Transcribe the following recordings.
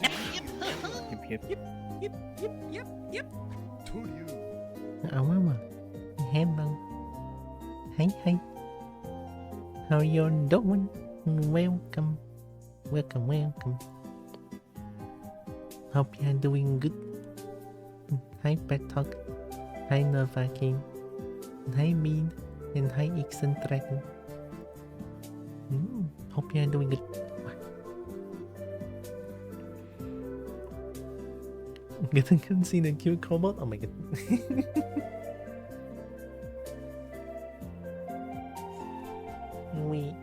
Yep, yep, yep, yep, yep, yep. Told you. Mama. Hello. Hi, hi. How you doing? Welcome. Welcome, welcome. Hope you're doing good. Hi, Pet Talk. Hi, Novaki. Hi, Bean. And hi, Ixen Dragon. Hope you're doing good. Getting can see the cute cobalt. Oh my god. Wait.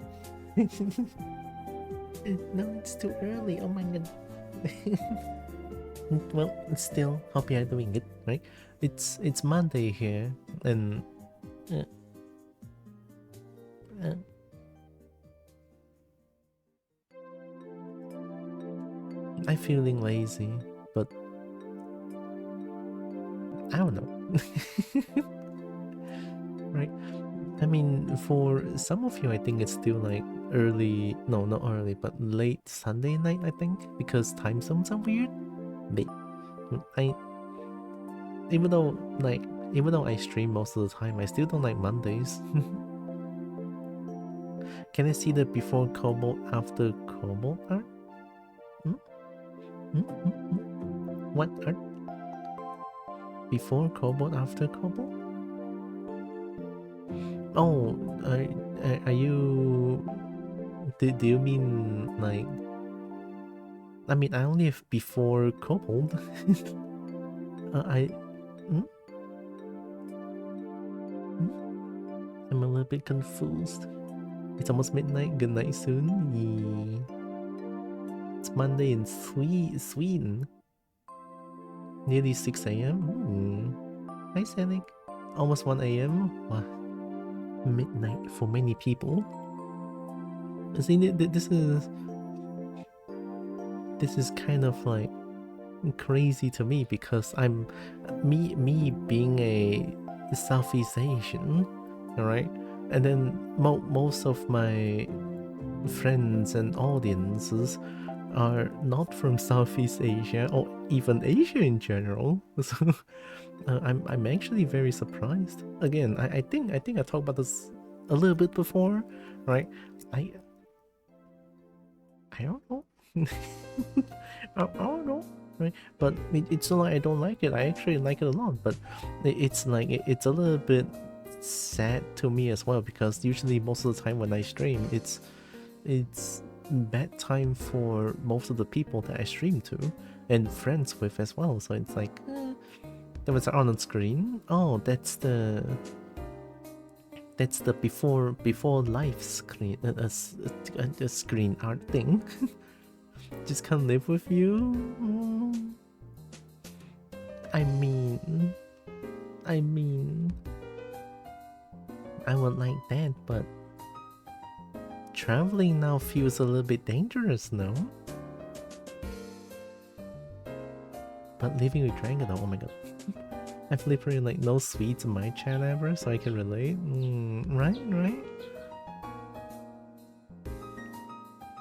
No, it's too early. Oh my god. Well, still, hope you're doing good, right? It's Monday here, and I'm feeling lazy, but I don't know. Right? I mean, for some of you, I think it's still like early. No, not early, but late Sunday night, I think, because time zones are weird. But even though I stream most of the time, I still don't like Mondays. Can I see the before Cobalt, after Cobalt art? What art? Before Cobalt, after Cobalt? Oh, are you... Do you mean like... I mean, I only have before Cobalt. I'm a little bit confused. It's almost midnight. Good night soon. Yeah. It's Monday in Sweden. Nearly 6 a.m. Hi, Sonic. Almost 1 a.m. Wow. Midnight for many people. See, this is kind of like crazy to me because I'm me being a Southeast Asian, alright, and then most of my friends and audiences are not from Southeast Asia or even Asia in general. So I'm actually very surprised. Again, I think I talked about this a little bit before, right? I don't know. I don't know, right? But it's not like I don't like it. I actually like it a lot. But it's like it's a little bit sad to me as well because usually most of the time when I stream, it's bad time for most of the people that I stream to and friends with as well. So it's like that was on the screen. Oh, that's the before live screen a screen art thing. Just can't live with you. I mean, I would like that, but traveling now feels a little bit dangerous, no? But living with Dragon, oh my god. I've literally like no sweets in my chat ever, so I can relate. Right?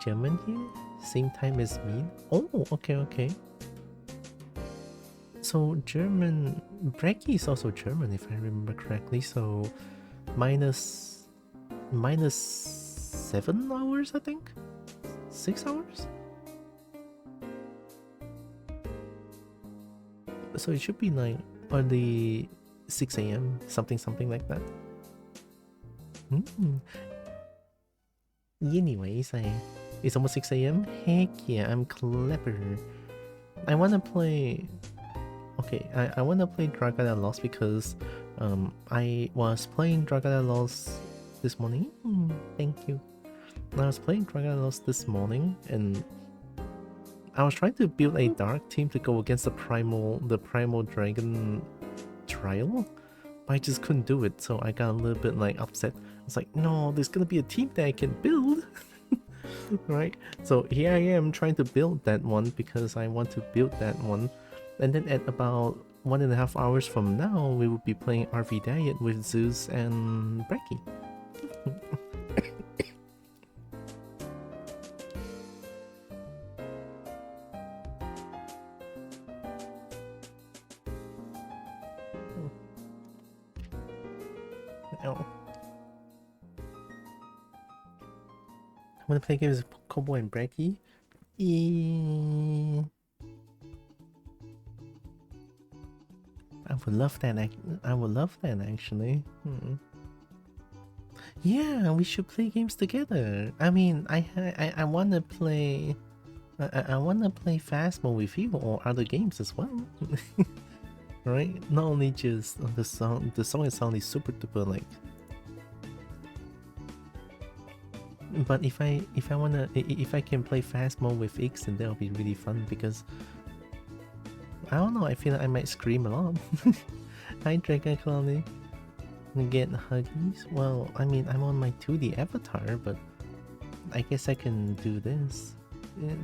German here? Same time as me? Oh, okay. So German... Breckie is also German if I remember correctly, so minus 7 hours, I think? 6 hours? So it should be like early 6 a.m. something like that. Anyways, it's almost 6 a.m. Heck yeah, I'm clever. I wanna play... Okay, I wanna play Dragada Lost because I was playing Dragada Lost this morning. Thank you. I was playing Dragada Lost this morning and I was trying to build a dark team to go against the primal dragon trial, but I just couldn't do it, so I got a little bit like upset. It's like, no, there's gonna be a team that I can build. Right? So here I am trying to build that one because I want to build that one. And then at about 1.5 hours from now, we will be playing RV Diet with Zeus and Breckie. wanna play games with Cowboy and Breggy? I would love that. I would love that actually. Yeah, we should play games together. I mean, I wanna play. I wanna play Phasmo with you or other games as well. Right? Not only just the song. The song is sounding super duper like. But if I can play Phasmo with X, then that'll be really fun because I don't know. I feel like I might scream a lot. Hi, Dragon Clowny. Get huggies? Well, I mean, I'm on my 2D avatar, but I guess I can do this. Yeah.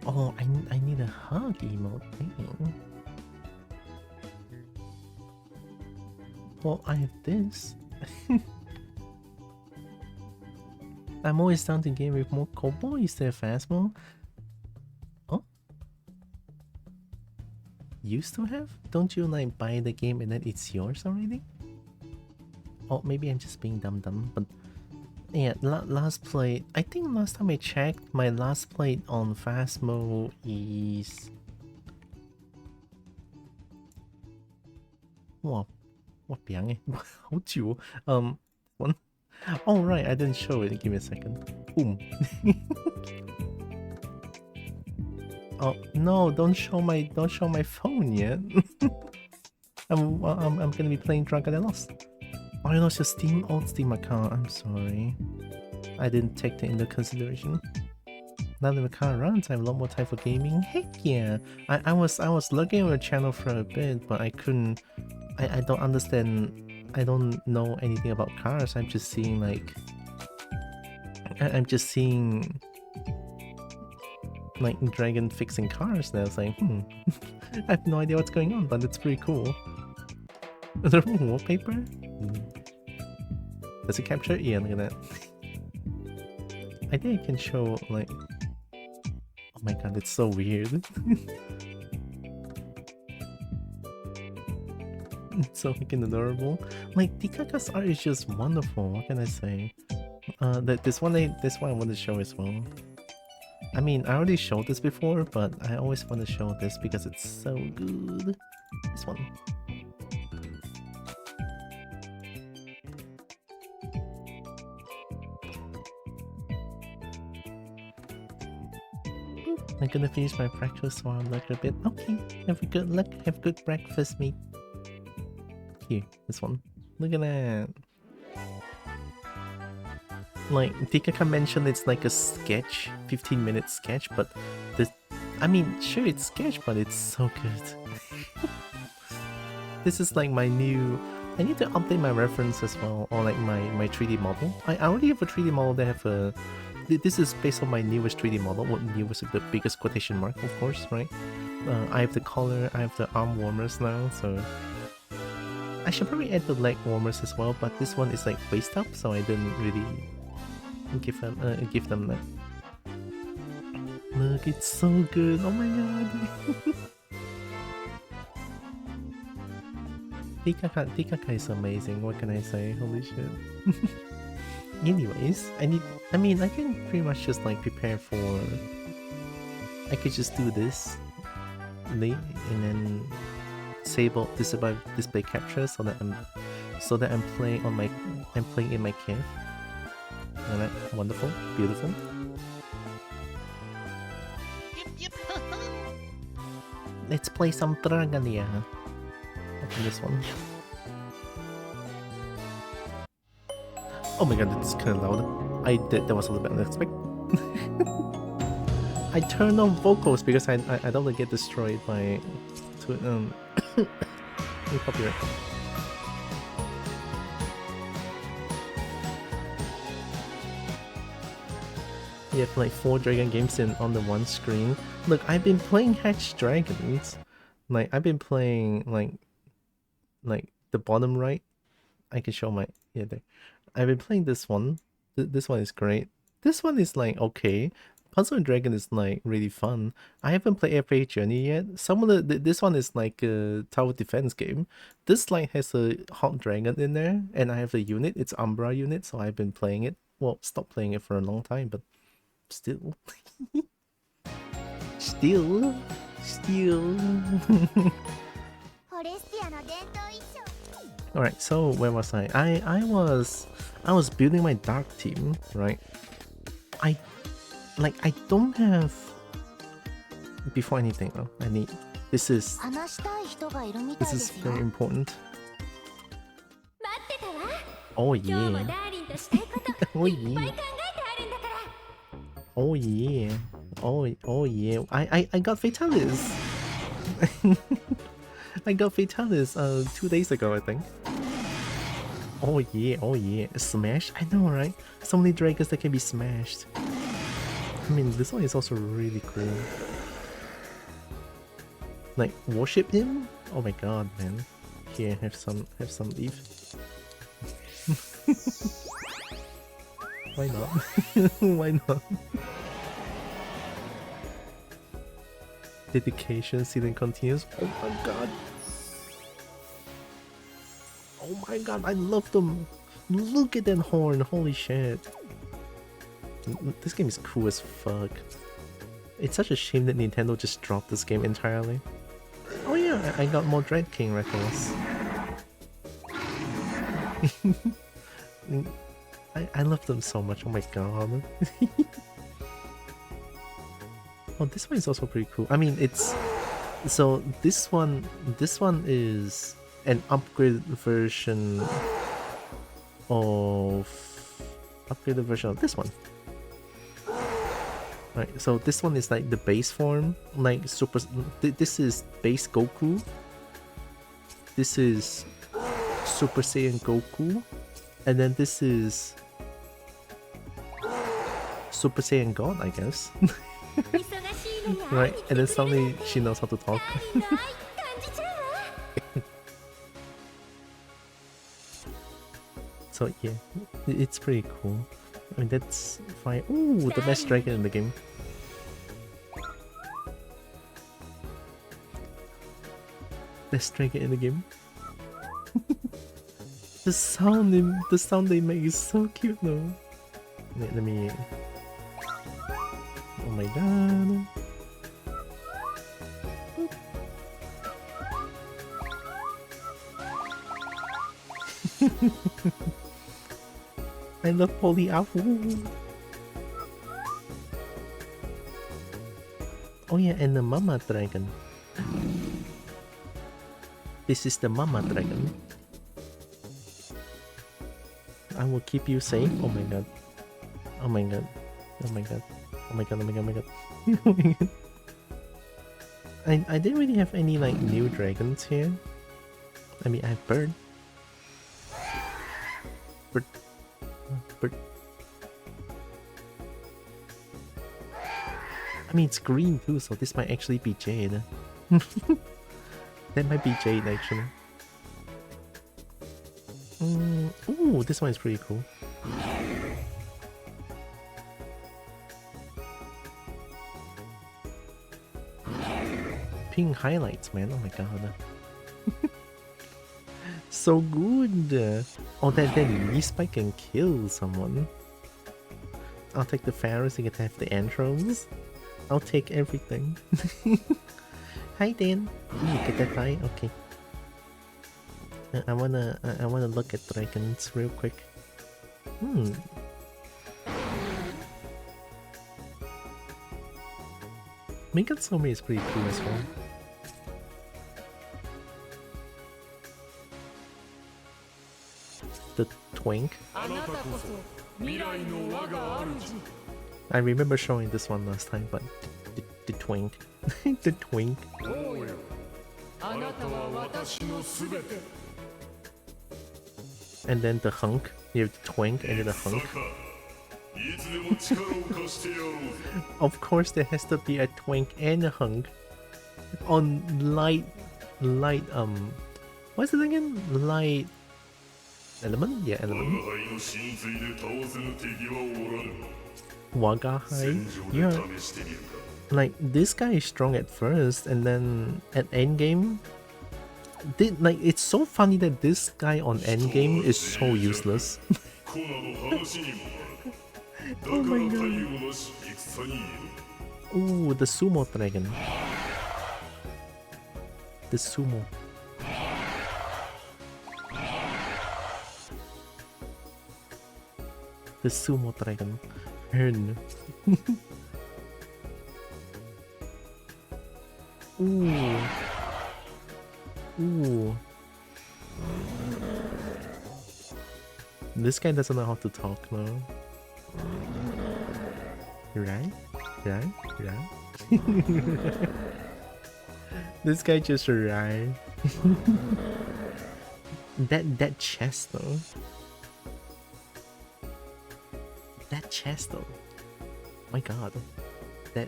Oh, I need a hug emote. Dang. Well, I have this. I'm always down to game with more cowboys there, Phasmo. Oh? Used to have? Don't you like buy the game and then it's yours already? Oh, maybe I'm just being dumb, but yeah, last play. I think last time I checked, my last play on Phasmo is... Wow, what biang eh? How久? One. Oh right, I didn't show it. Give me a second. Boom. Oh no! Don't show my phone yet. I'm gonna be playing Dragon and Lost. Oh, you lost your Steam old Steam account. I'm sorry. I didn't take that into consideration. Now that my car runs, I have a lot more time for gaming. Heck yeah! I was looking at your channel for a bit, but I couldn't. I don't understand. I don't know anything about cars. I'm just seeing like. I'm just seeing like Dragon fixing cars. And I was like, I have no idea what's going on, but it's pretty cool. Is there wallpaper? Does it capture? Yeah, look at that. I think I can show like. Oh my god, it's so weird. It's so freaking adorable. Like Tikaka's art is just wonderful. What can I say? This one I want to show as well. I mean, I already showed this before, but I always want to show this because it's so good. This one. I'm gonna finish my breakfast while I look a bit. Okay, have a good look. Have good breakfast, mate. Here, this one. Look at that. Like Tikaka mentioned, it's like a sketch, 15-minute sketch, but this, I mean, sure it's sketch, but it's so good. This is like my new. I need to update my reference as well, or like my 3D model. I already have a 3D model that have a. This is based on my newest 3D model. What newest is the biggest quotation mark, of course, right? I have the collar, I have the arm warmers now, so I should probably add the leg warmers as well. But this one is like waist up, so I didn't really give them that. Look, it's so good! Oh my god! Tikaka is amazing. What can I say? Holy shit! Anyways, I mean, I can pretty much just like prepare for. I could just do this, late, and then disable display capture so that I'm playing on my in my cave. And that wonderful, beautiful. Yep. Let's play some Dragalia. Open this one. Oh my god, that's kind of loud. That was a little bit unexpected. I turned on vocals because I don't want to get destroyed by copyright. You have like 4 dragon games on the one screen. Look, I've been playing Hatch Dragons. Like I've been playing like the bottom right. I can show my there. I've been playing this one. This one is great. This one is like okay. Puzzle and Dragon is like really fun. I haven't played FA Journey yet. Some of this one is like a tower defense game. This like has a hot dragon in there, and I have a unit. It's Umbra unit, so I've been playing it. well, stopped playing it for a long time, but still. Still. Alright, so where was I? I was building my dark team, right? I don't have, before anything though, I need, this is very important. Oh yeah. Oh yeah. Oh yeah. Oh yeah. I got Fatalis. I got Fatalis 2 days ago, I think. Oh yeah, smash? I know, right? So many dragons that can be smashed. I mean, this one is also really cool. Like, worship him? Oh my god, man. Here, have some leaf. Why not? Why not? Dedication, sealing continues. Oh my god. Oh my god, I love them. Look at that horn, holy shit. This game is cool as fuck. It's such a shame that Nintendo just dropped this game entirely. Oh yeah, I got more Dread King records. I love them so much, oh my god. Oh, this one is also pretty cool. I mean, it's... So, this one is an upgraded version of... Upgraded version of this one. Right, so this one is like the base form, like Super... This is base Goku. This is Super Saiyan Goku. And then this is Super Saiyan God, I guess. Right, and then suddenly she knows how to talk. So yeah, it's pretty cool. I mean, that's fine. Ooh, the best dragon in the game. Best dragon in the game. The sound they make is so cute though. Wait, let me... Oh my god. I love Polyapple. Oh yeah, and the Mama Dragon. This is the Mama Dragon. I will keep you safe. Oh my god. Oh my god. Oh my god. Oh my god, oh my god, oh my god. Oh my god. I didn't really have any like new dragons here. I mean, I have Bird. Bird. I mean, it's green too, so this might actually be Jade. That might be Jade actually. Ooh, this one is pretty cool. Pink highlights, man. Oh my god. So good. Oh, that Lee Spike can kill someone. I'll take the Pharaohs, you get to have the Antrons. I'll take everything. Hi Dan. You get that right? Okay. I wanna look at dragons real quick. Megansome is pretty cool as well. The Twink. I remember showing this one last time, but the Twink. The Twink. And then the Hunk. You have the Twink and then the Hunk. Of course there has to be a Twink and a Hunk. On light, what's it again? Light element? Yeah, element. Wagahai? Yeah. Like, this guy is strong at first, and then at endgame... it's so funny that this guy on endgame is so useless. Oh my god. Ooh, the sumo dragon. The sumo. The sumo dragon. Hern. Ooh. Ooh. This guy doesn't know how to talk now. Right? Right? Right? This guy just right. That chest though. That chest though. My god. That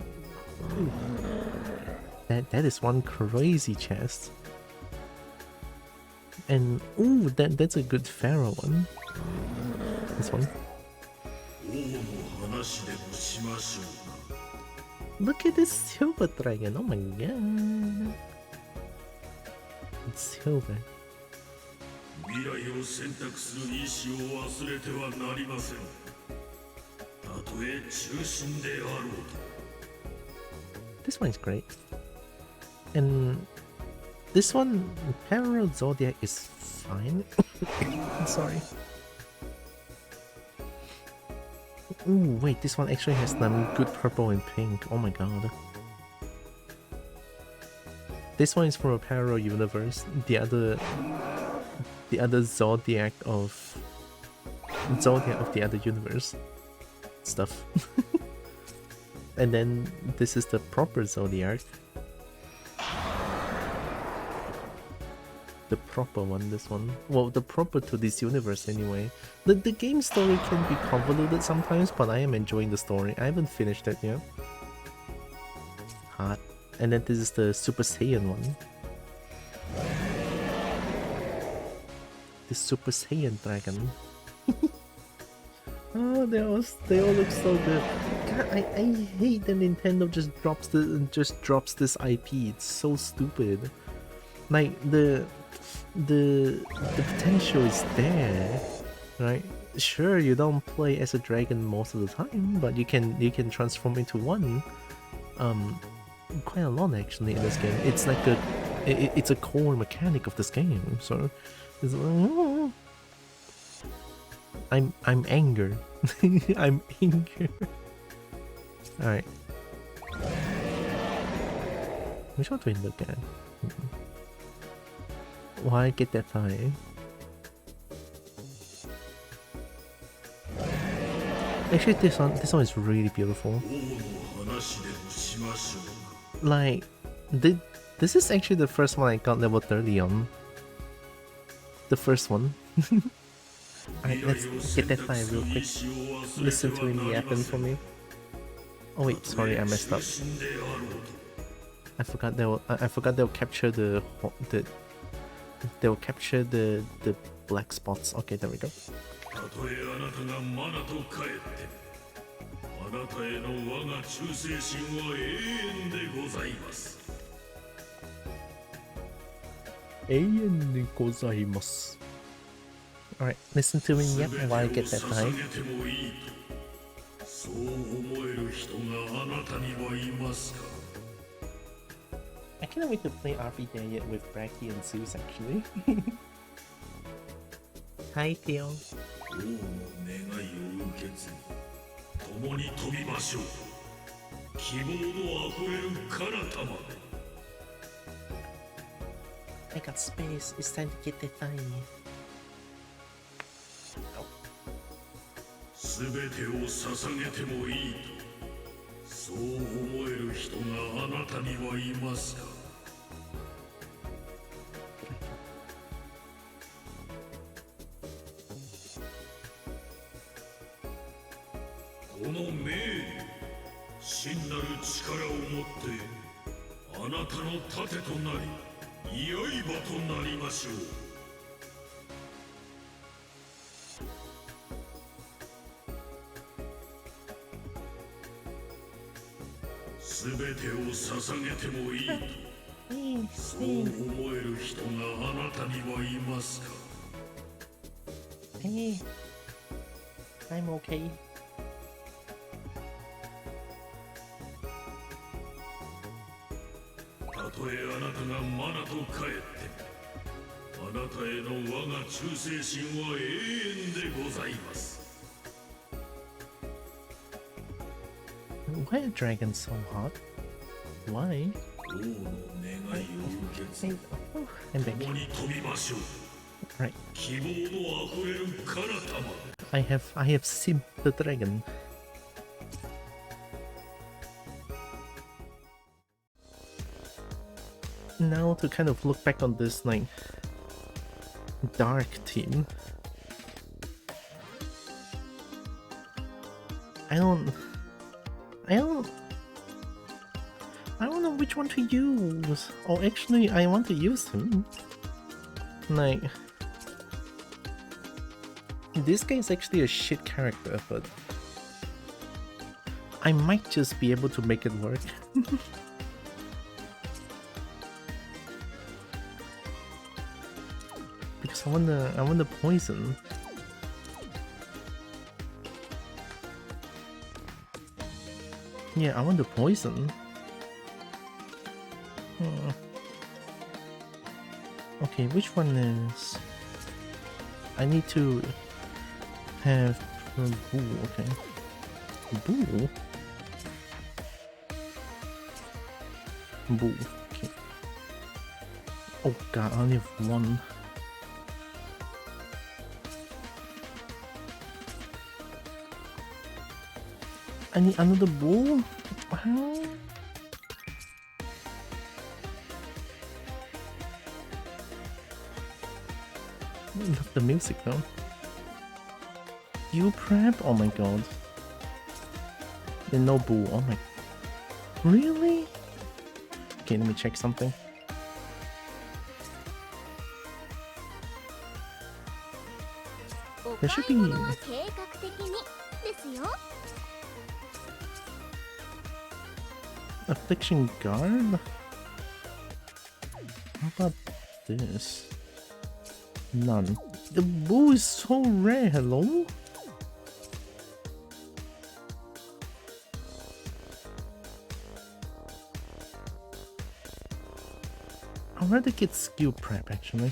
that is one crazy chest. And ooh, that's a good pharaoh one. This one. Look at this silver dragon. Oh my god. It's silver. This one is great. And this one, Parallel Zodiac is fine. I'm sorry. Ooh, wait, this one actually has some good purple and pink. Oh my god. This one is from a parallel universe. The other Zodiac of the other universe stuff. And then this is the proper Zodiac. The proper one, this one. Well, the proper to this universe anyway. The game story can be convoluted sometimes, but I am enjoying the story. I haven't finished it yet. Hot. And then this is the Super Saiyan one. The Super Saiyan dragon. Oh, they all look so good. God, I hate that Nintendo just drops this IP. It's so stupid. Like the potential is there, right? Sure, you don't play as a dragon most of the time, but you can transform into one quite a lot actually in this game. It's like it's a core mechanic of this game. So it's I'm angry. I'm angry. All right. Which one do we look at? Why get that high? Actually, this one is really beautiful. Like, this is actually the first one I got level 30 on. The first one. Alright, let's get that high real quick. Listen to him yapping for me. Oh wait, sorry, I messed up. I forgot they'll capture they'll capture the black spots. Okay, there we go. Alright, listen to me yet while I get that high. I can't wait to play RP Diet with Bracky and Zeus actually. Hi Theo. I got space, it's time to get that high. Oh. Hey, I'm okay. えあなたがマナと帰ってもあなたへの我が忠誠心は永遠でございます。 Why are dragons so hot? Why? 王の願いを受け継ぎ Oh, I'm back. 共に飛びましょう。 Right. 希望のあふれる彼方まで。 I have simped the dragon. Now to kind of look back on this like dark team. I don't know which one to use. Oh, actually, I want to use him. Like, this guy is actually a shit character, but I might just be able to make it work. Because I want the poison. Yeah, I want the poison. Okay, which one is... I need to have Boo, okay. Boo? Boo, okay. Oh god, I only have one. I need another Boo? Love the music though. You prep? Oh my god. Then no Boo. Oh my. Really? Okay, let me check something. There should be. Affliction Guard? How about this? None. The Boo is so rare, hello? I'd rather get skill prep actually.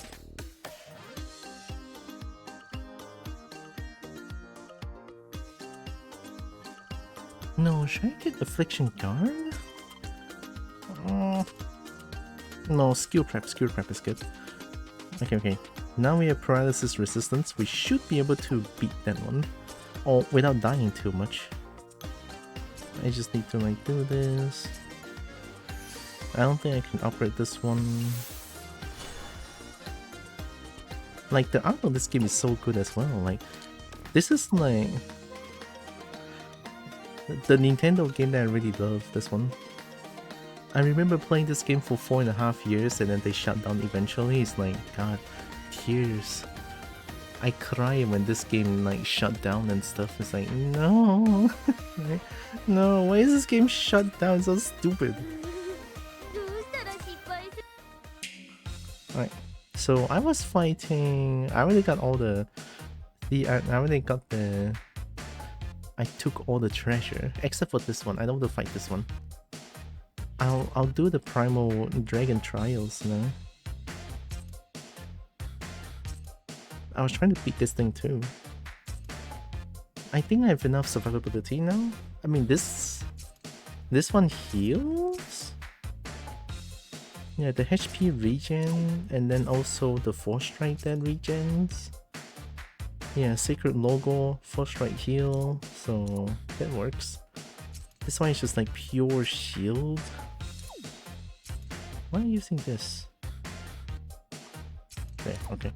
No, should I get Affliction Guard? No, skill prep is good. Okay. Now we have paralysis resistance. We should be able to beat that one. Oh, without dying too much. I just need to like do this. I don't think I can upgrade this one. Like the art of this game is so good as well. Like this is like the Nintendo game that I really love, this one. I remember playing this game for 4.5 years and then they shut down eventually. It's like, god, tears. I cry when this game like shut down and stuff. It's like, no. No, why is this game shut down? It's so stupid. Alright, so I was fighting... I already got all the... I already got the... I took all the treasure, except for this one. I don't want to fight this one. I'll do the primal dragon trials now. I was trying to beat this thing too. I think I have enough survivability now. I mean, this one heals? Yeah, the HP regen, and then also the Force Strike that regens. Yeah, Sacred Logo, Force Strike heal, so that works. This one is just like pure shield. Why am I using this? There, okay.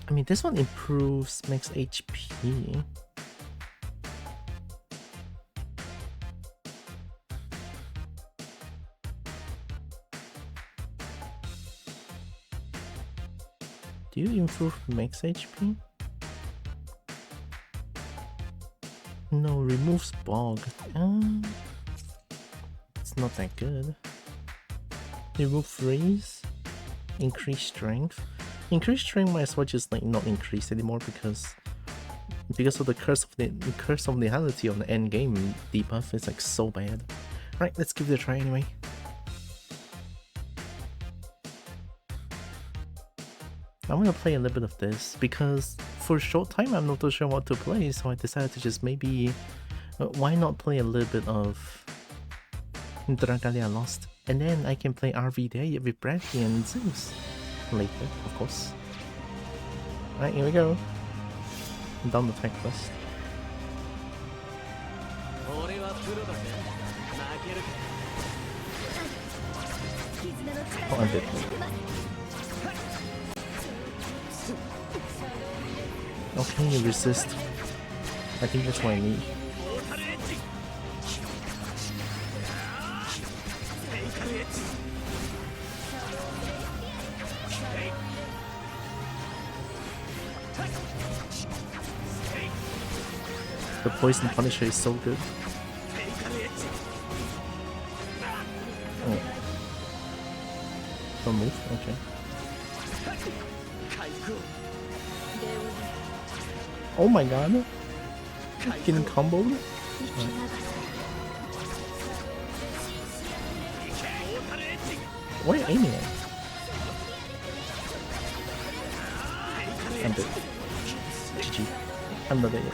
I mean, this one improves max HP. Do you improve max HP? No, removes bog. It's not that good. Remove freeze, increase strength. Increased strength might as well just like not increase anymore because of the curse of reality on the end game debuff is like so bad. Alright, let's give it a try anyway. I'm gonna play a little bit of this because for a short time I'm not too sure what to play, so I decided to just maybe why not play a little bit of Dragalia Lost, and then I can play RV Day with Bradley and Zeus later, of course. Alright, here we go. Down the tech first. Oh, I'm dead. Okay, resist. I think that's what I need. The poison punisher is so good. Oh. Don't move, okay. Oh my god. Getting comboed? Right. What are you aiming at? I'm dead. GG. I'm not dead yet.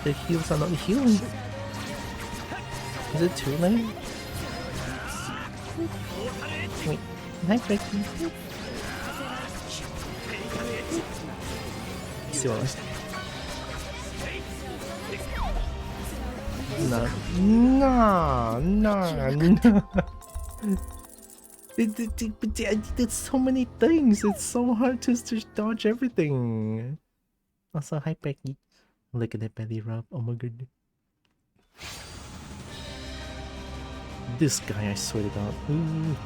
The heals are not healing. Is it too late? Wait, knife breaking. See what else? No. It's so many things. It's so hard to dodge everything. Also, hi Becky. Look at that belly rub. Oh my god. This guy, I swear to God. Ooh.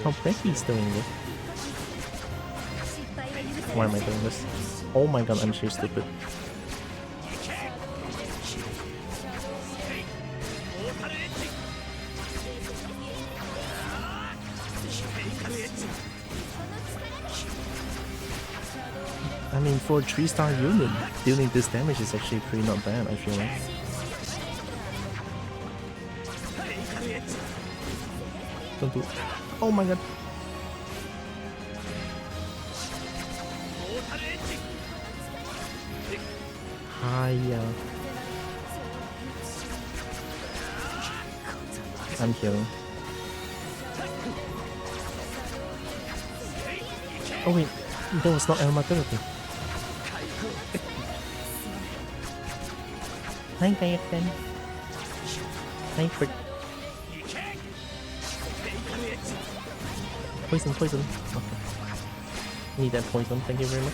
How Becky's doing it? Why am I doing this? Oh my god, I'm so stupid. I mean, for a 3-star unit, dealing this damage is actually pretty not bad, I feel like. Don't do it. Oh my god. Hiya. I'm healing. Oh wait, that was not aromatherapy. Hi Gayathan. Hi Frick. Poison. Okay. Need that poison, thank you very much.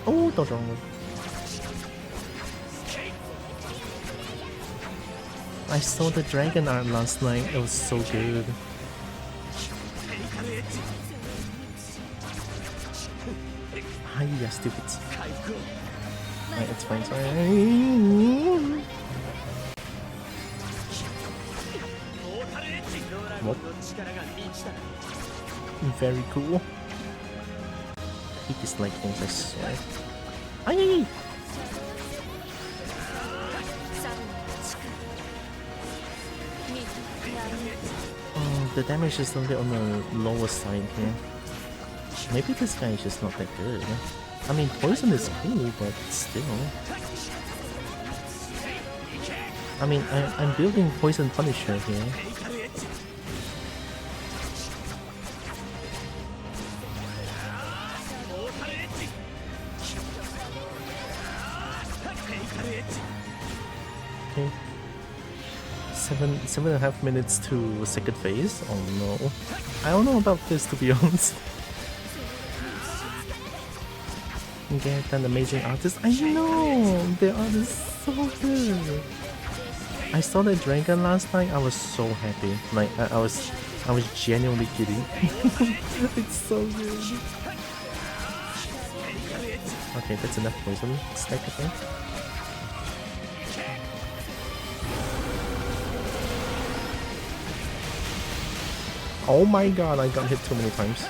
Oh, don't wrong one. I saw the dragon art last night, it was so good. Hiya, stupid. Right, it's fine, sorry. What? Very cool. He dislikes things, I swear. Ay! Oh, the damage is a little on the lower side here. Maybe this guy is just not that good. I mean, poison is cool, but still. I mean, I'm building poison punisher here. Okay. 7.5 minutes to second phase? Oh no. I don't know about this, to be honest. Get an amazing artist. I know! The art is so good! I saw the dragon last night. I was so happy. Like I was genuinely giddy. It's so good. Okay, that's enough poison stack, I think. Oh my god, I got hit too many times.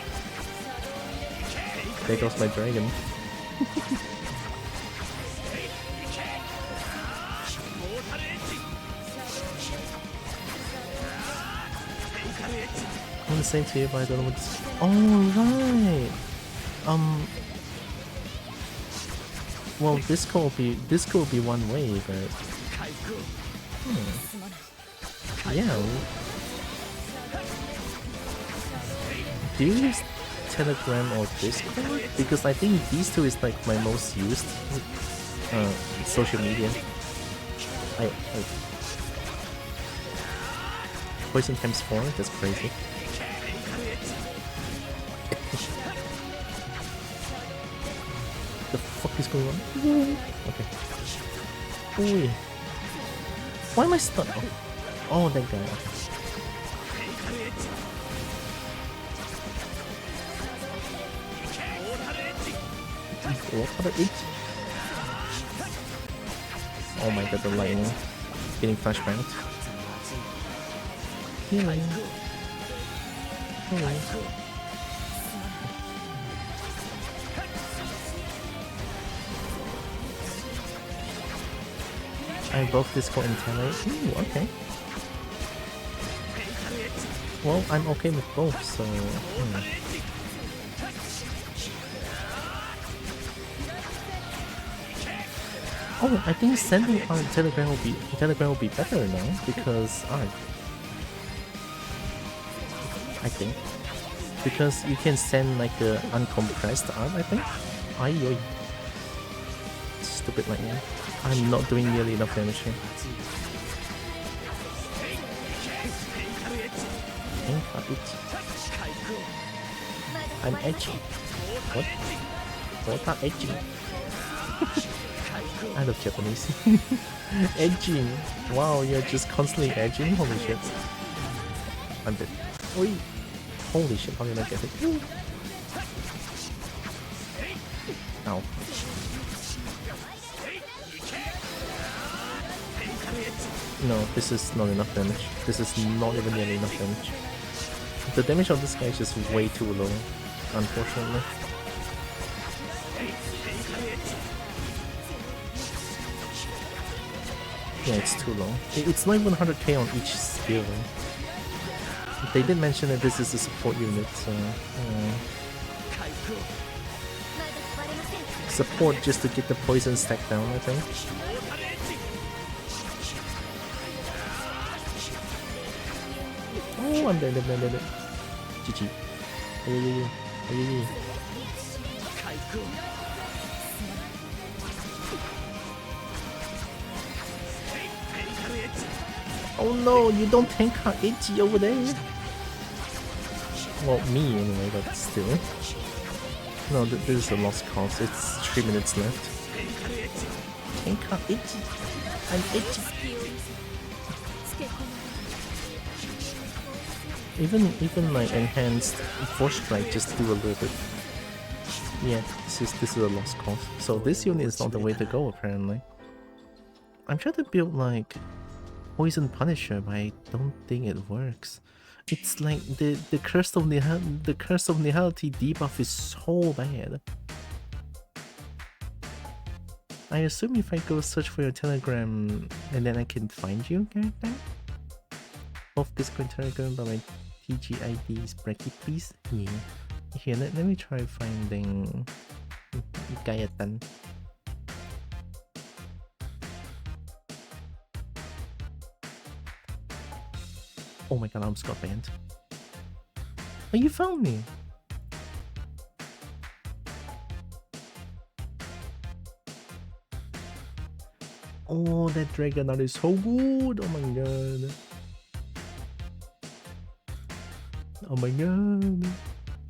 There goes my dragon. I'm the same to you, but I don't know what this. Oh right. Well, this could be one way, but yeah. Do you use Telegram or Discord? Because I think these two is like my most used social media. I poison times 4. That's crazy. The fuck is going on? Okay. Ooh. Why am I stuck? Oh, that guy. Okay. What are it? Oh my god, the lightning. Getting flashbanged. Healing. Healing. I both Discord and Tele. Ooh, okay. Well, I'm okay with both, so. Oh, I think sending on Telegram will be better now because I think because you can send like a uncompressed art. I think. Ay. Stupid lightning. I'm not doing nearly enough damage here. I'm edgy. What? What are edgy? I love Japanese. Edging. Wow, you're just constantly edging. Holy shit. I'm dead. Oi. Holy shit, how did I get it? Ow. No, this is not enough damage. This is not even nearly enough damage. The damage of this guy is just way too low, unfortunately. Yeah, it's too low. It's not even 100k on each skill. They did mention that this is a support unit, so... support just to get the poison stack down, I think. Oh, I'm dead. GG. Oh no, you don't tank her itchy over there. Well, me anyway, but still. No, this is a lost cause. It's 3 minutes left. Tank her itchy. I'm itchy. Even my enhanced force strike just do a little bit. Yeah, this is a lost cause. So this unit is not the way to go apparently. I'm trying to build like Poison Punisher, but I don't think it works. It's like the curse of nihility debuff is so bad. I assume if I go search for your Telegram and then I can find you, character? Both Discord Telegram, but my TGID is bracket, please. Yeah. Here, let me try finding Gayatan. Oh my god, I almost got banned. Oh, you found me! Oh, that dragon art is so good! Oh my god. Oh my god.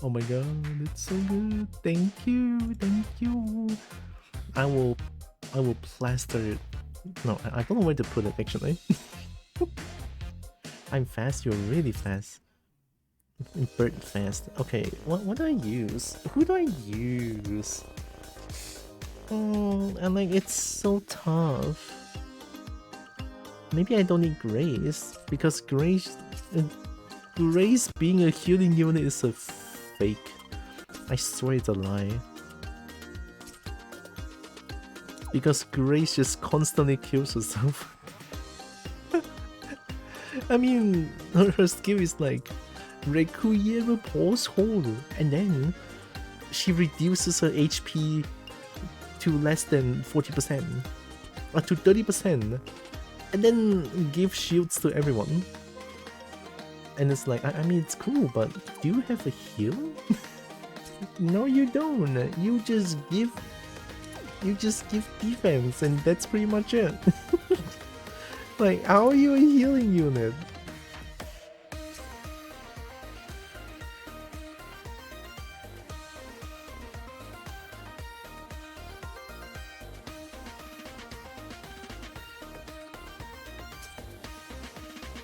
Oh my god, it's so good. Thank you. I will plaster it No, I don't know where to put it actually. I'm fast, you're really fast. Bird fast. Okay, what do I use? Who do I use? Oh, and like it's so tough. Maybe I don't need Grace because Grace being a healing unit is a fake. I swear it's a lie. Because Grace just constantly kills herself. I mean, her skill is like Requiem Pulse Hold, and then she reduces her HP to less than 40% or to 30%, and then give shields to everyone. And it's like, I mean, it's cool, but do you have a heal? No, you don't. You just give defense, and that's pretty much it. Like, how are you a healing unit?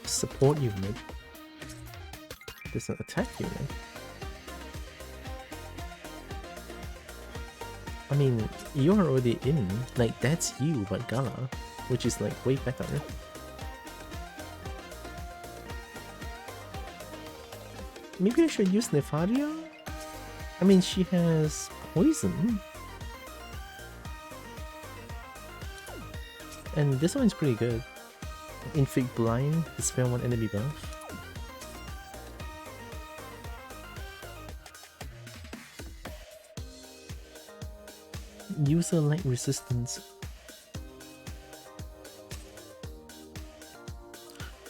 Support unit. There's an attack unit. I mean, you're already in. Like, that's you, but Gala, which is like way better. Maybe I should use Nefaria? I mean, she has poison. And this one's pretty good. Inflict Blind, dispel one enemy buff. User light resistance.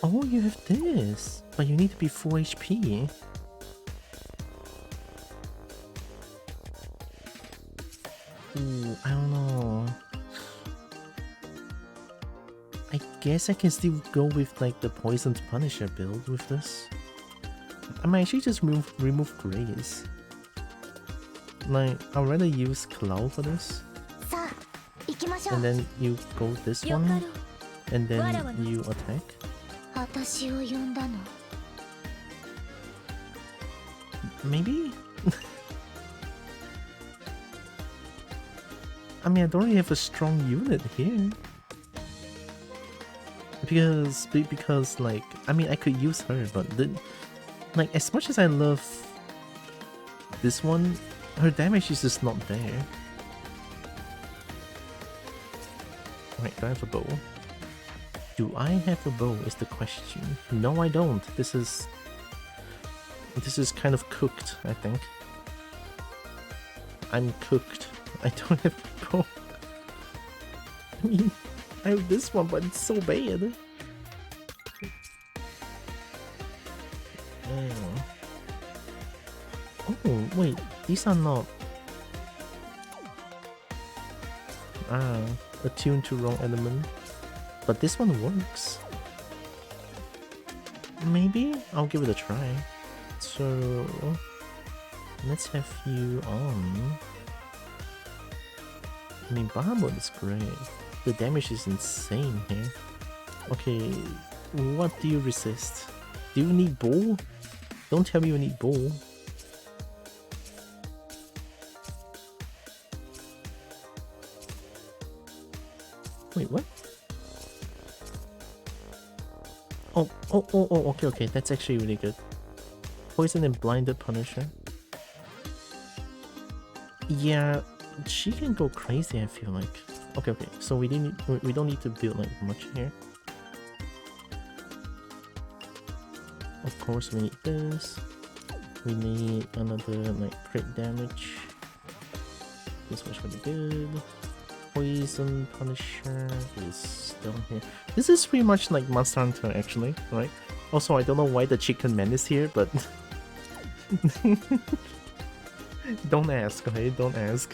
Oh, you have this, but you need to be full HP. Ooh, I don't know. I guess I can still go with like the Poisoned Punisher build with this. I might actually just remove Grace. Like, I'd rather use Cloud for this. And then you go this one, and then you attack. Maybe? I mean, I don't really have a strong unit here. Because like, I mean, I could use her, but like, as much as I love this one, her damage is just not there. Right, do I have a bow? Do I have a bow is the question. No, I don't. This is kind of cooked, I think. I'm cooked. I don't have a bow. I mean, I have this one, but it's so bad. Oh, wait, these are not attuned to wrong element. But this one works. Maybe? I'll give it a try. So let's have you on. I mean, Barmod is great. The damage is insane here. Okay, what do you resist? Do you need bull? Don't tell me you need bull. Wait, what? Oh, okay, that's actually really good. Poison and Blinded Punisher. Yeah, she can go crazy, I feel like. Okay, so we don't need to build like much here. Of course we need this. We need another like crit damage. This was really good. Poison Punisher is down here. This is pretty much like Monster Hunter actually, right? Also, I don't know why the Chicken Man is here, but don't ask, okay? Don't ask.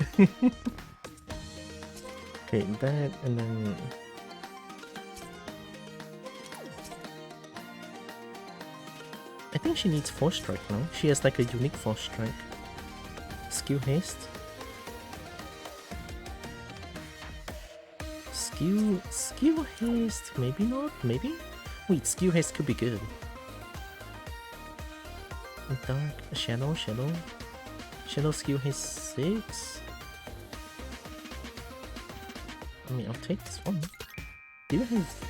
Okay, that, and then I think she needs Force Strike now. She has like a unique Force Strike. Skill Haste. Skill haste, maybe not, maybe? Wait, skill haste could be good. Dark, shadow skill haste 6. I mean, I'll take this one. Do you have...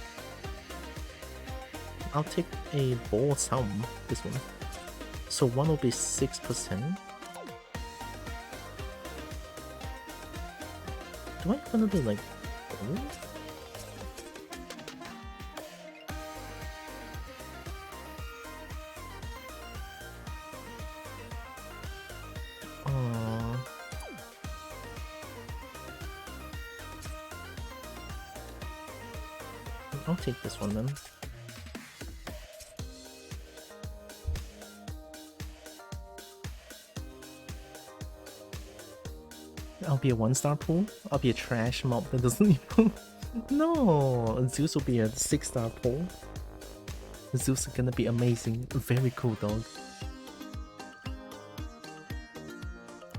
I'll take a ball sum, this one. So one will be 6%. Do I want to do like gold? I'll take this one then. I'll be a 1-star pool. I'll be a trash mob that doesn't even... No! Zeus will be a 6-star pool. Zeus is gonna be amazing. Very cool dog.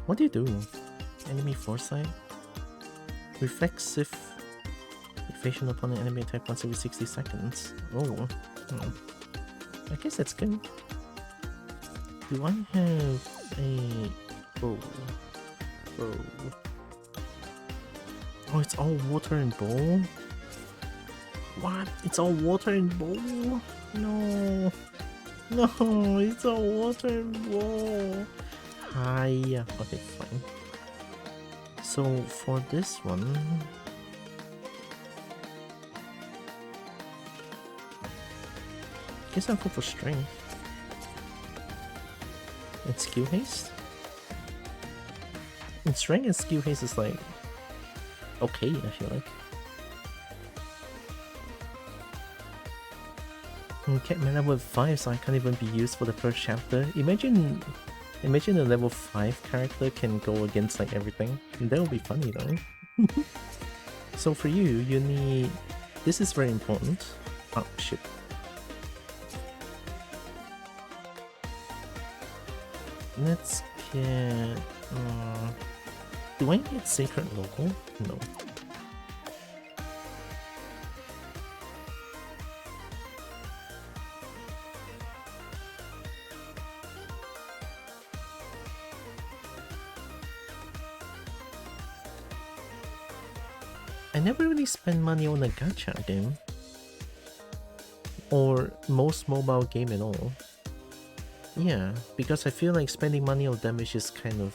What do you do? Enemy foresight? Reflexive evasion upon an enemy attack once every 60 seconds. Oh. I guess that's good. Do I have a... bow? Oh, it's all water and bowl? What? It's all water and bowl? No. No, it's all water and bowl. Hi. Okay, fine. So for this one... I guess I'll go for strength. And skill haste? And strength and skill haste is like... okay, I feel like. Okay, man, level 5, so I can't even be used for the first chapter. Imagine a level 5 character can go against like everything. That would be funny though. So for you, you need... this is very important. Oh, shit. Let's get... do I get Sacred Local? No. I never really spend money on a gacha game. Or most mobile game at all. Yeah, because I feel like spending money on damage is kind of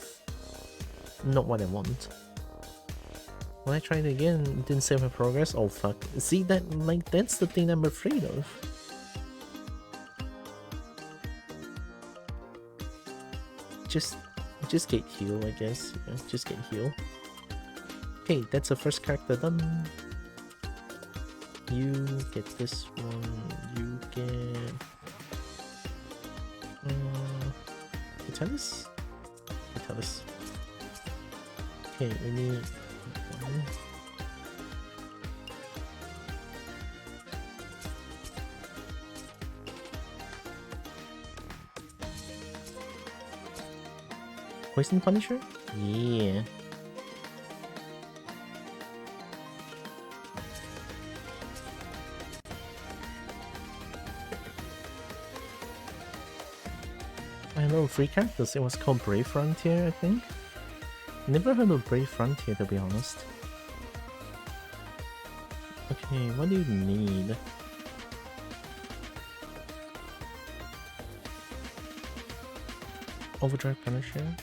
not what I want. When I tried it again, it didn't save my progress. Oh fuck. See that, like, that's the thing I'm afraid of. Just get heal, I guess. Yeah, just get heal. Okay, that's the first character done. You get this one. You get... Vitalis? Vitalis. Okay, we need one. Poison Punisher? Yeah. I know 3 characters. It was called Brave Frontier, I think. Never heard of Brave Frontier, to be honest. Okay, what do you need? Overdrive Punisher?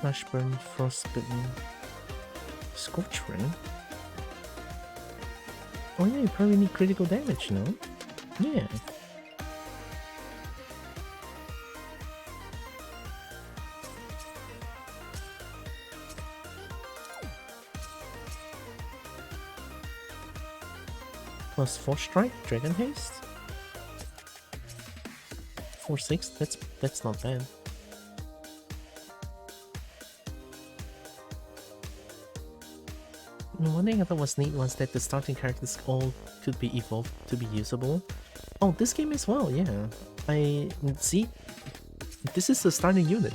Flashburn, Frostbitten, Scorch Ring? Oh yeah, you probably need critical damage, no? Yeah. Plus 4 strike, Dragon Haste? 4/6, that's not bad. One thing I thought was neat was that the starting characters all could be evolved to be usable. Oh, this game as well, yeah. I see. This is the starting unit.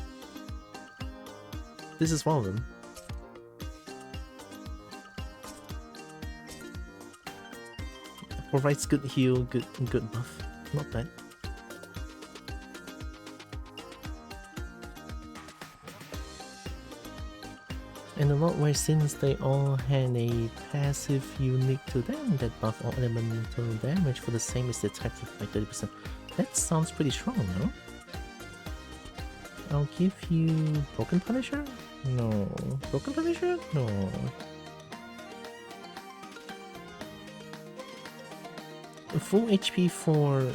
This is one of them. Provides good heal, good buff. Not bad. And a lot worse since they all had a passive unique to them that buff all elemental damage for the same as the attack by 30%. That sounds pretty strong, no? I'll give you Broken Punisher? No. Broken Punisher? No. Full HP for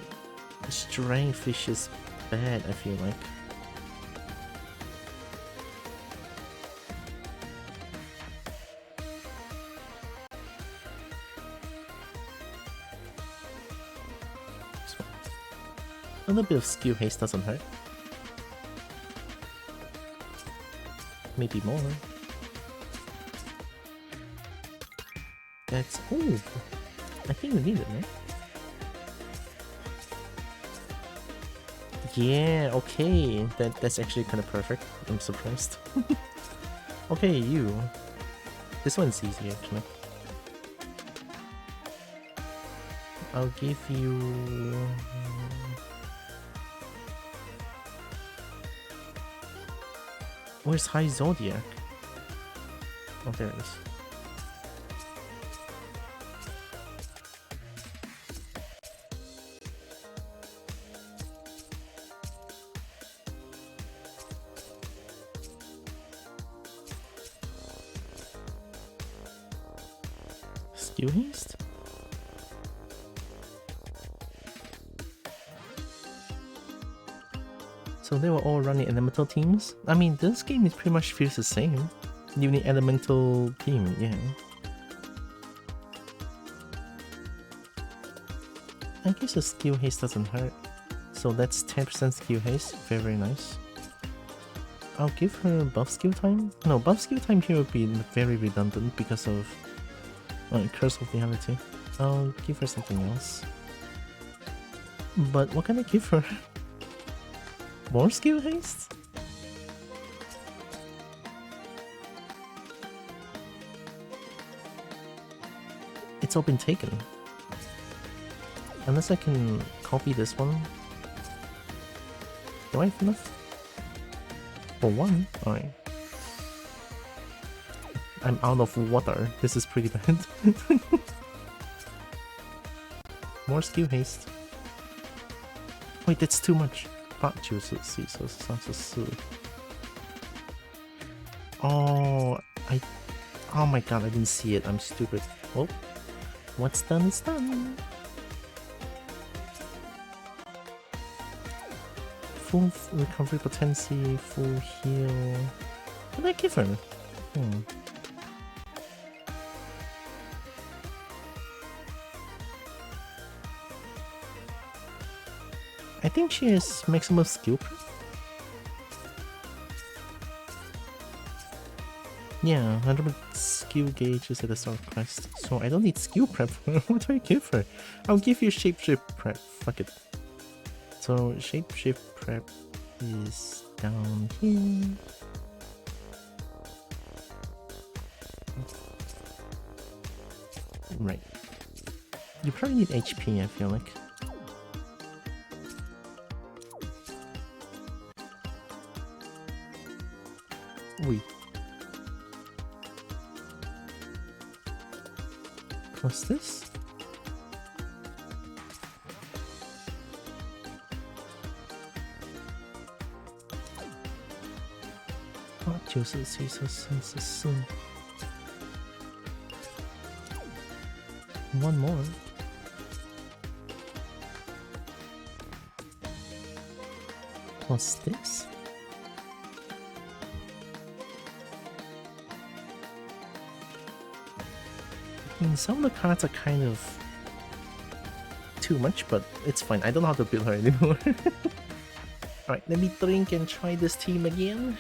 Strength is just bad, I feel like. A little bit of skill haste doesn't hurt. Maybe more. That's... ooh! I think we need it, right? Yeah, okay. That's actually kind of perfect. I'm surprised. Okay, you. This one's easy, actually. I'll give you... where's High Zodiac? Oh, there it is. Skill haste? So they were all running elemental teams? I mean, this game is pretty much feels the same. You need elemental team, yeah. I guess the skill haste doesn't hurt. So that's 10% skill haste, very very nice. I'll give her buff skill time? No, buff skill time here would be very redundant because of Curse of Reality. I'll give her something else. But what can I give her? More skill haste? It's all been taken. Unless I can copy this one. Do I have enough? For one? Alright. I'm out of water. This is pretty bad. More skill haste. Wait, that's too much. Oh, oh my god, I didn't see it. I'm stupid. Oh, what's done is done. Full recovery potency, full heal. What did I give her? I think she has maximum skill prep. Yeah, 100 skill gauges at the start of quest. So I don't need skill prep. What do I give her? I'll give you shapeshift prep. Fuck it. So shapeshift prep is down here. Right. You probably need HP, I feel like. Oui. What's this? One more. What's this? I mean, some of the cards are kind of too much, but it's fine. I don't know how to build her anymore. Alright, let me drink and try this team again.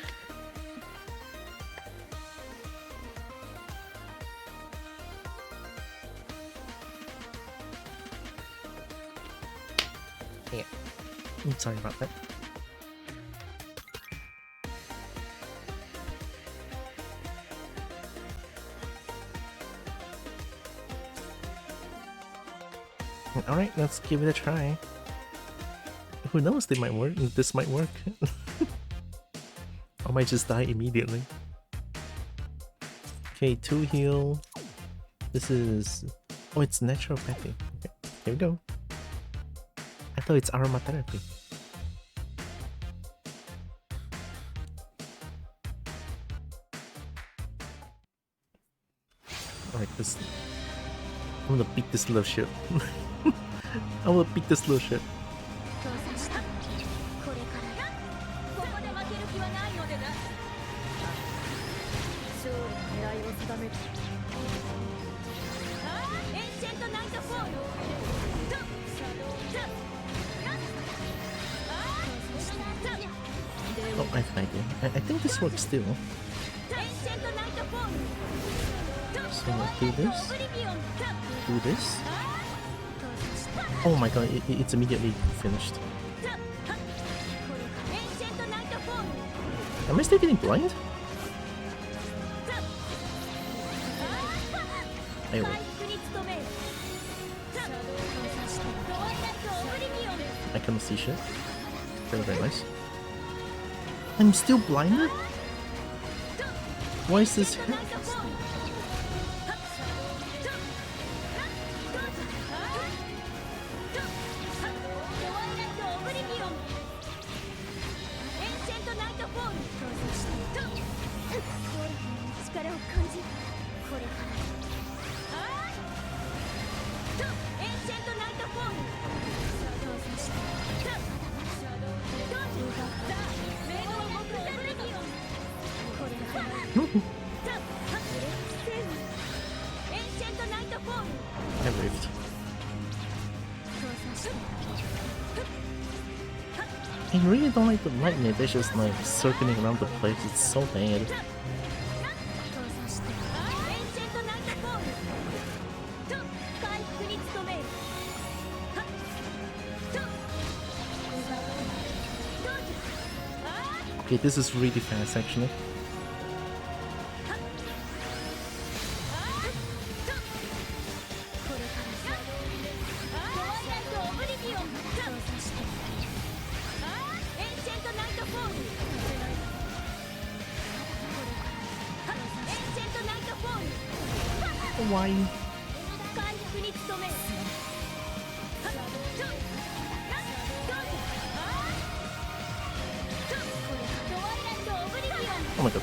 Yeah. I'm sorry about that. Alright, let's give it a try. Who knows, they might work. This might work. I might just die immediately. Okay, 2 heal. This is... Oh, it's naturopathy. Okay, here we go. I thought it's aromatherapy. Alright, this... I'm gonna beat this little shit. I'm gonna beat this little shit. Oh, I have an idea. I think this works still. So do this. Do this. Oh my god, it's immediately finished. Am I still getting blind? Anyway. I cannot see shit. Very, very nice. I'm still blinded? Why is this happening? I raved. I really don't like the lightning, they're just like circling around the place, it's so bad. Okay, this is really fast actually. Why? Oh my god.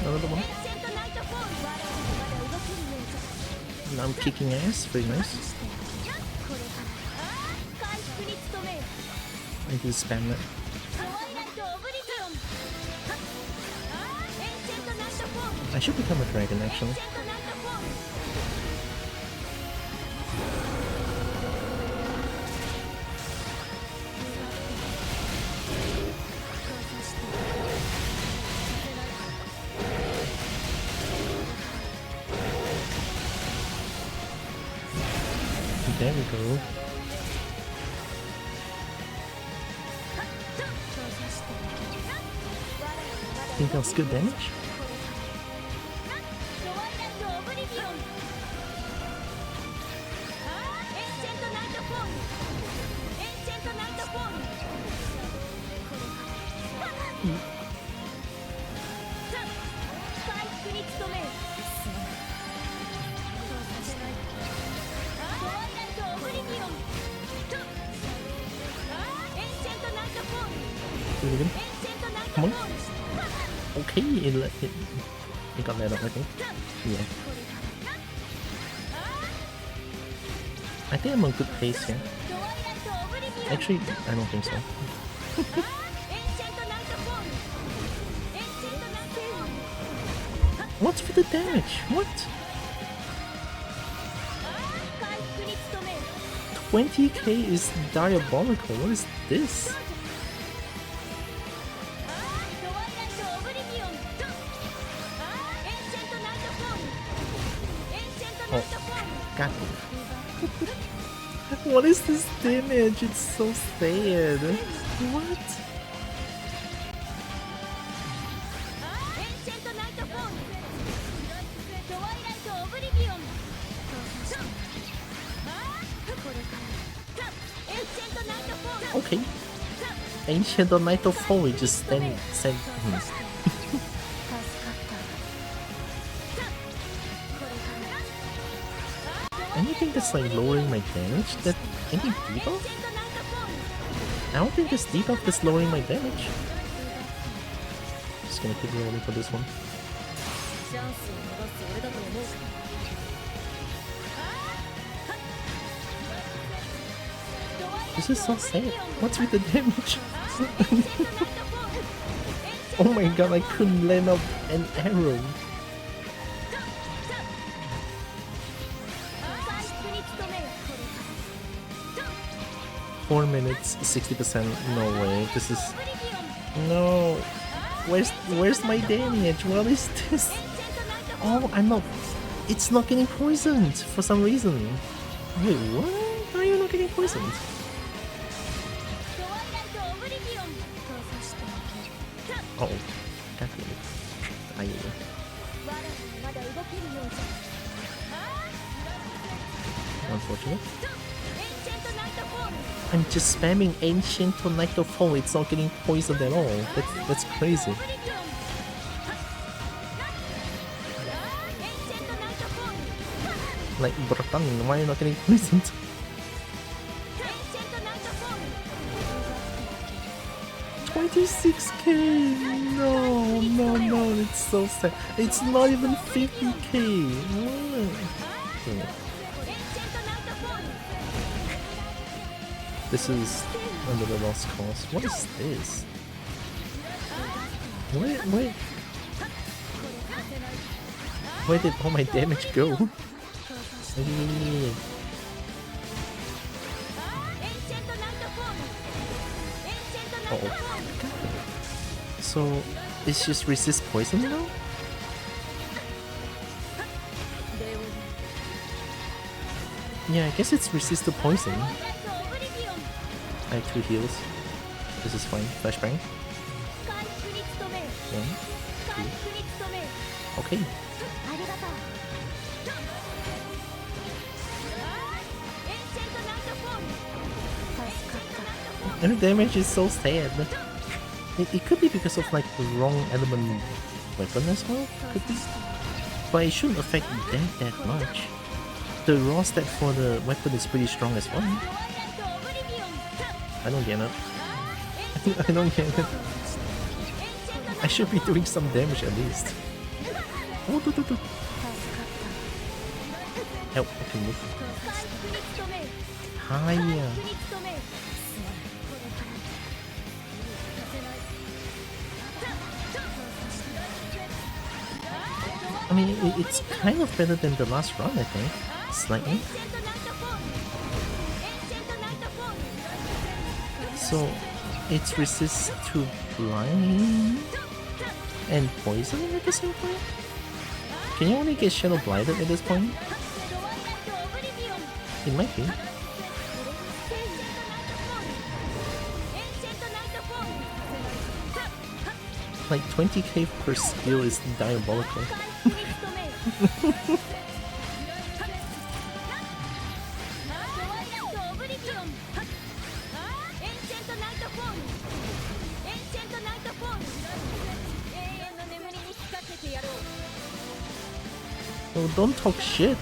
Another one. Now I'm kicking ass, very nice. I need to spam that. I should become a dragon actually. There we go. Think that was good damage? Come on. Okay, it got that up, I think. Yeah. I think I'm on good pace here. Actually, I don't think so. What's with the damage? What? 20k is diabolical. What is this? Oh. What is this damage? It's so sad. What? Okay. Ancient of Night of Foliage is send. Anything that's like lowering my damage? That any debuff? I don't think this debuff is lowering my damage. Just gonna keep rolling for this one. This is so sad. What's with the damage? Oh my god, I couldn't land up an arrow. Four minutes, 60%. No way. This is no. Where's my damage? What is this? Oh, I'm not. It's not getting poisoned for some reason. Wait, what? How are you not getting poisoned? Oh, definitely. Unfortunate. I'm just spamming Ancient to Night of Fall. It's not getting poisoned at all. That's crazy. Like, Bratang, why are you not getting poisoned? $26K! No, it's so sad. It's not even 50K! This is under the lost cause. What is this? Wait. Where did all my damage go? Uh-oh. So, it's just resist poison now? Yeah, I guess it's resist to poison. I have 2 heals. This is fine. Flashbang. 1, 2. Okay. And the damage is so sad. It could be because of like the wrong element weapon as well. Could be. But it shouldn't affect that much. The raw stat for the weapon is pretty strong as well. I don't get it. I don't get it. I should be doing some damage at least. Oh, do. Help, I can move. Hiya. I mean, it's kind of better than the last run, I think. Slightly. So, it's resist to blind and poison at the same time? Can you only get Shadow Blinded at this point? It might be. Like 20k per skill is diabolical. Oh, don't talk shit.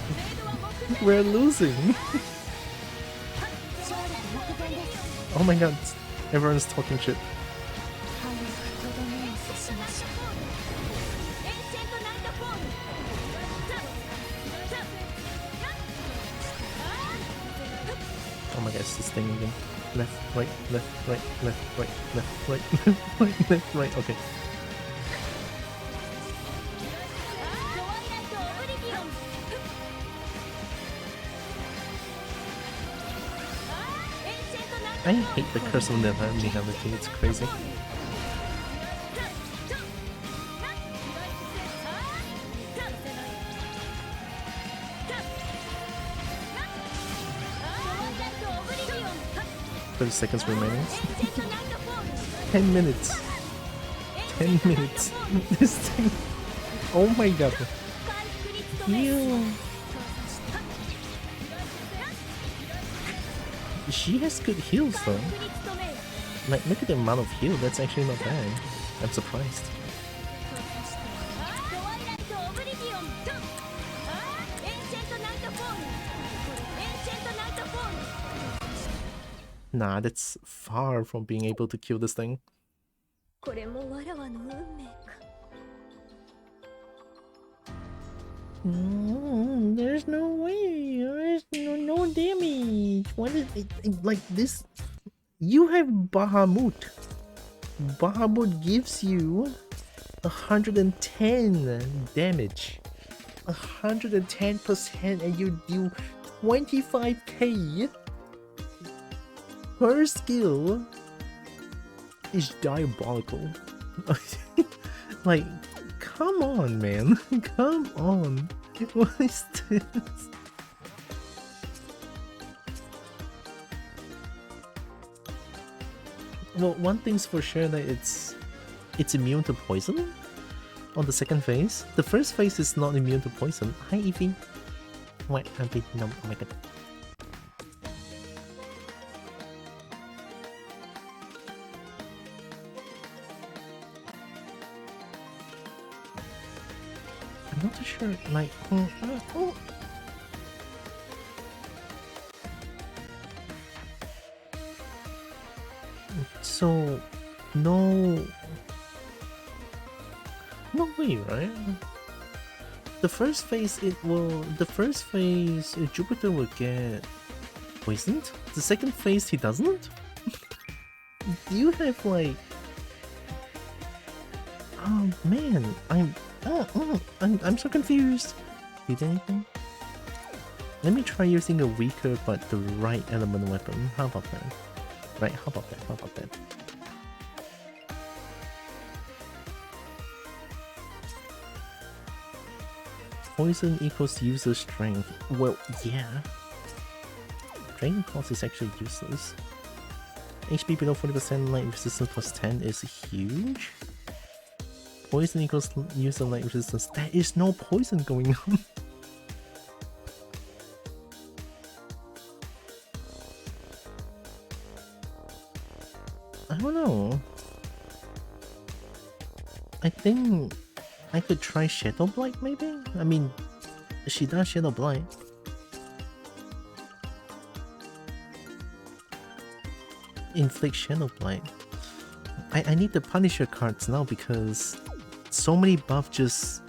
We're losing. Oh my god, everyone's talking shit. Oh my god, it's this thing again. Left, right, left, right, left, right, left, right, left, right, left, right, okay. I hate the curse of never-ending, it's crazy. 30 seconds remaining. 10 minutes. 10 minutes. This thing. Oh my god. Heal. She has good heals though. Like, look at the amount of heal. That's actually not bad. I'm surprised. Nah, that's far from being able to kill this thing. There's no way. There's no damage. What is it? Like this? You have Bahamut. Bahamut gives you 110 damage. 110%, and you do 25k per skill. Is diabolical. Like, come on, man. Come on. What is this? Well, one thing's for sure that it's immune to poison on the second phase. The first phase is not immune to poison. Hi, Evie. Wait, no, oh my god. I'm not too sure, like, So, no way, right? The first phase, Jupiter will get poisoned. The second phase, he doesn't? Do you have, like... Oh, man, I'm so confused. Did anything? Let me try using a weaker but the right element weapon. How about that? Right, how about that? Poison equals user strength. Well, yeah. Dragon Pulse is actually useless. HP below 40%, light resistance plus 10 is huge. Poison equals user light resistance. There is no poison going on. I don't know. I think I could try Shadow Blight maybe? I mean, she does Shadow Blight. Inflict Shadow Blight. I need the Punisher cards now because so many buff just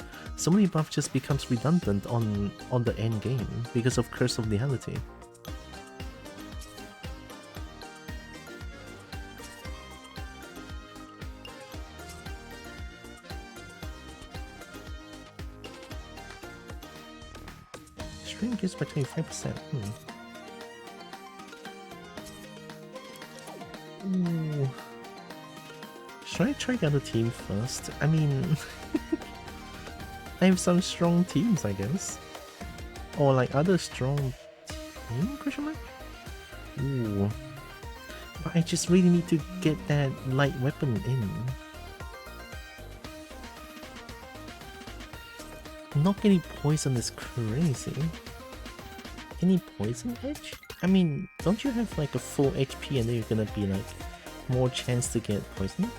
becomes redundant on the end game because of Curse of Reality. Strength is by 25%. Ooh. Should I try the other team first? I mean, I have some strong teams, I guess. Or like other strong team? Question mark? Ooh. But I just really need to get that light weapon in. Not getting poison is crazy. Any poison edge? I mean, don't you have like a full HP and then you're gonna be like more chance to get poison?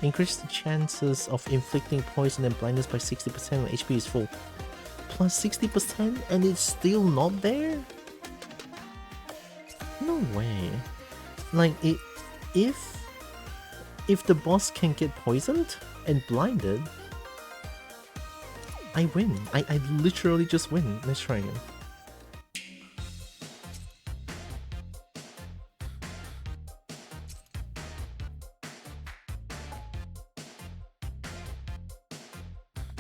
Increase the chances of inflicting poison and blindness by 60% when HP is full. Plus 60% and it's still not there? No way. Like, if the boss can get poisoned and blinded, I win. I literally just win. Let's try again.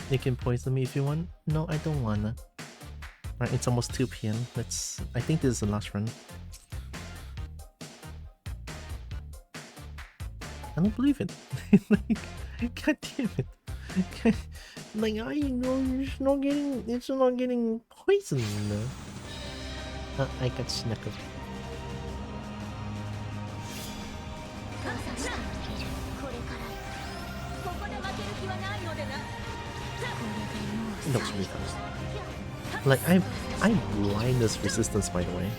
You can poison me if you want. No, I don't wanna. Alright, it's almost 2 PM. I think this is the last run. I don't believe it. Like, god damn it. Like, I know it's not getting poisoned. I got snackered. It looks really fast. Like, I blind this resistance, by the way.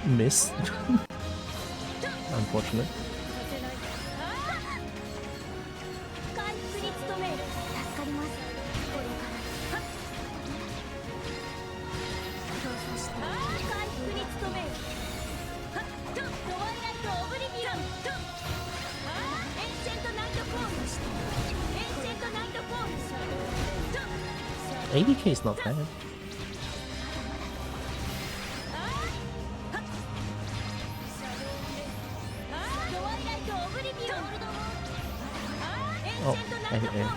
Miss. Unfortunate. ADK is not bad. Oh, I hit air.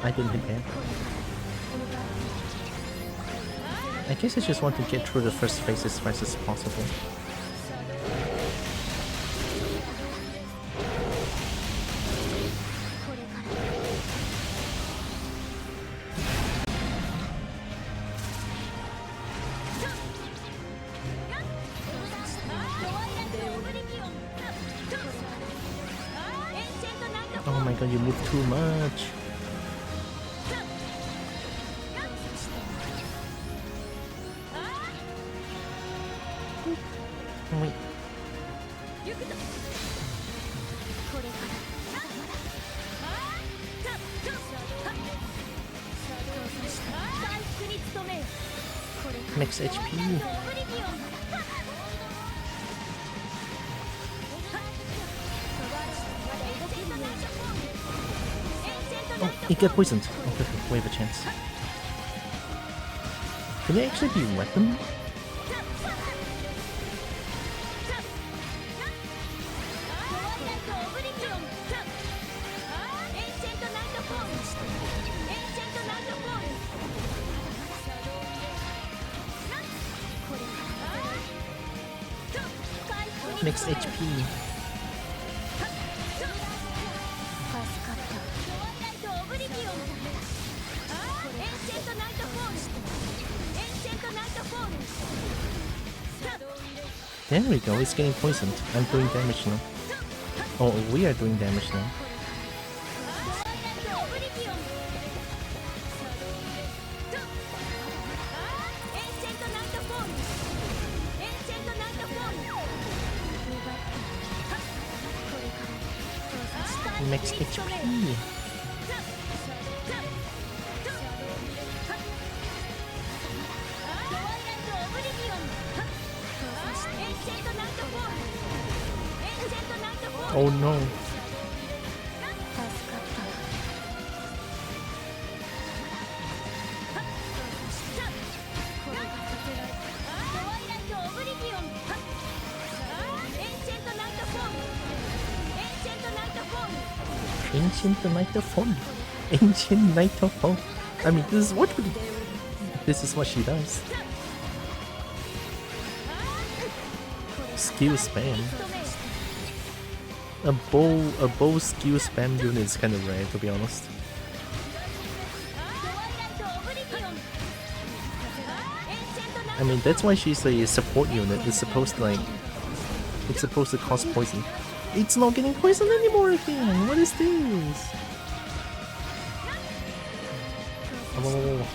I didn't hit air. I guess I just want to get through the first phase as fast as possible. Oh my god, you move too much. Oh, wait. Max HP. Oh, it got poisoned. Okay, we have a chance. Can it actually be weapon? Max HP. There we go, it's getting poisoned. I'm doing damage now. Oh, we are doing damage now. Max HP. Oh no. Ancient Knight of Fun. Ancient Knight of Fun. I mean, this is what this is what she does. Skill spam. A bow skill spam unit is kind of rare, to be honest. I mean, that's why she's a support unit. It's supposed to cause poison. It's not getting poisoned anymore again. What is this? Oh.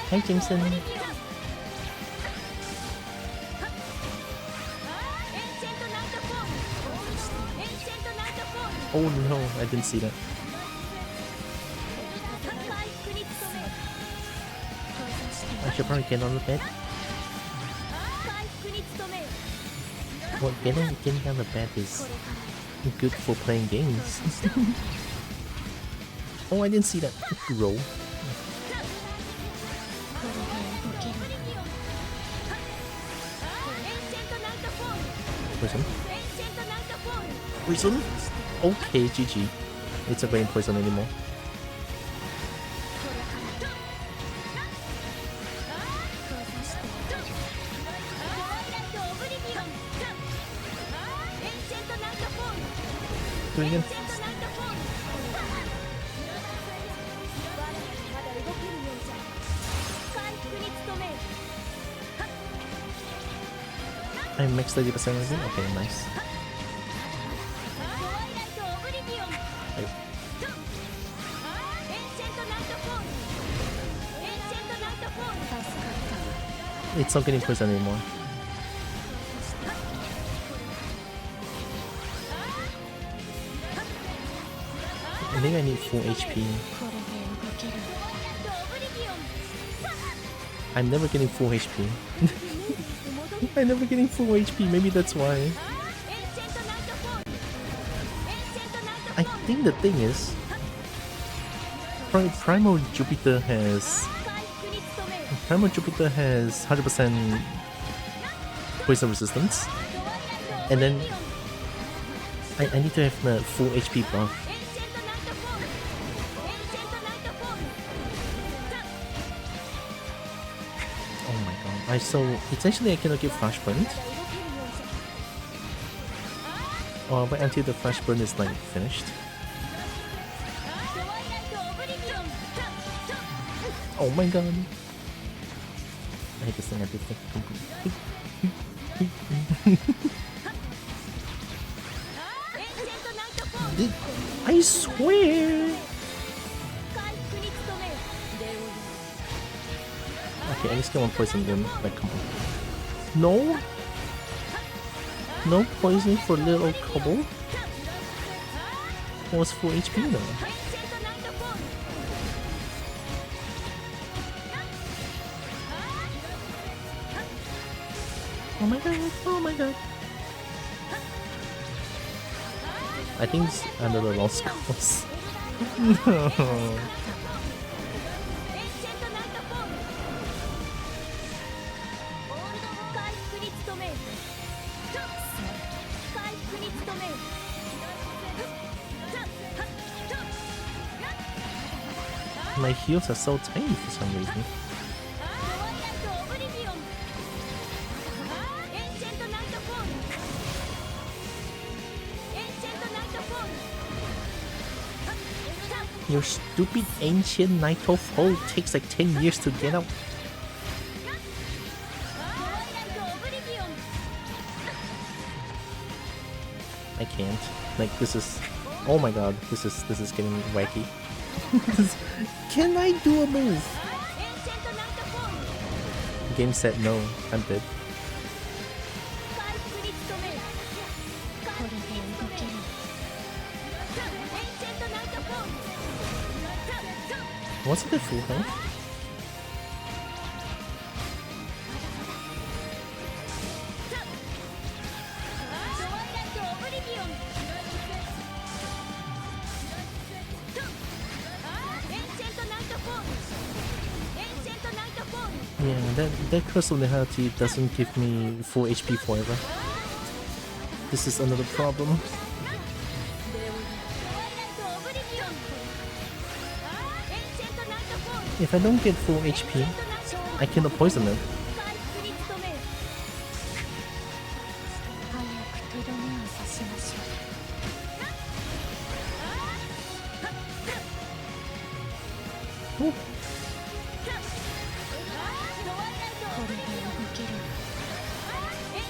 Hi, Jameson. Oh no, I didn't see that. I should probably get on the bed. Well, getting on the bed is good for playing games. Oh, I didn't see that roll. Poison? Poison? Okay, GG. It's a brain poison anymore. do it again. I mixed 30% of it? Okay, nice. It's not getting poisoned anymore. I think I need full HP. I'm never getting full HP. I'm never getting full HP, maybe that's why. I think the thing is, Primal Jupiter has 100% poison resistance, and then I need to have the full HP buff. Oh my god! So essentially I cannot get flash burn. Or wait until the flash burn is like finished. Oh my god! I hate this thing. I did that. I swear! Okay, I just get one poison then. Like, come on. No? No poison for little Kobo? That was full HP though. Oh my god, oh my god. I think it's under the lost cause. No. My heals are so tiny for some reason. Your stupid ancient Naito fold takes like 10 years to get out. I can't. Like, this is... Oh my god, this is getting wacky. Can I do a move? Game said no, I'm dead. Was it the full health? Yeah, that Crystal Nihility doesn't give me full HP forever. This is another problem. If I don't get full HP, I cannot poison them. Ooh.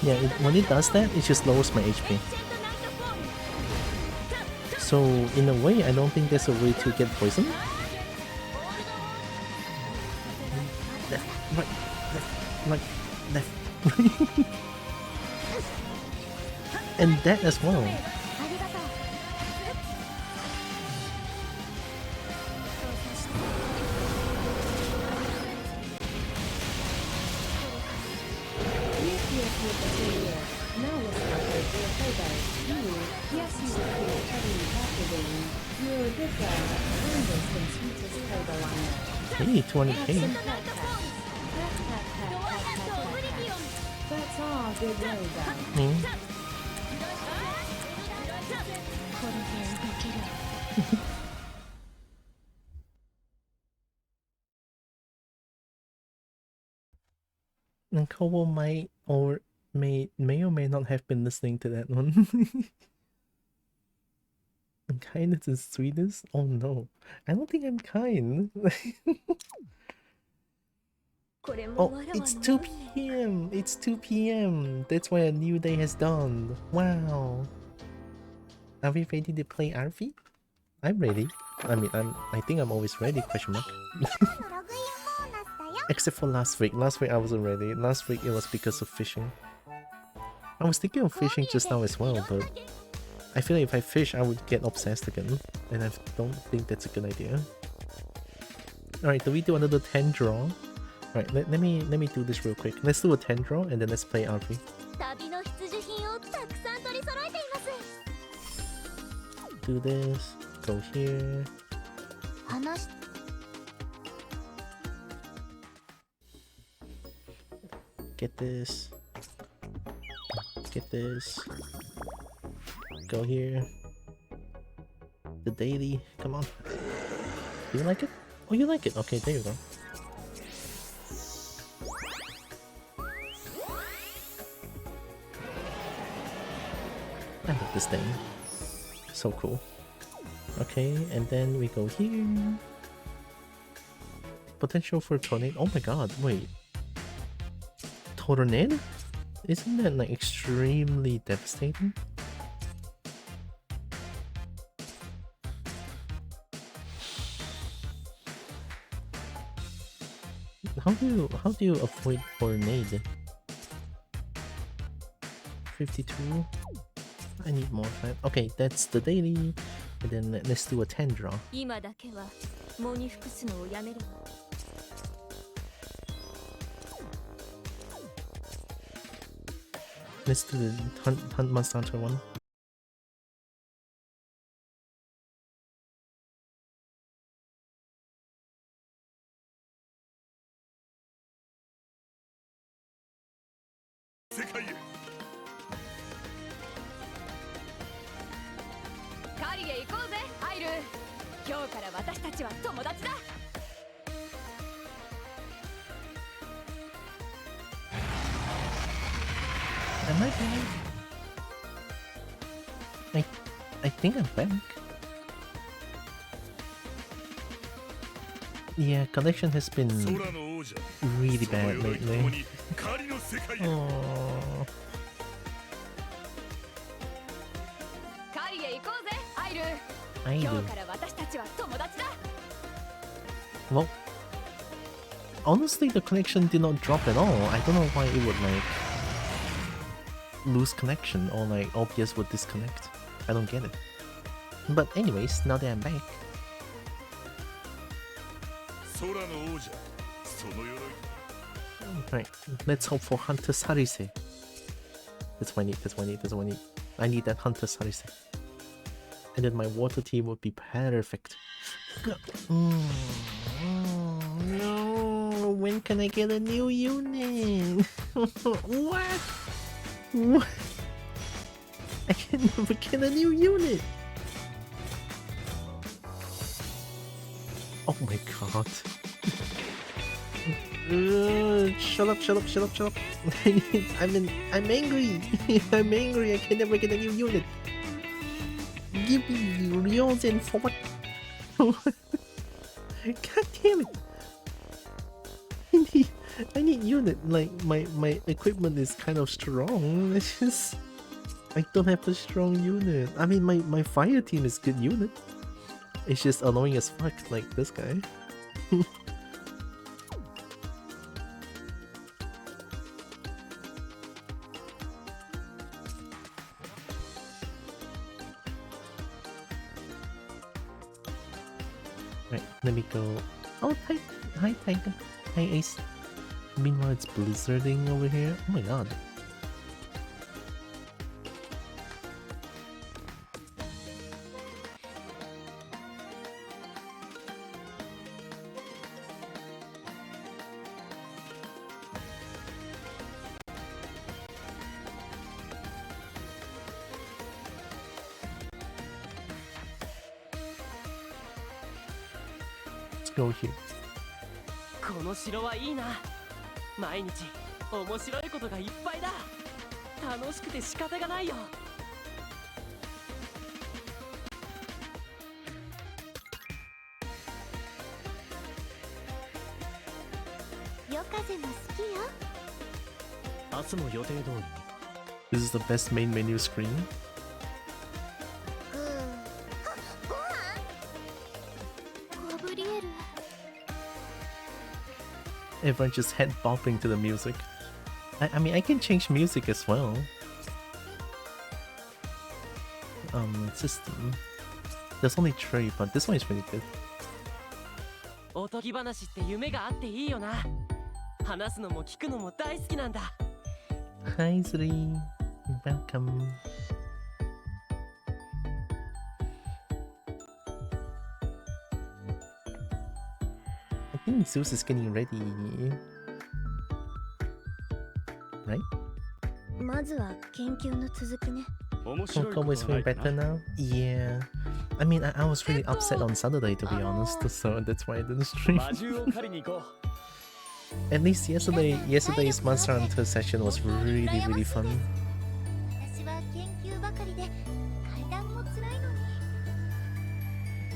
Yeah, when it does that, it just lowers my HP. So, in a way, I don't think there's a way to get poisoned. Left, right, left. And that as well. Hey, 20k. That's all good way And Kobo might or may or may not have been listening to that one. Kindness and sweetness? Oh no. I don't think I'm kind. Oh, it's 2 p.m. It's 2 p.m. That's why a new day has dawned. Wow. Are we ready to play RV? I'm ready. I think I'm always ready, question mark. Except for last week. Last week I wasn't ready. Last week it was because of fishing. I was thinking of fishing just now as well, but I feel like if I fish I would get obsessed again. And I don't think that's a good idea. Alright, do we do another 10 draw? Alright, let me do this real quick. Let's do a 10 draw and then let's play RV. Do this, go here. Get this. Get this. Go here. The daily, come on. Do you like it? Oh, you like it? Okay, there you go. I love this thing. So cool. Okay, and then we go here. Potential for tornado. Oh my god, wait. Tornado? Isn't that like extremely devastating? How do you avoid tornado? 52. I need more fat. Okay, that's the daily. And then let's do a 10 draw. Let's do the Hunt Monster Hunter one. Am I back? I think I'm back. Yeah, connection has been really bad lately. Oh. I do. Well, honestly, the connection did not drop at all. I don't know why it would like lose connection or like OBS would disconnect. I don't get it. But anyways, now that I'm back. Right, let's hope for Hunter Sarise. That's what I need, that's what I need, that's what I need. I need that Hunter Sarise. And then my water team would be perfect. No, when can I get a new unit? What? What? I can never get a new unit. Oh my god. Shut up, shut up, shut up, shut up. I'm angry. I'm angry. I can never get a new unit. Give me Ryozen for what? God damn it. I need unit. Like my equipment is kind of strong. It's just I don't have a strong unit. I mean my fire team is good unit. It's just annoying as fuck like this guy. Right, let me go. Oh, hi Tiger. Hi Ace. Meanwhile, it's blizzarding over here. Oh my god. Let's go here. この城はいいな。毎日面白いことがいっぱいだ。楽しくて仕方がないよ。明日も予定通り This is the best main menu screen. Everyone just head bopping to the music. I mean, I can change music as well. System. There's only 3, but this one is really good. おとぎ話って夢があっていいよな。話すのも聞くのも大好きなんだ。 Hi, Zuri. Welcome. I think Zeus is getting ready. Right? まずは研究の続きね。 Coco is feeling better now? Yeah. I mean, I was really upset on Saturday, to be honest, so that's why I didn't stream. 魔獣を狩りに行こ At least yesterday's Monster Hunter session was really fun. 私は研究ばかりで階段も辛いのに。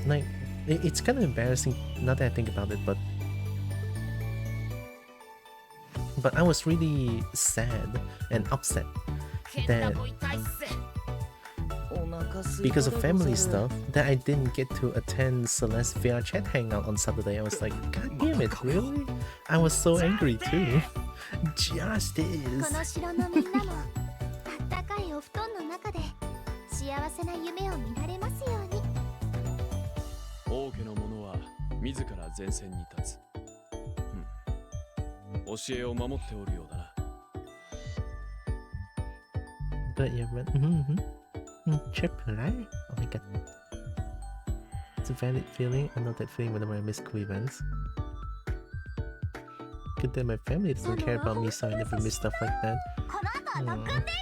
Like, it's kind of embarrassing now that I think about it, but I was really sad and upset that because of family stuff that I didn't get to attend Celeste VR chat hangout on Saturday. I was like, God damn it, really? I was so angry too. こ Justice. の城のみんなもあったかいお布団の中で幸せな夢を見られますように。王家の者は自ら前線に立つ、教えを守っておるようだな。 But yeah, but Chip, right? Oh my god. It's a valid feeling. I know that feeling whenever I miss cool events. Good that my family doesn't care about me, so I never miss stuff like that. この後は特訓です。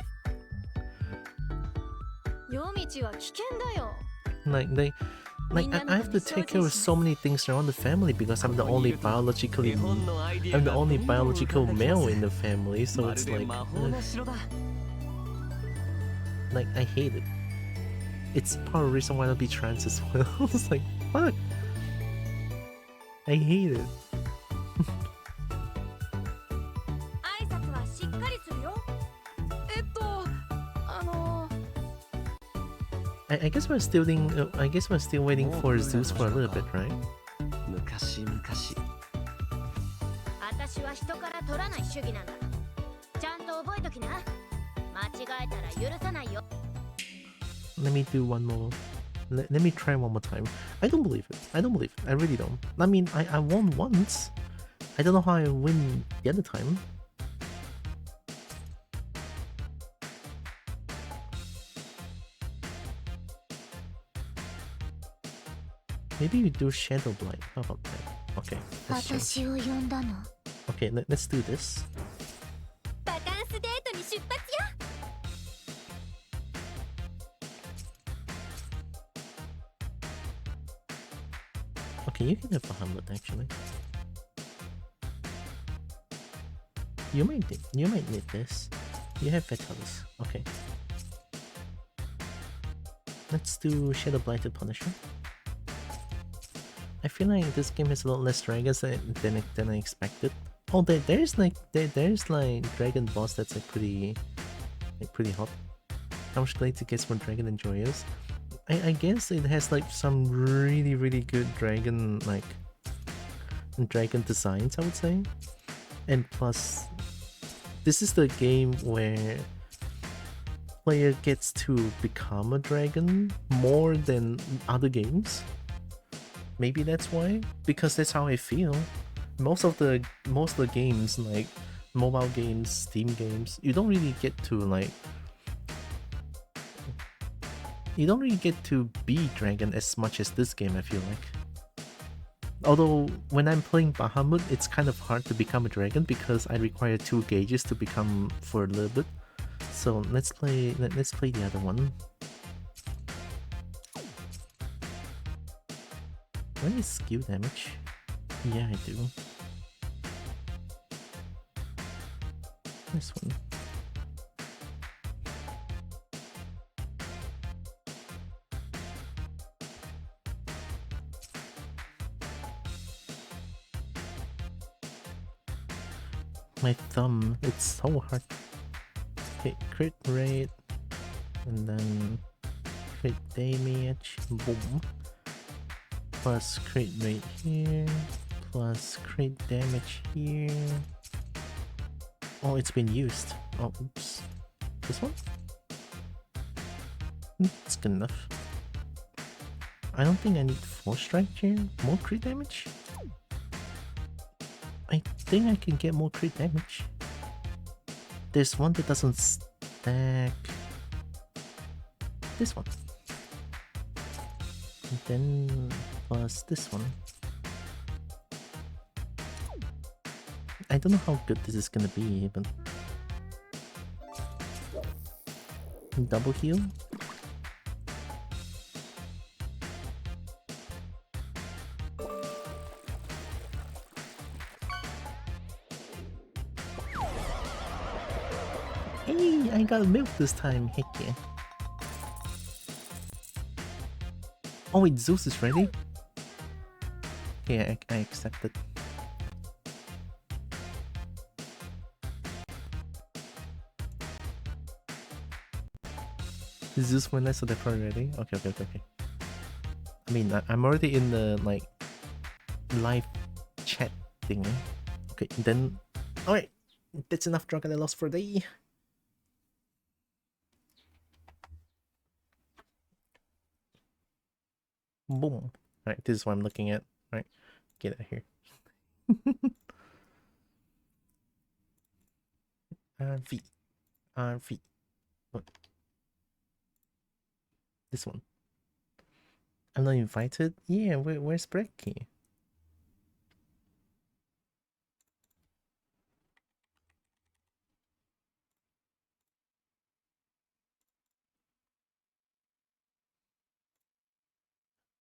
夜道は危険だよ。 Like I have to take care of so many things around the family because I'm the only biological male in the family, so it's like I hate it. It's part of the reason why I'll be trans as well. It's like, fuck. I hate it. 挨拶はしっかりするよ。I guess we're still waiting for Zeus for a little bit, right? 昔々。私は人から取らない主義なんだ。ちゃんと覚えときな。間違えたら許さないよ。 Let me do one more. Let me try one more time. I don't believe it. I really don't. I mean, I won once. I don't know how I win the other time. Maybe we do Shadow Blight. How about that? Okay. Let's change. 私を呼んだの。 Okay, let's do this. バカンスデートに出発よ。 Okay, you can have Bahamut actually. You might need this. You have Vitalis. Okay. Let's do Shadow Blighted Punisher. I feel like this game has a lot less dragons than I expected. Oh, there's like dragon boss that's like pretty hot. How much glad to get more dragon enjoyers? I guess it has like some really good dragon designs, I would say. And plus, this is the game where player gets to become a dragon more than other games. Maybe that's why, because that's how I feel. Most of the games, like mobile games, Steam games, you don't really get to be dragon as much as this game, I feel like. Although when I'm playing Bahamut, it's kind of hard to become a dragon because I require 2 gauges to become for a little bit. So let's play the other one. Do I need skill damage? Yeah, I do. This one. My thumb, it's so hard. Okay, crit rate, and then crit damage, boom. Plus crit rate here, plus crit damage here. Oh, it's been used. Oh, oops. This one? It's good enough. I don't think I need 4 strike here. More crit damage? I think I can get more crit damage. There's one that doesn't stack. This one. And then plus this one. I don't know how good this is gonna be, but double heal. Hey, I got milk this time. Heck yeah. Oh wait, Zeus is ready? Yeah, I accept it. Is Zeus my next step already? Okay. I mean, I'm already in the, like, live chat thing. Okay, then... Alright, that's enough Dragon I lost for the day. Boom. Alright, this is what I'm looking at. Alright, get out of here. RV. RV. What? This one. I'm not invited? Yeah, where's Brecky?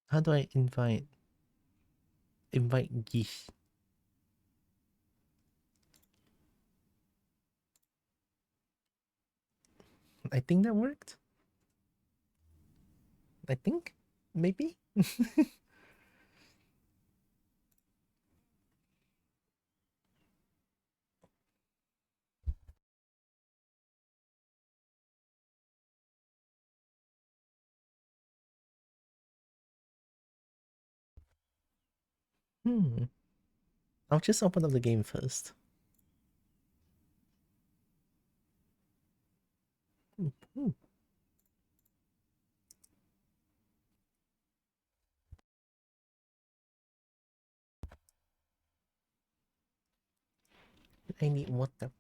How do I invite? Invite Geese. I think that worked. I think? Maybe? I'll just open up the game first. I need water.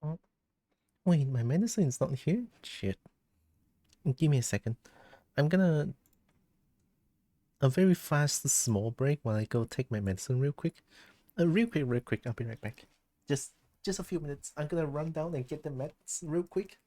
Oh, wait, my medicine is not here? Shit. Give me a second. I'm gonna... A very fast small break while I go take my medicine real quick. Real quick. I'll be right back. Just a few minutes. I'm gonna run down and get the meds real quick.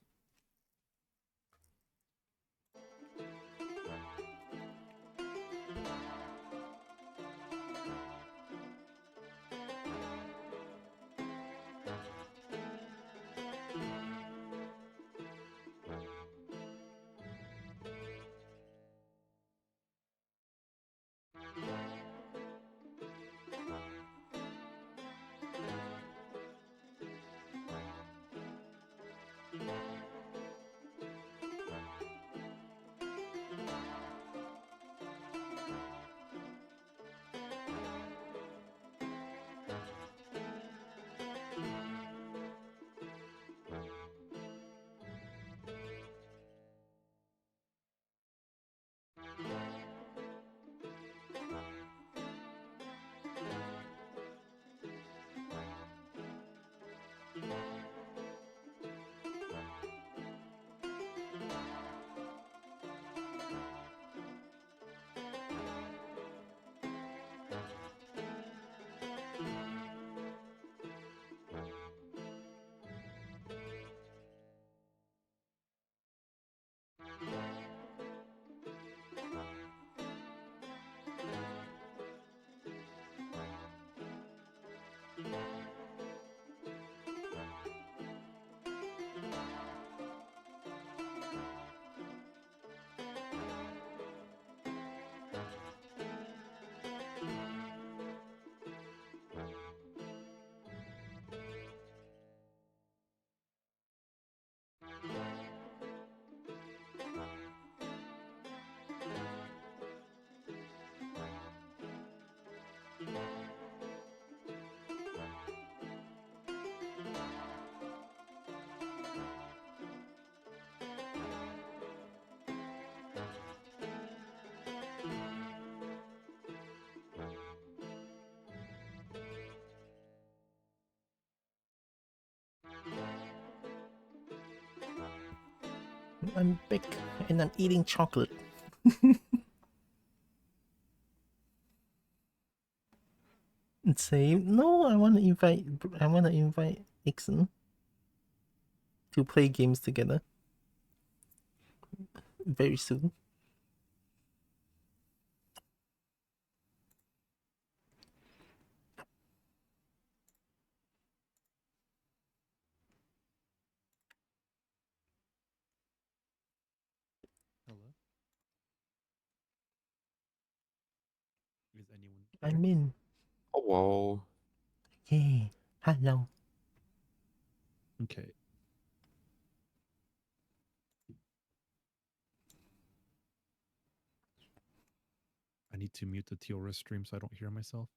I'm big and I'm eating chocolate. Same. No, I want to invite Ixon to play games together very soon. Hello? Is anyone I'm in. Hello. Yay. Hello. Okay. I need to mute the TORS stream so I don't hear myself.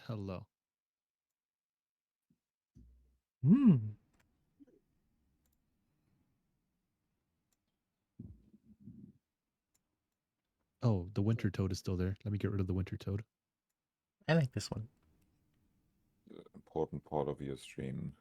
Hello. Oh, the winter toad is still there. Let me get rid of the winter toad. I like this one. Important part of your stream.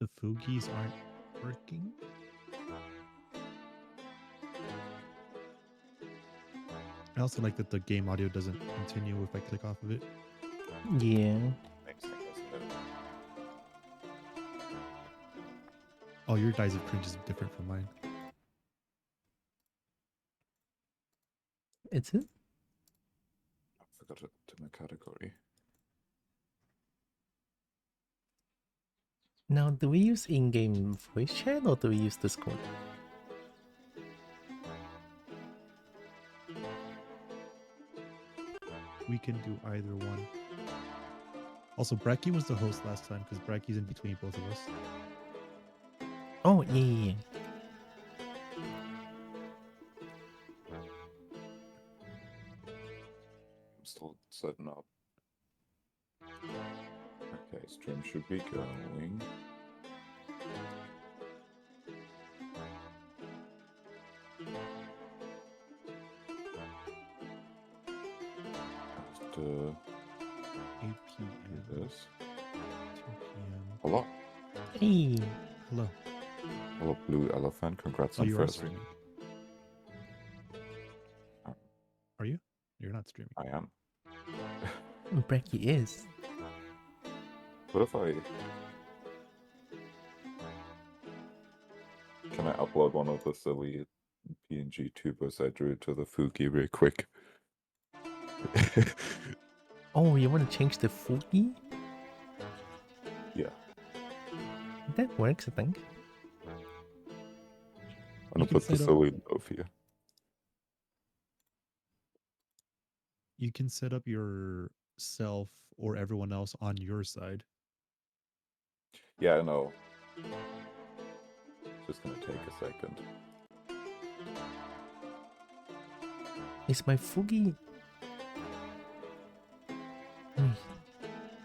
The Foogies aren't working? I also like that the game audio doesn't continue if I click off of it. Yeah. Makes sense, isn't it? Oh, your Dies of Cringe is different from mine. It's it? I forgot to do my category. Now, do we use in-game voice chat or do we use Discord? We can do either one. Also, Bracky was the host last time because Bracky's in between both of us. Oh, yeah. I'm still setting up. Okay, stream should be going. After 8 p.m. this. 2 p.m. Hello. Hey. Hello. Hello, Blue Elephant. Congrats Oh, on you are first. streaming. Are you? You're not streaming. I am. Brecky is. What if I... Can I upload one of the silly PNG tubers I drew to the Fuki real quick? Oh, you want to change the Fuki? Yeah. That works, I think. I'm gonna can put the set up- silly loaf here. You can set up yourself or everyone else on your side. Yeah, I know. Just gonna take a second. Is my Fugi...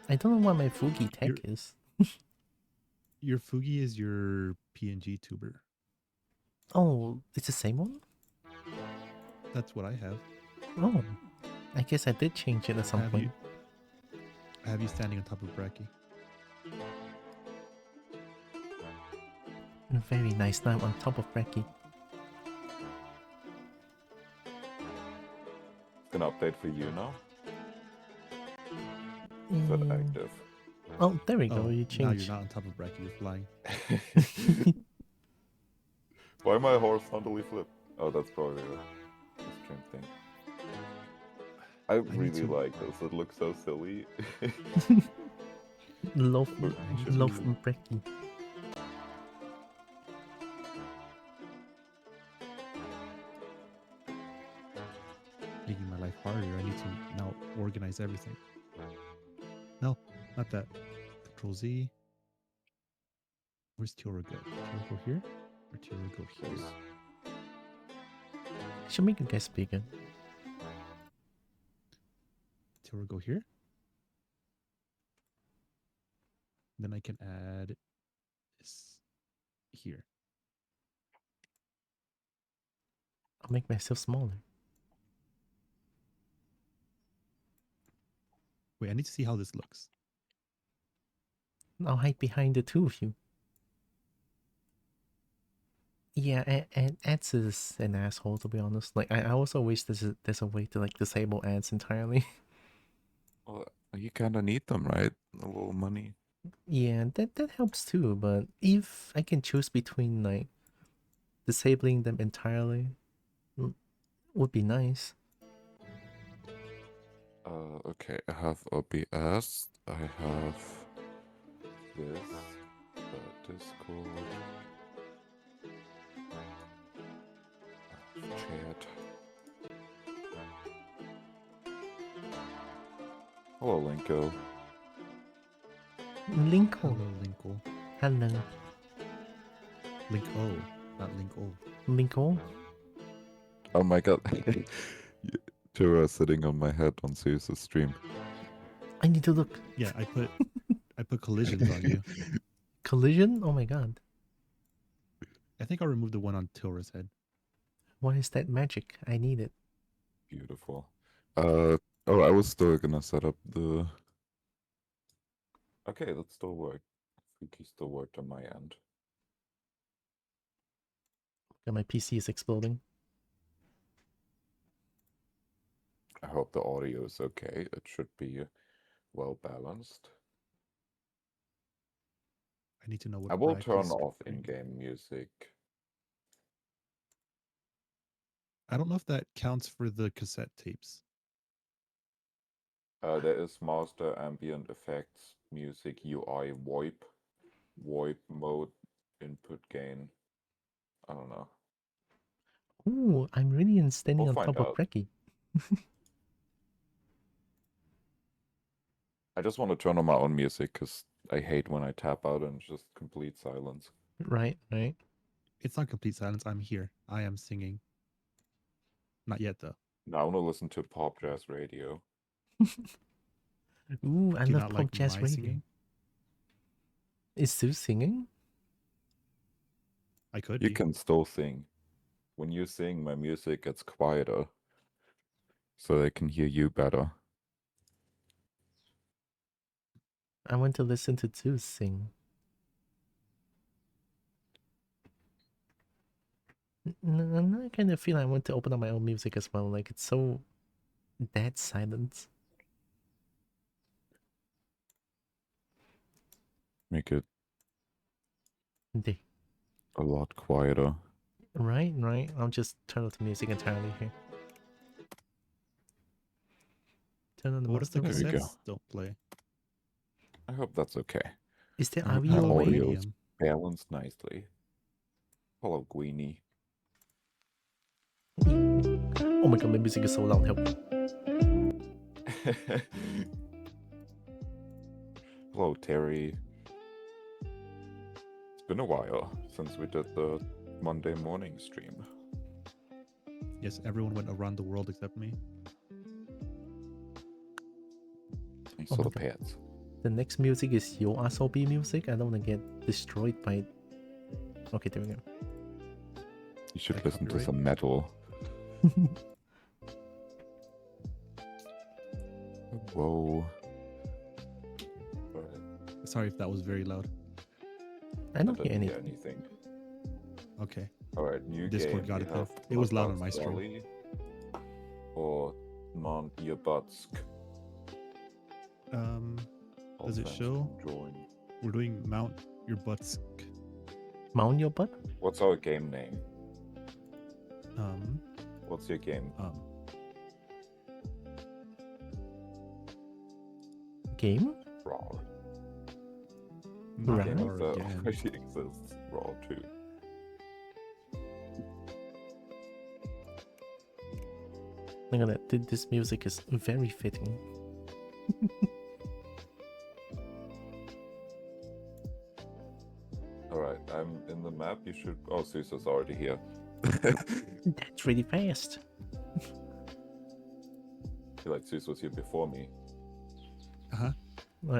I don't know what my Fugi tech is. Your Fugi is your PNG tuber. Oh, it's the same one? That's what I have. Oh, I guess I did change it at some point. I have you standing on top of Bracky. Very nice. Now I'm on top of Brecky. It's gonna update for you now. Is that active? Oh, there we go. Oh, You now changed. you're not on top of Bracky. You're flying. Why am I horizontally flipped? Oh, that's probably a stream thing. I really like this. It looks so silly. Love should be- Brecky. Making my life harder. I need to now organize everything. No, not that. Control Z. Where's Tiora go? Tiora go here? Or Tiora go here? I should make you guys bigger. Tiora go here? Then I can add this here. I'll make myself smaller. Wait, I need to see how this looks. I'll hide behind the two of you. Yeah, and ads is an asshole, to be honest. Like, I also wish there's a way to like disable ads entirely. Well, you kind of need them, right? A little money. Yeah, that helps too. But if I can choose between like disabling them entirely, would be nice. Okay, I have OBS. I have this, Discord, chat. Hello, Linko. Linko. Hello, Linkle. Hello. Link O, not Link O. Linko. Oh my god. Jura sitting on my head on Zeus's stream. I need to look. Yeah, I put collisions on you. Collision? Oh my god. I think I'll remove the one on Tilra's head. Why is that magic? I need it. Beautiful. Oh, I was still gonna set up the... Okay, that still worked. Freaky still worked on my end. And my PC is exploding. I hope the audio is okay. It should be well balanced. I need to know what I will Brack turn is off streaming. in-game music. I don't know if that counts for the cassette tapes. There is master ambient effects, music, UI, VoIP mode, input gain. I don't know. Ooh, I'm really standing We'll on find top of out. Brecky. I just want to turn on my own music because I hate when I tap out and just complete silence. Right, right. It's not complete silence. I'm here. I am singing. Not yet, though. Now I want to listen to pop jazz radio. Ooh, I Do you love not pop like jazz my radio. singing? Is Sue singing? I could You be. can still sing. When you sing, my music gets quieter, so they can hear you better. I want to listen to Sue sing. No, I kind of feel I want to open up my own music as well. Like, it's so dead silence. Make it They- a lot quieter. Right, right. I'll just turn off the music entirely here. Turn on the What if the master. There we go. cassettes don't play? I hope that's okay. Is there I hope audio the away? audio is medium. balanced nicely. Hello, Greenie. Oh my god, my music is so loud. Help. Hello, Terry. It's been a while since we did the Monday morning stream. Yes, everyone went around the world except me. Thanks Oh for my the God. pets. The next music is your SOB music. I don't want to get destroyed by... Okay, there we go. You should That listen to copyright? some metal. Whoa. Alright, Sorry if that was very loud. I don't hear didn't anything. anything. Okay. Alright, new Discord game. got We it though. have It was loud on Bloodhound my stream. Valley or Non Earbuds. Does it show? Join. We're doing Mount Your Butts. Mount your butt? What's our game name? Um, What's your game? Game? Raw. not Right. Game Roar of the again. already exists. Raw 2. Look at that. This music is very fitting. map, you should. Oh, Susa's already here. That's really fast. I feel like Sus was here before me.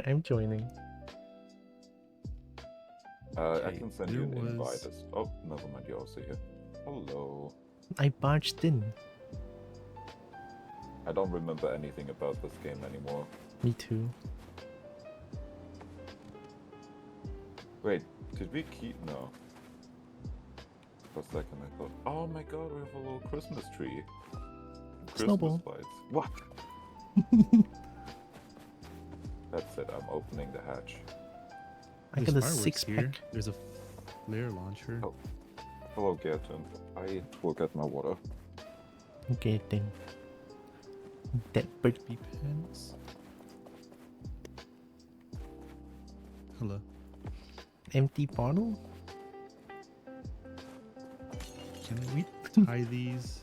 I'm joining. I Okay, can send you an there invite. was- Oh, never mind. You're also here. Hello. I barged in. I don't remember anything about this game anymore. Me too. Wait, did we keep? No. For a second, I thought, oh my god, we have a little Christmas tree. Snowball. Christmas lights. What? That's it. I'm opening the hatch. I There's got a fireworks six here. pack. There's a flare launcher. Oh. Hello, Gerton. I will get my water. Okay, then. That bird. B pens. Hello. Empty bottle? Can we tie these?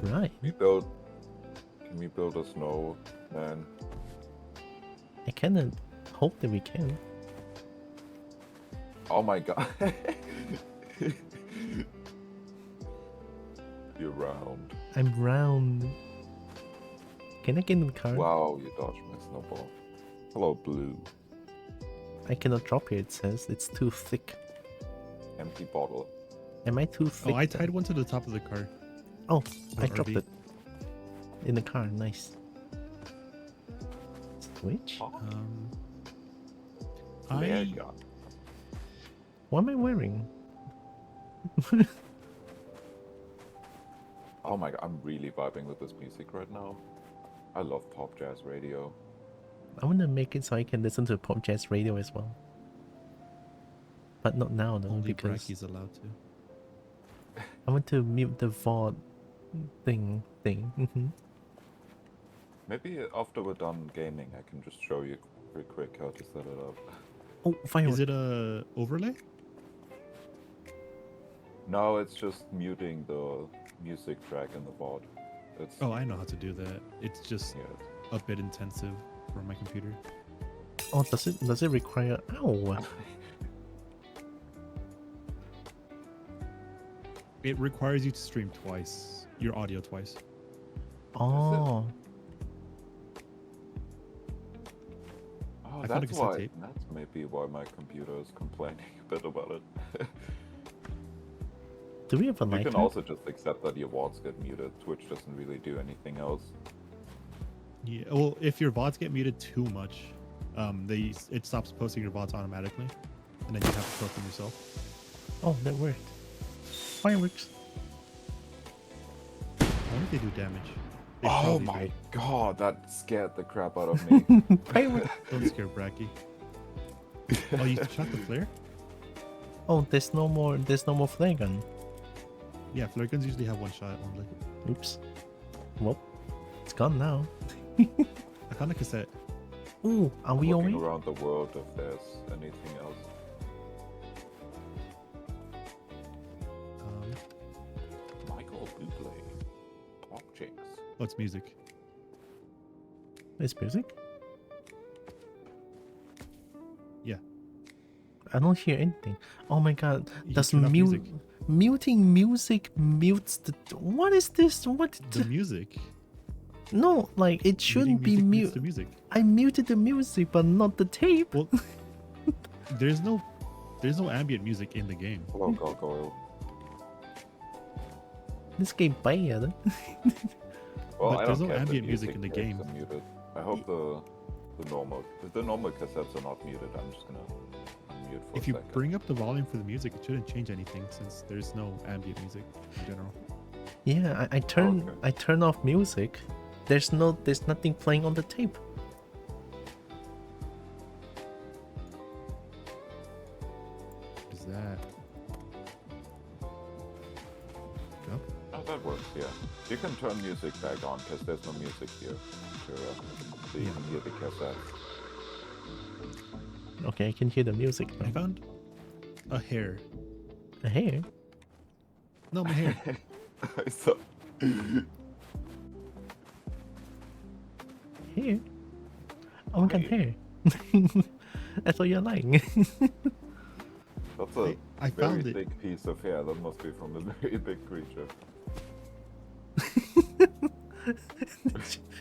Right. Can we build a snowman? I kinda hope that we can. Oh my god. You're round. I'm round. Can I get in the car? Wow, you dodged my snowball. Hello, blue. I cannot drop here, it says. It's too thick. Empty bottle. Am I too thick? Oh, I then? tied one to the top of the car. Oh, I Or dropped RV. it. In the car, nice. Switch? Flare I gun. What am I wearing? Oh my god, I'm really vibing with this music right now. I love pop jazz radio. I want to make it so I can listen to pop jazz radio as well. But not now though, only because Bracky's allowed to. I want to mute the VOD thing. Mhm. Maybe after we're done gaming, I can just show you real quick how to set it up. Oh, firework. Is it a overlay? No, it's just muting the music track in the VOD. It's Oh, I know how to do that. It's just yeah. a bit intensive for my computer. Oh, does it require? Ow! It requires you to stream twice, your audio twice. Oh, Oh, I found a that's cassette why. tape. That's maybe why my computer is complaining a bit about it. do we have a You lighter? can also just accept that your VODs get muted. Twitch doesn't really do anything else. Yeah. Well, if your VODs get muted too much, it stops posting your VODs automatically, and then you have to post them yourself. Oh, that worked. Fireworks. I wonder if they do damage. They Oh probably my do. god, that scared the crap out of me. Fireworks. Don't scare Bracky. Oh, you shot the flare? Oh, there's no more flare gun. Yeah, flare guns usually have one shot only. Oops. Well, it's gone now. I found a cassette. Ooh, are we Looking away? around the world if there's anything else. Michael Bublé. Objects. Oh, it's music. It's music? Yeah. I don't hear anything. Oh my god, You does turn off music. muting music mutes the... What is this? What? The music. No, like it shouldn't be Muting music mutes mute. the music. I muted the music, but not the tape. Well, there's no ambient music in the game. Hello, Gargoyle. This game bad. Well, But I there's don't no care if the ambient music in the tracks game. are muted. I hope the normal cassettes are not muted. I'm just gonna unmute for If a you second. bring up the volume for the music, it shouldn't change anything since there's no ambient music in general. Yeah, I turn off music. There's nothing playing on the tape. What is that? Up? Oh, that works, yeah. You can turn music back on because there's no music here. Sure, so you can hear the cassette. Okay, I can hear the music I now. found a hair. A hair? No, my hair. I saw. Hair? Oh my god, Wait. hair. I thought you were lying. That's a I very found it. thick piece of hair. That must be from a very big creature.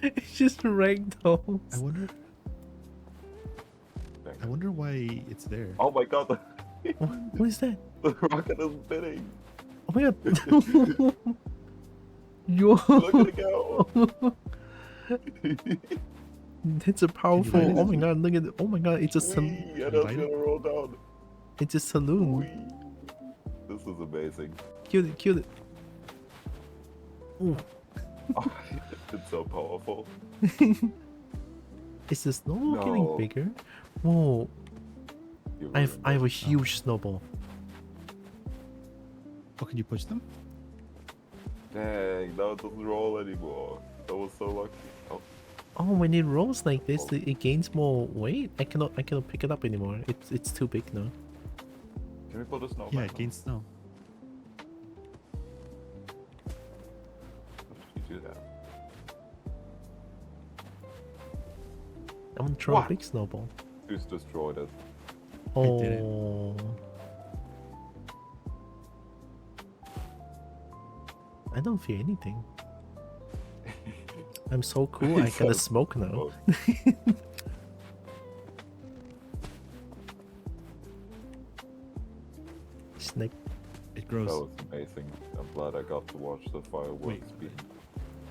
It's just ragdolls. I wonder. Dang. I wonder why it's there. Oh my god, What is that? the rocket is spinning. Oh my god. Yo. Look at it go. That's a powerful. land Oh it? my god! Look at it. Oh my god! It's a Whee, and it's Light it? gonna roll down. it's a saloon. Whee. This is amazing. Kill it! Kill it! Ooh. It's so powerful. Is the snowball getting No. bigger? Whoa! You I have ruined a it. huge snowball. Oh, can you push them? Dang, now it doesn't roll anymore. That was so lucky. Oh, Oh, when it rolls like this, Oh. it gains more weight. I cannot pick it up anymore. It's too big now. can we put a snow Yeah, back it on? gains snow. How did you do that? I'm gonna throw What? a big snowball. Who's destroyed it? Oh. did it. I don't feel anything. I'm so cool. I It's gotta so smoke now. cool. Snake. It grows. That was amazing. I'm glad I got to watch the fireworks being.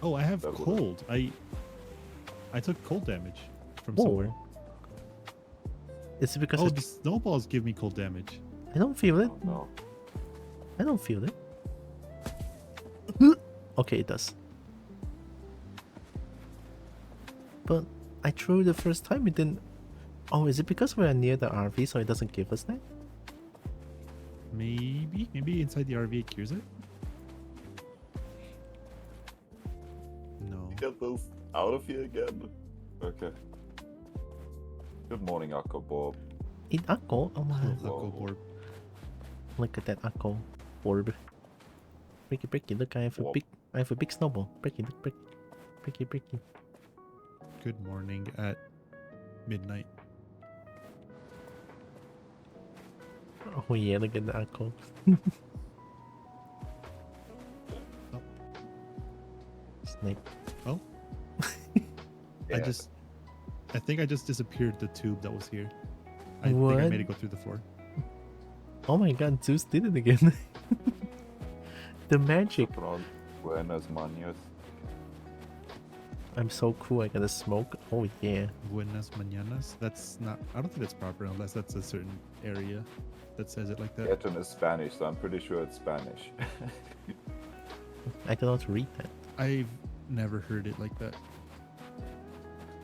Oh, I have That would've- cold. I took cold damage from Whoa. somewhere. Is it because Oh, the snowballs give me cold damage. I don't feel it? Oh no. I don't feel it. Okay, it does. But I threw the first time, it didn't. Oh, is it because we're near the RV so it doesn't give us that? Maybe inside the RV it cures it. No. Get this out of here again. Okay. Good morning, Akko Bob. In Akko? Oh my. Echo board. Look at that Akko orb. Break it, break it. Look, I have a Whoa. big snowball. Break it, break it. Break it, break it. Good morning at midnight. Oh yeah, look at the Akko. Snake. Oh, Yeah. I think I just disappeared the tube that was here. I think I What? made it go through the floor. Oh my god, Zeus did it again. The magic. Pronto. Buenas mañas. I'm so cool, I gotta smoke. Oh yeah. Buenas mañanas. That's not. I don't think that's proper unless that's a certain area that says it like that. Eton is Spanish, so I'm pretty sure it's Spanish. I cannot read that. I've never heard it like that.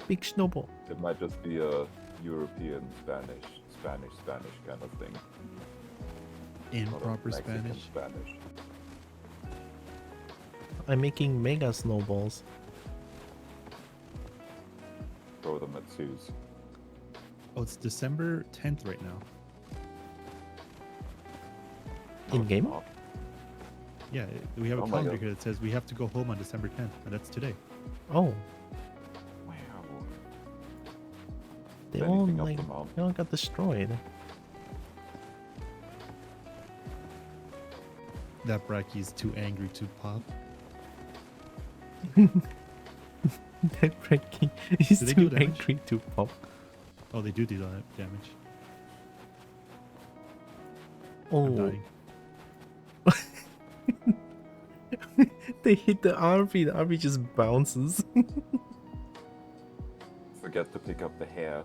Big snowball. It might just be a European Spanish kind of thing. In Not a proper Mexican Spanish. Spanish. I'm making mega snowballs. Throw them at Zeus. Oh, it's December 10th right now. No, In it's game? not. Yeah, we have a Oh my calendar God. here that says we have to go home on December 10th, and that's today. Oh, Wow. they Is all anything up like the mountain? they all got destroyed. That Bracky is too angry to pop. That Frankie is Do they too do damage? angry to pop. Oh, they do that damage. I'm Oh, dying. they hit the RV. The RV just bounces. Forget to pick up the hair.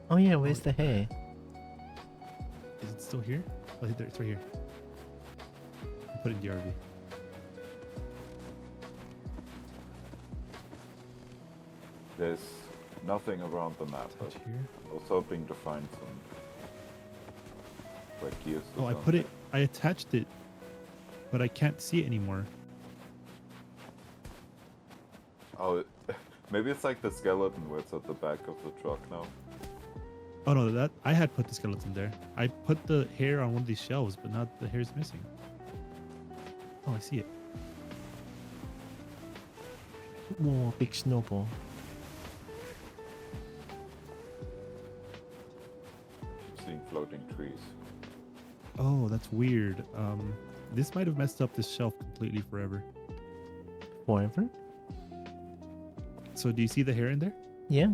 Oh yeah, where's the hair? Is it still here? Oh, there, it's right here. Put it in the RV. There's nothing around the map. Touch but here. I was hoping to find some like gears. Oh, I put it. I attached it, but I can't see it anymore. Oh, maybe it's like the skeleton where it's at the back of the truck now. Oh no, that I had put the skeleton there. I put the hair on one of these shelves, but now the hair is missing. Oh, I see it. Whoa, big snowball. Keep seeing floating trees. Oh, that's weird. This might have messed up this shelf completely forever. Forever? So do you see the hair in there? Yeah.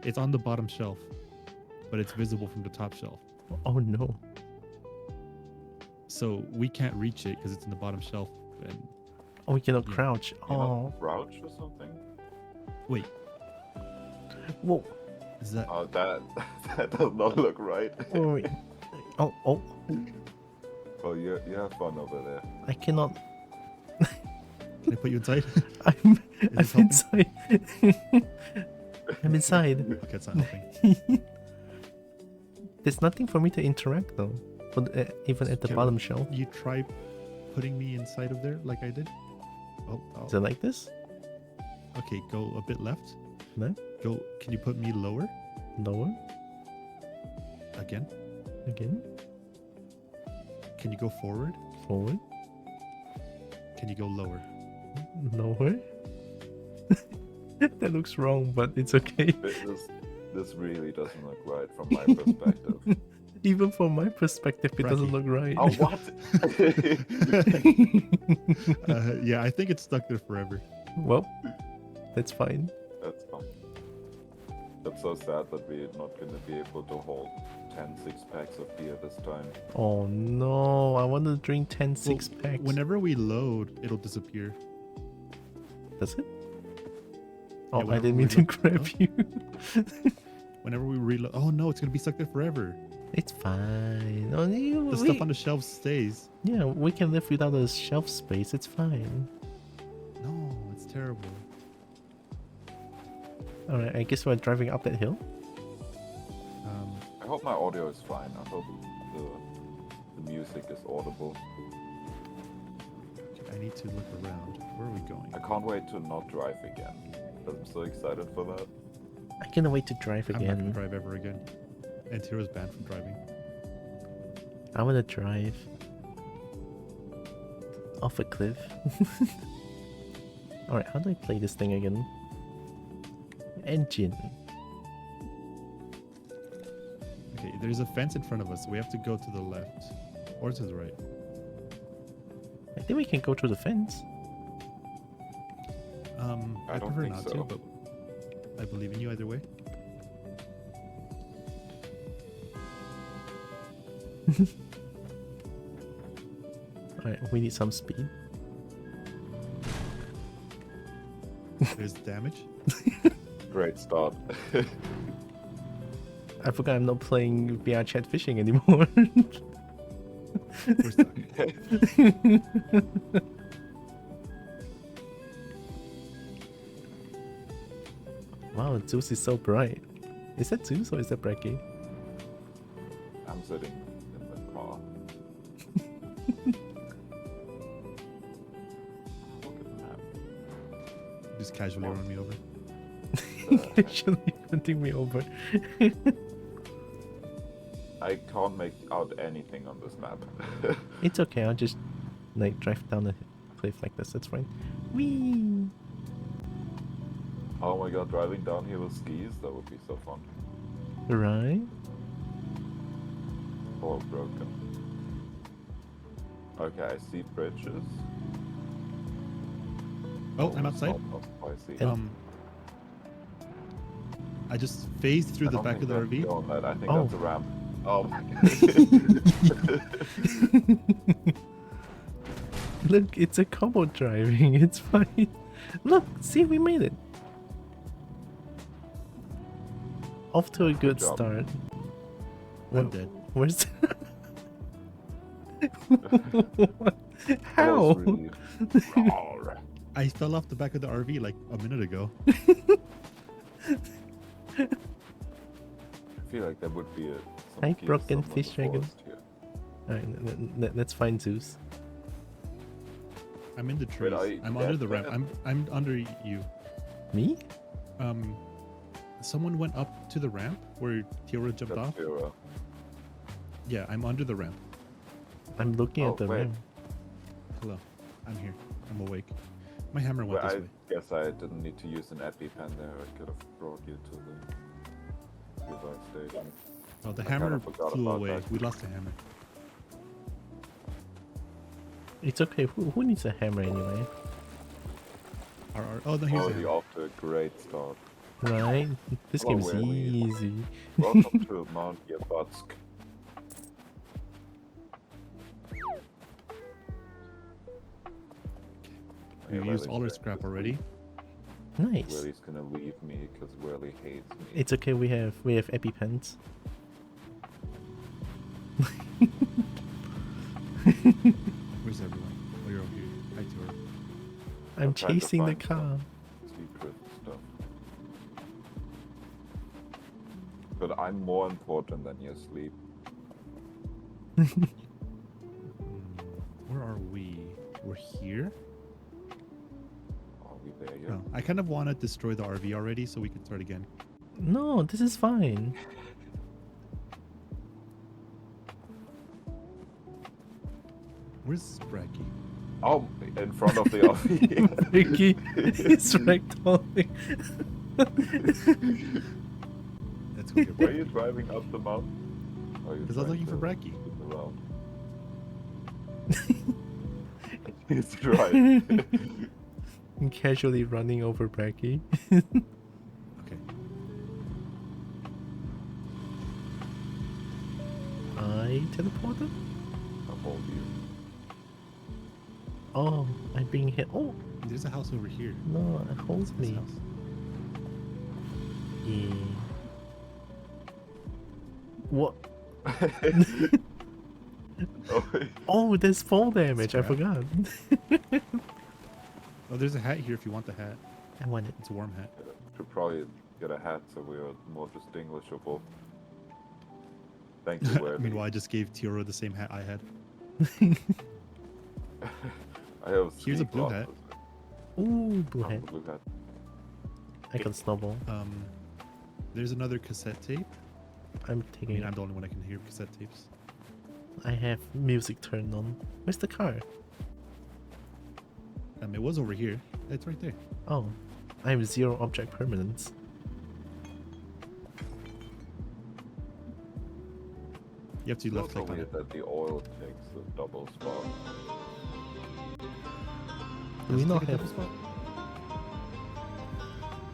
It's on the bottom shelf, but it's visible from the top shelf. Oh no. So we can't reach it because it's in the bottom shelf. And Oh, we cannot Yeah. crouch. You know, Oh. crouch or something? wait, Whoa. is that? Oh, that that does not look right. Oh, wait. Oh. Well, you have fun over there. I cannot. Can I put you inside? I'm this helping? inside. I'm inside. Okay, it's not helping. There's nothing for me to interact though. Even at the Okay, bottom shelf. You try putting me inside of there like I did. Oh, Is it like this? okay. Go a bit left. No? Go. Can you put me lower Lower? again? Again? Can you go forward? Forward? Can you go lower? Lower? That looks wrong, but it's okay. This really doesn't look right from my perspective. Even from my perspective, it doesn't Bracky. look right. Oh, what? Yeah, I think it's stuck there forever. Well, that's fine. That's fun. That's so sad that we're not going to be able to hold 10 six-packs of beer this time. Oh no, I want to drink 10 Well, six packs. Whenever we load, it'll disappear. Does it? Oh, I whenever didn't we mean to load- grab you. Whenever we reload, oh no, it's gonna be stuck there forever. It's fine. Oh, The stuff on the shelf stays. yeah, we can live without a shelf space. It's fine. No, it's terrible. Alright, I guess we're driving up that hill. I hope my audio is fine. I hope the music is audible. I need to look around. Where are we going? I can't wait to not drive again. I'm so excited for that. I cannot wait to drive I'm not gonna again. drive ever again. And Tiro's banned from driving. I want to drive off a cliff. Alright, how do I play this thing again? Engine. Okay, there's a fence in front of us, so we have to go to the left. Or to the right. I think we can go through the fence. I don't prefer think not so. to, but I believe in you either way. Alright, we need some speed. There's damage. Great start. I forgot I'm not playing VR chat fishing anymore. We're stuck. Wow, Zeus is so bright. Is that Zeus or is that Bracky? I'm sitting in the car. Look at the map. Just casually run me over. Actually, hunting me over. I can't make out anything on this map. It's okay, I'll just like drive down the cliff like this, that's fine. Whee! Oh my god, driving down here with skis, that would be so fun. Right? All broken. Okay, I see bridges. Oh, I'm outside. I see. And- I just phased through the back of the RV. I think Oh. that's a ramp. Oh my god. Look, it's a combo driving, it's fine. Look, see, we made it. Off to a good job. start. I'm dead. Where's What? That How? was really- Rawr. I fell off the back of the RV like a minute ago. I feel like there would be a Hi, some broken somewhere in fish the dragon. forest here. Alright, let's find Zeus. I'm in the trees. are you I'm under dead the ramp. then? I'm under you. Me? Someone went up to the ramp where Tira jumped That's off. Kira. Yeah, I'm under the ramp. I'm looking Oh, at the wait. ramp. Hello. I'm here. I'm awake. My hammer went Well, this I way. guess I didn't need to use an EpiPen there. I could have brought you to the revive station. Oh, the I kinda hammer forgot flew about away. that. We lost the hammer. It's okay. Who needs a hammer anyway? Oh, no, here's the Already hammer. off to a great start. Right? This Hello, game is Whaley. easy. Welcome to Mount Yabatsk. We used all our scrap already. Nice. Willie's gonna leave me because Willie hates me. It's okay. We have EpiPens. Where's everyone? Oh, you're over here. Hi, Tora. I'm trying to chasing the find car. some secret stuff. But I'm more important than your sleep. Where are we? We're here? Are we there yet? No, I kind of want to destroy the RV already so we can start again. No, this is fine. Where's Bracky? Oh, in front of the RV. Ricky is rectalling. Let's go get Where are Bracky. you driving up the mountain? Are you Because I was trying looking for to Bracky. look around? It's right. I'm casually running over Bracky. Okay. I teleported? I'll hold you. Oh, I'm being hit. Oh, There's a house over here. no, it holds This me. house. Yeah. What? Oh, wait. Oh, there's fall damage. I Scrap. forgot. Oh, there's a hat here if you want the hat. I want it. It's a warm hat. Should probably get a hat so we are more distinguishable. Thank you, Willie. Meanwhile, I just gave Tioro the same hat I had. I have Here's a ski blue hat. glasses. Ooh, blue Oh, hat. blue hat. I can snowball. There's another cassette tape. I'm I taking mean, it. I'm the only one that can hear cassette tapes. I have music turned on. Where's the car? It was over here. It's right there. Oh, I have 0 object permanence. You have to It's left also click on weird it. that the oil takes a double spot. Do we Does it not take a have? double spot?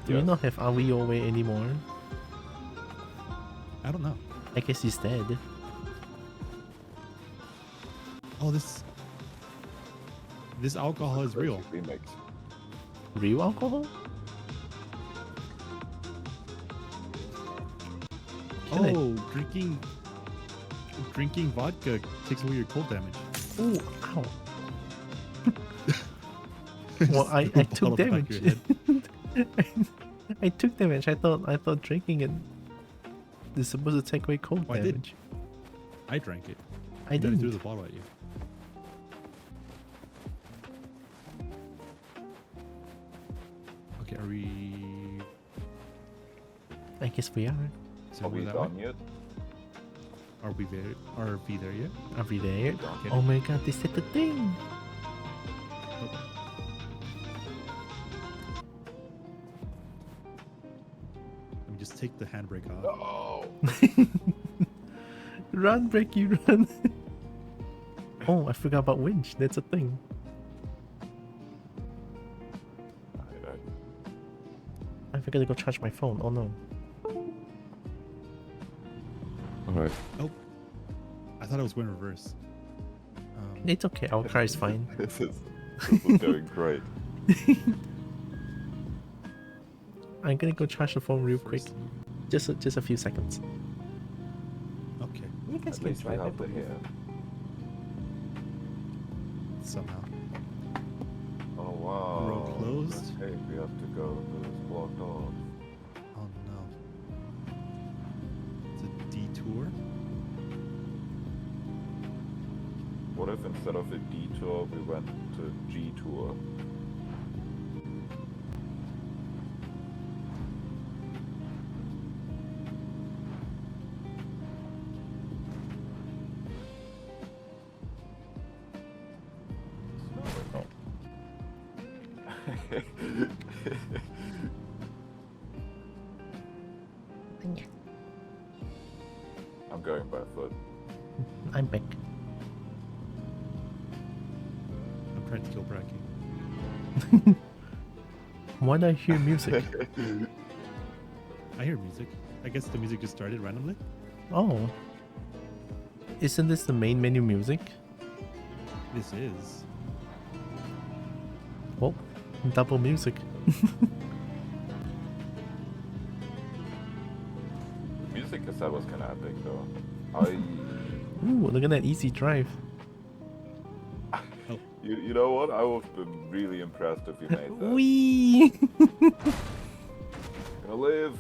Do we Yes. not have Away anymore? I don't know. I guess he's dead. Oh, this alcohol is real. Remix. Real alcohol? Kill it. Oh, drinking vodka takes away your cold damage. Ooh, ow. Well, Just I threw a took bottle back damage. your head. I took damage. I thought drinking it is supposed to take away cold Oh, I did. damage. I drank it. I And then I threw didn't. the bottle at you. Okay, are we I guess we are. so Are we we're that done way? yet? Are we there? Are we there yet? Are we there? Okay. Oh my god, they said the thing. Let me just take the handbrake off. No. Run, Breaky, run. Oh, I forgot about winch. That's a thing. I forgot to go charge my phone. Oh no. Alright. I thought I was going reverse. It's okay. Our car is fine. This is going great. I'm gonna go charge the phone real quick. First. Just a few seconds. Okay, You guys At can least we drive have the it. hair. somehow. Oh wow. Road closed. Hey, we have to go. It's blocked off. Oh no. It's a detour. What if instead of a detour we went to G tour? trying to kill Bracky. Why do I hear music? I hear music. I guess the music just started randomly. Oh. Isn't this the main menu music? This is. Oh, double music. Music cassette was kind of epic though. Ooh, look at that easy drive. You know what? I would have been really impressed if you made that. Wee! Gonna live.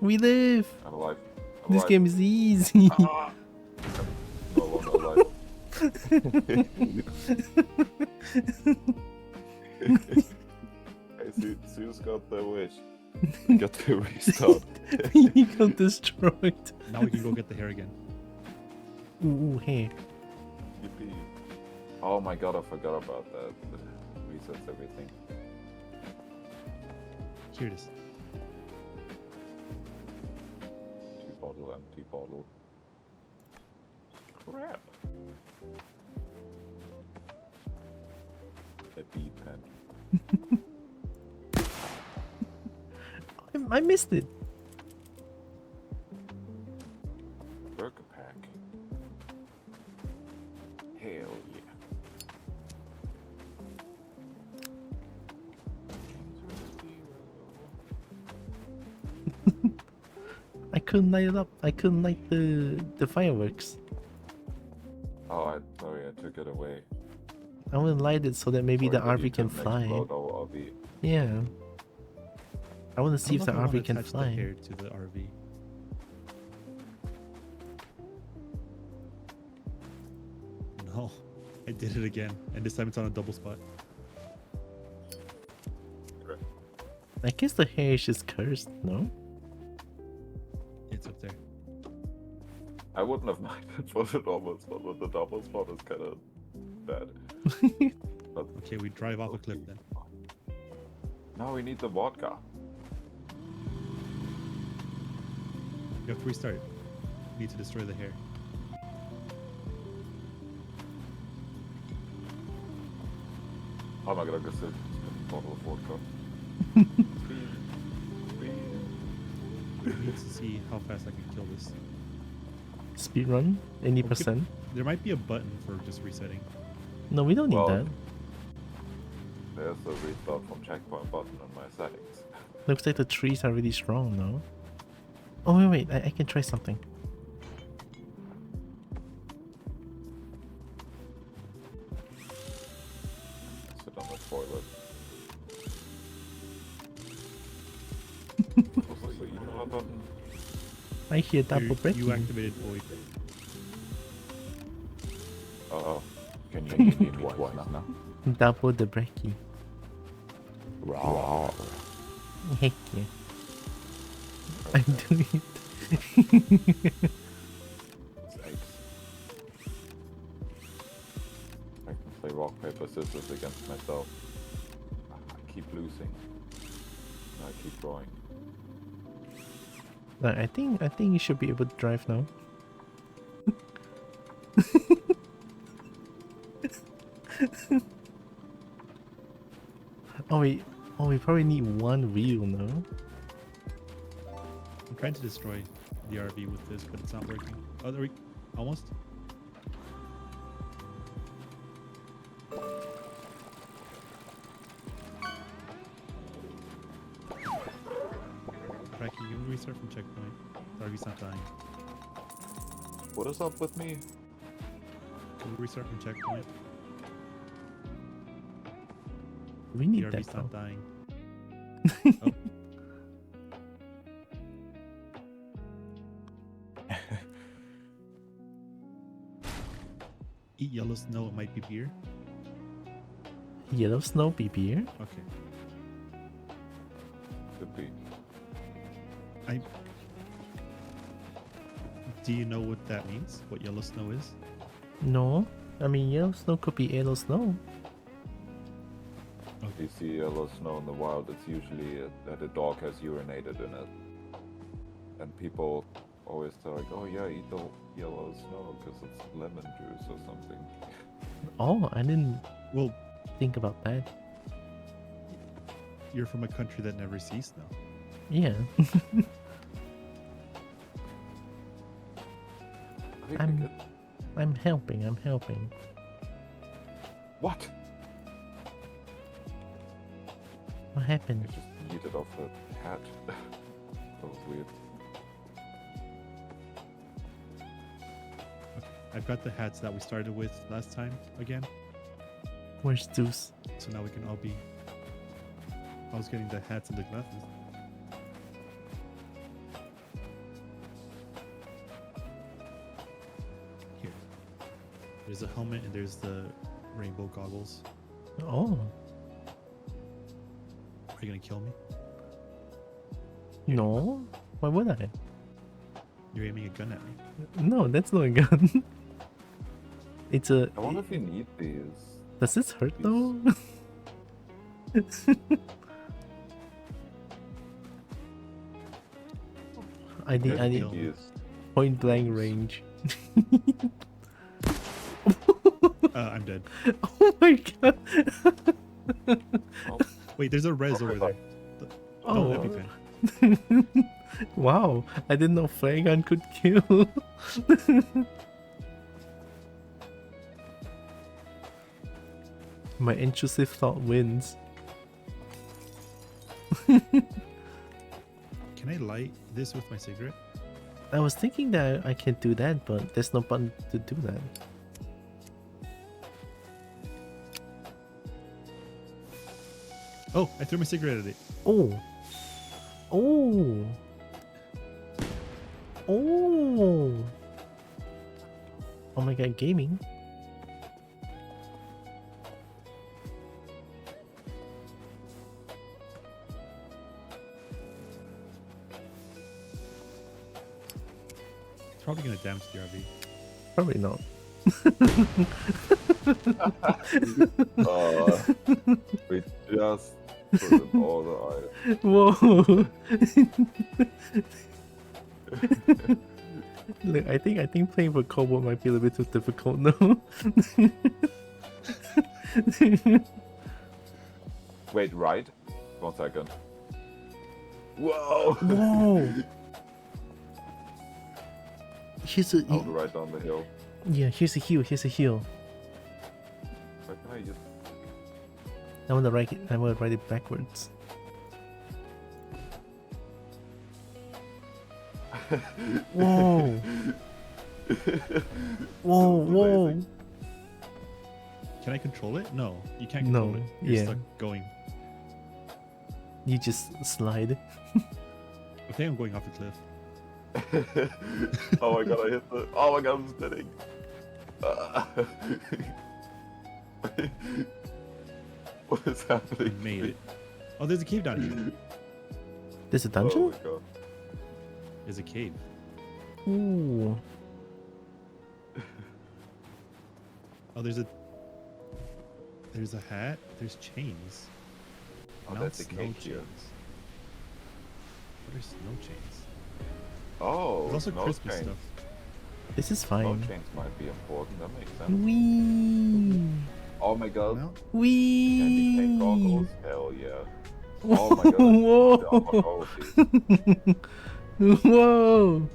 We live! I'm alive. I'm This alive. game is easy. Ah! No longer alive. Hey, Zeus got the wish. We got to restart. He got destroyed. Now we can go get the hair again. Ooh, hey. Yippee. Oh my god, I forgot about that. It resets everything. Here it is. Empty bottle, empty bottle. Crap. A B pen. I missed it. Burger pack. Hell yeah. I couldn't light it up. I couldn't light the fireworks. Oh, sorry, I took it away. I want to light it so that maybe the Sorry, but you RV can couldn't fly. explode our RV. Yeah. I want to see if the I don't know RV if I can wanna attach fly. the hair to the RV. No, I did it again, and this time it's on a double spot. I guess the hair is just cursed, no? It's up there. I wouldn't have minded for the double spot, but the double spot is kind of bad. But Okay, we drive off a cliff then. now we need the vodka. You have to restart. You need to destroy the hair. Oh my god, I guess it's a bottle of vodka. I need to see how fast I can kill this. Speed run? Any Okay. percent? There might be a button for just resetting. No, we don't need Well, that. There's a restart from checkpoint button on my settings. Looks like the trees are really strong, no? Oh, wait, I can try something. Sit on the toilet. Also, you know what button? I hear double You breaking. activated void. Oh, can you hear me twice now? Double the brekkie. Wow. Heck yeah. I'm doing it. It's 8. I can play rock, paper, scissors against myself. I keep losing. No, I keep drawing. I think you should be able to drive now. Oh wait, we probably need one wheel now. I'm trying to destroy the RV with this, but it's not working. Oh, there we almost. Right, can you restart from checkpoint? The RV's not dying. What is up with me? Can we restart from checkpoint? We The need that RV's though. not dying. Eat yellow snow, it might be beer. Yellow snow be beer? Okay. Could be. Do you know what that means? What yellow snow is? No. I mean yellow snow could be yellow snow. If you see yellow snow in the wild, it's usually that a dog has urinated in it. And people always tell like, oh yeah, eat the yellow snow because it's lemon juice or something. Oh, I didn't. Well, think about that. You're from a country that never sees snow. Yeah. I think I'm- we could. I'm helping. I'm helping. What? What happened? I just yeeted off the hat. That was weird. I've got the hats that we started with last time again, Where's Zeus? so now we can all be. I was getting the hats and the glasses. Here. There's a helmet and there's the rainbow goggles. Oh, Are you gonna kill me? no. Why would I? You're aiming a gun at me. No, that's not a gun. It's a. I wonder if you need these. Does this hurt though? I need Good. These. point blank range. I'm dead. Oh my god. Oh, Wait, there's a res over there. Oh. That'd be good. Wow, I didn't know flare gun could kill. My intrusive thought wins. Can I light this with my cigarette? I was thinking that I can do that, but there's no button to do that. Oh, I threw my cigarette at it. Oh. Oh. Oh. Oh my god, gaming. It's probably gonna damage the RV. Probably not. we just put in all the items. Whoa. Look, I think playing for Cobalt might be a little bit too difficult now. Wait, right? 1 second. Whoa! Whoa. Here's a I'll go right down the hill. yeah. Here's a heal. Here's a heal. Where can I use? I wanna write it. I wanna write it backwards. Whoa. Whoa. Whoa. amazing. Can I control it? No, you can't No, control it. You're yeah. stuck going. You just slide. Okay, I'm going off a cliff. Oh my god, I hit the. Oh my god, I'm spinning. What is I happening? made it. Oh, there's a cave down here. There's a Oh dungeon? my god. There's a cave. Ooh. Oh, there's a hat. There's chains. Oh, Mount that's a snow cave chains. here. What are snow chains? Oh, There's also snow Christmas chains. stuff. This is Snow fine. chains might be important. That makes sense. Wee. Oh my god. Mount? Candy cane Wee. goggles. Hell yeah. Oh my god. Whoa. Oh, Whoa.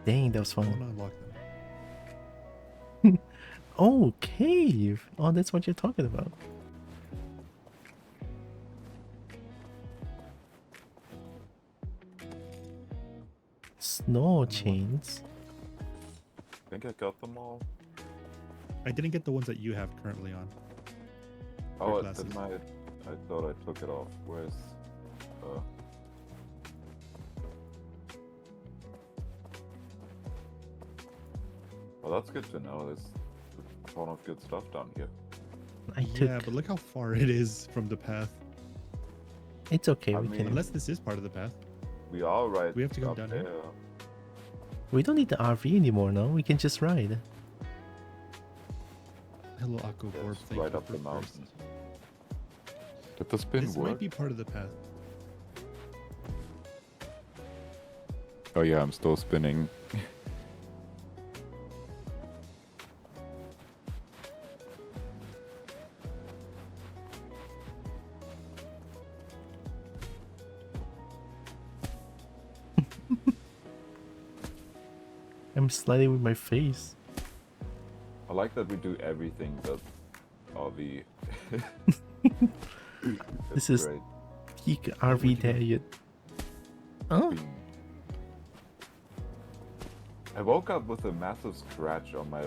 Dang, that was I want fun. to unlock them. Oh, cave. Oh, that's what you're talking about. Snow chains. I think I got them all. I didn't get the ones that you have currently on. Oh, glasses. it's in my. I thought I took it off. Where's. Well, that's good to know. There's a ton of good stuff down here. I took. Yeah, but look how far it is from the path. It's okay. I We mean- can. Unless this is part of the path. We are right. We have to go up down here? there. We don't need the RV anymore. No, we can just ride. Hello, Aqua Orb. Yes, Thank right you up for the first. mountain. Did the spin This work? might be part of the path. Oh yeah, I'm still spinning. I'm sliding with my face. I like that we do everything but RV. This is great. peak RV diet. Oh, I woke up with a massive scratch on my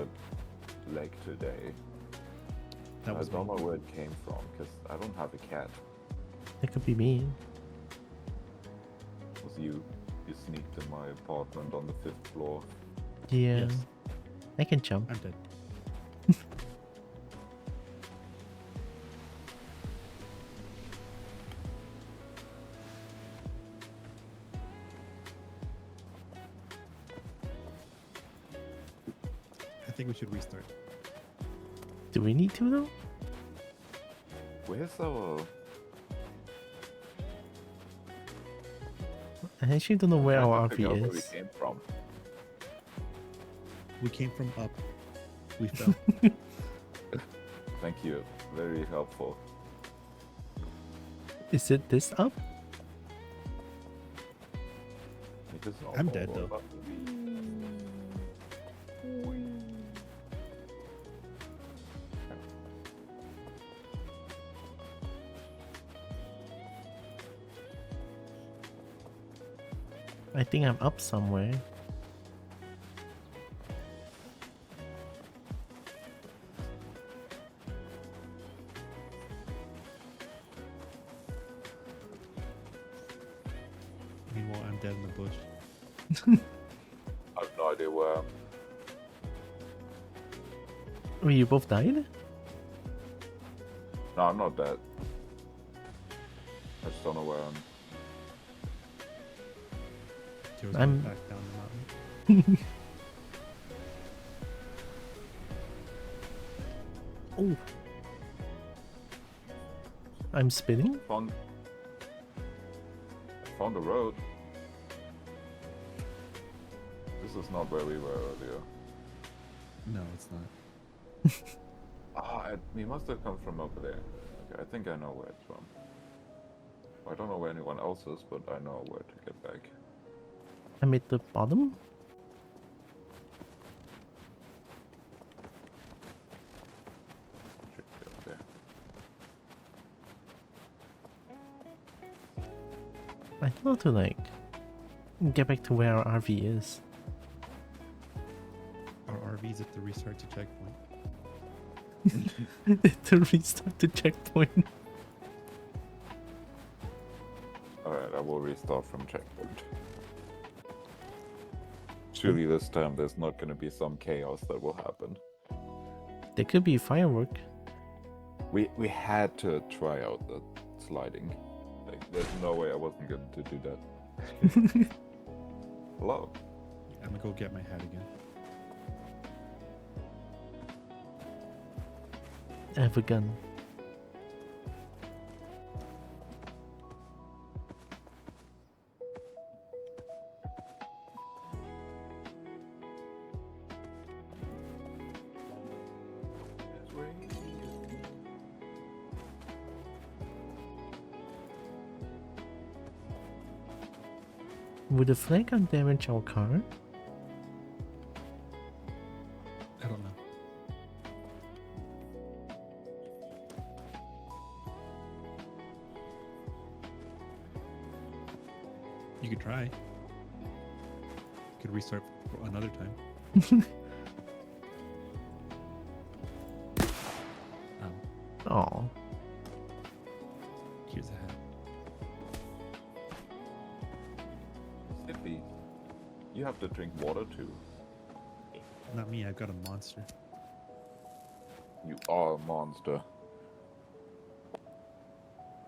leg today. That I was don't me. know where it came from because I don't have a cat. that could be me. It was you. You sneaked in my apartment on the 5th floor. Yeah, Yes, I can jump. I'm dead. I think we should restart. Do we need to though? Where's our... I actually don't know where trying our to figure out RV where we is. came from. We came from up. We fell. Thank you. Very helpful. Is it this up? It is I'm awful. dead, though. I think I'm up somewhere. Meanwhile, I'm dead in the bush. I have no idea where. Oh, you both died? No, I'm not dead. I just don't know where I'm. Joe's I'm- going back down the mountain. Oh. I'm spinning? Found a road. This is not where we were earlier. No, it's not. We must have come from over there. Okay, I think I know where it's from. I don't know where anyone else is, but I know where to get back. I'm at the bottom? Should be up there. I don't know to like get back to where our RV is. Our RV's at the restart to checkpoint. To restart the checkpoint. Alright, I will restart from checkpoint. Surely this time there's not gonna be some chaos that will happen. There could be firework. We had to try out the sliding. Like, there's no way I wasn't going to do that. Hello. I'm gonna go get my hat again. I have a gun. Would the flag gun damage our car? I don't know. You could try. You could restart for another time. Oh, Here's a hat. Sippy. You have to drink water too. Not me, I've got a monster. You are a monster.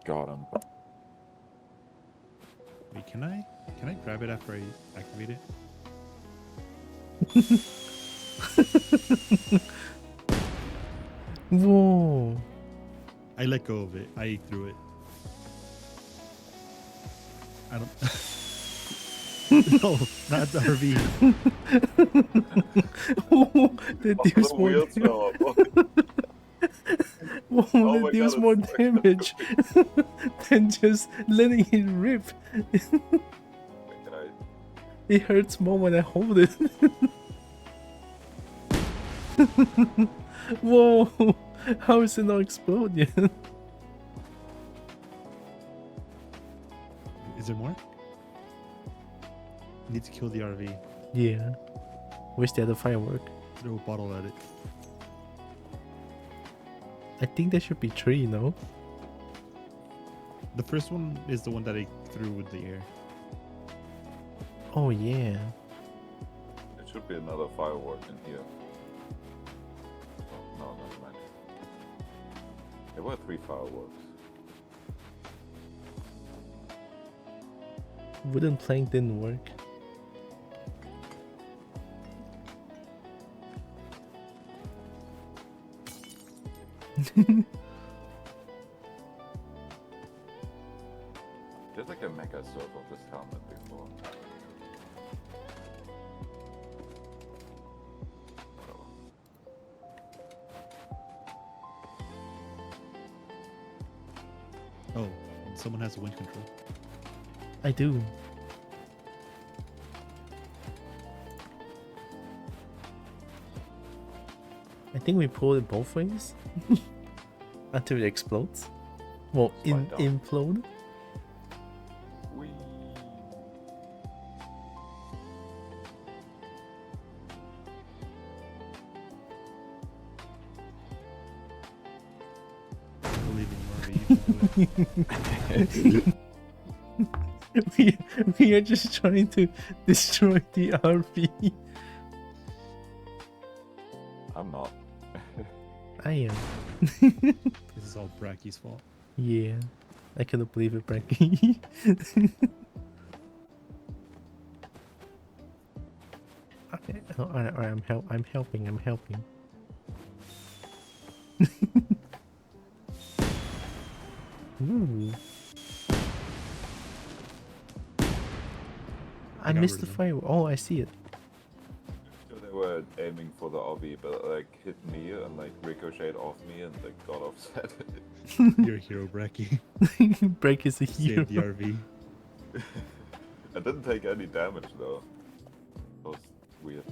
Got him. Wait, can I grab it after I activate it? whoa! I let go of it. I threw it. I don't. No, not the RV. Oh, that The deals more wheels damage. fell off. Whoa, Oh that my deals God, more it's so damage than just letting it rip. Can I... It hurts more when I hold it. Whoa! How is it not explode yet? Is there more? Need to kill the RV. Yeah. Where's the other firework? Throw a bottle at it. I think there should be 3, no? The first one is the one that I threw with the air. Oh yeah. There should be another firework in here. Oh, no, never mind. There were 3 fireworks. Wooden plank didn't work. There's like a mecha surf of this helmet before. Whatever. Oh, someone has wind control. I do. I think we pull it both ways until it explodes. Well, Slide down. implode. Whee! I believe in you, RV. You can do it. we are just trying to destroy the RV. I'm not. I am. This is all Bracky's fault. Yeah. I couldn't believe it, Frankie. Okay. Oh, alright, I'm helping. Ooh. I got missed rid the of fire. Oh, I see it. So they were aiming for the RV, but like hit me and like ricocheted off me and like got offset. You're a hero, Bracky. Break is a hero. Save the RV. I didn't take any damage though. That was weird.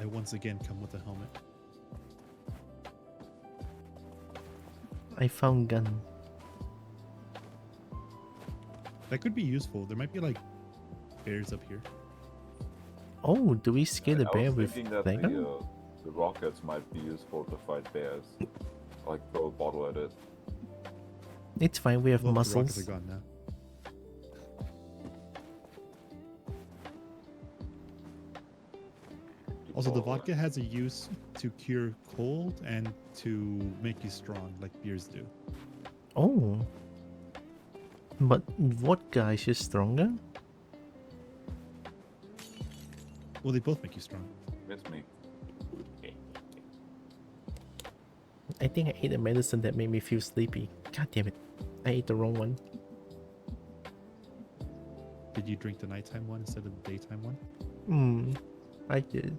I once again come with a helmet. I found gun. That could be useful. There might be like bears up here. Oh, do we scare the I bear was with thinking that that gun? the rockets might be useful to fight bears. Like throw a bottle at it. It's fine, we have Well, the rockets muscles. are gone now. Also, the Bottle vodka has a use to cure cold and to make you strong, like beers do. Oh. But vodka is just stronger? Well, they both make you strong. Miss me. I think I ate a medicine that made me feel sleepy. God damn it. I ate the wrong one. Did you drink the nighttime one instead of the daytime one? I did.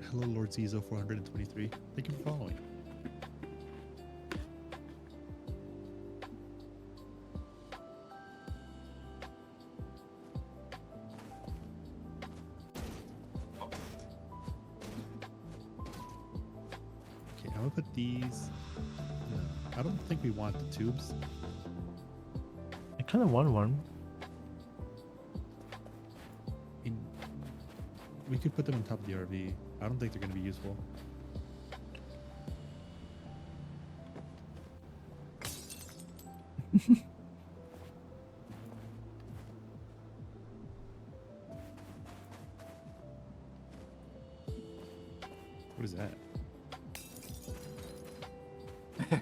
Hello, Lord Zizo 423. Thank you for following. Okay, I'm gonna put these. No, I don't think we want the tubes. I kind of want one. In, we could put them on top of the RV. I don't think they're gonna be useful. What is that?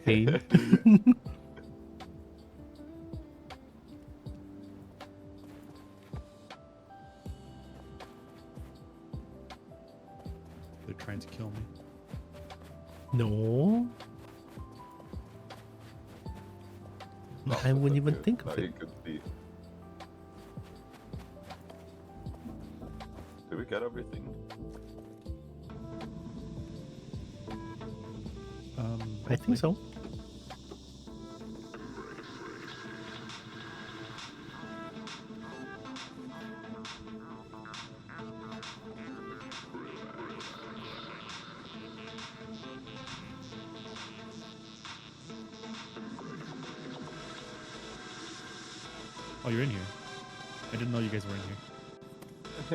Hey. They're trying to kill me. No. I wouldn't even think of Now it. you could see. Did we get everything? I think so. Oh, you're in here. I didn't know you guys were in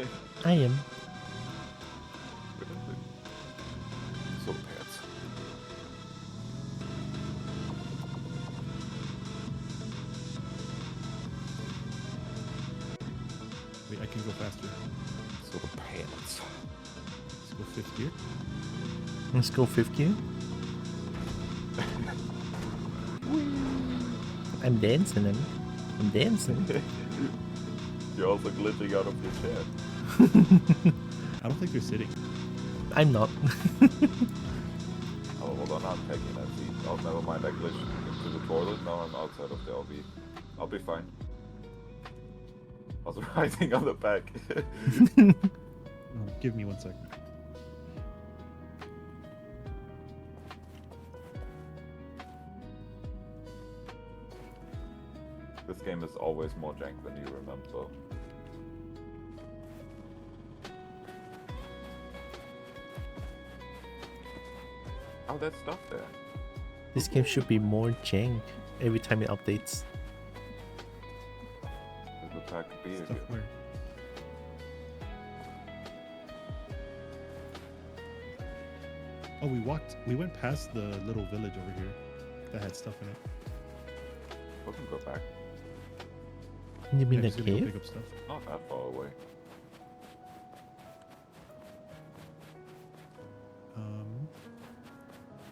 here. I am. So pants. Wait, I can go faster. So pants. Let's go fifth gear. Let's go fifth gear. I'm dancing. I'm dancing. You're also glitching out of your chair. I don't think you're sitting. I'm not. Oh, hold on, I'm taking that seat. Oh, never mind, I glitched into the toilet. Now I'm outside of the LB. I'll be fine. I was riding on the back. Give me 1 second. This game is always more jank than you remember. Oh, there's stuff there. This game should be more jank every time it updates. There's a pack of beer Stuff here. where? Oh, we went past the little village over here that had stuff in it. We can go back. You mean Yeah, the just gonna go cave? pick up stuff. Not that far away.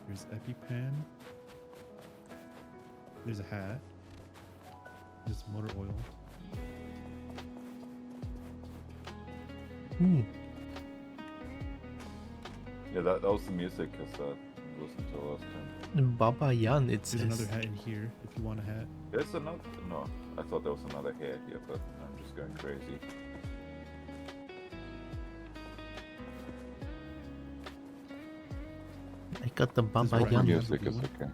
There's EpiPen. There's a hat. There's motor oil. Hmm. Yeah, that was the music cassette we listened to last time. Baba Yan, it There's says. another hat in here if you want a hat. There's another. No, I thought there was another hair here, but I'm just going crazy. I got the Baba what Yan. music Music is one? okay.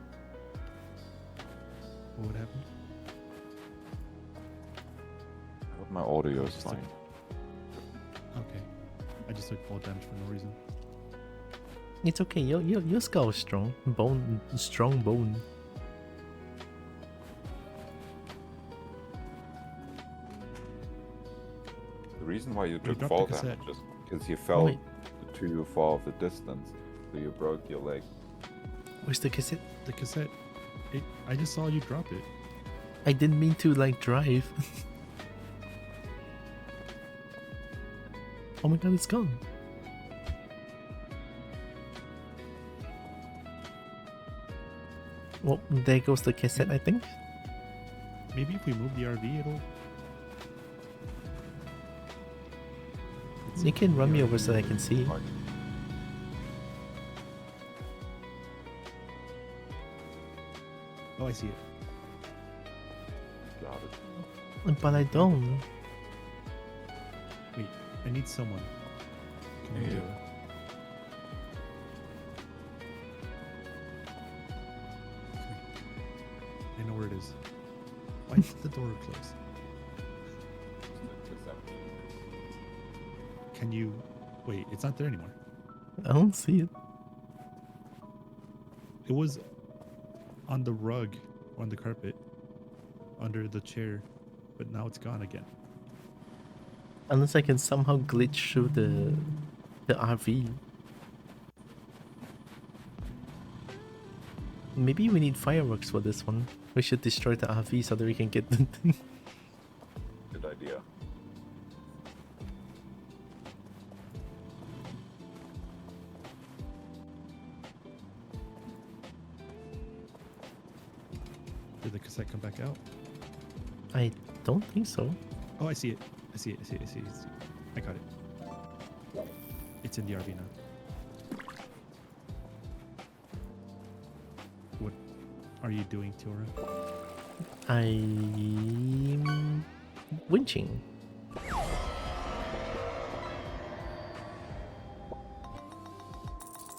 What happened? I hope my audio is Just fine. Okay. I just took fall damage for no reason. It's okay. Your skull is strong. Strong bone. The reason why you Wait, took drop fall the cassette. damage is because you fell wait. too far of the distance, so you broke your leg. Where's the cassette? The cassette. I just saw you drop it. I didn't mean to like drive. Oh my god, it's gone. Well, there goes the cassette, I think. Maybe if we move the RV, it'll. You can run me over so I can see. Like, Oh, I see it. got it. But I don't. Wait, I need someone. Can you do Yeah. it? Okay. I know where it is. Why did the door close? Can you... Wait, it's not there anymore. I don't see it. It was on the rug, on the carpet, under the chair, but now it's gone again. Unless I can somehow glitch through the RV. Maybe we need fireworks for this one. We should destroy the RV so that we can get the thing. Good idea. Did the cassette come back out? I don't think so. Oh, I see it. I see it. I see it. I see it. I got it. It's in the RV now. What are you doing, Tiora? I'm winching.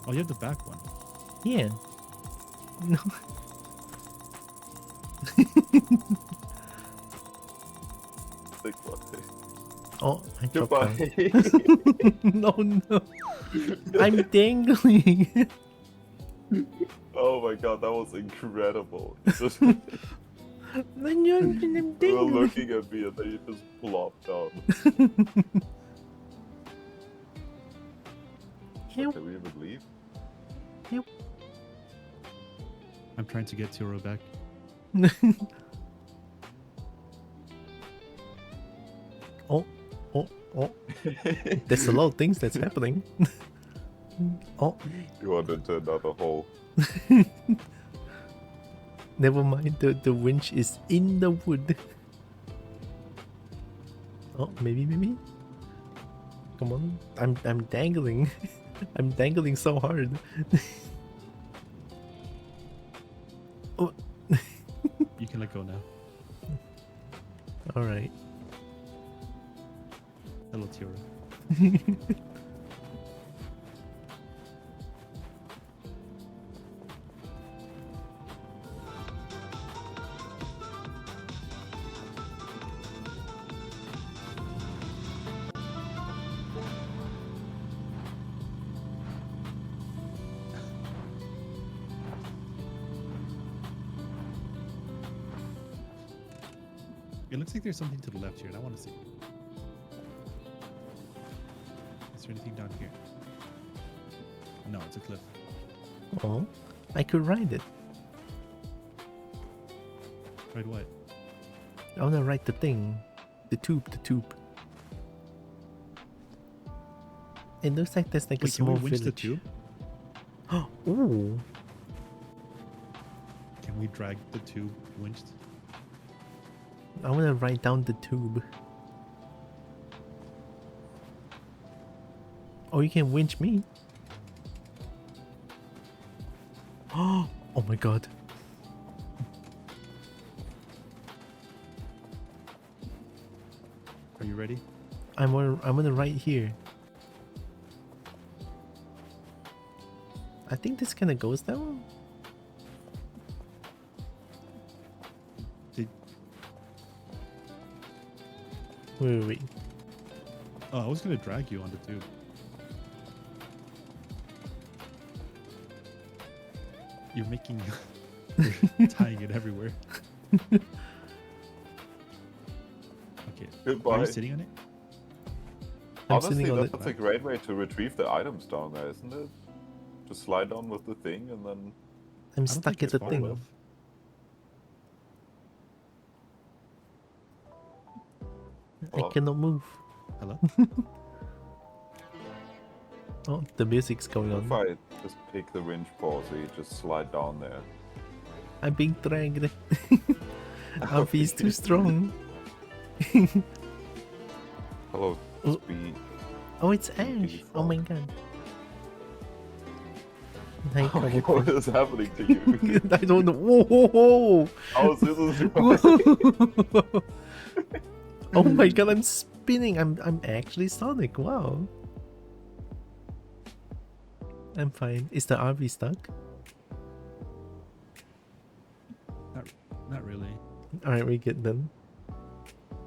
Oh, you have the back one. Yeah. No. Goodbye. Oh, I dropped down. Goodbye. No, no. I'm dangling. Oh my god, that was incredible. Just I'm you were dangling. looking at me and then you just plopped down. Help. Can we even leave? Help. I'm trying to get Tiro back. Oh, oh, oh. There's a lot of things that's happening. Oh, You want into another hole. never mind. The winch is in the wood. Oh, maybe. Come on. I'm dangling. I'm dangling so hard. Oh. You can let go now. All right. Hello, Tiro. It looks like there's something to the left here, and I want to see. Is there anything down here? No, it's a cliff. Oh, I could ride it. Right, what? I wanna ride the thing. The tube. It looks like there's like a Wait, can we small winch the village. tube? Ooh. Can we drag the tube winched? I wanna ride down the tube. Oh, you can winch me. Oh my god. Are you ready? I'm gonna right here. I think this kind of goes down. Did... Wait. Oh, I was gonna drag you on the tube. You're making... You're tying it everywhere. Okay. Are Goodbye. you sitting on it? I'm Honestly, sitting on it. that's a great way to retrieve the items down there, isn't it? Just slide on with the thing and then... I'm I don't stuck think at it's the far thing. enough. I Hello? cannot move. Hello? Oh, the music's going If on. I just pick the winch paw so you just slide down there. I'm being dragged. Alfie's too strong. Hello, Oh. speed. Oh, it's Ash. Oh my god. Hi, What is happening to you? I don't know. Whoa. How is this Whoa. Oh my god, I'm spinning. I'm actually Sonic. Wow. I'm fine. Is the RV stuck? Not really. Alright, we get them.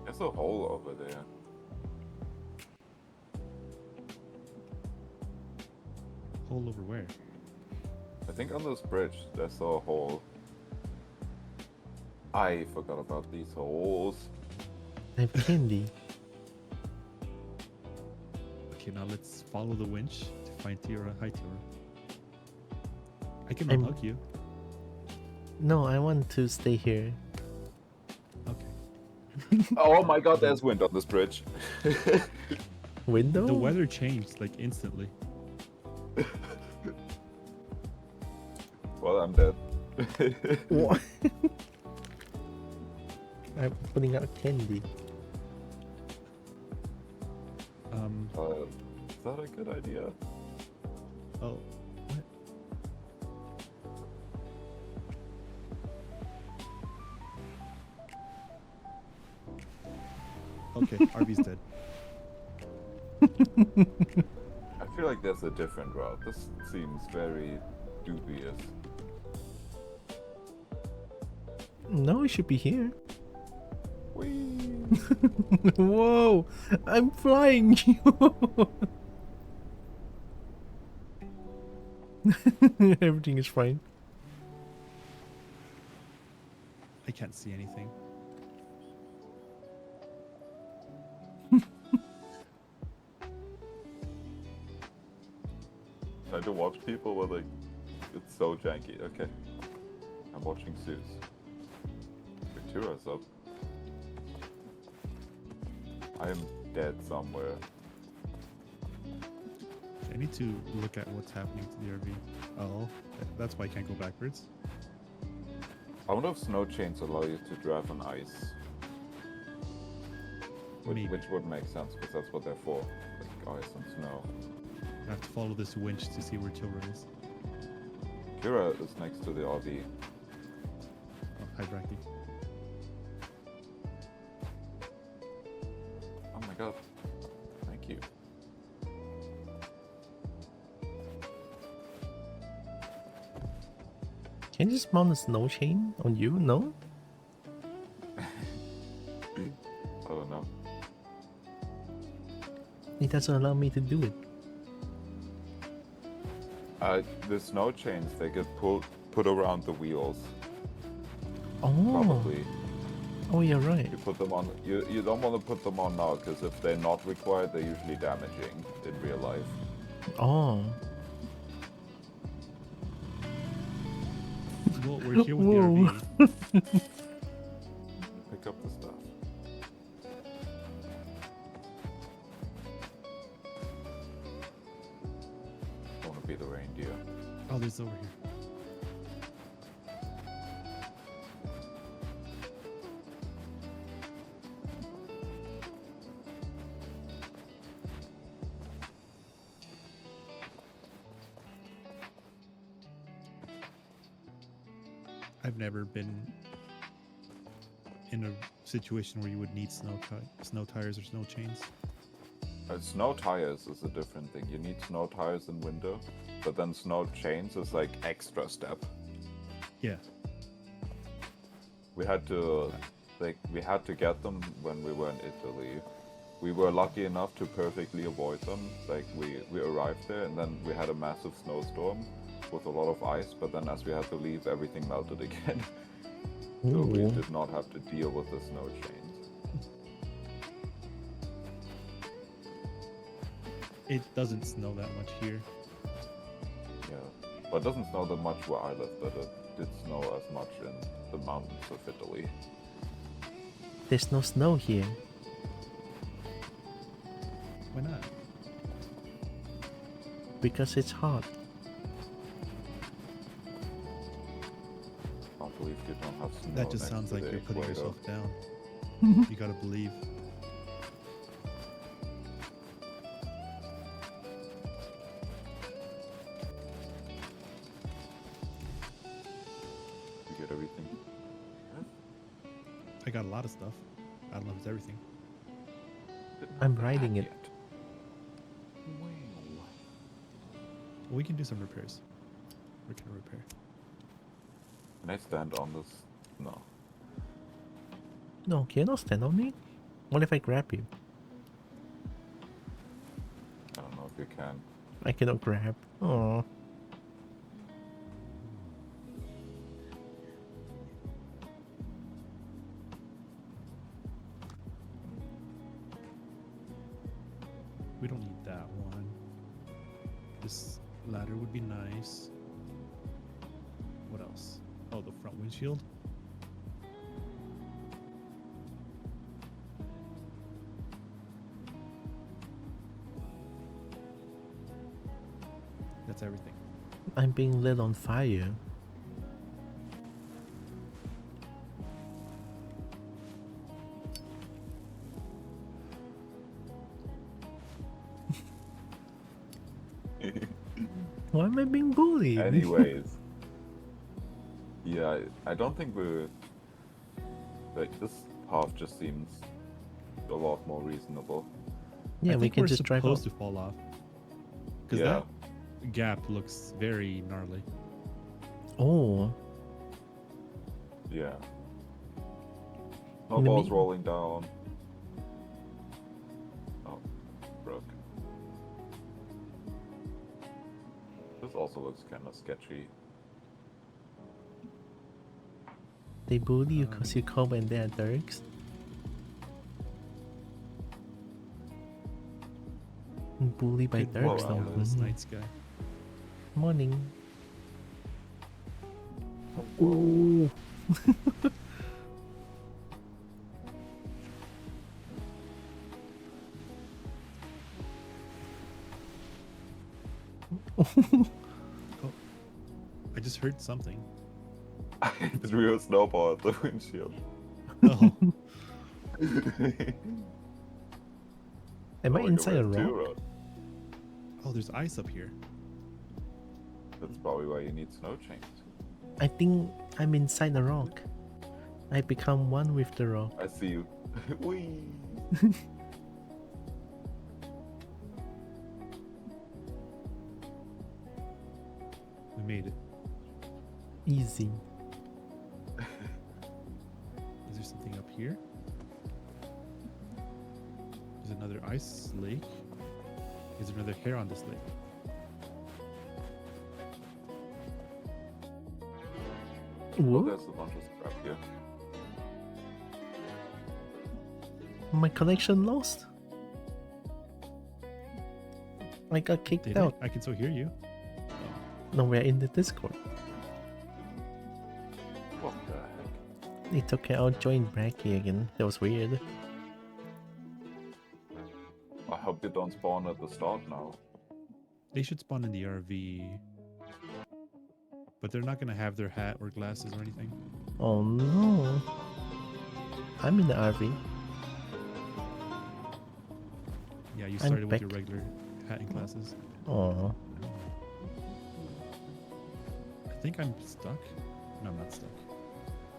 There's a hole over there. Hole over where? I think on this bridge there's a hole. I forgot about these holes. I have candy. Okay, now let's follow the winch to find Tira. Hi, Tira. I can I'm- unhook you. No, I want to stay here. Okay. Oh my god, there's wind on this bridge. Window? The weather changed like instantly. Well, I'm dead. What? I'm putting out candy. Is that a good idea? Oh. What? Okay, RV's dead. I feel like there's a different route. This seems very dubious. No, it should be here. Whee! Whoa! I'm flying! Everything is fine. I can't see anything. Trying to watch people, but like, it's so janky. Okay. I'm watching Zeus. Victoria's up. I am dead somewhere. I need to look at what's happening to the RV. Oh, that's why I can't go backwards. I wonder if snow chains allow you to drive on ice. Maybe. Which would make sense, because that's what they're for. Like ice and snow. I have to follow this winch to see where Tilra is. Kira is next to the RV. Oh, hi, Bracky. Oh my god. Thank you. Can you just mount a snow chain on you? No? I don't know. It doesn't allow me to do it. The snow chains, they get put around the wheels. Oh. Probably. Oh, you're right. You put them on. You don't want to put them on now, because if they're not required, they're usually damaging in real life. Oh. Well, we're here with Whoa. the RV. Pick up the stuff. I want to be the reindeer. Oh, there's over here. I've never been in a situation where you would need snow tires or snow chains. Snow tires is a different thing. You need snow tires in winter, but then snow chains is like extra step. Yeah. We had to get them when we were in Italy. We were lucky enough to perfectly avoid them. Like we arrived there and then we had a massive snowstorm with a lot of ice, but then as we had to leave, everything melted again. So we Ooh. did not have to deal with the snow chains. It doesn't snow that much here. Yeah, but it doesn't snow that much where I live, but it did snow as much in the mountains of Italy. There's no snow here. Why not? Because it's hot. I can't believe you don't have snow. That just next sounds to like the you're putting equator. yourself down. You gotta believe. You get everything. I got a lot of stuff. I don't know if it's everything. Didn't I'm have the riding hat it. yet. Well, we can do some repairs. We can repair. Can I stand on this? No. No, can you not stand on me? What if I grab you? I don't know if you can. I cannot grab. Oh. We don't need that one. This ladder would be nice. What else? Oh, the front windshield. That's everything. I'm being lit on fire. Why am I being bullied? Anyways. Yeah, I don't think we're... Like, this path just seems a lot more reasonable. Yeah, I we think can we're just drive supposed off. to fall off. Because Yeah. that gap looks very gnarly. Oh, Yeah. Snowball's Maybe- rolling down. Oh, broke. This also looks kind of sketchy. They bully you because you come when they are Dirks. Bully by Good Dirks blowout. though. This Mhm. night sky. Morning. Ooh. I just heard something. I threw a snowball at the windshield. Oh, Am I Going inside a away too, rock? Rod. oh, there's ice up here. That's probably why you need snow chains. I think I'm inside the rock. I become one with the rock. I see you. Whee! We made it. Easy. Is there something up here? There's another ice lake. Is there another hair on this lake? Oh, Whoa. there's a bunch of scrap here. My connection lost. I got kicked Did out. I can still hear you. No, we're in the Discord. What the heck? It's okay, I'll join Bracky again. That was weird. I hope you don't spawn at the start now. They should spawn in the RV. But they're not gonna have their hat or glasses or anything. Oh no. I'm in the RV. Yeah, you I'm started with your back. regular hat and glasses. Oh. I think I'm stuck. No, I'm not stuck.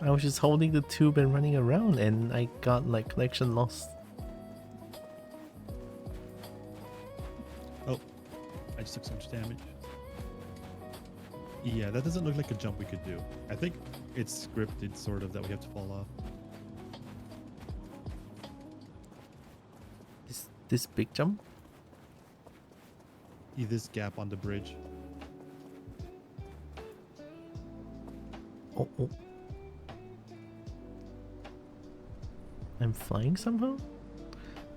I was just holding the tube and running around and I got like connection lost. Oh, I just took so much damage. Yeah, that doesn't look like a jump we could do. I think it's scripted, sort of, that we have to fall off. This big jump? This gap on the bridge. Oh, oh. I'm flying somehow?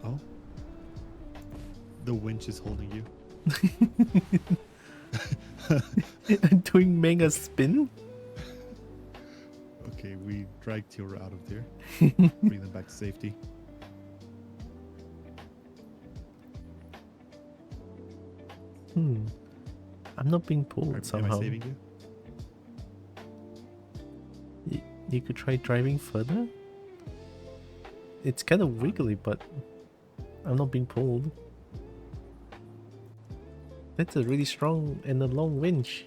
Oh. The winch is holding you. I'm doing mega spin? Okay, we dragged Tiora out of there. Bring them back to safety. I'm not being pulled Am somehow. I saving you? You could try driving further? It's kind of wiggly, but I'm not being pulled. That's a really strong and a long winch.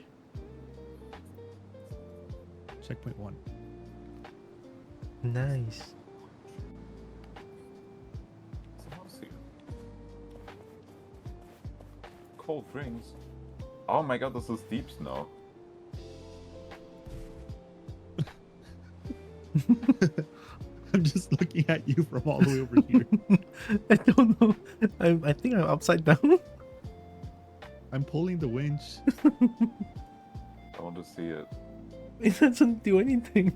Checkpoint 1. Nice. Someone's here. Cold drinks. Oh my god, this is deep snow. I'm just looking at you from all the way over here. I don't know. I think I'm upside down. I'm pulling the winch. I want to see it. It doesn't do anything.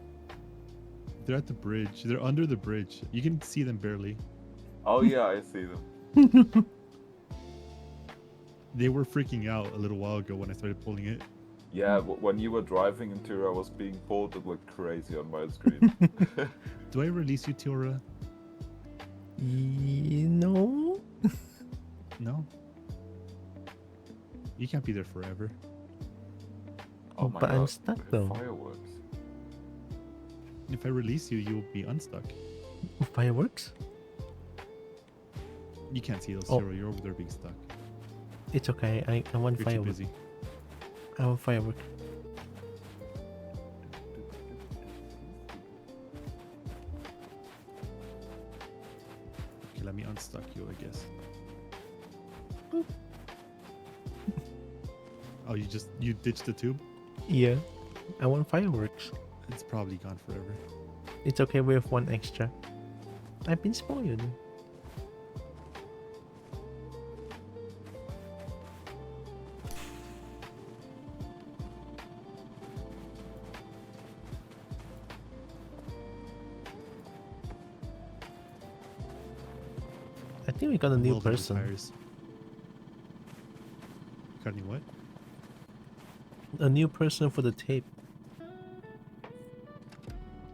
They're at the bridge. They're under the bridge. You can see them barely. Oh yeah, I see them. They were freaking out a little while ago when I started pulling it. Yeah, when you were driving into I was being pulled, it looked crazy on my screen. Do I release you, Tiora? No. No? You can't be there forever. Oh my But I'm god, stuck though. Fireworks. If I release you, you'll be unstuck. Fireworks? You can't see those, Oh. Tiora. You're over there being stuck. It's okay. I want You're too firework. busy. I want firework. Okay, let me unstuck you, I guess. Oh, you ditched the tube? Yeah. I want fireworks. It's probably gone forever. It's okay, we have one extra. I've been spoiled. I think we got a new Well, the person. tires. Got any what? A new person for the tape.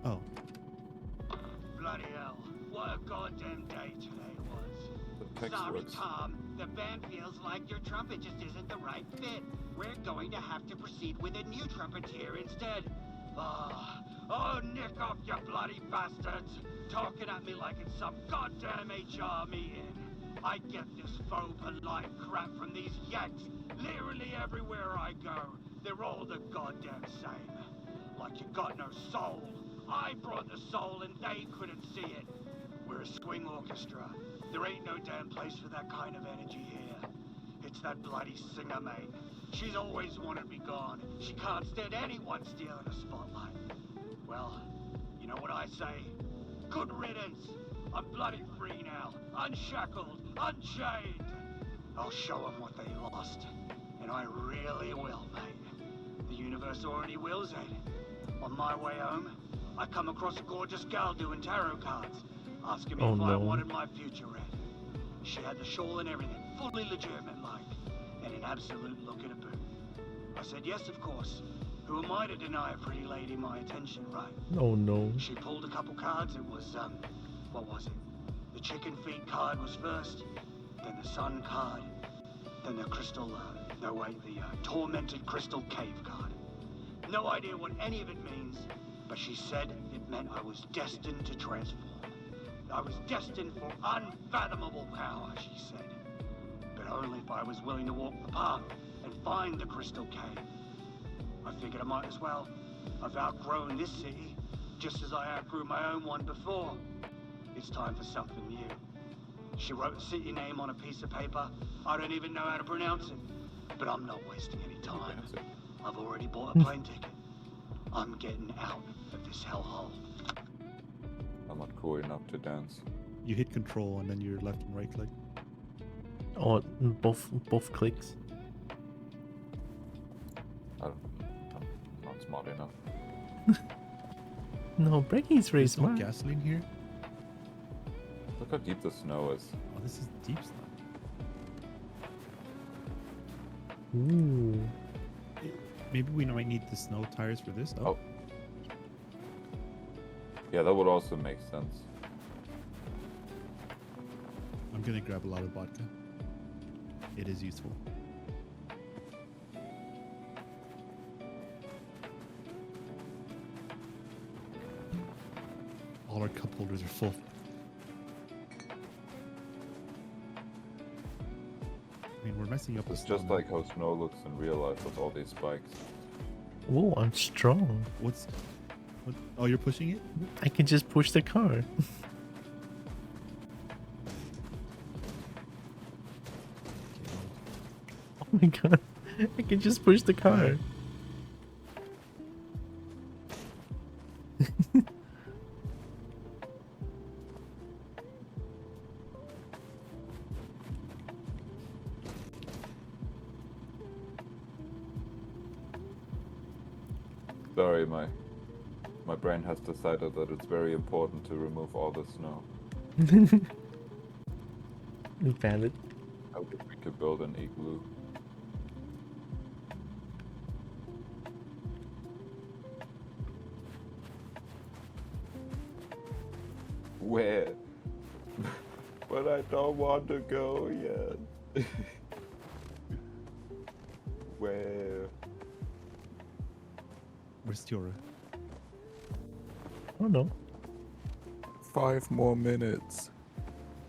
Oh, Bloody hell, what a goddamn day today was. The text Sorry, works. Tom. The band feels like your trumpet just isn't the right fit. We're going to have to proceed with a new trumpeter instead. Oh, nick off, you bloody bastards! Talking at me like it's some goddamn HR meeting. I get this faux polite crap from these yanks literally everywhere I go. They're all the goddamn same. Like you got no soul. I brought the soul and they couldn't see it. We're a swing orchestra. There ain't no damn place for that kind of energy here. It's that bloody singer, mate. She's always wanted me gone. She can't stand anyone stealing a spotlight. Well, you know what I say? Good riddance. I'm bloody free now. Unshackled. Unchained. I'll show them what they lost. And I really will, mate. The universe already wills it. On my way home, I come across a gorgeous gal doing tarot cards, asking me Oh, if I no. wanted my future read. She had the shawl and everything, fully legitimate-like, and an absolute look at a boot. I said yes, of course. Who am I to deny a pretty lady my attention, right? Oh no. She pulled a couple cards. It was, what was it? The chicken feet card was first, then the sun card, then the crystal, no wait, the tormented crystal cave card. No idea what any of it means, but she said it meant I was destined to transform. I was destined for unfathomable power, she said. But only if I was willing to walk the path and find the crystal cave. I figured I might as well. I've outgrown this city, just as I outgrew my own one before. It's time for something new. She wrote the city name on a piece of paper. I don't even know how to pronounce it. But I'm not wasting any time. I've already bought a plane ticket. I'm getting out of this hellhole. I'm not cool enough to dance. you hit control and then your left and right click. Or both clicks. I'm not smart enough. No, braking is very There's no smart. gasoline here. Look how deep the snow is. Oh, this is deep snow. Ooh. Maybe we might need the snow tires for this. Oh. Yeah, that would also make sense. I'm gonna grab a lot of vodka. It is useful. All our cup holders are full. I mean, we're messing up. It's the just snow. like how snow looks in real life with all these spikes. Ooh, I'm strong. What's? What? Oh, you're pushing it? I can just push the car. Oh my god. I can just push the car. Alright. Sorry, my brain has decided that it's very important to remove all the snow. Valid. I wish we could build an igloo. Where? But I don't want to go yet. Where? Where's Tiora? Oh no. 5 more minutes.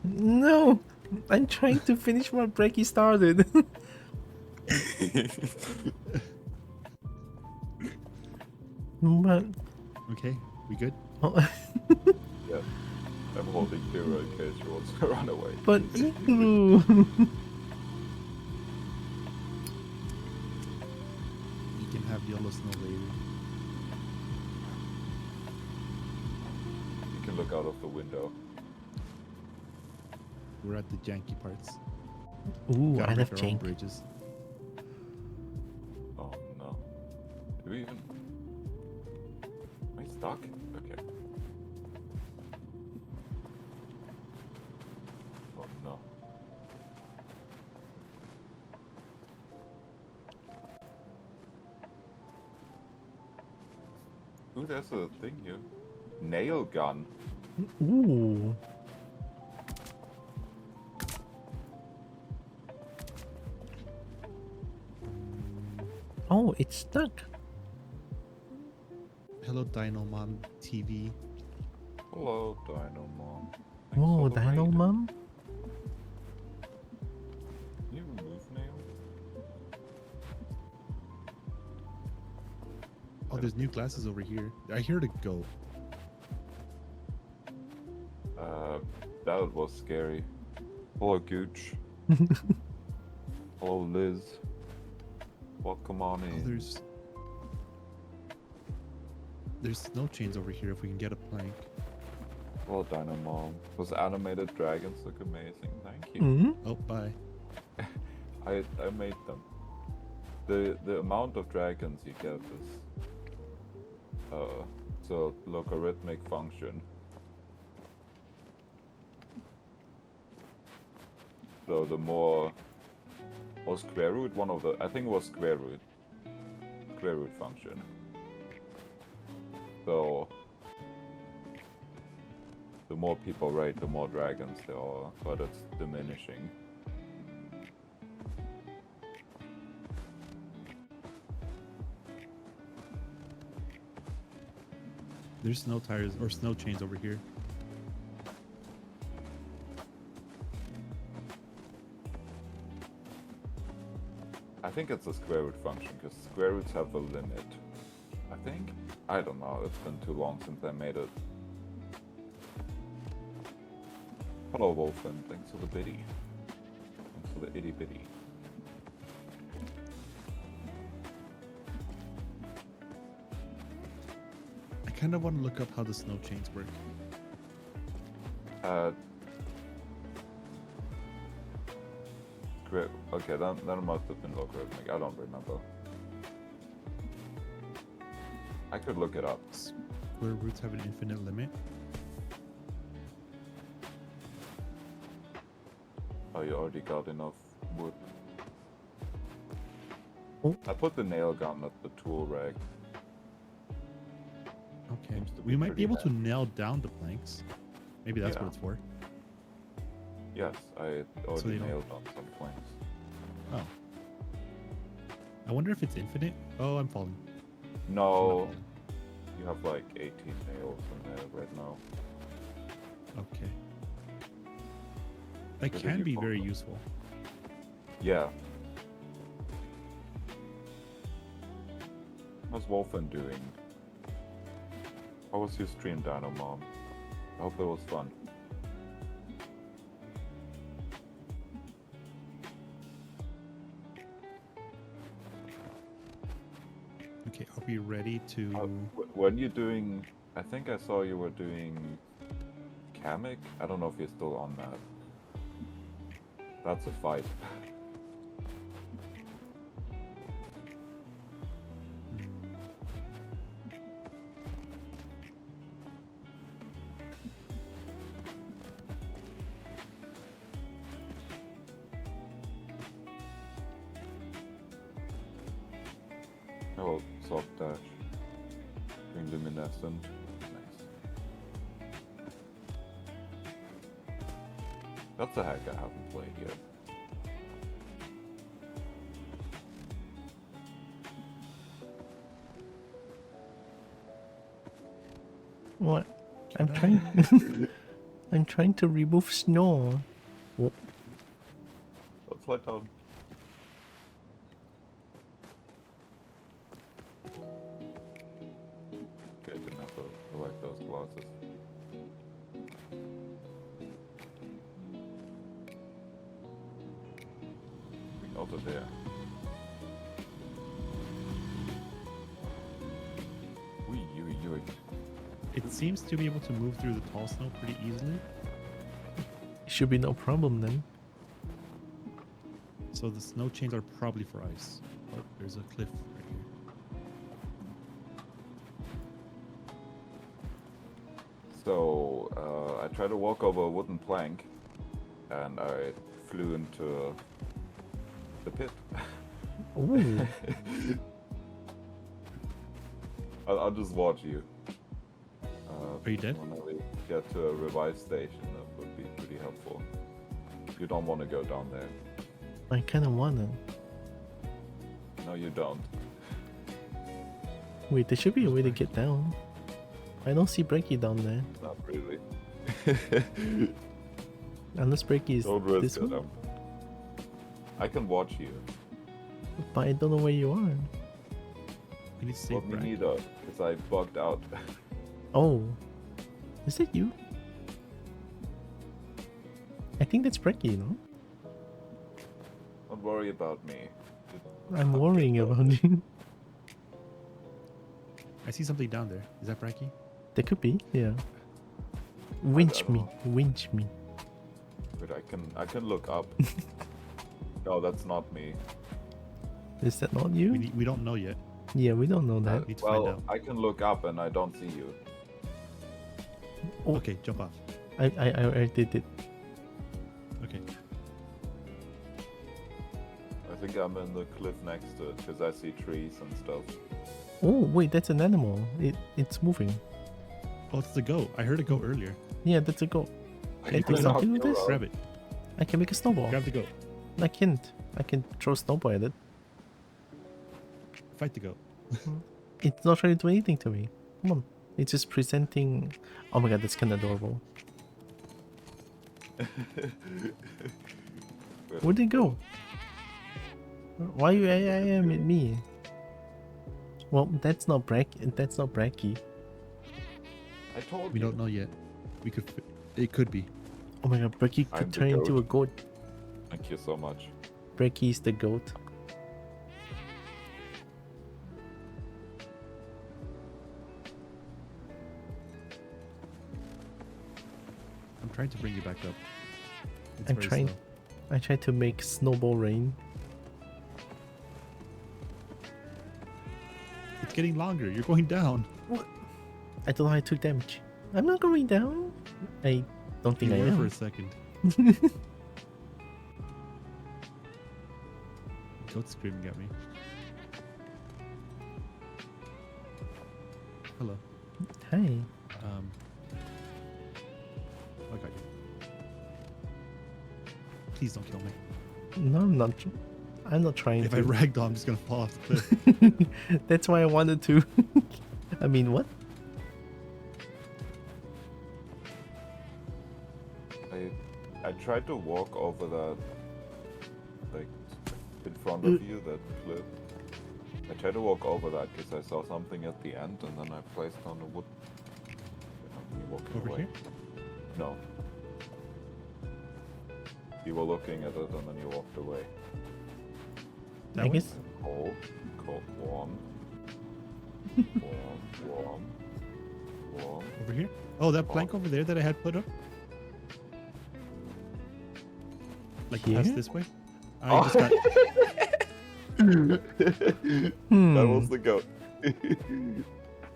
No! I'm trying to finish what Breaky started. But Okay, we good? oh, Yeah. I'm holding Kira in case she wants to run away. but igloo. You can have yellow snow later. You can look out of the window. We're at the janky parts. Ooh, Gotta I make love our own jank. bridges. Oh no. Do we even... Am I stuck? Okay. Oh no. Ooh, there's a thing here. Nail gun. Ooh. Oh, it's stuck. Hello, Dino Mom TV. Hello, Dino Mom. Thanks Whoa, for the Dino raid. Mom? Can you remove nail? Oh, there's new glasses over here. I hear the goat. That was scary. Hello, Gooch. Hello, Liz. Welcome on Oh, in. there's snow chains over here if we can get a plank. Well, Dino Mom. Those animated dragons look amazing. Thank you. Hmm? Oh, bye. I made them. The amount of dragons you get is it's a logarithmic function. So the more or square root, one of the I think it was square root function. So the more people raid, the more dragons there are, but it's diminishing. There's snow tires or snow chains over here. I think it's a square root function because square roots have a limit. I think? I don't know, it's been too long since I made it. Hello Wolfen, thanks for the biddy. Thanks for the itty bitty. I kind of want to look up how the snow chains work. Great. Okay, that must have been logarithmic. I don't remember. I could look it up. Square roots have an infinite limit. Oh, you already got enough wood. Oh. I put the nail gun at the tool rack. Okay. Seems to We be might be pretty able to bad. nail down the planks. Maybe that's Yeah. what it's for. Yes, I already you don't- nailed on some planks. Oh. I wonder if it's infinite. Oh, I'm falling. I'm not No, falling. you have like 18 nails in there right now. Okay. That Where did can you be fall very from? useful. Yeah. How's Wolfen doing? How was your stream, Dino Mom? I hope it was fun. Okay, are we ready to... When you're doing, I think I saw you were doing Kamek. I don't know if you're still on that. That's a fight. Oh, soft dash. Doing luminescent. Nice. That's a hack I haven't played yet. What? I'm trying. I'm trying to remove snow. Oh, Let's slide down. Okay, I didn't have to select those glasses. Over there. It seems to be able to move through the tall snow pretty easily. Should be no problem then. So the snow chains are probably for ice. Oh, there's a cliff right here. So I tried to walk over a wooden plank, and I flew into the pit. Ooh. I'll just watch you. Are you dead? When we get to a revive station, that would be pretty helpful. You don't want to go down there. I kinda wanna. No, you don't. Wait, there should be a way to get down. I don't see Breaky down there. Not really. Unless Breaky is Don't risk this it. one. I can watch you. But I don't know where you are. We need to Well, save me Bragg. neither, because I bugged out. Oh. Is it you? I think that's Breaky, no? Don't worry about me. I'm worrying about you. I see something down there. Is that Bracky? There could be, yeah. Winch don't me, know. winch me. But I can look up. No, that's not me. Is that not you? We don't know yet. Yeah, we don't know that. Need to find Well, out. I can look up and I don't see you. Oh. Okay, jump off. I did it. Okay. I think I'm in the cliff next to it because I see trees and stuff. Oh, wait, that's an animal. It's moving. Oh, it's the goat. I heard a goat earlier. Yeah, that's a goat. Can I do You're something not with this? around. Grab it. I can make a snowball. Grab the goat. I can't. I can throw a snowball at it. Fight the goat. It's not trying to do anything to me. Come on. It's just presenting. Oh my god, that's kind of adorable. Where'd it go? Why you am at me? Well, that's not That's not Bracky. I told We you. don't know yet. It could be. Oh my god, Bracky I'm could the turn into a goat. Thank you so much. Bracky's the goat. I'm trying to bring you back up. It's I'm very trying. slow. I tried to make snowball rain. It's getting longer. You're going down. I don't know how I took damage. I'm not going down. I don't think You I were for am. a second. Goat screaming at me. Hello. Hi. I got you. Please don't kill me. No, I'm not. I'm not trying If to. I ragdoll, I'm just gonna fall off the cliff. That's why I wanted to. I mean, what? I tried to walk over that, like, in front of you, that cliff. I tried to walk over that because I saw something at the end, and then I placed on the wood. You walked Over away. here? No. You were looking at it, and then you walked away. That I way? guess. Cold, cold, warm, warm. Over here? Oh, that plank over there that I had put up? Like past Here? this way? I just got... That was the goat.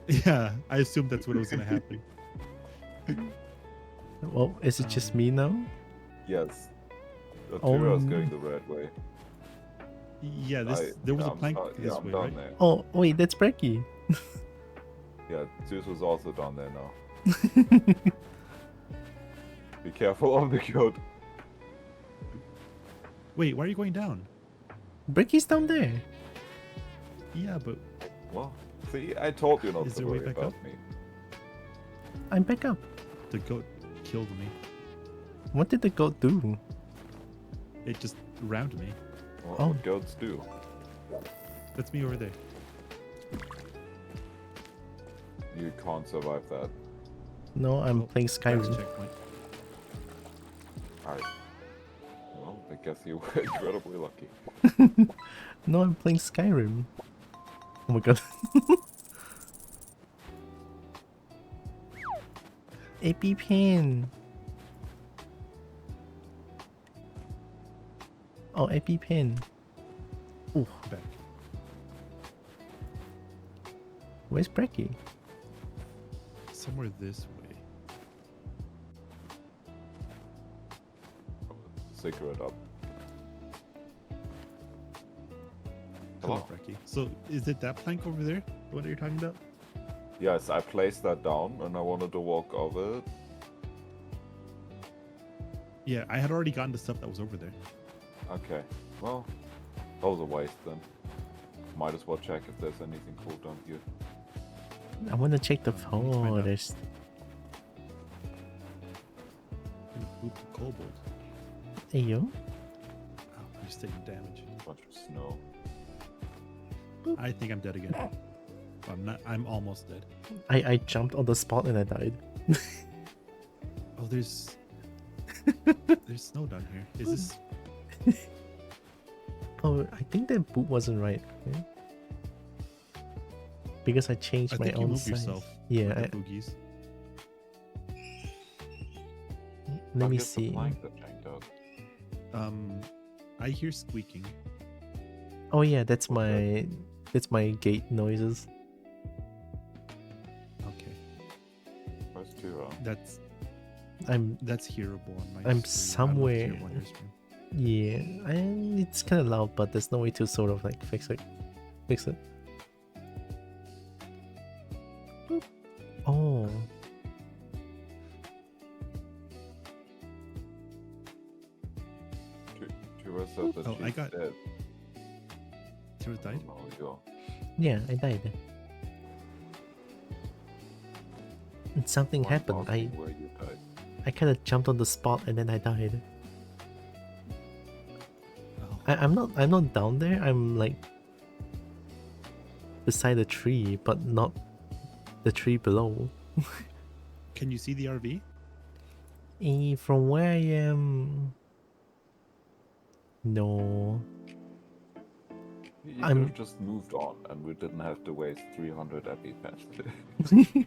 Yeah, I assumed that's what was gonna happen. Well, is it just me now? Yes. The Oh, Tyra's no. going the red way. Yeah, there was a plank this I'm way, down right? there. Oh, wait, that's Bracky. Yeah, Zeus was also down there now. Be careful of the goat. Wait, why are you going down? Bracky's down there. Yeah, but Well, see, I told you not Is to there a way worry back about up? me. I'm back up. the goat killed me. What did the goat do? It just rammed me. Well, Oh. what goats do. That's me over there. You can't survive that. No, I'm Oh, playing That's a Skyrim. checkpoint. Alright. Well, I guess you were incredibly lucky. No, I'm playing Skyrim. Oh my god. EpiPen. Oh, EpiPen. Ooh, Back. where's Brecky? Somewhere this way. Cigarette up. Hello, Brecky. So is it that plank over there? What are you talking about? Yes, I placed that down and I wanted to walk over it. Yeah, I had already gotten the stuff that was over there. Okay, well, that was a waste then. Might as well check if there's anything cool down here. I want to check the Let me find out. there's Oop, the kobold. hey yo. Oh, I'm just taking damage. Bunch of snow. I think I'm dead again. I'm not. I'm almost dead. I jumped on the spot and I died. Oh, there's snow down here. Is this? Oh, I think that boot wasn't right. Okay? Because I changed I my think you own moved size. yourself. Yeah, with the boogies. let me Get the see. plank that yanked out. I hear squeaking. Oh yeah, that's Okay. my gate noises. Okay, Where's Tira? that's I'm hearable on my. I'm screen. I don't know if it's somewhere- hearable on your screen. yeah, and it's kind of loud, but there's no way to sort of like fix it. Boop. Oh, Tira said that Oh, I she's got- dead. Tira died. Oh, you go. yeah, I died. And something Mind happened. asking where you died. I kind of jumped on the spot and then I died. Oh, I'm not down there. I'm like beside the tree, but not the tree below. can you see the RV? From where I am, no. You could I'm- have just moved on and we didn't have to waste 300 EpiPens.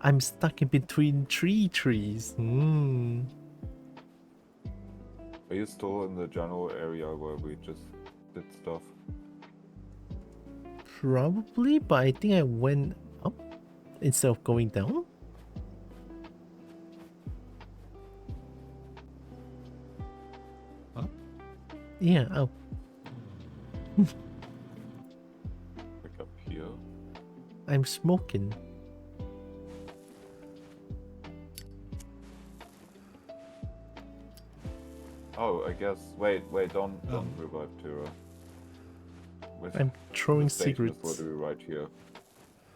I'm stuck in between trees. Are you still in the general area where we just did stuff? Probably, but I think I went up instead of going down. Up? Yeah, up. Like up here? I'm smoking. Oh, I guess. Wait, don't Oh. revive Tira. Which I'm throwing station is cigarettes. what do we write here?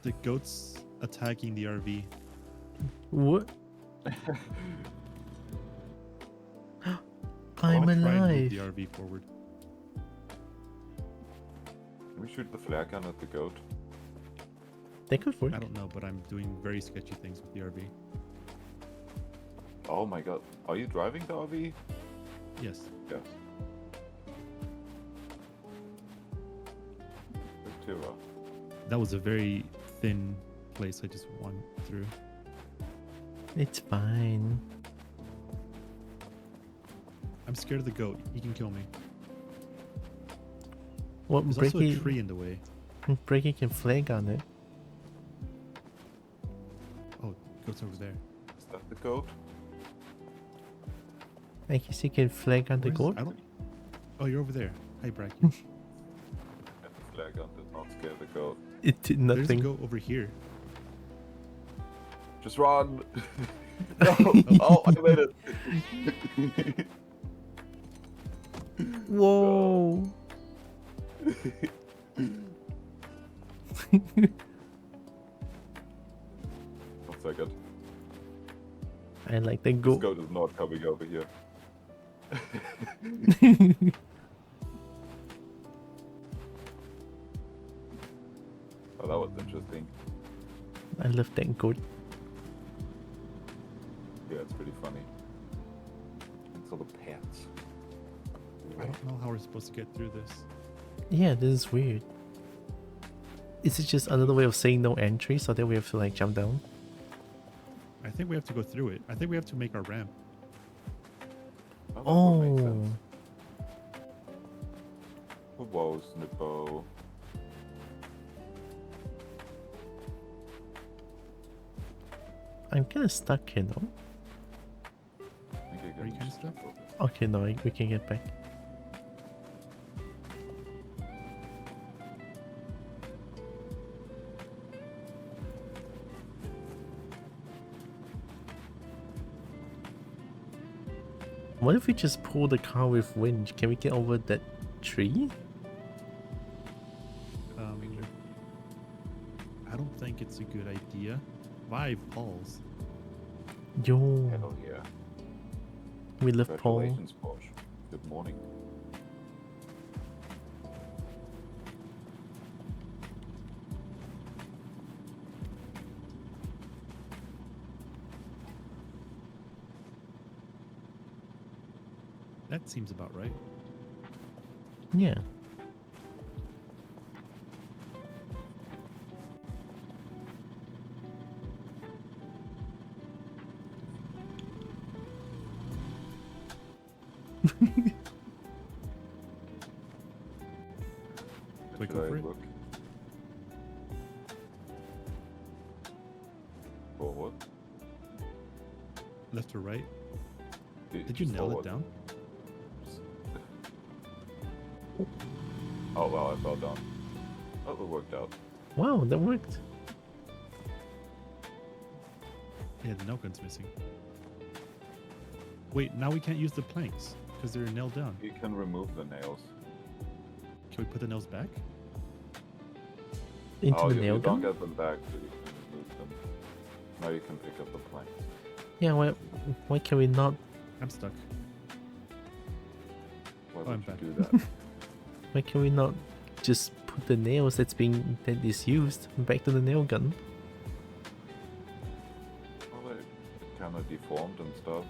The goats attacking the RV. What? I'm I'll try and move alive. the RV forward. Can we shoot the flare gun at the goat? That could work. I don't know, but I'm doing very sketchy things with the RV. Oh my god. Are you driving the RV? Yes. Yes. Where's Tira? That was a very thin place I just went through. It's fine. I'm scared of the goat. He can kill me. What There's also a Breaky tree in the way. Breaky can flag on it. Oh, goat's over there. Is that the goat? I guess he can flag on the Where's- goat. I don't. Oh, you're over there. Hi, Bracky. And the flare gun did not scare the goat. It did There's a nothing. goat over here. Just run! No! Oh, I made it! Whoa! 1 second. I like the This goat. goat is not coming over here. Oh, that was interesting. I love that goat. Yeah, it's pretty funny. It's all the pets. I don't know how we're supposed to get through this. Yeah, this is weird. Is it just another way of saying no entry so that we have to like jump down? I think we have to go through it. I think we have to make our ramp. Oh, that would make Oh, sense. Whoa, Snippo. I'm kinda stuck here though. I think I Are you can kinda stuck? Snippo. Okay, no, we can get back. What if we just pull the car with winch? Can we get over that tree? I don't think it's a good idea. 5 balls. Yo, Hell yeah. we left Paul. Congratulations, Porsche. Good morning. That seems about right. Yeah. Do I go for it? Look? Forward. Left or right? Did you Just nail forward. it down? Oh wow, I fell down. Oh, it worked out. Wow, that worked. Yeah, the nail gun's missing. Wait, now we can't use the planks because they're nailed down. You can remove the nails. Can we put the nails back? Into Oh, the you nail don't gun? get them back, so you can remove them. Now you can pick up the planks. Yeah, why can we not? I'm stuck. Why Oh, I'm would back. you do that? Why can we not just put the nails that is used back to the nail gun? Well, it kind of deformed and stuff.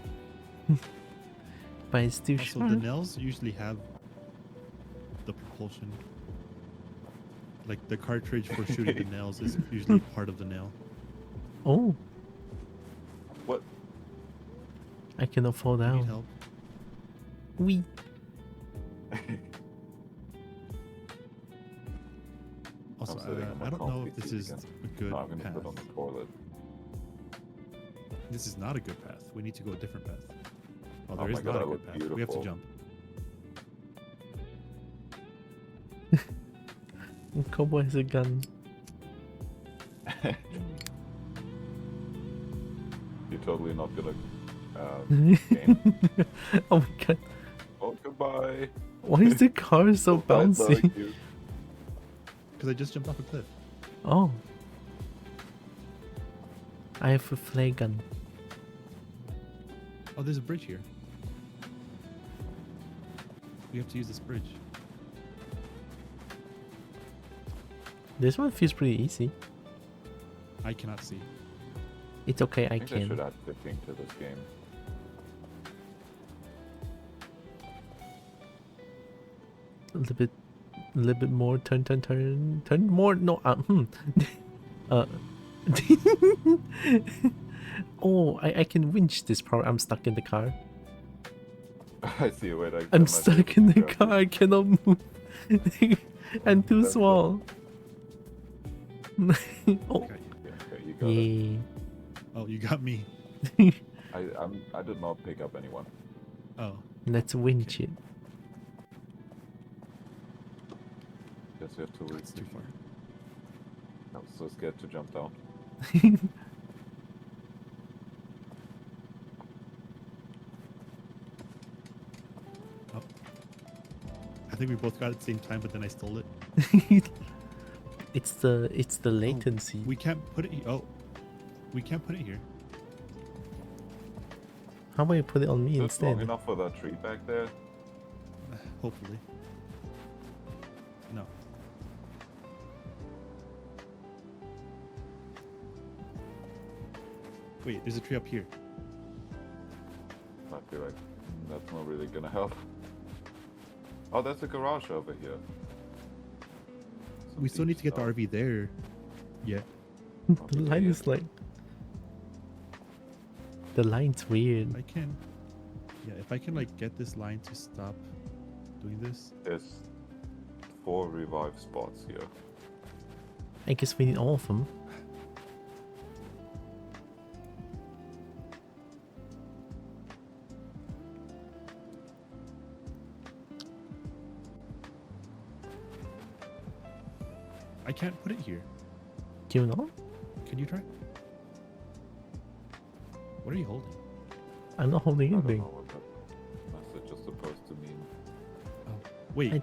But it's still Also, sharp. the nails usually have the propulsion. Like the cartridge for shooting the nails is usually part of the nail. Oh, What? I cannot fall You need down. help? We. Also, sitting on my I don't know coffee if this seat is again. a good No, I'm gonna path. put on the toilet. This is not a good path. We need to go a different path. Oh, Oh there my is God, not I a look good path. We have to beautiful. jump. Cowboy has a gun. You're totally not gonna game. Oh my god. Oh, goodbye. Why is the car so Goodbye, bouncy? thank you. Because I just jumped off a cliff. Oh. I have a flare gun. Oh, there's a bridge here. We have to use this bridge. This one feels pretty easy. I cannot see. It's okay, I I think they should can. add flipping to this game. A little bit more. Turn more. No, uh, oh, I can winch this part. I'm stuck in the car. I see. Wait, I'm stuck in the car. I cannot move. I'm too That's small. Oh, Okay, you got it. yeah. Oh, you got me. I did not pick up anyone. Oh, Let's winch it. Guess we have to leave. it's too far. I was so scared to jump down. Oh. I think we both got it at the same time, but then I stole it. It's the latency. We can't put it. Oh, we can't put it here. How about you put it on me Is this long instead? enough for that tree back there? Hopefully. No. Wait, there's a tree up here. I feel like that's not really gonna help. Oh, there's a garage over here. Some We still need to deep get the stuff. RV there. Yeah. The line is like. The line's weird. I can. Yeah, if I can like get this line to stop doing this. There's 4 revive spots here. I guess we need all of them. I can't put it here. Do you know? Can you try? What are you holding? I'm not holding I don't anything. know what that message is supposed to mean. Oh, wait. I-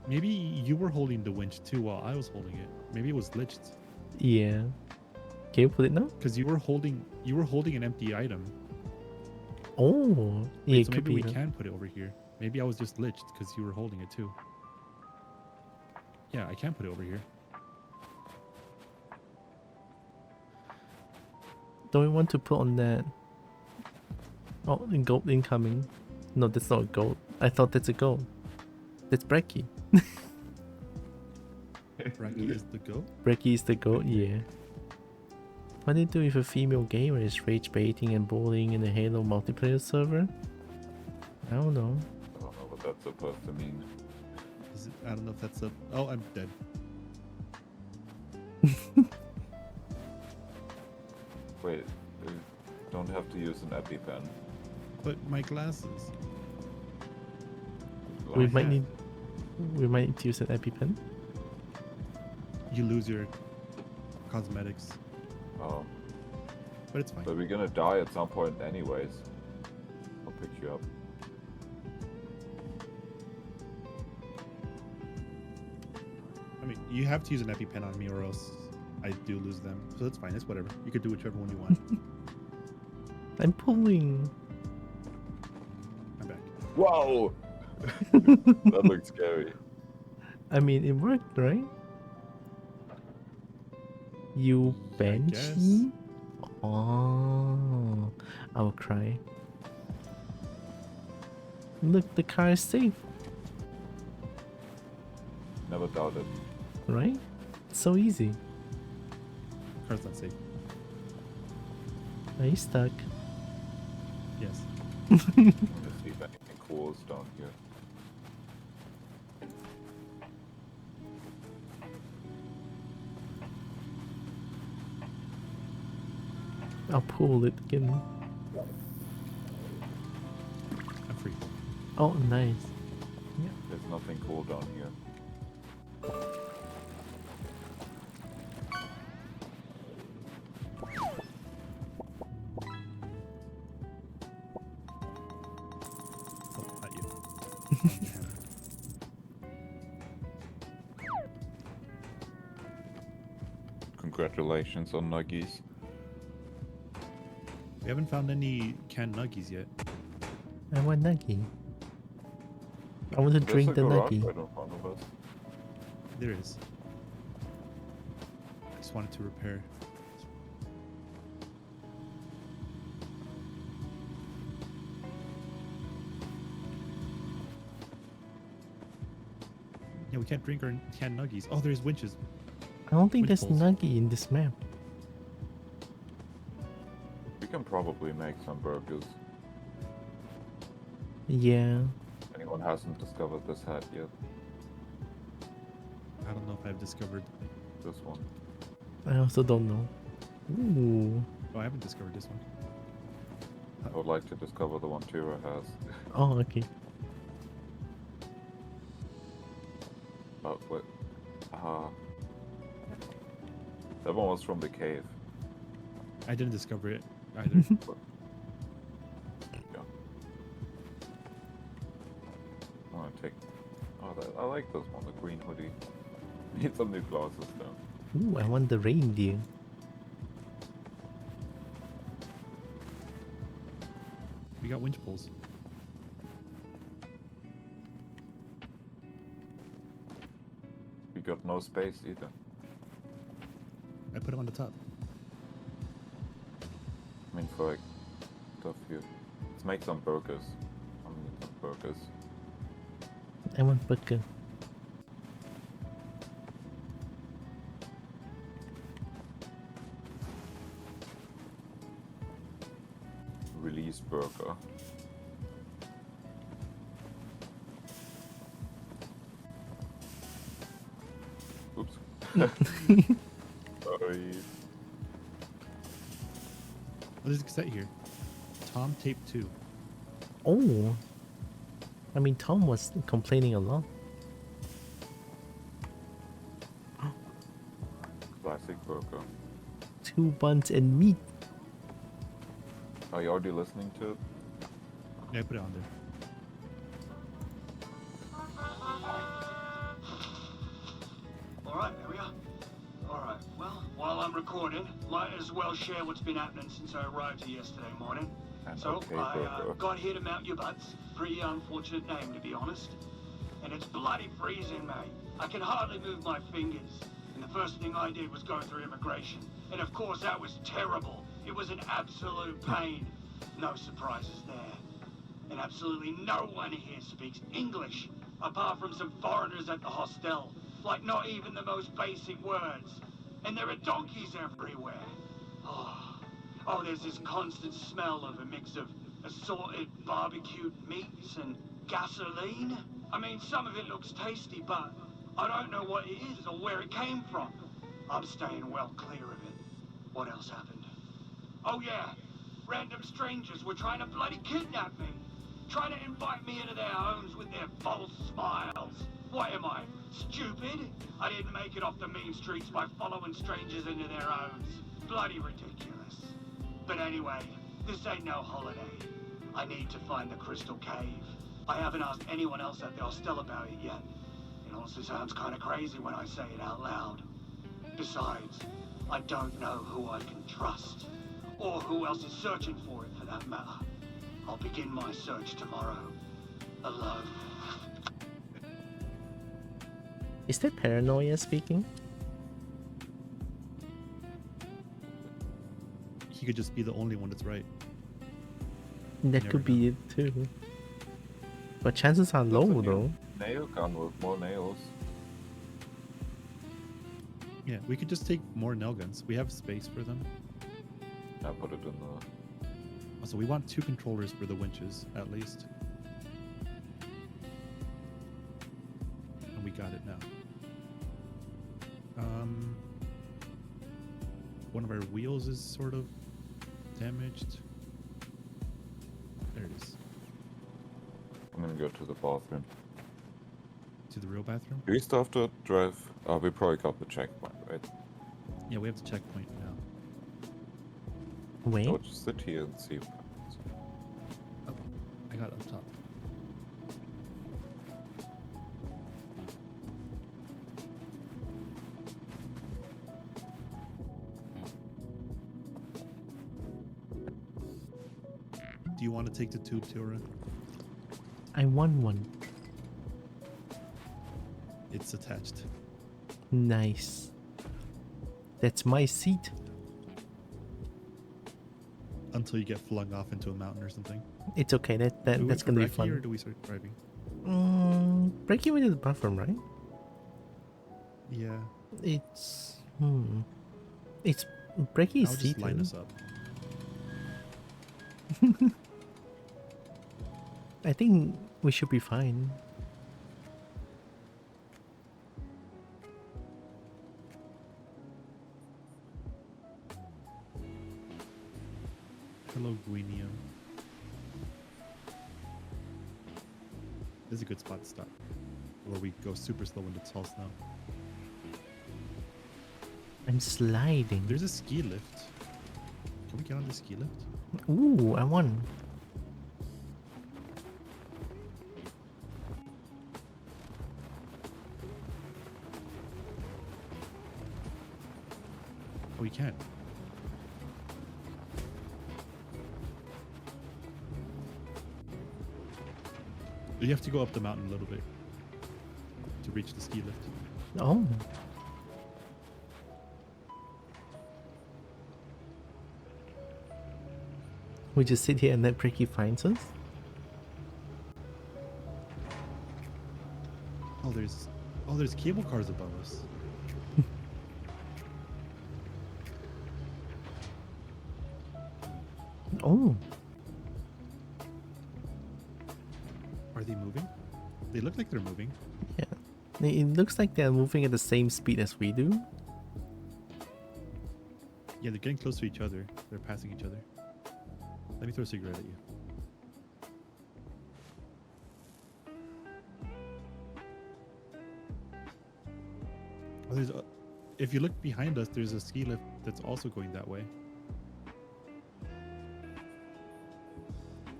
Maybe you were holding the winch too while I was holding it. Maybe it was glitched. Yeah. Can you put it now? Because you were holding an empty item. Oh, yeah, Wait, it so could maybe we be. can put it over here. Maybe I was just glitched because you were holding it too. Yeah, I can put it over here. Don't we want to put on that? Oh, gold incoming. No, that's not a gold. I thought that's a gold. That's Brecky. Bracky is the goat. Brecky is the goat, yeah. What do you do if a female gamer is rage baiting and bullying in a Halo multiplayer server? I don't know. I don't know what that's supposed to mean. Is it, I don't know if that's a. Oh, I'm dead. Wait, you don't have to use an EpiPen. But my glasses. We Like, might need to use an EpiPen. You lose your cosmetics, oh, but it's fine. but we're gonna die at some point anyways. I'll pick you up. I mean, you have to use an EpiPen on me, or else I do lose them. So it's fine. It's whatever. You could do whichever one you want. I'm pulling. I'm back. Whoa! That looks scary. I mean, it worked, right? You I bench guess. me? Oh, I'll cry. Look, the car is safe, Never doubted. right? So easy. Car's not safe. Are you stuck? Yes. Let's see if anything cool is down here. I'll pull it again. I'm free. Oh, nice. There's nothing cool down here. Oh, not you. Congratulations on Nuggies. We haven't found any canned nuggies yet. I want nuggy. I want to There's drink a the garage nuggy. right in front of us. There is. I just wanted to repair. Yeah, we can't drink our canned nuggies. Oh, there's winches. I don't think Which there's pulls? nuggy in this map. We can probably make some burgers. Yeah. Anyone hasn't discovered this hat yet. I don't know if I've discovered. This one. I also don't know. Ooh. Oh, I haven't discovered this one. I would like to discover the one Tira has. Oh, okay. Oh, wait. That one was from the cave. I didn't discover it either. Yeah. I want to take. Oh, I like this one, the green hoodie. Need some new glasses though. Ooh, I want the reindeer. We got winch pulls. We got no space either. I put them on the top. I mean, for like stuff here. Let's make some burgers. I'm gonna need some burgers. I want burger. Release burger. Sorry. Oh, there's a cassette here. Tom Tape 2. Oh. I mean, Tom was complaining a lot. Classic burger. 2 buns and meat. Are you already listening to it? Yeah, I put it on there. Alright, there we are. Alright, well, while I'm recording, might as well share what's been happening since I arrived here yesterday morning. An So, okay I burger. got here to mount your butts. Pretty unfortunate name, to be honest. And it's bloody freezing, mate. I can hardly move my fingers. And the first thing I did was go through immigration. And of course, that was terrible. It was an absolute pain. No surprises there. And absolutely no one here speaks English, apart from some foreigners at the hostel. Like, not even the most basic words. And there are donkeys everywhere. Oh, there's this constant smell of a mix of assorted barbecued meats and gasoline. I mean, some of it looks tasty, but I don't know what it is or where it came from. I'm staying well clear of it. What else happened? Oh yeah, random strangers were trying to bloody kidnap me. Trying to invite me into their homes with their false smiles. What am I, stupid? I didn't make it off the mean streets by following strangers into their homes. Bloody ridiculous. But anyway, this ain't no holiday. I need to find the Crystal Cave. I haven't asked anyone else at the hostel about it yet. It also sounds kind of crazy when I say it out loud. Besides, I don't know who I can trust. Or who else is searching for it, for that matter. I'll begin my search tomorrow. Alone. Is that paranoia speaking? He could just be the only one that's right. That Never could be it too. But chances are There's a low new though. Nail gun with more nails. Yeah, we could just take more nail guns. We have space for them. I put it in the. Also, we want 2 controllers for the winches, at least. And we got it now. One of our wheels is sort of damaged. There it is. I'm gonna go to the bathroom. To the real bathroom? Do we still have to drive? We probably got the checkpoint, right? Yeah, we have the checkpoint now. Wait. I'll just sit here and see. Oh, I got it up top. Do you want to take the tube, Tura? I want one. It's attached. Nice. That's my seat. Until you get flung off into a mountain or something. It's okay. Do we That's wait for gonna be Brekkie or fun. do we start driving? Breaking into the bathroom, right? Yeah. It's It's Breaking I'll is just line seated. us up. I think we should be fine. Hello, Guinea. This is a good spot to stop. Or we go super slow when it's all snow. I'm sliding. There's a ski lift. Can we get on the ski lift? Ooh, I won. Oh, we can. You have to go up the mountain a little bit to reach the ski lift. Oh. We just sit here and let Bricky finds us? Oh, there's cable cars above us. Oh. Are they moving? They look like they're moving. Yeah. It looks like they're moving at the same speed as we do. Yeah, they're getting close to each other. They're passing each other. Let me throw a cigarette at you. Oh, there's a, if you look behind us, there's a ski lift that's also going that way.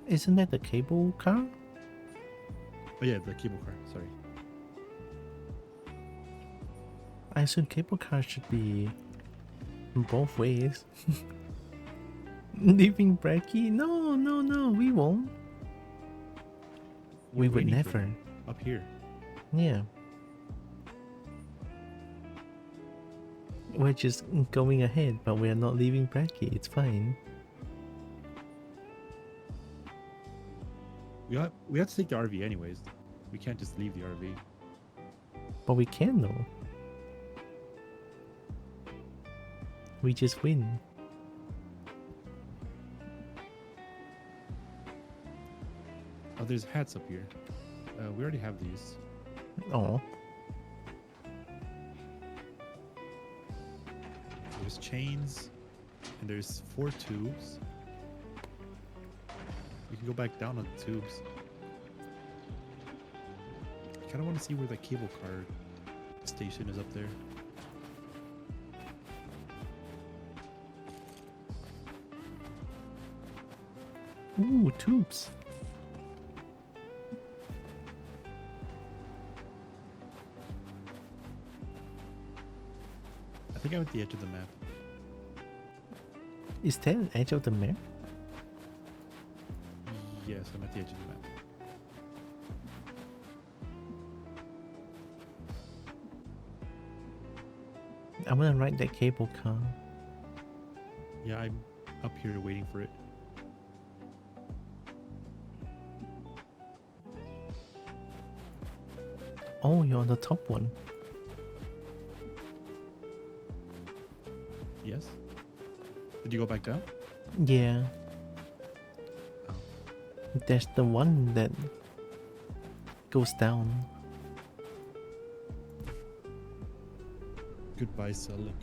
Isn't that the cable car? Oh yeah, the cable car. Sorry. I assume cable cars should be both ways. Leaving Bracky? No, no, no, we won't. We We're would waiting for never. them up here. Yeah. We're just going ahead, but we're not leaving Bracky. It's fine. We have to take the RV anyways. We can't just leave the RV. But we can though. We just win. Oh, there's hats up here. We already have these. Oh, There's chains, and there's 4 tubes. You can go back down on the tubes. I kind of want to see where that cable car station is up there. ooh, tubes. I think I'm at the edge of the map. Is that an edge of the map? Yes, I'm at the edge of the map. I wanna ride that cable car. Yeah, I'm up here waiting for it. Oh, you're on the top one. Yes? Did you go back down? Yeah. Oh. There's the one that goes down. Goodbye, Selig.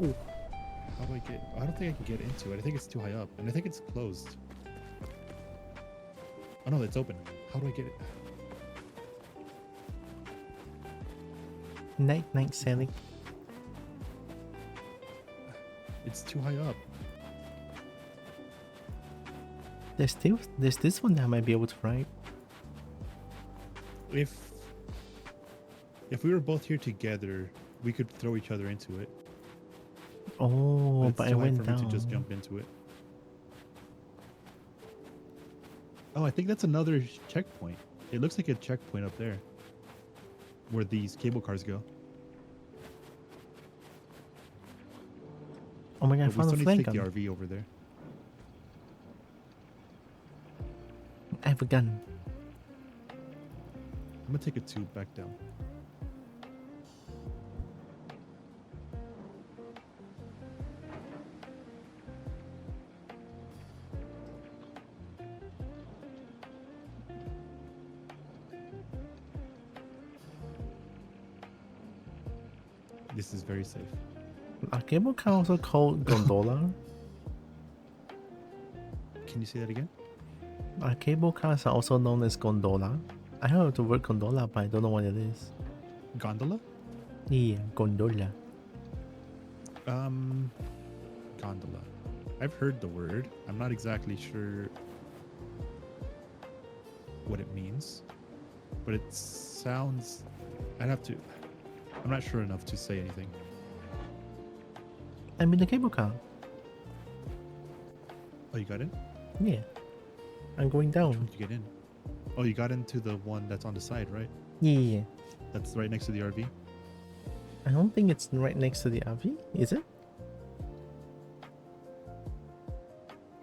Ooh. How do I get... I don't think I can get into it. I think it's too high up. And I think it's closed. Oh no, it's open. How do I get it? Night, night, Sally. It's too high up. There's this one that I might be able to ride. If we were both here together, we could throw each other into it. Oh, it's but I too high went for down. me to just jump into it. Oh, I think that's another checkpoint. It looks like a checkpoint up there, where these cable cars go. Oh my god, I But we found still a need to flag take gun. the RV over there. I have a gun. I'm gonna take a tube back down. This is very safe. Are cable car also called gondola? Can you say that again? Are cable cars are also known as gondola? I heard the word gondola, but I don't know what it is. Gondola? Yeah, gondola. Gondola. I've heard the word. I'm not exactly sure what it means, but it sounds... I'd have to... I'm not sure enough to say anything. I'm in the cable car. Oh, you got in? Yeah. I'm going Which down. one did you get in? Oh, you got into the one that's on the side, right? Yeah. That's right next to the RV? I don't think it's right next to the RV, is it?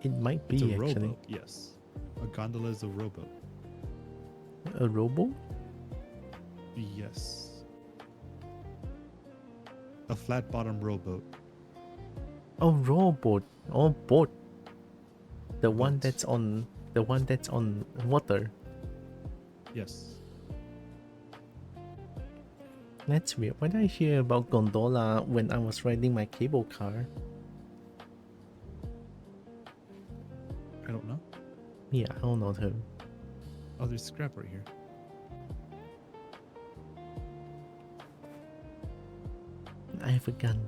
It might be It's a actually. rowboat, yes. A gondola is a rowboat. A rowboat? Yes. A flat bottom rowboat. Oh, rowboat. Oh, boat. The one Boat. that's on water. Yes. That's weird. Why did I hear about gondola when I was riding my cable car? I don't know. Yeah, I don't know too. Oh, there's scrap right here. I have a gun.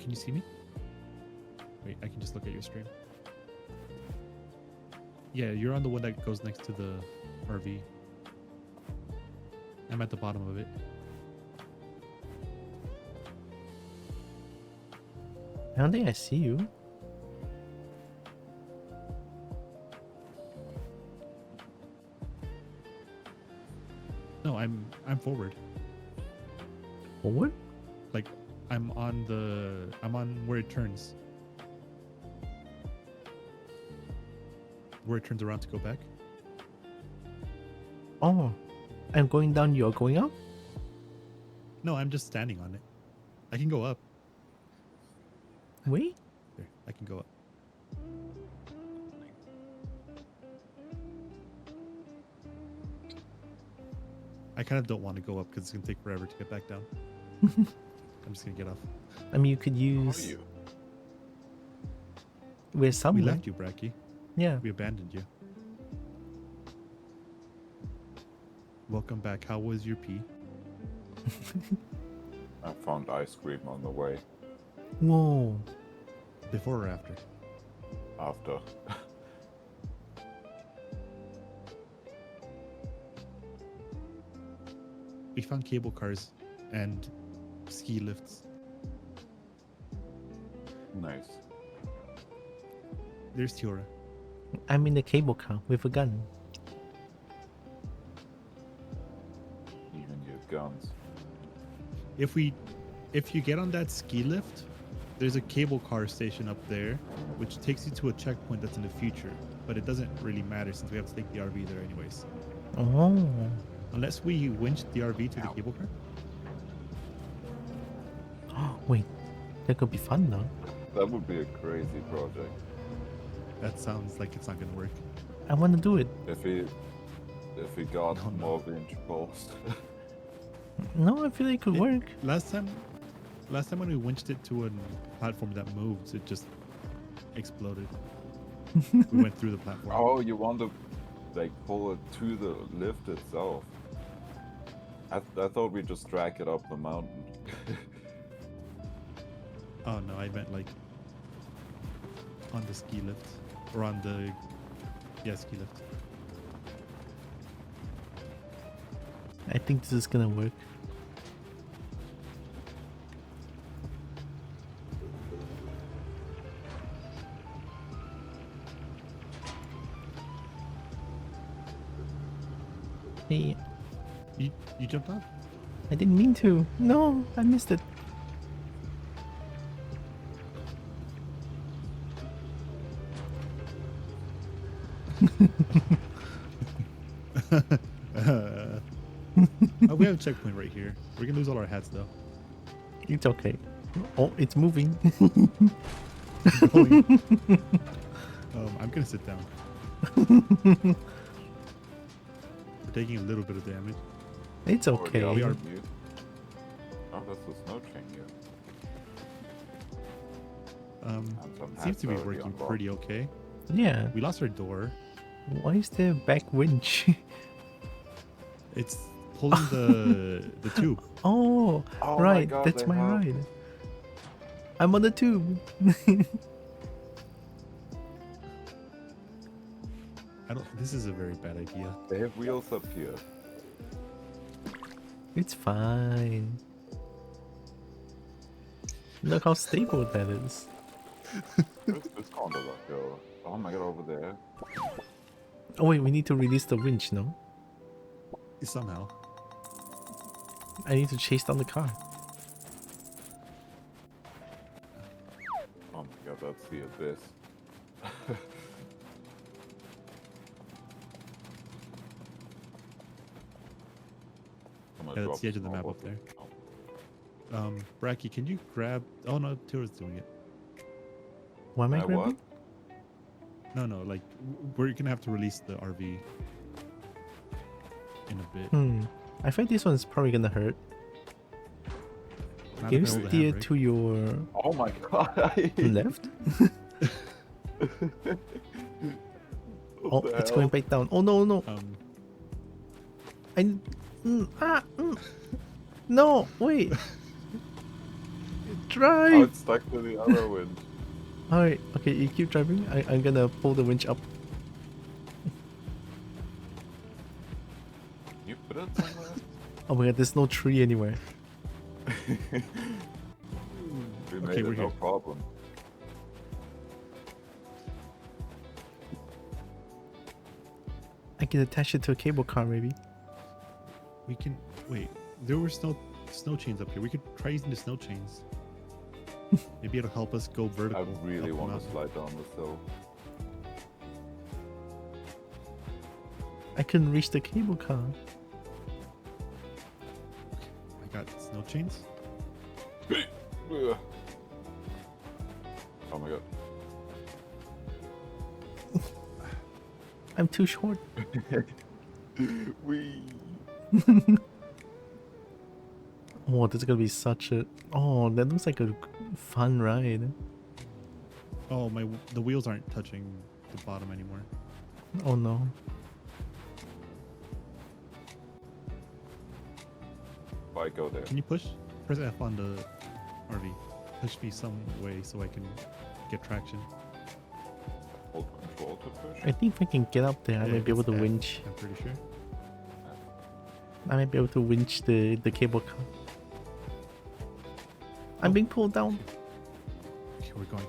Can you see me? Wait, I can just look at your stream. Yeah, you're on the one that goes next to the RV. I'm at the bottom of it. I don't think I see you. No, I'm forward. Forward? Like I'm on where it turns. Where it turns around to go back. Oh, I'm going down, you're going up? No, I'm just standing on it. I can go up. Wait? There, I can go up. I kind of don't want to go up because it's going to take forever to get back down. I'm just going to get off. I mean, you could How are use... you? We're We somewhere. left you, Bracky. Yeah. We abandoned you. Welcome back. How was your pee? I found ice cream on the way Whoa. Before or after? after. We found cable cars and ski lifts. Nice. There's Tiora. I'm in the cable car with a gun. Even your guns. If you get on that ski lift, there's a cable car station up there, which takes you to a checkpoint that's in the future. But it doesn't really matter since we have to take the RV there anyways. Oh. Unless we winch the RV to the Ow. cable car. Wait, that could be fun though. That would be a crazy project. That sounds like it's not gonna work. I want to do it. If we got No, no. more winch posts. No, I feel like it could It- work. Last time when we winched it to a platform that moves, it just exploded. We went through the platform. Oh, you want to like pull it to the lift itself? I thought we just drag it up the mountain. Oh no, I meant like on the ski lift or on the ski lift. I think this is gonna work. Hey, You jumped off? I didn't mean to. No, I missed it. Oh, we have a checkpoint right here. We're gonna lose all our hats though. It's okay. Oh, it's moving. Going. I'm gonna sit down. We're taking a little bit of damage. It's Already okay. up on you. Oh, that's the snow chain here. And some Seems hats to be already working unlocked. pretty okay. Yeah. We lost our door. Why is there a back winch? It's pulling the tube. Oh, Oh my right. God, That's they my have- ride. I'm on the tube. This is a very bad idea. They have wheels up here. It's fine. Look how stable that is. Where's this gondola go? Oh my God, over there. Oh wait, we need to release the winch, no? Somehow. I need to chase down the car. Oh my God, that's the abyss. that's drop the edge of the map snowboard. up there. Bracky, can you grab? Oh no, Tira's doing it. Why am I What? grabbing? No, like we're gonna have to release the RV in a bit. I think this one's probably gonna hurt. Not Can you if I hold the steer handbrake. to your Oh my god! left? Oh, What the it's hell? going back down. Oh no, no. I. No, wait. Oh, Drive! it's stuck to the other wind. Alright, okay, you keep driving. I'm gonna pull the winch up. You put it somewhere? Oh my god, there's no tree anywhere. We made Okay, it, we're no here. problem. I can attach it to a cable car, maybe. We can wait. There were snow chains up here. We could try using the snow chains. Maybe it'll help us go I vertical. really up the want to mountain. slide down this hill. I couldn't reach the cable car. I got snow chains. Ugh. Oh my god. I'm too short. Wee. Oh, this is gonna be such a. Oh, that looks like a fun ride. Oh the wheels aren't touching the bottom anymore. Oh no. Why go there? Can you push? Press F on the RV. Push me some way so I can get traction. Hold control to push? I think if I can get up there, I Yeah, might be able it's to F, winch. I'm pretty sure. I might be able to winch the cable car. I'm being pulled down. Okay, we're going.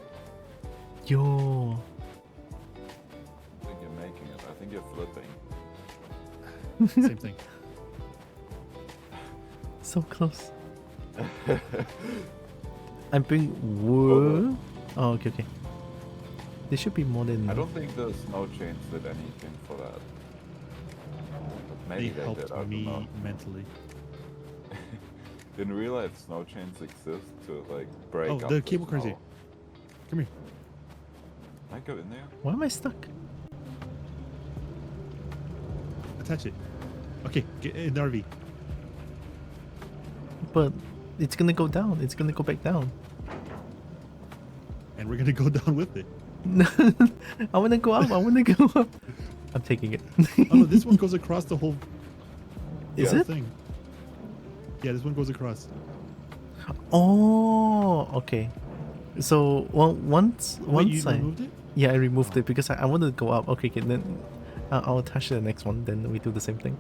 Yo. I think you're making it. I think you're flipping. Same thing. So close. I'm being. Whoa. Oh, okay, okay. There should be more than. I don't think the snow chains did anything for that. But maybe They they helped did, I don't me know. mentally. Didn't realize snow chains exist to like break Oh, up the cable car's snow. here. Come here. Can I go in there? Why am I stuck? Attach it. Okay, get in the RV. But it's gonna go down. It's gonna go back down. And we're gonna go down with it. I wanna go up. I wanna go up. I'm taking it. Oh no, this one goes across the whole Is whole it? thing. Yeah, this one goes across. Oh, okay. So once Wait, you I removed it? yeah, I removed it because I wanted to go up. Okay, okay, then I'll attach to the next one. Then we do the same thing.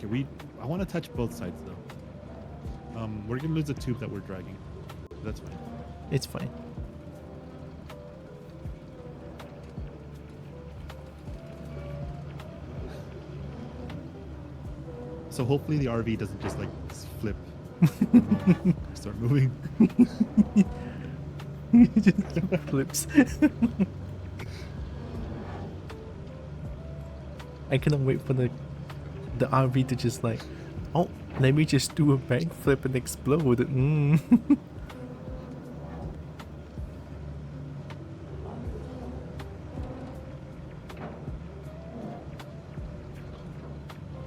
Okay, I want to touch both sides though. We're gonna lose the tube that we're dragging. That's fine. It's fine. So hopefully the RV doesn't just like flip. Start moving. It just flips. I cannot wait for the RV to just like, oh, let me just do a backflip and explode.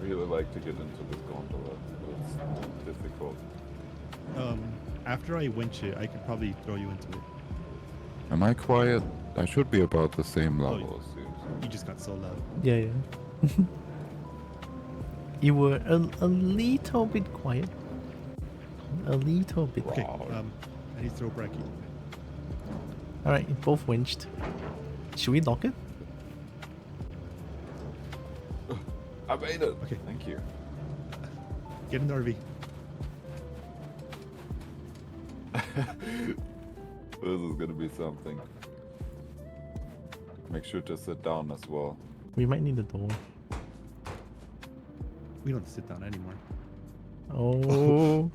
I really like to get into this gondola. It's difficult. After I winch it, I could probably throw you into it. Am I quiet? I should be about the same Oh, level. Oh, seriously. You just got so loud. Yeah, yeah. You were a little bit quiet. A little bit. Okay, Wow. I need to throw Bracky. Alright, both winched. Should we lock it? I made it! Okay. Thank you. Get in the RV. This is gonna be something. Make sure to sit down as well. We might need a door. We don't sit down anymore. Oh.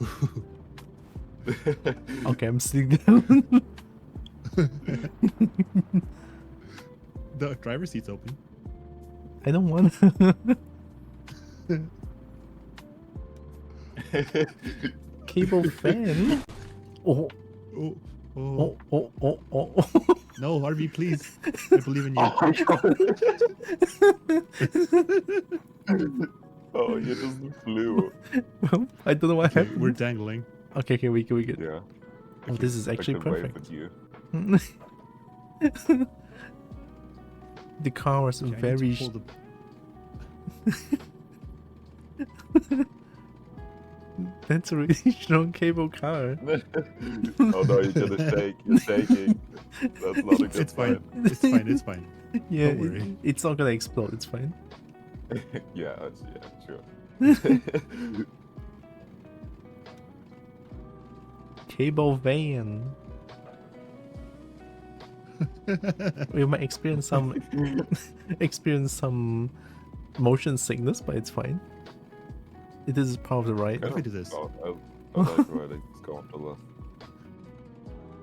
Okay, I'm sitting down. The driver's seat's open. I don't want. Cable fan. Oh, Oh, oh, oh. oh, oh, oh. No, RV, please. I believe in you. Oh, you just flew. Well, I don't know what Okay, happened. we're dangling. Okay, okay, we good. Yeah. Oh, this is actually I can wave perfect. at you. The car was Okay, I need very. to pull the... That's a really strong cable car. Oh no, you're gonna shake. You're shaking. That's not a good It's fine. sign. It's fine. It's fine. Yeah, Don't worry. it's not gonna explode. It's fine. Yeah, sure. Cable van. We might experience some motion sickness, but it's fine. It is part of the ride. What if we do this? Oh, I like riding. It's going to left.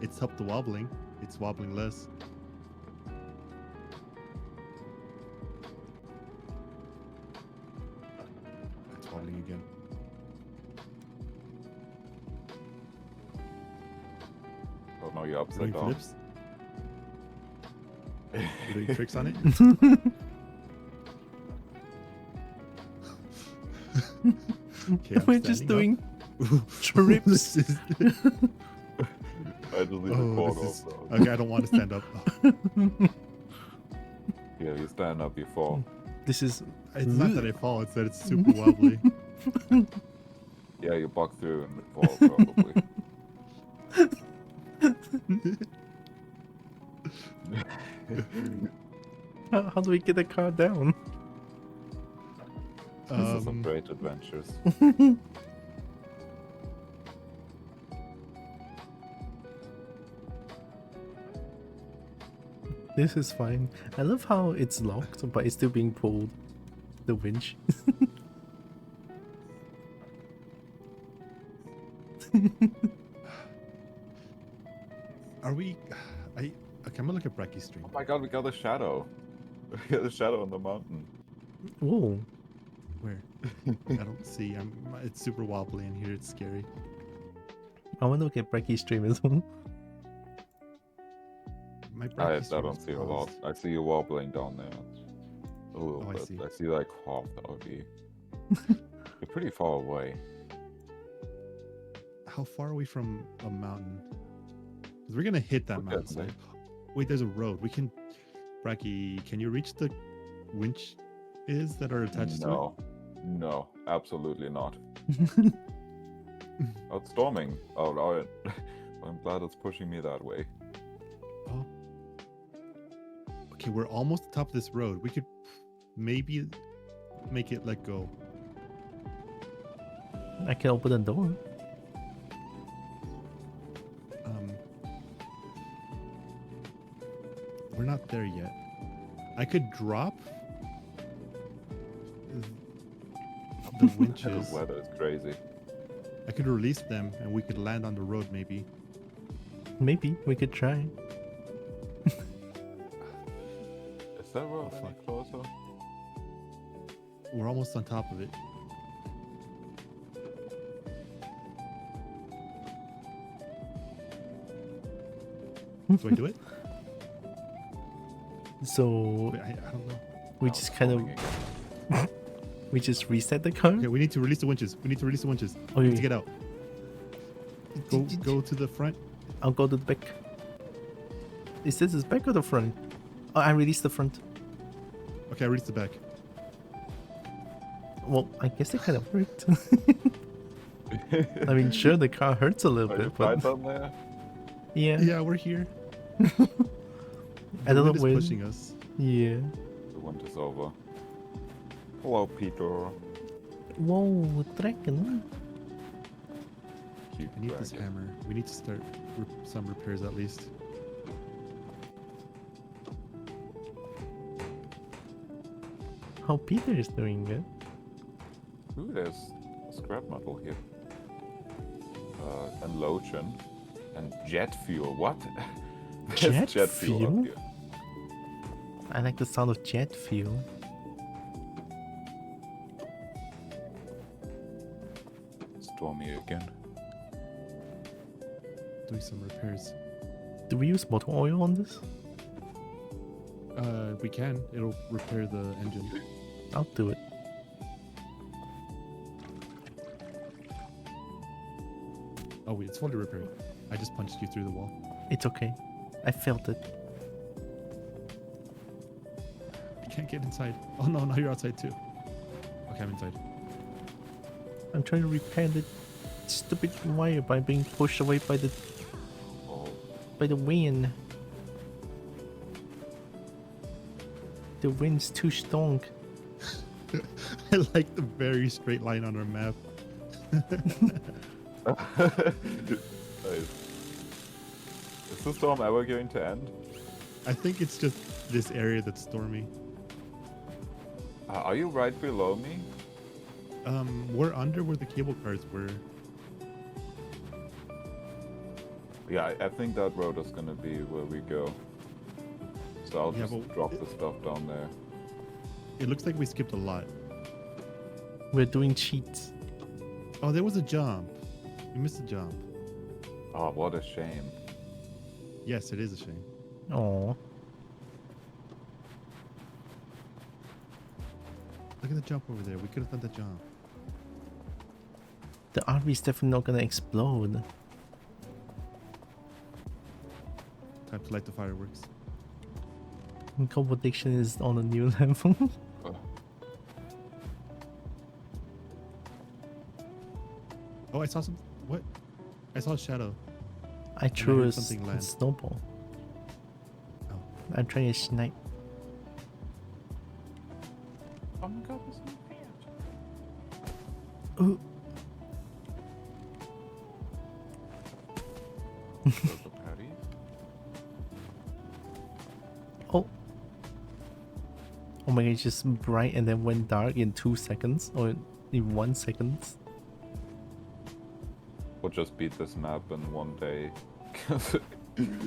It's up to wobbling. It's wobbling less. It's wobbling again. Oh no, you're We're upside doing down. flips. We're doing tricks on it. Okay, We're just standing doing up. trips. This is- I just need to oh, fall this is... off. Okay, I don't want to stand up. Yeah, you stand up, you fall. This is. It's not that I fall, it's that it's super wobbly. Yeah, you buck through and fall probably. How do we get the car down? This is some great adventures. This is fine. I love how it's locked, but it's still being pulled. The winch. Are we... Okay, I'm gonna look at Brecky's stream. Oh my god, we got a shadow. We got a shadow on the mountain. Whoa. Where? I don't see. It's super wobbly in here. It's scary. I want to look at Brecky's stream as well. My I Brecky's stream don't is see a lot. paused. I see you wobbling down there. A little Oh, I bit. see. I see like half the RV. You're pretty far away. How far are we from a mountain? 'Cause we're gonna hit that We're mountain. getting So... Wait, there's a road. We can... Brecky, can you reach the winch that are attached to it? No. No, absolutely not. Oh, it's storming. Oh, no. I'm glad it's pushing me that way. Oh. Okay, we're almost at the top of this road. We could maybe make it let go. I can open the door. We're not there yet. I could drop the The winches. weather is crazy. I could release them and we could land on the road maybe. Maybe we could try. Is that road any fuck. closer? We're almost on top of it. Do I do it? So Wait, I don't know. we No, just it's kind of storming we just reset the car. Okay, we need to release the winches. We need to release the winches. Oh, We yeah. need to get out. Go to the front. I'll go to the back. Is this the back or the front? Oh, I released the front. Okay, I released the back. Well, I guess it kind of worked. I mean, sure, the car hurts a little Are you bit, but tight on there? yeah, Yeah, we're here. I don't know wind is when. pushing us. Yeah. The wind is over. Hello, Peter. Whoa, dragon. Cute I need this dragon. hammer. We need to start some repairs at least. How Peter is doing it. Ooh, there's scrap metal here. And lotion. And jet fuel. What? There's Jet up fuel? here. I like the sound of jet fuel. for me again. Doing some repairs. Do we use motor oil on this? We can. It'll repair the engine. I'll do it. Oh wait, it's fully repaired. I just punched you through the wall. It's okay. I felt it. You can't get inside. Oh no, now you're outside too. Okay, I'm inside. I'm trying to repair the stupid wire by being pushed away by the wind. The wind's too strong. I like the very straight line on our map. Nice. Is the storm ever going to end? I think it's just this area that's stormy. Are you right below me? We're under where the cable cars were. Yeah, I think that road is gonna be where we go. So I'll Yeah, just but drop the stuff down there. It looks like we skipped a lot. We're doing cheats. Oh, there was a jump. We missed a jump. Oh, what a shame. Yes, it is a shame. Oh, Look at the jump over there. We could have done the jump. the RV's definitely not gonna explode. Time to light the fireworks. Competition is on a new level. Oh, I saw some. What? I saw a shadow. I threw heard a something land. snowball. Oh. I'm trying to snipe. Oh my god, there's no field. Ooh. Those are patties. Oh. Oh my god, it's just bright and then went dark in 2 seconds or in 1 second. We'll just beat this map in one day.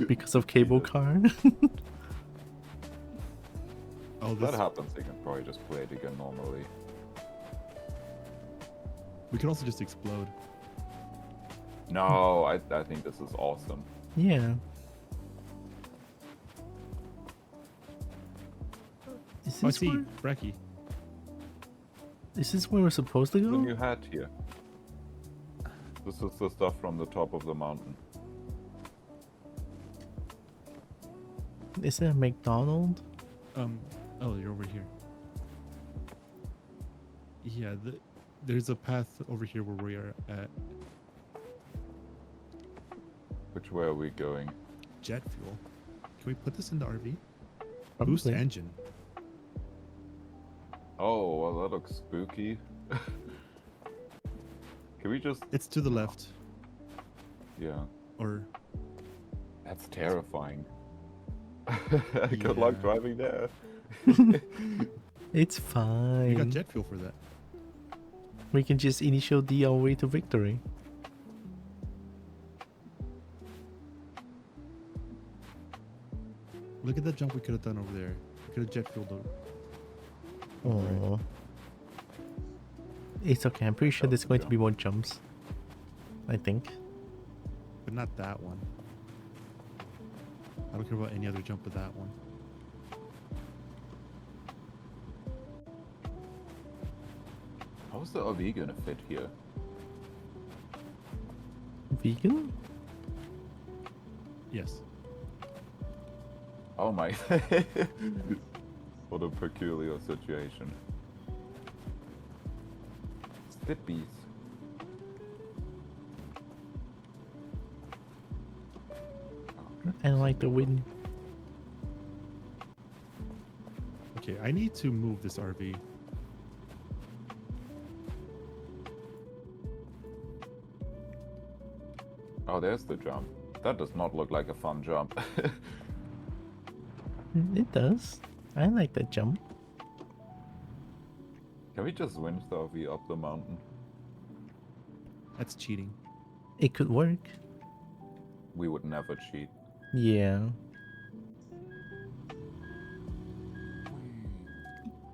Because of cable car. Oh, If this, that happens, they can probably just play it again normally. we could also just explode. No, I think this is awesome. Yeah. Is Oh, I this, see. where, Bracky. is this where we're supposed to The go? new hat here. This is the stuff from the top of the mountain. Is it a McDonald's? Oh, you're over here. Yeah, there's a path over here where we are at. Which way are we going? Jet fuel. Can we put this in the RV? Boost Probably. engine. Oh, well, that looks spooky. Can we just... It's to the left. Yeah. Or That's terrifying. Good luck Yeah. driving there. It's we got fine. jet fuel for that. We can just initial D our way to victory. Look at that jump we could have done over there. We could have jet fueled over. Oh. It's okay. I'm pretty sure That was there's a going to jump. be more jumps. I think. But not that one. I don't care about any other jump but that one. How's the RV gonna fit here? Vegan? Yes. Oh my. What a peculiar situation. Stippies. I like the wind. Okay, I need to move this RV. Oh, there's the jump. That does not look like a fun jump. It does. I like that jump. Can we just winch the RV up the mountain? That's cheating. It could work. We would never cheat. Yeah.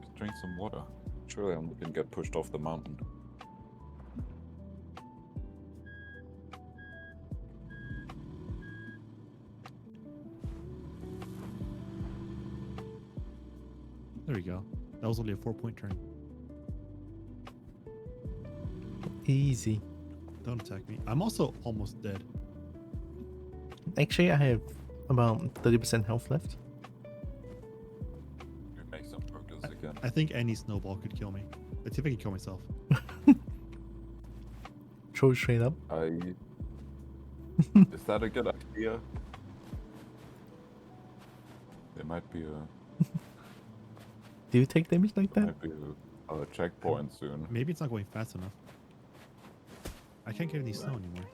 Just drink some water. Surely I'm gonna get pushed off the mountain. There we go. That was only a 4-point turn. Easy. Don't attack me. I'm also almost dead. Actually, I have about 30% health left. We make some progress again. I think any snowball could kill me. Let's see if I can kill myself. Throw it straight up. Is that a good idea? There might be a Do you take damage like that? might be a checkpoint soon. Maybe it's not going fast enough. I can't get any snow anymore.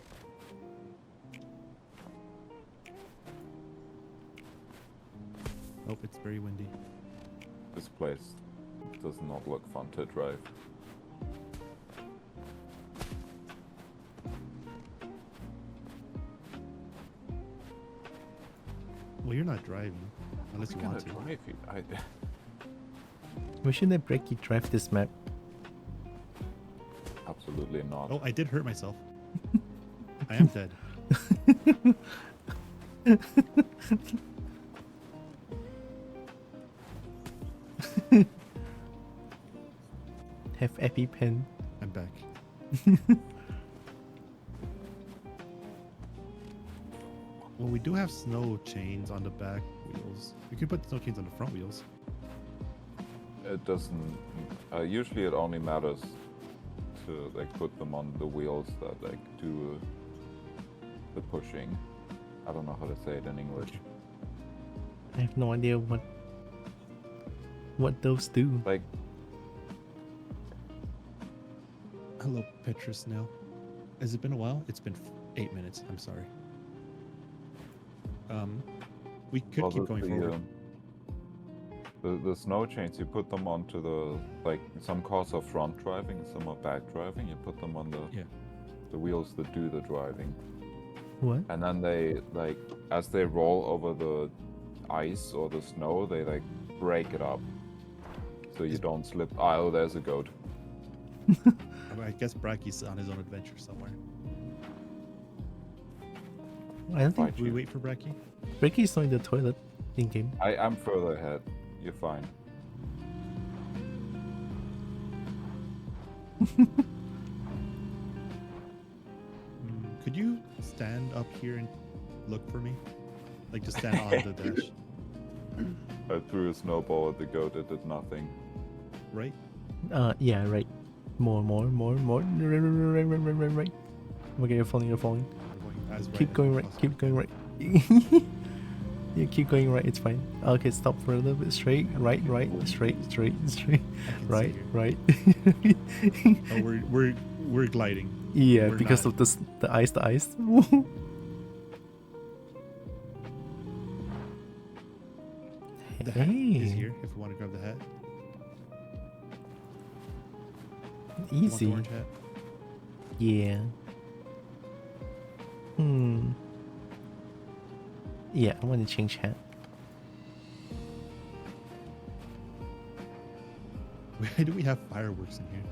Oh, it's very windy. This place does not look fun to drive. Well, you're not driving. Unless you I'm want gonna to. drive you. We shouldn't break you drive this map. Absolutely not. Oh, I did hurt myself. I am dead. Have EpiPen. I'm back. Well, we do have snow chains on the back wheels. We could put snow chains on the front wheels. It doesn't. Usually, it only matters to like put them on the wheels that like do the pushing. I don't know how to say it in English. I have no idea what those do. Like, Hello, Petra Snail. Has it been a while? It's been 8 minutes. I'm sorry. We could well, keep going forward. The snow chains, you put them onto the like some cars are front driving, some are back driving. You put them on the wheels that do the driving. What? And then they like as they roll over the ice or the snow, they like break it up so you don't slip. Oh, there's a goat. I guess Bracky's on his own adventure somewhere. I don't think Fight Do we you. wait for Bracky? Ricky's not in the toilet in game. I'm further ahead. You're fine. Could you stand up here and look for me? Like just stand on the dash, I threw a snowball at the goat. It did nothing. right? Yeah, right. More. Right. Okay, you're falling. We're going as right Keep as going right. possible. Keep going right. Yeah, keep going right. It's fine. Okay, stop for a little bit. Straight. Right. Straight. I can see Right. here. Right. Oh, we're gliding. Yeah, We're because not. of the ice. The hat is Hey, here if you want to grab the hat. You want the easy. orange hat? Yeah. Yeah, I want to change hat. Why do we have fireworks in here?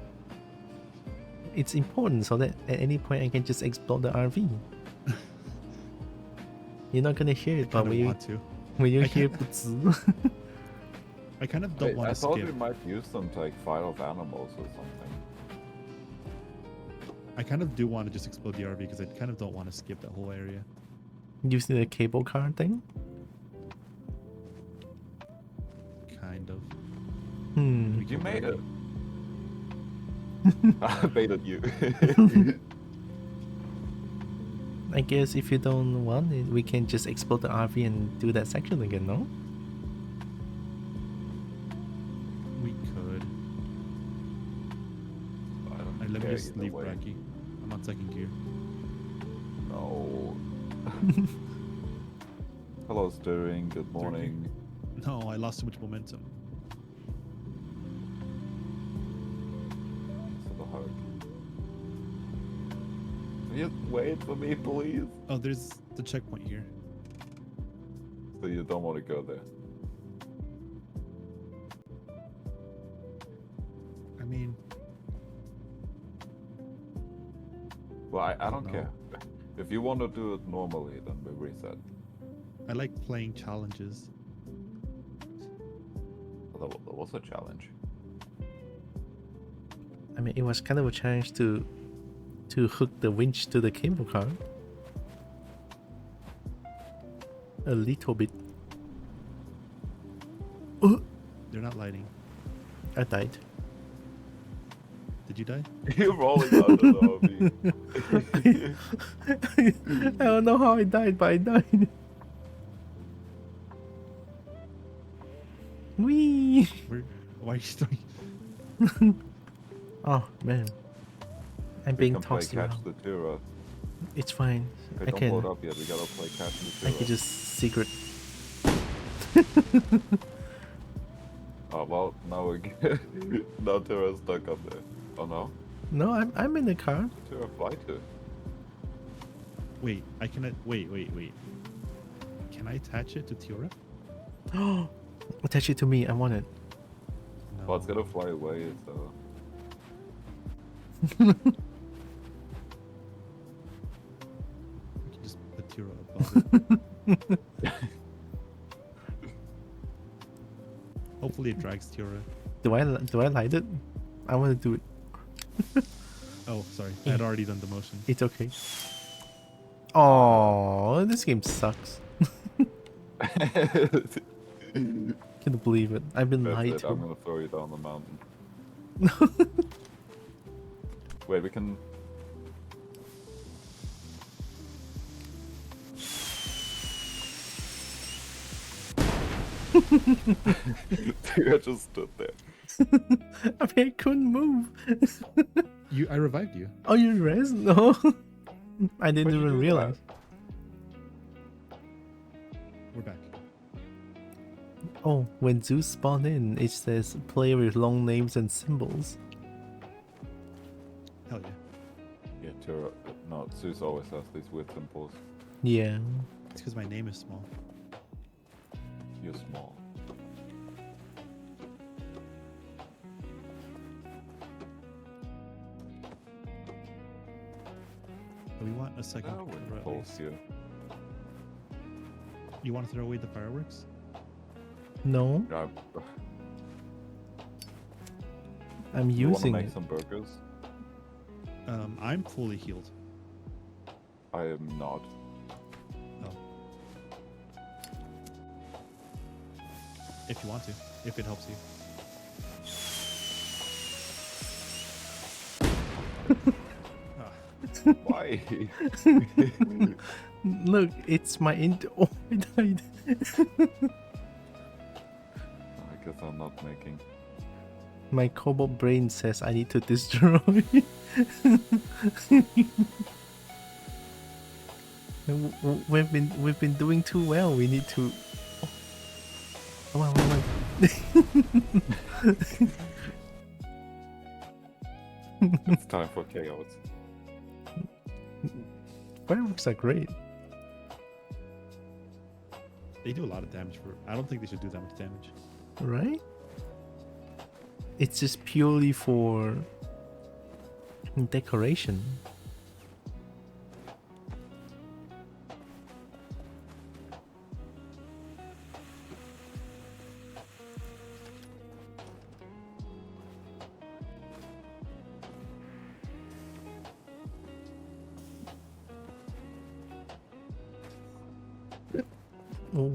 It's important so that at any point I can just explode the RV. You're not gonna hear it, I but kind of want to. when you I hear kinda- bzz, I kind of don't Wait, want I to thought skip. we might use them to like fight off animals or something. I kind of do want to just explode the RV because I kind of don't want to skip that whole area. using the cable car thing. Kind of. Hmm. You made it. I baited you. I guess if you don't want it, we can just explode the RV and do that section again, no? We could. I don't Let me care just either leave way. Bracky. I'm on second gear. No. Hello, Stirring. Good morning. No, I lost too much momentum. For the hug. Just wait for me, please. Oh, there's the checkpoint here. So you don't want to go there. I mean, Well, I don't No. care. If you want to do it normally, then we reset. I like playing challenges. That was a challenge. I mean, it was kind of a challenge to hook the winch to the cable car. A little bit. Oh, They're not lighting. I died. Did you die? You're rolling out of the RV. I don't know how I died, but I died. Whee! Why are you throwing? Oh man, I'm We being can play tossed catch around. the Tira. It's fine. Okay, I don't can. load up yet. We gotta play catch the I Tira. can just secret. Oh well, now we get now Tira's stuck up there. Oh no, No, I'm in the car. Tira fly to. Wait, I cannot. Wait. Can I attach it to Tiora? Oh, attach it to me. I want it. No. Well, it's gonna fly away, so. We can just put Tiora above it. Hopefully it drags Tiora. Do I light it? I want to do it. Oh, sorry. I had already done the motion. It's okay. Oh, this game sucks. Can't believe it. I've been That's lied it. to. I'm gonna throw you down the mountain. Wait, we can. Tira just stood there. I mean, I couldn't move. I revived you. Oh, you res? No. I didn't When'd you even do realize. We're back. Oh, when Zeus spawned in, it says player with long names and symbols. Hell yeah. Yeah, Tira. No, Zeus always has these weird symbols. Yeah. It's because my name is small. You're small. But we want a second. Oh, camera we're at close least. here. You want to throw away the fireworks? No, Yeah, I'm you wanna using make it. some burgers? I'm fully healed. I am not. Oh. If you want to, if it helps you. Ah, Why? Look, it's my int. Oh, I died. I guess I'm not making. My cobalt brain says I need to destroy. We've been doing too well. We need to. Oh, wow, wow, wow. It's time for chaos. Fireworks are great. they do a lot of damage for. I don't think they should do that much damage. Right? It's just purely for decoration. Oh.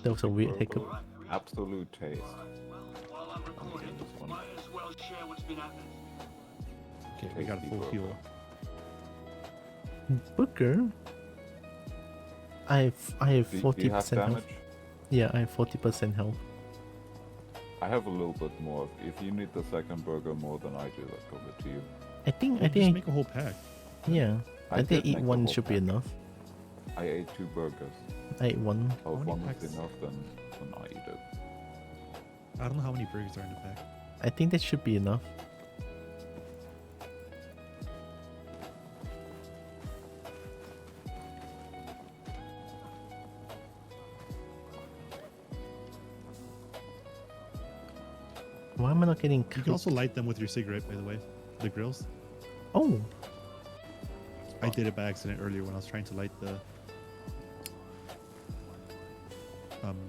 That was a weird hiccup. Absolute taste. While I'm recording, this one. might as well share what's been happening. Okay, we got a full Tasty heal. Booker? I have Do you 40% have health. damage? Yeah, I have 40% health. I have a little bit more. If you need the second burger more than I do, I'll give it to you. I Just think make a whole pack. yeah. I did think eat make the one whole should be pack. enough. I ate 2 burgers. I ate one. So if many one packs? is enough, then I eat it. I don't know how many burgers are in the pack. I think that should be enough. Why am I not getting You cooked? can also light them with your cigarette, by the way. The grills. Oh, I did it by accident earlier when I was trying to light the.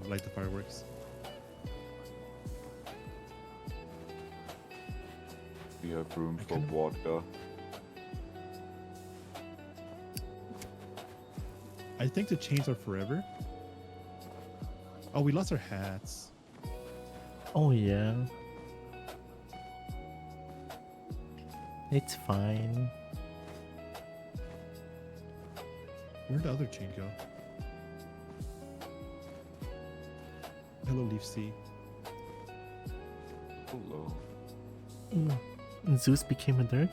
light the fireworks. We have room for Okay. vodka. I think the chains are forever. Oh, we lost our hats. Oh yeah. It's fine. Where'd the other chain go? Hello, Leaf C. Hello. Ooh. Zeus became a nerd.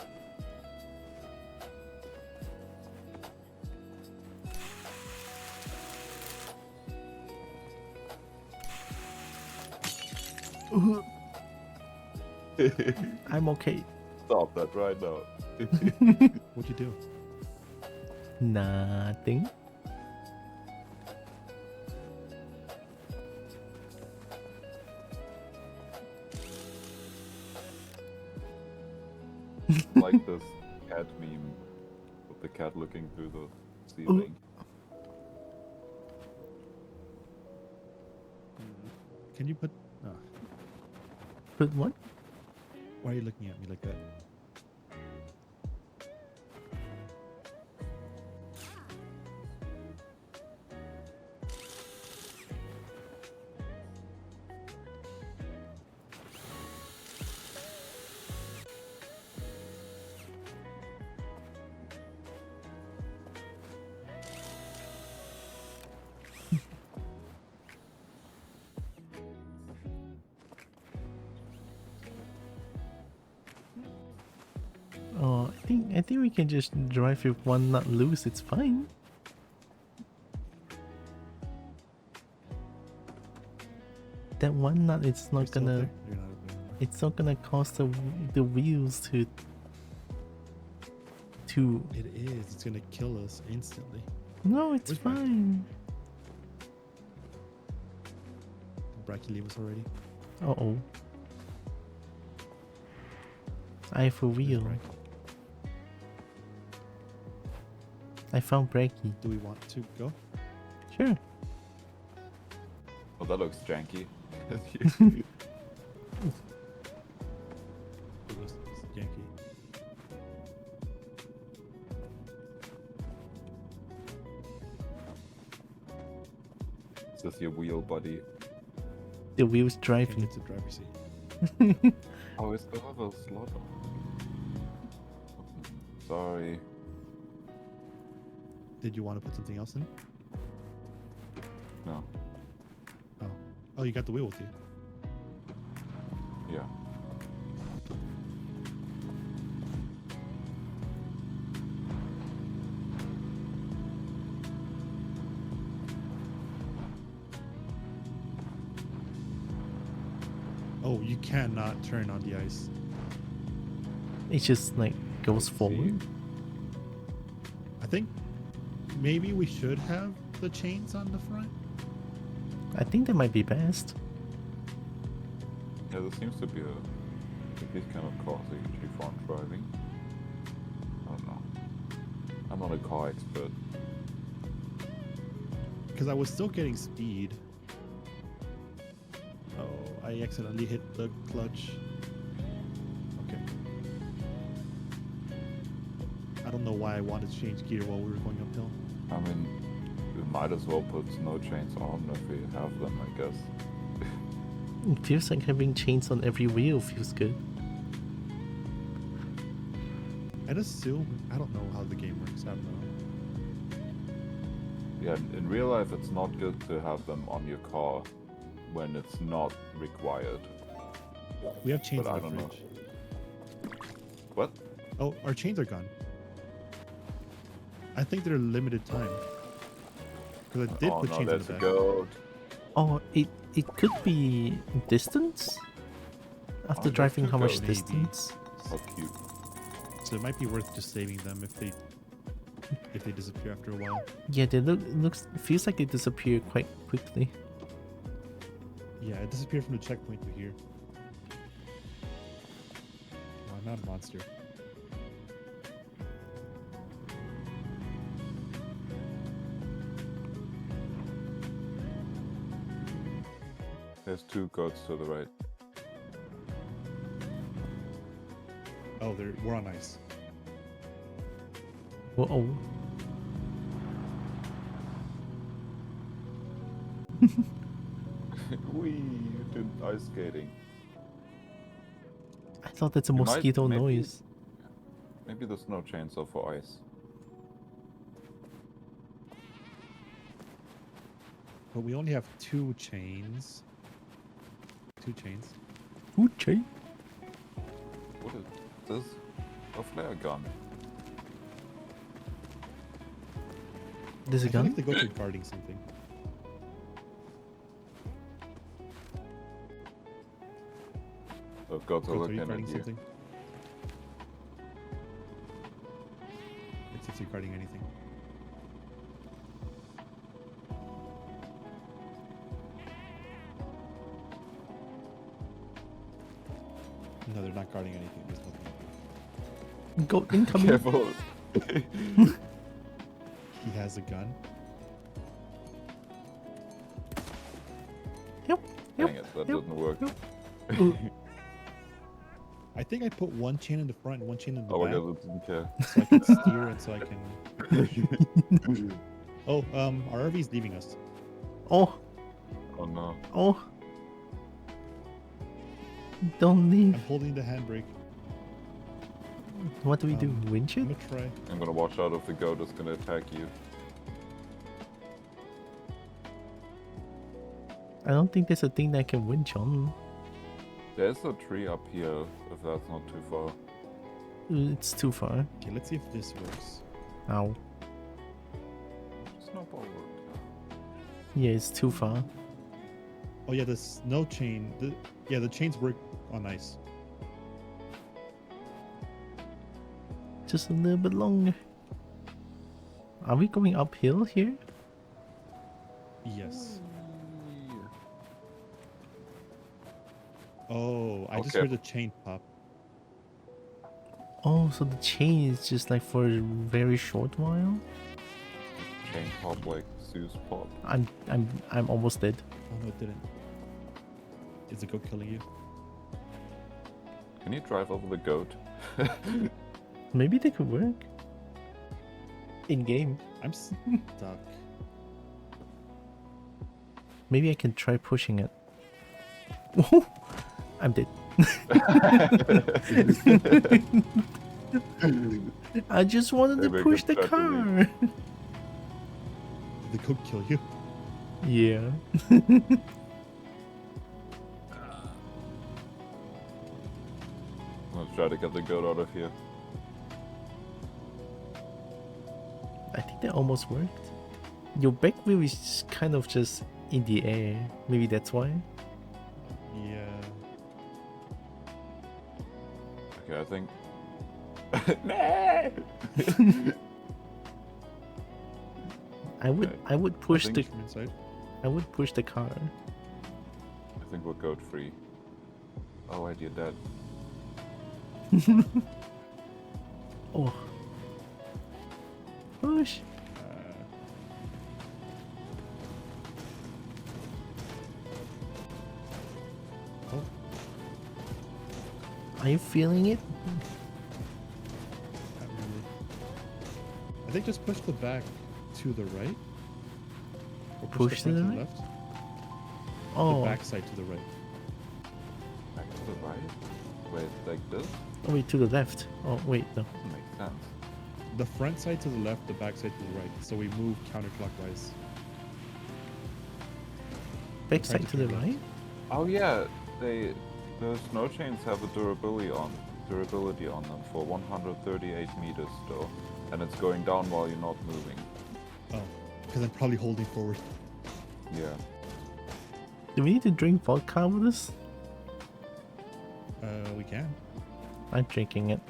Ooh. I'm okay. Stop that right now. What'd you do? Nothing. Like this cat meme with the cat looking through the ceiling. Can you put? But what? Why are you looking at me like that? Oh, I think we can just drive with one nut loose. It's fine. That one nut, it's You're not still up gonna. there? You're not up there anymore. It's not gonna cause the wheels to. It is. It's gonna kill us instantly. No, it's Where's Bracky? fine. Did Bracky leave us already? Uh oh. I for Where's real. Bracky? I found Breaky. Do we want to go? Sure. Oh, that looks janky. Who goes Yankee? Is this your wheel, buddy? The wheels Can't driving. get to driver's seat. Oh, I still have a slot. Sorry. Did you want to put something else in? No. Oh. Oh, you got the wheel with you. Yeah. Oh, you cannot turn on the ice. It just like goes See? forward. I think maybe we should have the chains on the front. I think that might be best. Yeah, there seems to be these kind of cars are usually front driving. I don't know. I'm not a car expert. Because I was still getting speed. Oh, I accidentally hit the clutch. Okay. I don't know why I wanted to change gear while we were going uphill. I mean, we might as well put snow chains on if we have them, I guess. It feels like having chains on every wheel feels good. I'd assume, I don't know how the game works, I don't know. Yeah, in real life it's not good to have them on your car when it's not required. We have chains But I in the don't know. fridge. What? Oh, our chains are gone. I think they're limited time. Because I did Oh put no, chains on there's the a back. goat. Oh, it could be distance? After Oh, driving that's how a much goat. Maybe. distance? How cute. So it might be worth just saving them if they disappear after a while. Yeah, they feels like they disappear quite quickly. Yeah, it disappeared from the checkpoint to here. Oh, I'm not a monster. There's 2 goats to the right. Oh, we're on ice. Whoa. Wee, you did ice skating. I thought that's a You might- mosquito maybe- noise. Maybe the snow chains are for ice. But we only have 2 chains. 2 chains. Ooh, chain. What is this? A flare gun. There's a I feel gun? like the goats are guarding something. The goats are Goats, are looking you at guarding you. something? Let's see if you're guarding anything. No, they're not guarding anything. There's nothing. Go incoming. Careful. He has a gun. Yep. Dang it, that didn't work. Ooh. I think I put 1 chain in the front and 1 chain in the Oh my back, god, it didn't care. so I can steer and so I can. Oh, our RV's leaving us. Oh, Oh no. oh. Don't leave. I'm holding the handbrake. What do we do? Winch it? I'm gonna try. I'm gonna watch out if the goat is gonna attack you. I don't think there's a thing that can winch on. There's a tree up here, if that's not too far. It's too far. Okay, let's see if this works. Ow. Snowball worked. Yeah, it's too far. Oh yeah, the snow chain. The chains work on ice. Just a little bit longer. Are we going uphill here? Yes. Oh, I just Okay. heard the chain pop. Oh, so the chain is just like for a very short while? Chain pop like Zeus pop. I'm almost dead. Oh no, it didn't. Is the goat killing you? Can you drive over the goat? Maybe they could work. In game. I'm stuck. Maybe I can try pushing it. I'm dead. I just wanted to Maybe I push could the try to leave. car. Did the goat kill you? Yeah. Let's try to get the goat out of here. I think that almost worked. Your back wheel is kind of just in the air. Maybe that's why. Yeah. Okay, I think. Okay, I would push think- the From inside. I would push the car. I think we're goat free. Oh wait, you're dead. Oh. Push. Oh, Are you feeling it? not really. I think just push the back to the right. Or Push to front the right? left. Oh. The back side to the right. Back to the right? Wait, like this? Oh wait, to the left. Oh wait, no. Makes sense. The front side to the left, the back side to the right. So we move counterclockwise. Back Try side to to the turn left. right? Oh yeah, the snow chains have a durability on them for 138 meters still, and it's going down while you're not moving. Oh, because I'm probably holding forward. Yeah. Do we need to drink vodka with this? We can. I'm drinking it.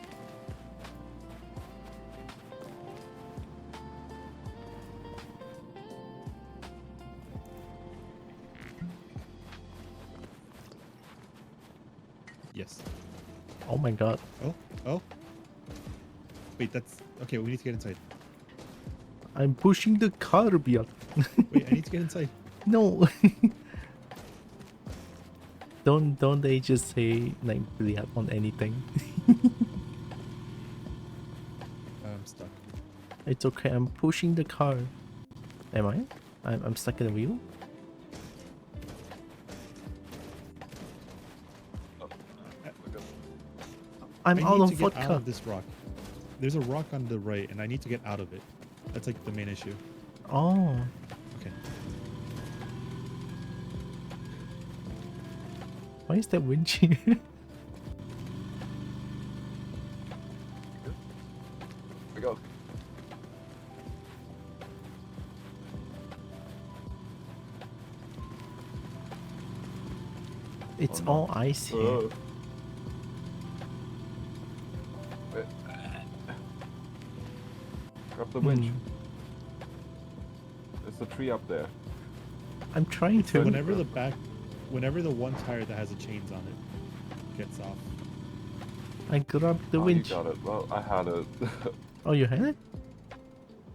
Yes. Oh my god. Oh, oh. Wait, that's okay. We need to get inside. I'm pushing the car, Bill. Wait, I need to get inside. No. Don't they just say like really up on anything? I'm stuck. It's okay. I'm pushing the car. Am I? I'm stuck in the wheel. I'm I out need of to get out vodka. of this rock. There's a rock on the right, and I need to get out of it. That's like the main issue. Oh, Okay. why is that windy? We go. It's Oh, no. all ice here. Wait. Grab the winch. There's a tree up there. I'm trying So to. whenever the one tire that has the chains on it gets off, I grabbed the Oh, winch. you got it. Well, I had it. Oh, you had it?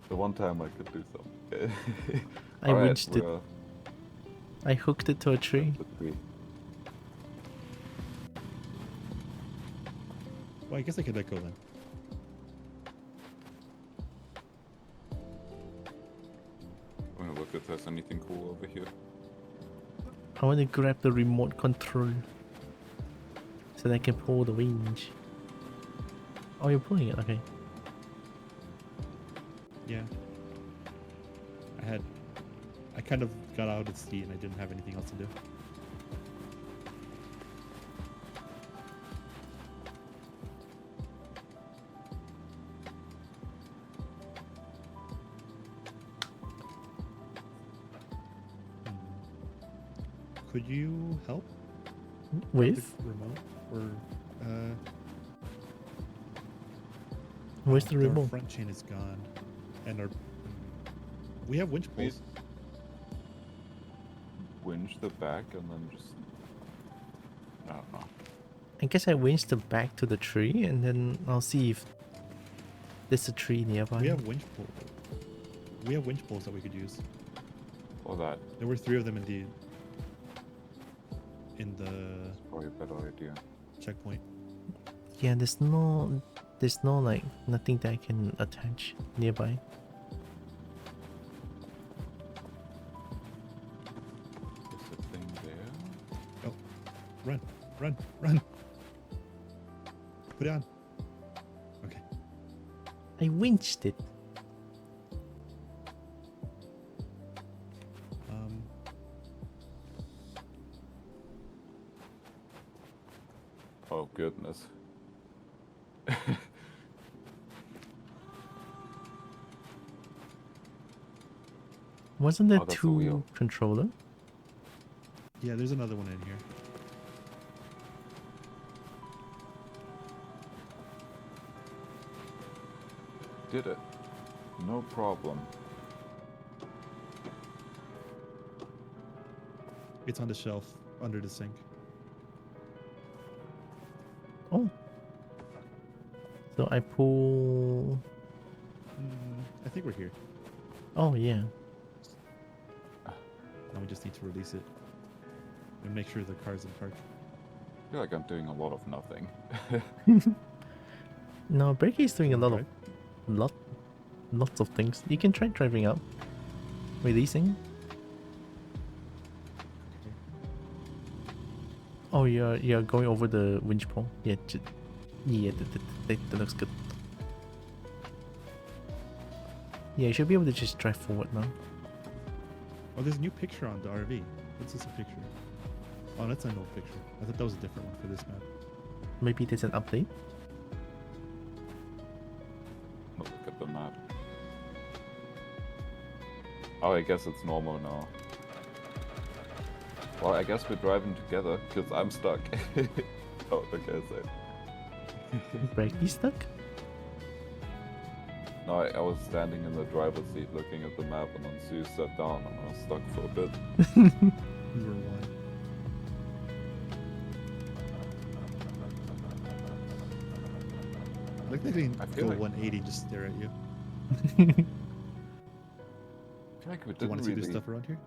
The one time I could do something. I Alright, winched it. we're I hooked it to a tree. the tree. well, I guess I could let go then. I'm gonna look if there's anything cool over here. I want to grab the remote control so that I can pull the winch. Oh, you're pulling it. Okay. Yeah. I kind of got out at sea and I didn't have anything else to do. Could you help With? the remote? Or Where's the our remote? front chain is gone, and we have winch Please. poles. Winch the back and then just. I don't know. I guess I winched it back to the tree and then I'll see if there's a tree nearby. We have winch poles. We have winch poles that we could use. Or that. There were 3 of them in the Probably a better idea. checkpoint. Yeah, there's no like nothing that I can attach nearby. Is the thing there? Run, run, run! Put it on. Okay. I winched it. Oh goodness. Wasn't there Oh, that's a 2 wheel. controller? Yeah, there's another one in here. Did it. No problem. It's on the shelf under the sink. Oh. So I pull. I think we're here. Oh yeah. Now we just need to release it and make sure the car's in park. I feel like I'm doing a lot of nothing. No, Breaky is doing a lot Right? of lots of things. You can try driving up, releasing. Oh, you're going over the winch pole. Yeah, yeah, that looks good. Yeah, you should be able to just drive forward now. Oh, there's a new picture on the RV. What's this a picture? Oh, that's an old picture. I thought that was a different one for this map. Maybe there's an update. Look at the map. Oh, I guess it's normal now. Well, I guess we're driving together, because I'm stuck. Oh, okay, so. Breaky stuck? No, I was standing in the driver's seat looking at the map, and then Sue sat down, and I was stuck for a bit. We were one. I like that they I can feel go like- 180 and just stare at you. I feel like we Do you didn't want to see really this stuff around here?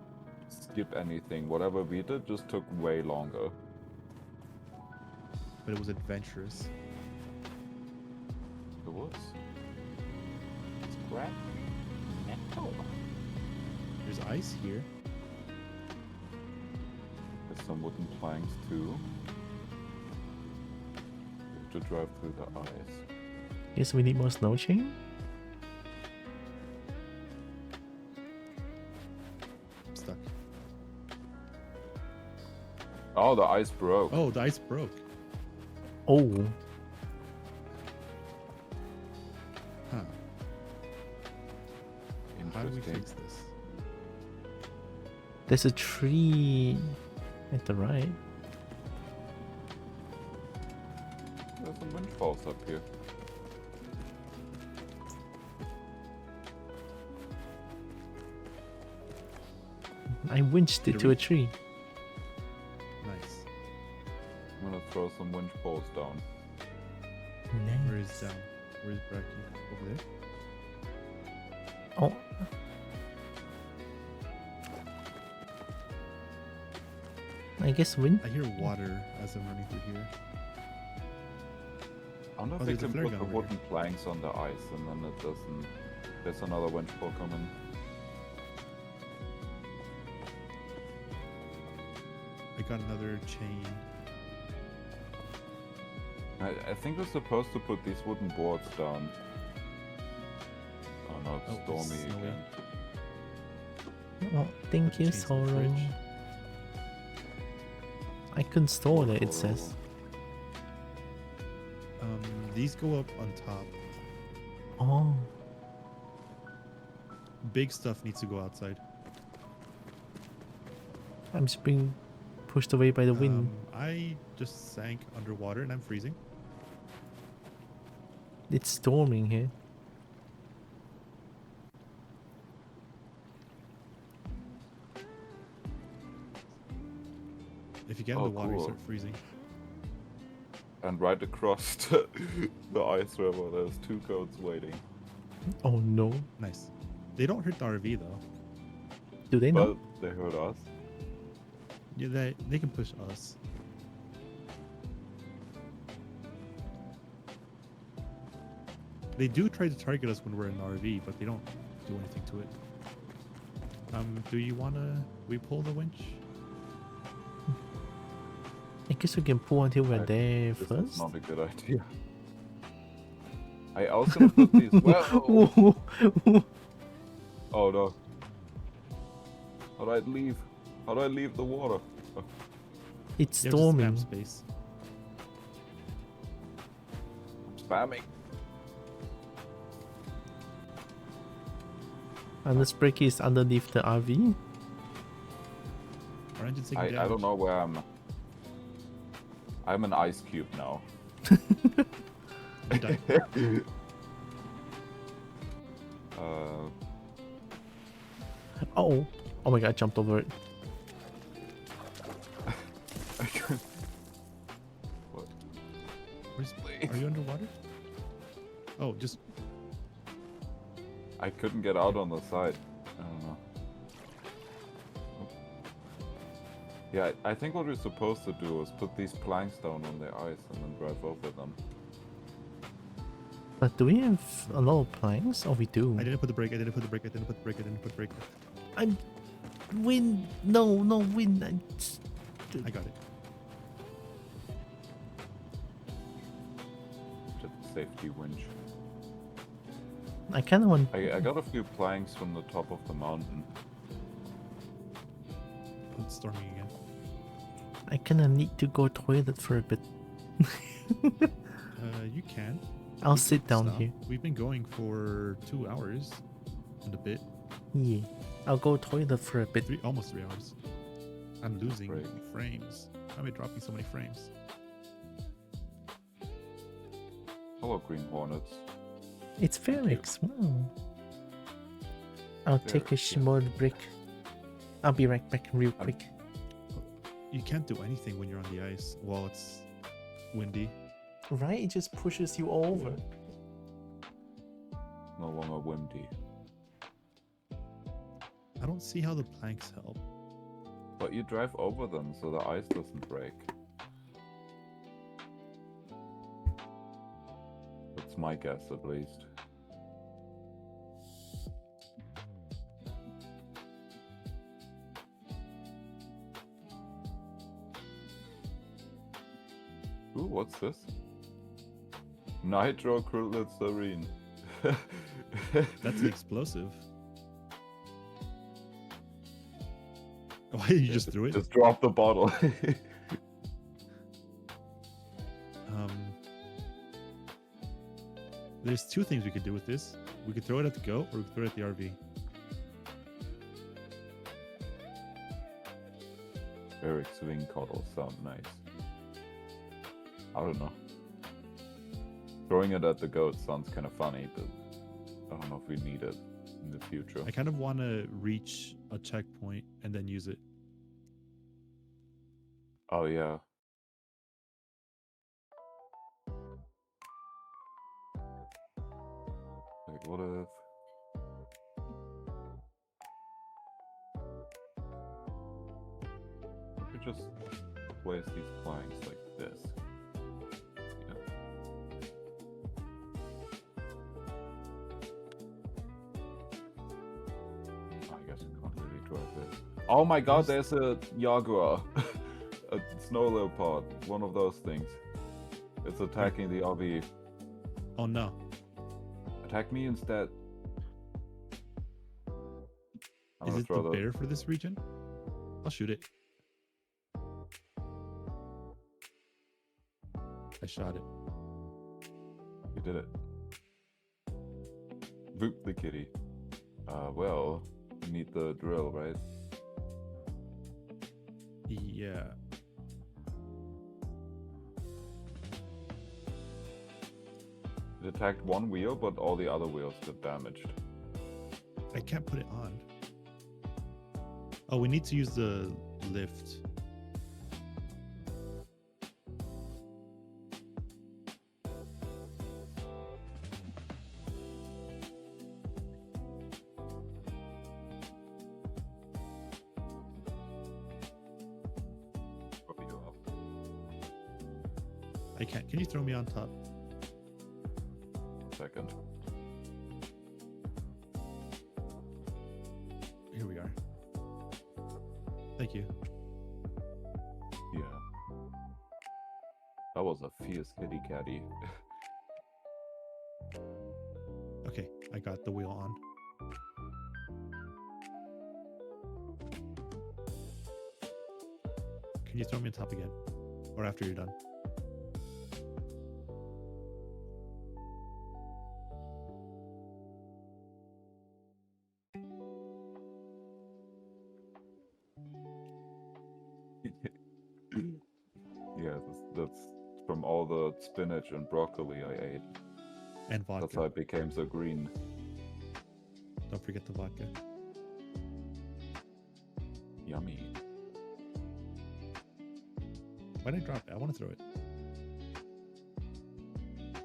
skip anything. Whatever we did just took way longer. but it was adventurous. It was. Scrap metal. There's ice here. There's some wooden planks too. We have to drive through the ice. Guess we need more snow chain? I'm stuck. Oh, the ice broke. Oh, the ice broke. Oh, Huh. How do we Interesting. fix this? there's a tree at the right. There's some windfalls up here. I winched it Did to we- a tree. Nice. I'm gonna throw some windfalls down. Where is Nice. down? Where's Bracky? Over there? Oh, I guess wind. I hear water as I'm running through here. I wonder if Oh, we there's a can flare put gun the over wooden planks on the ice and then it doesn't. There's another windfall coming. I got another chain. I think we're supposed to put these wooden boards down. Oh no, it's Oh, it's stormy snowy. again. Oh, thank the you, chains in the Sorrow. fridge. I couldn't store Poor it, it Sorrow. says. These go up on top. Oh, Big stuff needs to go outside. I'm just being pushed away by the wind. I just sank underwater and I'm freezing. It's storming here. If you get in Oh, the water, you cool. start freezing. And right across the ice river, there's two goats waiting. Oh no. Nice. They don't hurt the RV though. Do they know? But they heard us. Yeah, they can push us. They do try to target us when we're in the RV, but they don't do anything to it. Do you wanna we pull the winch? I guess we can pull until we're I- there This is first. not a good idea. I was gonna put these. Well, oh no. How do I leave? How do I leave the water? It's You have to spam storming. space. Spamming. And this brick is underneath the RV. Our engine's taking I damage. don't know where I'm. I'm an ice cube now. You died. Oh, oh my god, I jumped over it. I can't- what? Are you underwater? Oh, just I couldn't get out on the side. I don't know. Yeah, I think what we're supposed to do is put these planks down on the ice and then drive over them. But do we have a lot of planks? Oh, we do. I didn't put the brake. I didn't put the brake. I didn't put the brake. I didn't put the brake. I'm wind. No, no wind. I got it. Just safety winch. I kind of want. I got a few planks from the top of the mountain. Oh, it's storming again. I kind of need to go toilet for a bit. You can. I'll We sit can down stop. here. We've been going for 2 hours and a bit. Yeah, I'll go toilet for a bit. Almost 3 hours. I'm losing Great. frames. Why am I dropping so many frames? Hello, Green Hornets. It's Felix. Wow. I'll take a Felix, yes. small break. I'll be right back real I'm- quick. You can't do anything when you're on the ice while it's windy. Right? It just pushes you over. No longer windy. I don't see how the planks help. But you drive over them so the ice doesn't break. my guess, at least. Ooh, what's this? Nitroglycerine. That's an explosive. Why you just threw it? Just drop the bottle. There's two things we could do with this. We could throw it at the goat, or we could throw it at the RV. Eric's swing coddles sound nice. I don't know. Throwing it at the goat sounds kind of funny, but I don't know if we need it in the future. I kind of want to reach a checkpoint and then use it. Oh yeah. Like what if we just place these planks like this? Yeah. I guess we can't really drive this. Oh my god, there's a jaguar. A snow leopard. One of those things. It's attacking the RV. Oh no. Attack me instead. Is it the bear for this region? I'll shoot it. I shot it. You did it. Boop the kitty. Well, you need the drill, right? Yeah. It attacked one wheel, but all the other wheels got damaged. I can't put it on. Oh, we need to use the lift. Probably go up. I can't. Can you throw me on top? Second. Here we are. Thank you. Yeah. That was a fierce kitty catty. Okay, I got the wheel on. Can you throw me on top again? Or after you're done? Yeah, that's from all the spinach and broccoli I ate. And vodka. That's how it became so green. Don't forget the vodka. Yummy. Why did I drop it? I want to throw it.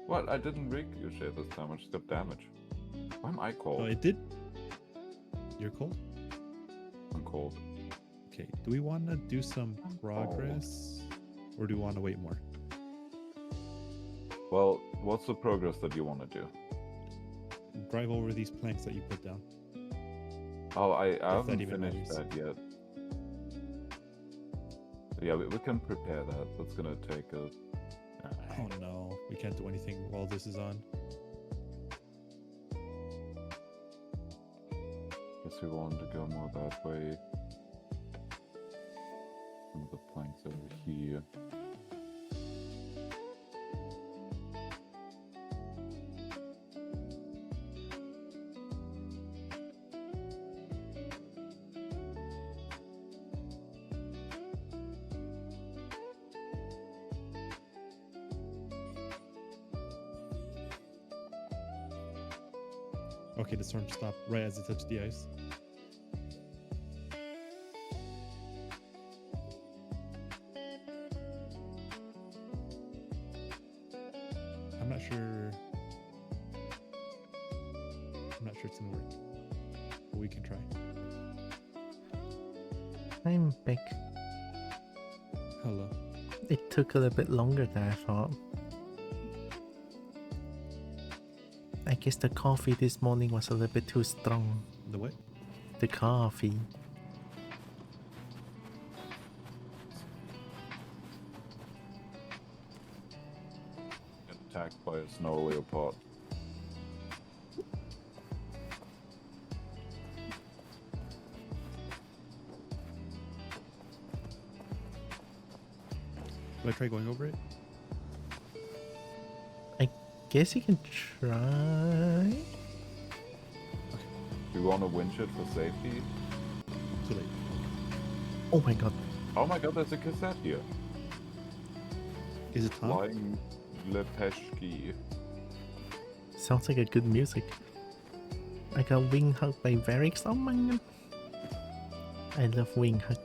What? I didn't ricochet this time, I just got damage. Why am I cold? Oh, it did? You're cold? I'm cold. Okay, do we want to do some progress? Or do we want to wait more? Well, what's the progress that you want to do? Drive over these planks that you put down. Oh, I that haven't even finished matters. that yet. Yeah, we can prepare that. That's gonna take a... Oh no, we can't do anything while this is on. Guess we wanted to go more that way. Some of the planks over here. Okay, the storm stopped right as it touched the ice. I'm not sure. I'm not sure it's gonna work, but we can try. I'm back. Hello. It took a little bit longer than I thought. I guess the coffee this morning was a little bit too strong. The what? The coffee. Attacked by a snow leopard. Do I try going over it? I guess you can try. Do you want to winch it for safety? Too late. Oh my god. Oh my god, there's a cassette here. Is it Tom? Flying Lepeshki. Sounds like a good music. I got Wing Hug by Varix. Oh my god. I love Wing Hug.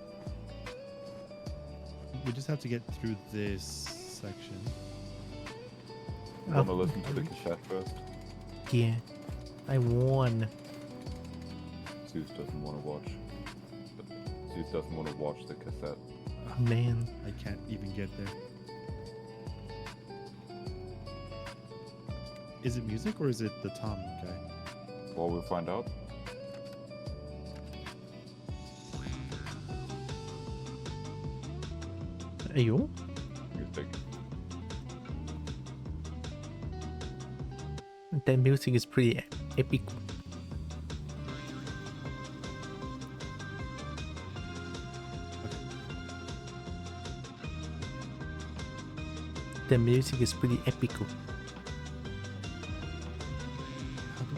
We just have to get through this section. You want to listen to the cassette first? Yeah. I won. Zeus doesn't want to watch. Zeus doesn't want to watch the cassette. Man. I can't even get there. Is it music or is it the Tom guy? Well, we'll find out. Ayo? Music. That music is pretty epic. The music is pretty epical. How do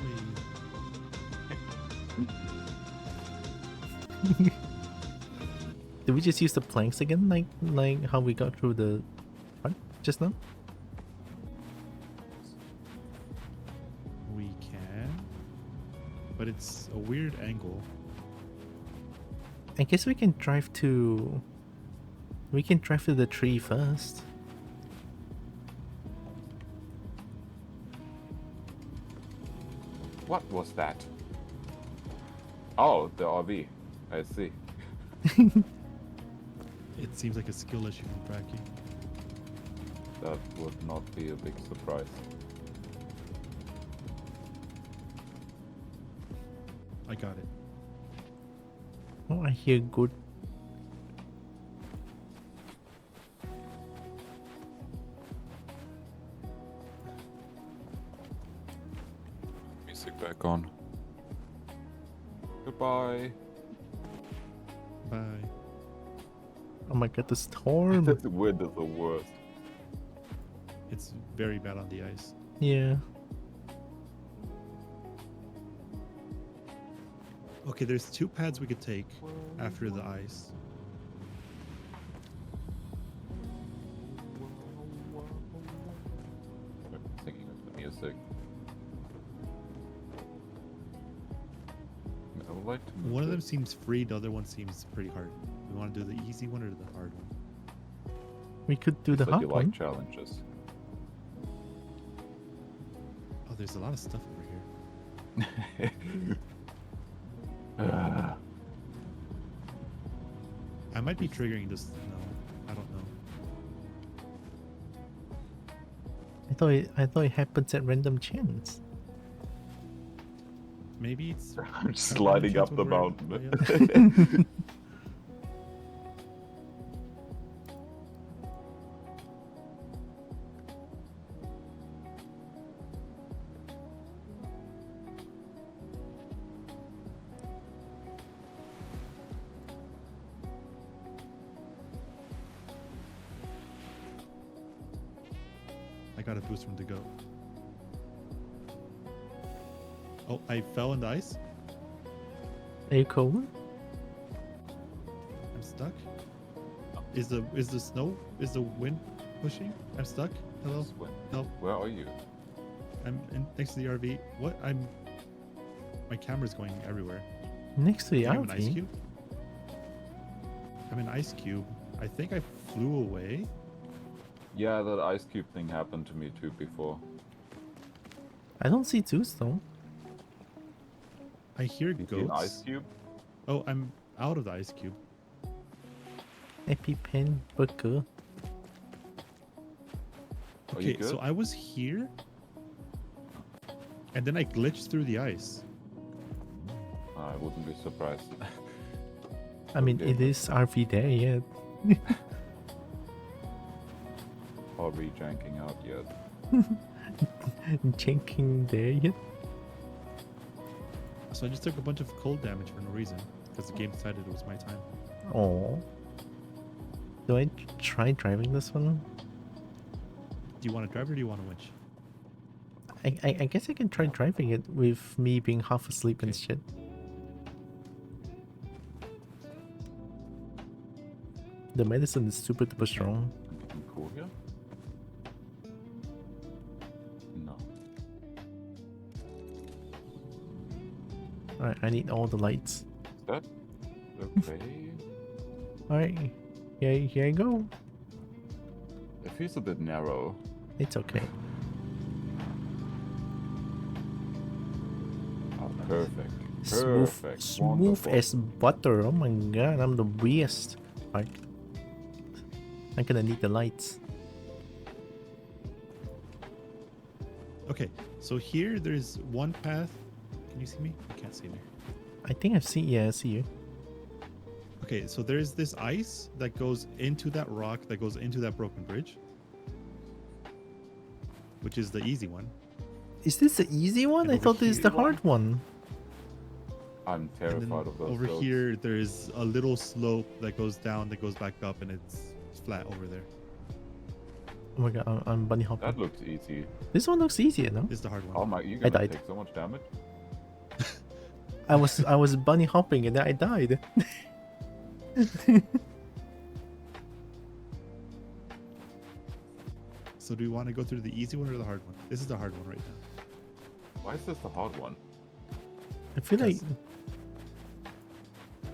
Did we just use the planks again, like how we got through the part just now? we can? But it's a weird angle. I guess we can drive to. We can drive to the tree first. What was that? Oh, the RV. I see. It seems like a skill issue from Bracky. That would not be a big surprise. I got it. Oh, I hear good. Music back on. Goodbye. Bye. Oh my god, the storm. The wind is the worst. It's very bad on the ice. Yeah. Okay, there's 2 pads we could take after the ice. Thinking of the music. I would like to move One of them this. seems free, the other one seems pretty hard. We want to do the easy one or the hard one? We could do the But hard you one. like challenges. Oh, there's a lot of stuff over here. I might be triggering this. No, I don't know. I thought it happens at random chance. Maybe it's I'm sliding up the mountain. Yeah. I got a boost from the goat. Oh, I fell in the ice. Are you cold? I'm stuck. Is the wind pushing? I'm stuck. Hello. Help. Where are you? I'm next to the RV. What? My camera's going everywhere. Next to the I'm an ice RV? cube. I'm an ice cube. I think I flew away. Yeah, that ice cube thing happened to me too before. I don't see Zeus though. I hear You see an ice goats. cube? Oh, I'm out of the ice cube. EpiPen burger. Are you Okay, so good? I was here. And then I glitched through the ice. I wouldn't be surprised. I mean, Okay. it is RV there yet. Or re-janking out yet. Janking there yet. So I just took a bunch of cold damage for no reason because the game decided it was my time. Oh. Do I try driving this one? Do you want to drive or do you want to winch? I guess I can try driving it with me being half asleep and Okay. shit. The medicine is super duper strong. Anything cool here? No. Alright, I need all the lights. Is that okay? Alright, here I go. It feels a bit narrow. It's okay. Oh, perfect. Smooth, Perfect. smooth Wonderful. as butter. Oh my god, I'm the best. Alright. I'm gonna need the lights. Okay, so here there's one path. Can you see me? I can't see me. I think I've seen, yeah, I see you. Okay, so there's this ice that goes into that rock that goes into that broken bridge, which is the easy one. Is this the easy one? And I over thought this is the here- hard one. I'm And then terrified of those over slopes. here there's a little slope that goes down that goes back up and it's flat over there. Oh my god, I'm bunny hopping. That looks easy. This one looks easier, no? This is the hard one. Oh my, you're I gonna died. take so much damage? I was bunny hopping and then I died. So do we want to go through the easy one or the hard one? This is the hard one right now. Why is this the hard one? I feel like Yes.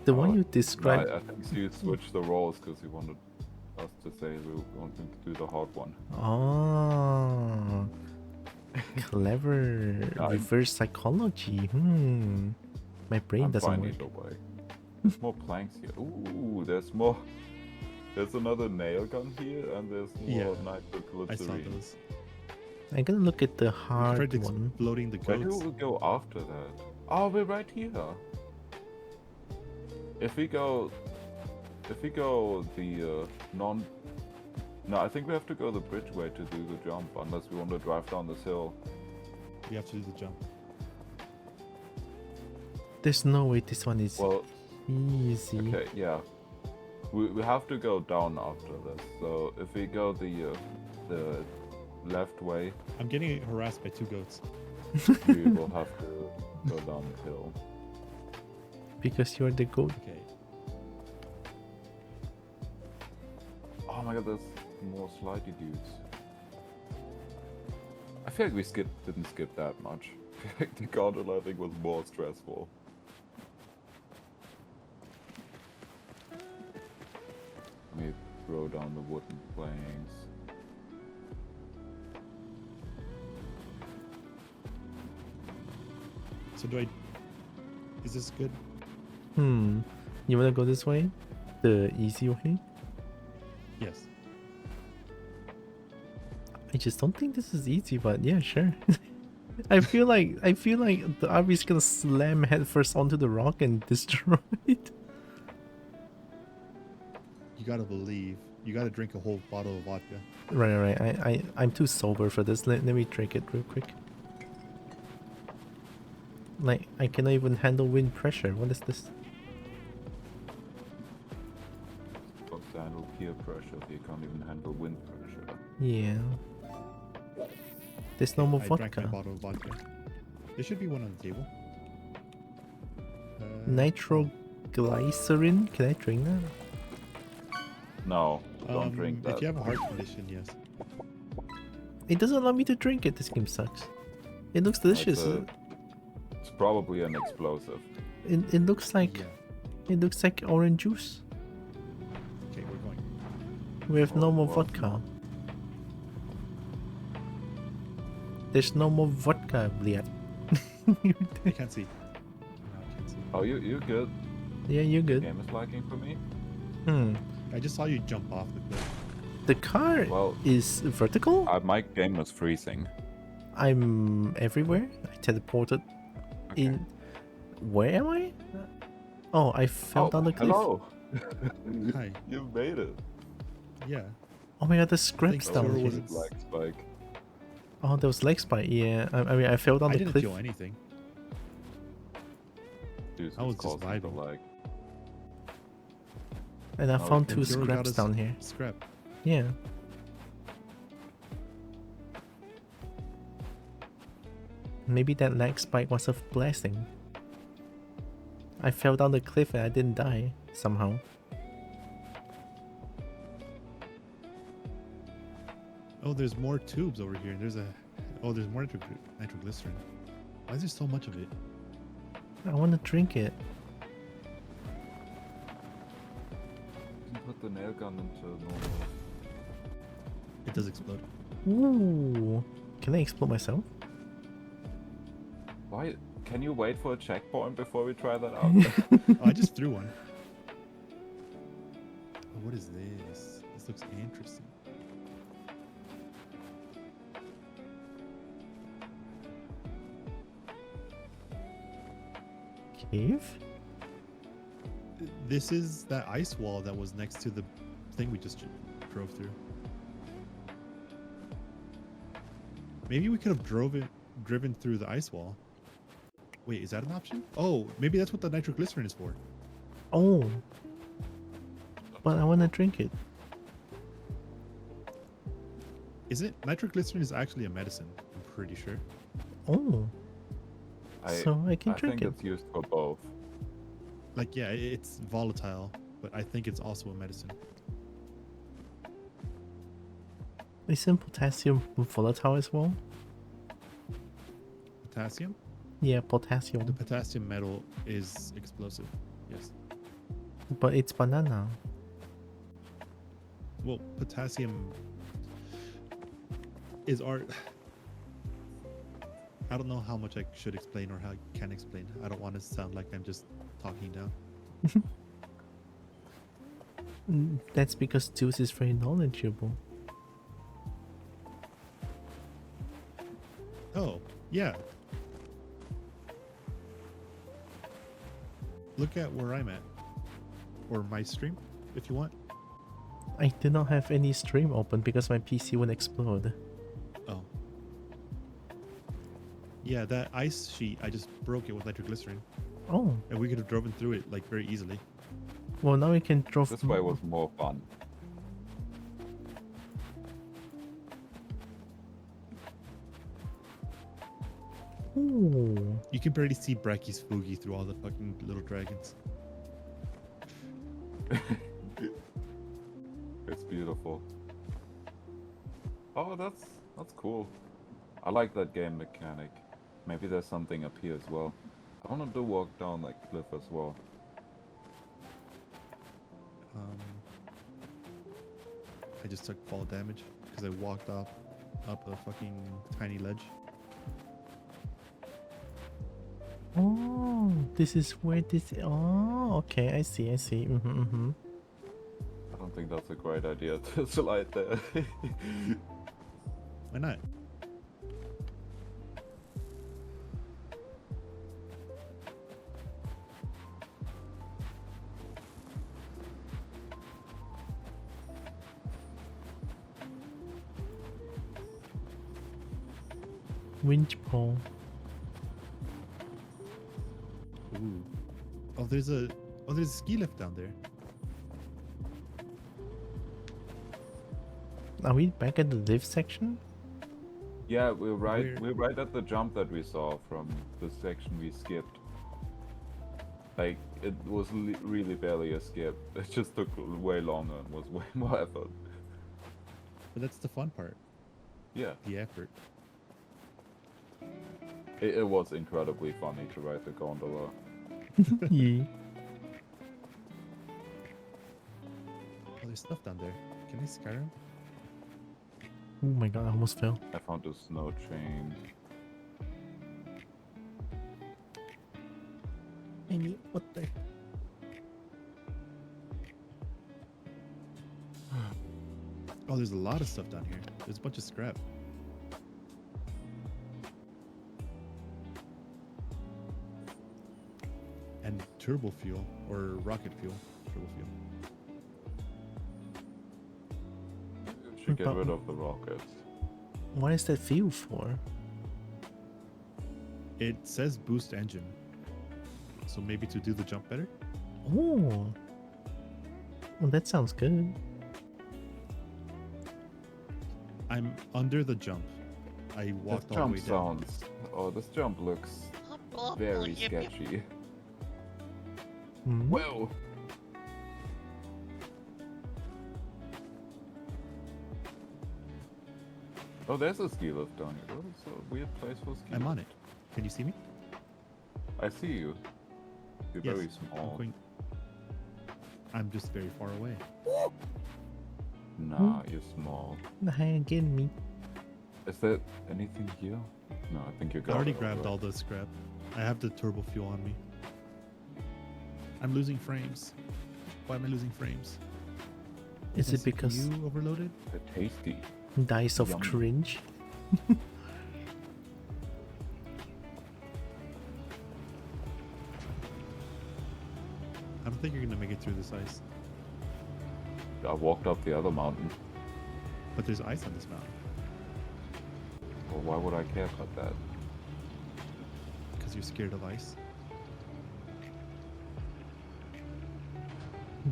the one Oh, you No, described. I think you switched the roles because you wanted us to say we want to do the hard one. Oh, clever I'm- reverse psychology. My brain I'm doesn't finding work. a way. There's more planks here. Ooh, there's more. There's another nail gun here, and there's more Yeah, I saw nitroglycerine. those. I'm gonna look at the We hard tried one. exploding the Where do goats. we go after that? Oh, we're right here. If we go the non. No, I think we have to go the bridge way to do the jump, unless we want to drive down this hill. We have to do the jump. There's no way this one is Well, easy. okay, yeah. We have to go down after this. So if we go the left way, I'm getting harassed by two goats. we will have to go down the hill. Because you're the goat. Okay. Oh my god, there's more slidey dudes. I feel like we didn't skip that much. I feel like the gondola thing was more stressful. Let me throw down the wooden planks. So do I? Is this good? You wanna go this way? The easy way? Yes. I just don't think this is easy, but yeah, sure. I feel like the RV is gonna slam headfirst onto the rock and destroy it. You gotta believe. You gotta drink a whole bottle of vodka. Right. I'm too sober for this. Let me drink it real quick. Like, I cannot even handle wind pressure. What is this? Supposed to handle peer pressure, so you can't even handle wind pressure. Yeah. There's no more I drank my vodka. bottle of vodka. There should be one on the table. Nitroglycerin? Can I drink that? No, don't drink that. If you have a heart condition, yes. It doesn't allow me to drink it. This game sucks. It looks delicious. It's probably an explosive. It looks like Yeah. it looks like orange juice. Okay, we're going. We have no Oh, more well, vodka. There's no more vodka, Bliat. I can't see. No, I can't see. Oh, you're good. Yeah, you're good. Game is lagging for me. I just saw you jump off the cliff. The car Well, is vertical? my game was freezing. I'm everywhere. I teleported in. Where am I? Oh, I fell Oh, down the cliff. hello. Hi. You made it. Yeah. Oh my god, the I think scraps so. down Or here. was it Black spike. Oh, there was leg spike. Yeah, I mean, I fell down I the didn't cliff. feel anything. Dude, I was it's just causing the vibing. lag. And I Oh, found we two can- Kiro got scraps us down here. Scrap. Yeah. Maybe that leg spike was a blessing. I fell down the cliff and I didn't die somehow. Oh, there's more tubes over here. There's there's more nitroglycerin. Why is there so much of it? I want to drink it. You can put the nail gun into normal. It does explode. Ooh. Can I explode myself? Why? Can you wait for a checkpoint before we try that out? Oh, I just threw one. Oh, what is this? This looks interesting. Cave? This is that ice wall that was next to the thing we just drove through. Maybe we could have driven through the ice wall. Wait, is that an option? Oh, maybe that's what the nitroglycerin is for. Oh. But I want to drink it. Is it? Nitroglycerin is actually a medicine, I'm pretty sure. Oh. So I can I drink think it. it's used for both. Like, yeah, it's volatile, but I think it's also a medicine. Isn't potassium volatile as well? Potassium? Yeah, potassium. The potassium metal is explosive. Yes. But it's banana. Well, potassium is art. I don't know how much I should explain or how I can explain. I don't want to sound like I'm just talking down. That's because Zeus is very knowledgeable. Oh, yeah. Look at where I'm at. Or my stream, if you want. I did not have any stream open because my PC would explode. Oh. Yeah, that ice sheet, I just broke it with nitroglycerin. Oh, And we could have driven through it, like, very easily. well now we can drove. This way was more fun. Ooh. You can barely see Brachy's Foogie through all the fucking little dragons. It's beautiful. Oh, that's cool. I like that game mechanic. Maybe there's something up here as well. I want to do walk down like cliff as well. I just took fall damage because I walked up a fucking tiny ledge. Oh, this is where this. Oh, okay, I see, I see. I don't think that's a great idea to slide there. Why not? Winch pole. Ooh. Oh, there's a ski lift down there. Are we back at the lift section? Yeah, we're right. Where- We're right at the jump that we saw from the section we skipped. Like it was really barely a skip. It just took way longer and was way more effort. But that's the fun part. Yeah, The effort. it was incredibly funny to ride the gondola. Yeah. Oh, there's stuff down there. Can I Skyrim? Oh my god, I almost fell. I found a snow chain. Amy, what the? Oh, there's a lot of stuff down here. There's a bunch of scrap. and turbo fuel or rocket fuel. Turbo fuel. Should get But- rid of the rockets. What is that fuel for? It says boost engine, so maybe to do the jump better. Oh, well, that sounds good. I'm under the jump. I This walked all the jump way down. sounds. Oh, this jump looks very sketchy. Hmm? Whoa! Oh, there's a ski lift down here. Oh, it's a weird place for ski. I'm on it. Can you see me? I see you. You're Yes, very I'm small. I'm just very far away. Nah, you're small. Hey, get me. Is there anything here? No, I think you I got already it grabbed over. all the scrap. I have the turbo fuel on me. I'm losing frames. Why am I losing frames? Is My it because CPU overloaded? They're tasty. dice of Yum. cringe? I don't think you're gonna make it through this ice. I walked up the other mountain. But there's ice on this mountain Well, why would I care about that? because you're scared of ice.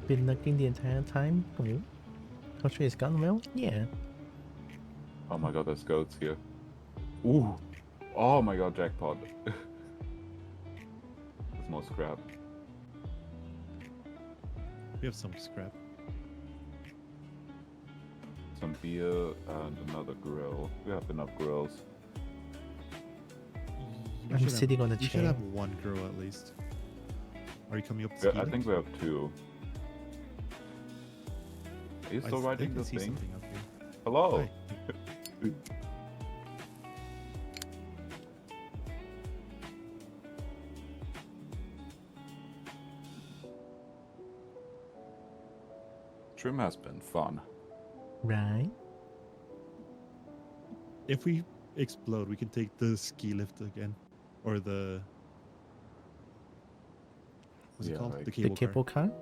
Been looking the entire time? Oh. Country has gone well? Yeah. Oh my god, there's goats here. Ooh! Oh my god, jackpot. There's more scrap. We have some scrap. Some beer and another grill. We have enough grills. We I'm should have- sitting on a We should chair. have one girl at least. Are you coming up the Yeah, ski I lift? think we have two. Are you still writing think I the see thing? something up here. Hello! Hi. Trim has been fun. Right. If we explode, we can take the ski lift again, or the what's Yeah, it called? like- The The cable, cable car. car?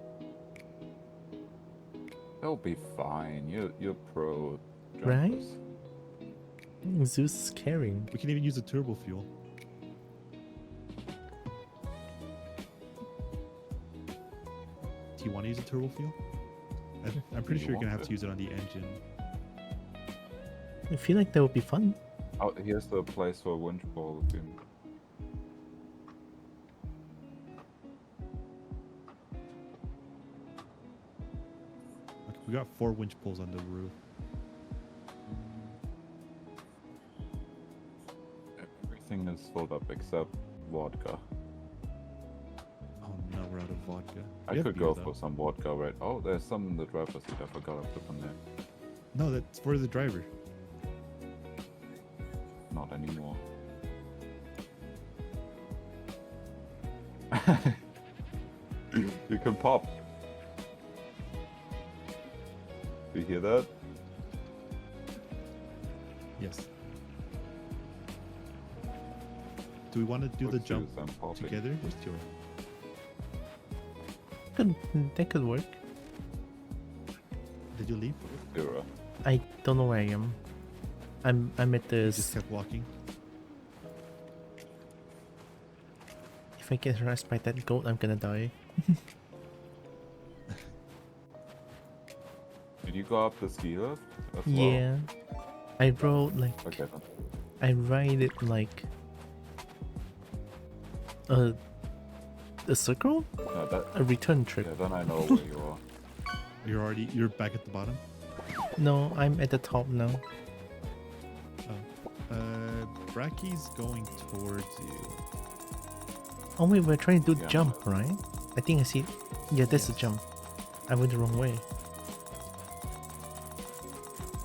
They'll be fine. You're pro Right? jumpers. Zeus is carrying. We can even use the turbo fuel. Do you want to use the turbo fuel? I'm pretty you sure you're gonna want have it. to use it on the engine. I feel like that would be fun. Oh, here's the place for winch ball. Okay, we got 4 winch pulls on the roof. Everything is filled up except vodka. Oh no, we're out of vodka. I We have could beer, go though. for some vodka, right? Oh, there's some in the driver's seat. I forgot I put them there. No, that's for the driver. Not anymore. You can pop. You hear that? Yes. Do we want to do the What's jump yours? I'm popping. together? Where's your? That could work. Did you leave? Zero. I don't know where I am. I'm at the. You just kept walking. If I get harassed by that goat, I'm gonna die. Did you go up the ski lift as well? Yeah. I rode like Okay then. I ride it like a circle? No, that, A return trip. yeah, then I know where you are. You're back at the bottom. No, I'm at the top now. Bracky's going towards you. Oh wait, we're trying to do Yeah. jump, right? I think I see. Yeah, that's the Yes. jump. I went the wrong way.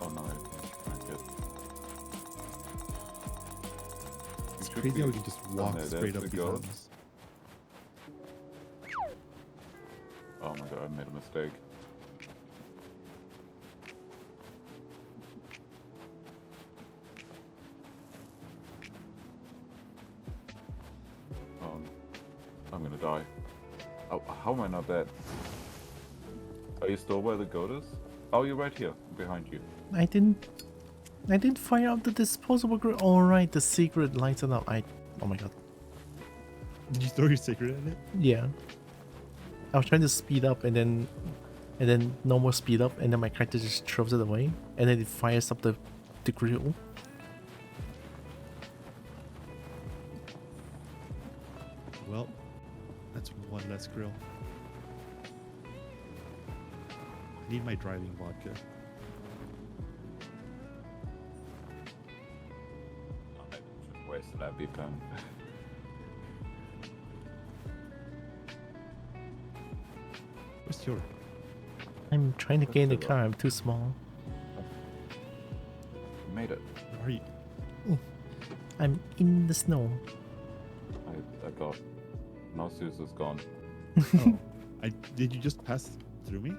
Oh no, I get. It's crazy how we can just walk there, straight there's up the these goat. mountains. Oh my god, I made a mistake. I'm gonna die. Oh, how am I not dead? Are you still where the goat is? Oh, you're right here, behind you. I didn't fire up the disposable grill. All right, the secret lights it up. Oh my god. Did you throw your secret at it? Yeah. I was trying to speed up and then no more speed up, and then my character just throws it away, and then it fires up the grill. Well, that's one less grill. I need my driving vodka. I just wasted that pen. Where's your? I'm trying to get in the Let's car. I'm too small. You made it. Where are you? I'm in the snow. I got. Now Zeus is gone. Oh, did you just pass through me?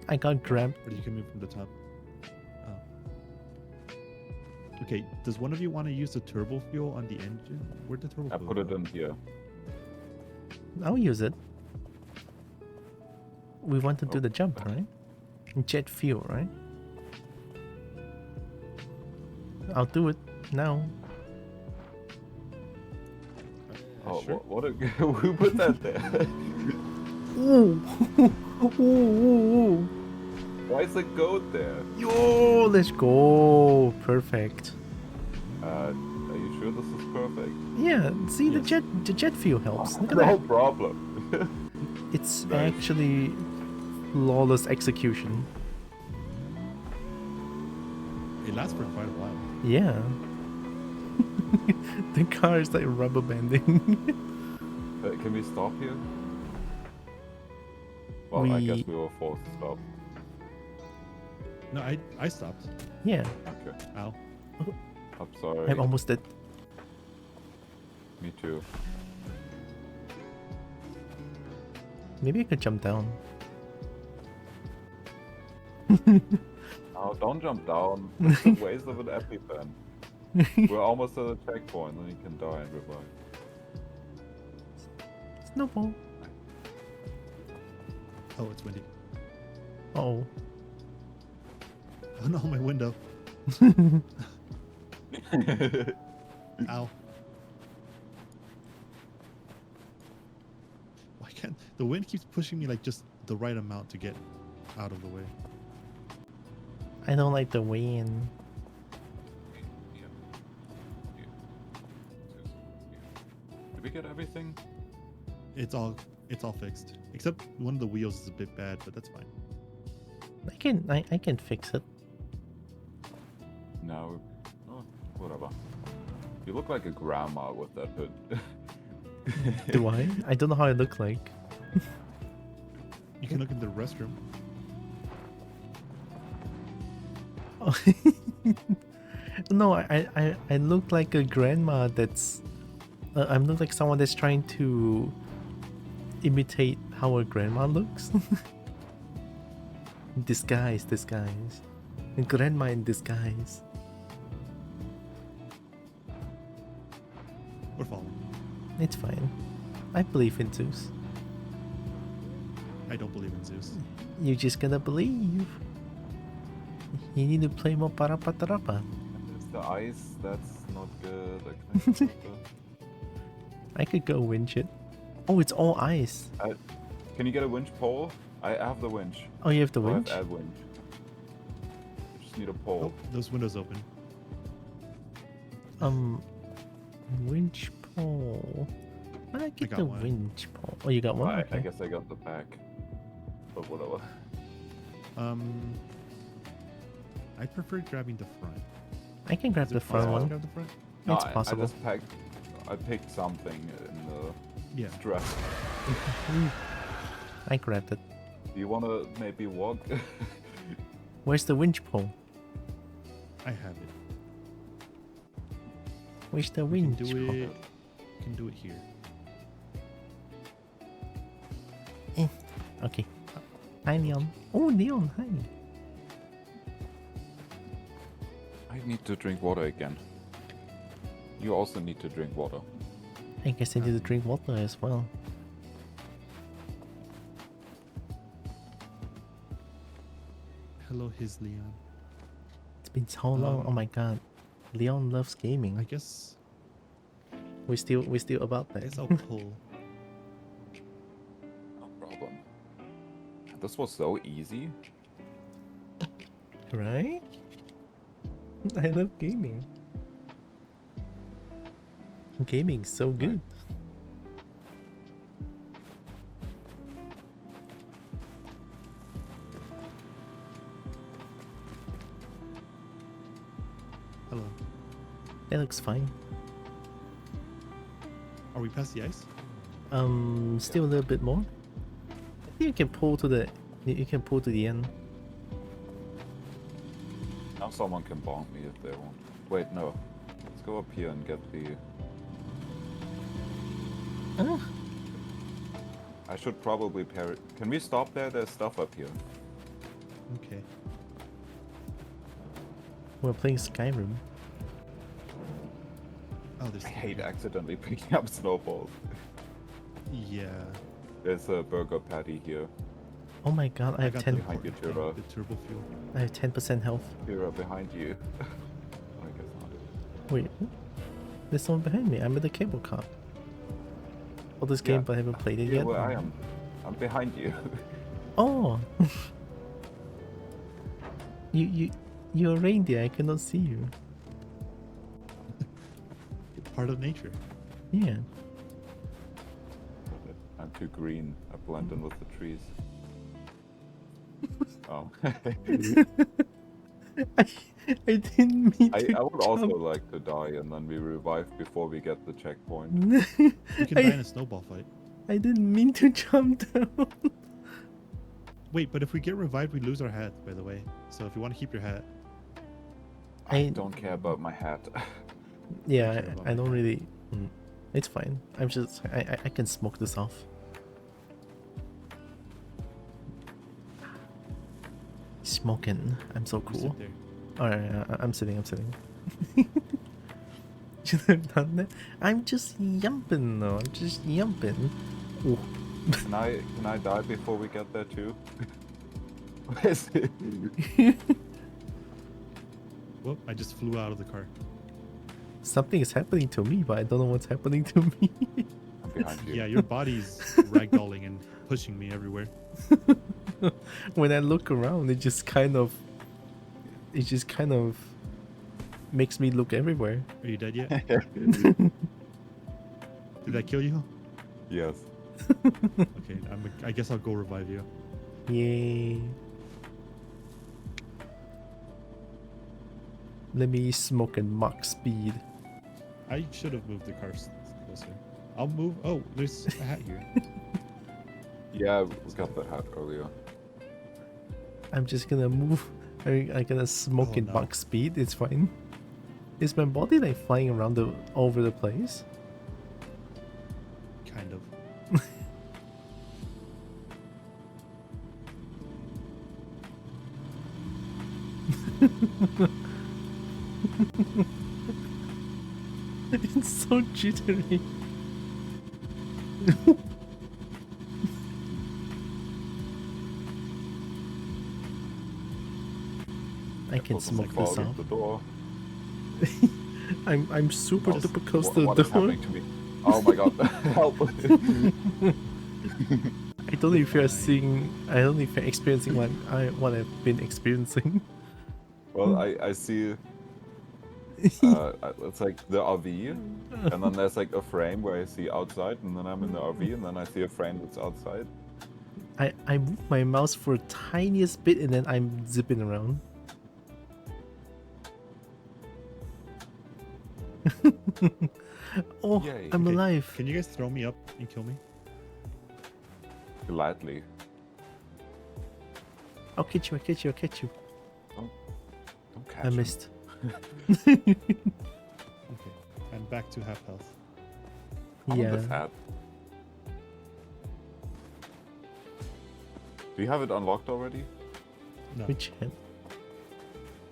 I got grabbed. Or did you come in from the top? Oh. Okay, does one of you want to use the turbo fuel on the engine? Where'd the turbo I fuel put it go? in here. I'll use it. We want to do the jump, right? Jet fuel, right? I'll do it now. Oh, Sure. what who put that there? Ooh. Ooh, ooh, ooh. Why is the goat there? Yo, let's go. Perfect. Are you sure this is perfect? Yeah, see Yes. the jet fuel helps. Look at No that. problem. It's Nice. actually flawless execution. It lasts for quite a while. Yeah. The car is like rubber banding. Can we stop here? Well, I guess We- we were forced to stop. No, I stopped. Yeah, Okay. Ow. I'm sorry. I'm almost dead. Me too. Maybe I could jump down. Oh, don't jump down. It's a waste of an EpiPen. We're almost at the checkpoint, then you can die and revive. Snowball. Oh, it's windy. Oh. Oh no, my window. Ow. Why can't the wind keeps pushing me like just the right amount to get out of the way? I don't like the wind. Did we get everything? It's all fixed. Except one of the wheels is a bit bad, but that's fine. I can fix it. No. Oh, whatever. You look like a grandma with that hood. Do I? I don't know how I look like. You can look in the restroom. Oh. No, I look like a grandma that's... I look like someone that's trying to imitate how a grandma looks. Disguise. A grandma in disguise. We're following. It's fine. I believe in Zeus. I don't believe in Zeus. You just gotta believe. You need to play more parapatarapa. It's the ice, that's not good. I can't do that. I could go winch it. Oh, it's all ice. Can you get a winch pole? I have the winch. Oh, you have the I have winch? add winch. I just need a pole. Oh, those windows open. Winch pole. How did I get got the one. winch pole? Oh, you got one? I Okay. guess I got the back. But whatever. I prefer grabbing the front. I can grab Is it the front possible to one. grab the front? No, It's possible. I picked something in the Yeah. stress. I grabbed it. Do you want to maybe walk? Where's the winch pole? I have it. Where's the We can winch do pole? it. We can do it here. Okay. Hi, Leon. Oh, Leon, hi. I need to drink water again. You also need to drink water. I guess I need to drink water as well. Hello, his Leon. It's been so long. Oh my god. Leon loves gaming. I guess We still about I that. guess I'll pull. No problem. This was so easy. Right? I love gaming. Gaming's so good. Hello. That looks fine. Are we past the ice? Still a little bit more. I think you can pull to the end. Now someone can bomb me if they want. Wait, no. Let's go up here and get the... Ah, I should probably parry... Can we stop there? There's stuff up here. Okay. we're playing Skyrim. Oh, there's. I hate accidentally picking up snowballs. Yeah. There's a burger patty here. Oh my god, I have got 10. Behind you, Tira. The turbo fuel. I have 10% health. Tira, behind you. I guess not. Wait, there's someone behind me. I'm in the cable car. Oh, this game, Yeah. but I haven't played it Yeah, yet. where I am. I'm behind you. Oh, you're a reindeer. I cannot see you. Part of nature. Yeah. I'm too green. I blend in with the trees. Oh. I didn't mean to. I would also jump. like to die and then be revived before we get the checkpoint. You can die in a snowball fight. I didn't mean to jump down. Wait, but if we get revived, we lose our hat, by the way. So if you want to keep your hat, I don't care about my hat. Yeah, care about I my don't really. It's fine. I'm just. I can smoke this off. Smoking. I'm so you cool. sit there. Alright, I'm sitting. I'm sitting. Should have done that. I'm just yumping though. I'm just yumping. Ooh. Can I die before we get there too? What is it? Whoop, I just flew out of the car. Something is happening to me, but I don't know what's happening to me. I'm behind you. Yeah, your body's ragdolling and pushing me everywhere. When I look around, it just kind of makes me look everywhere. Are you dead yet? Did that kill you? Yes. Okay, I guess I'll go revive you. Yay. Let me smoke and mock speed. I should have moved the car closer. I'll move. Oh, there's a hat here. Yeah, we got the hat earlier. I'm just gonna move. I'm gonna smoke Oh, and no. mock speed. It's fine. Is my body like flying around over the place? Kind of. It's so jittery. I can Close smoke enough this out off. the door. I'm super What is- duper close to what the is door. happening to me? Oh my god, help! I don't know if you're seeing. I don't know if you're experiencing what I've been experiencing. Well, I see. It's like the RV, and then there's like a frame where I see outside, and then I'm in the RV, and then I see a frame that's outside. I move my mouse for tiniest bit and then I'm zipping around. Oh, Yay. I'm Okay, alive. Can you guys throw me up and kill me? Gladly. I'll catch you. I'll catch you. I'll catch you. Don't catch I him. missed. Okay, I'm back to half health. I want this Yeah. hat. Do you have it unlocked already? No. Which hand?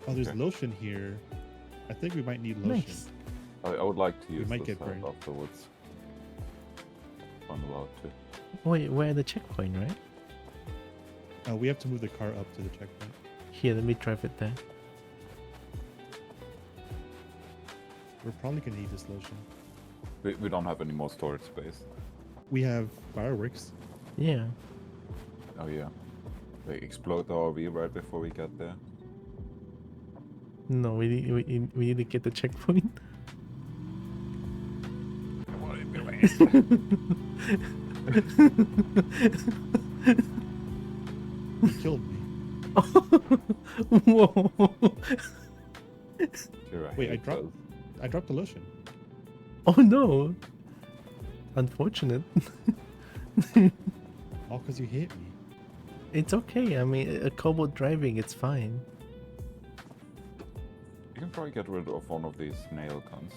Oh, there's Okay. lotion here. I think we might need lotion. Nice. I would like to use might this get hat burned. afterwards. If I'm allowed to. Wait, we're at the checkpoint, right? We have to move the car up to the checkpoint. Here, let me drive it there. We're probably gonna need this lotion. We don't have any more storage space. We have fireworks. Yeah. Oh yeah. They explode the RV right before we get there. No, we need to get the checkpoint. You killed me. Whoa. Sure, Wait, hate those. I dropped the lotion. Oh no. Unfortunate. All because you hit me. It's okay. I mean, a cobalt driving, it's fine. You can probably get rid of one of these nail guns.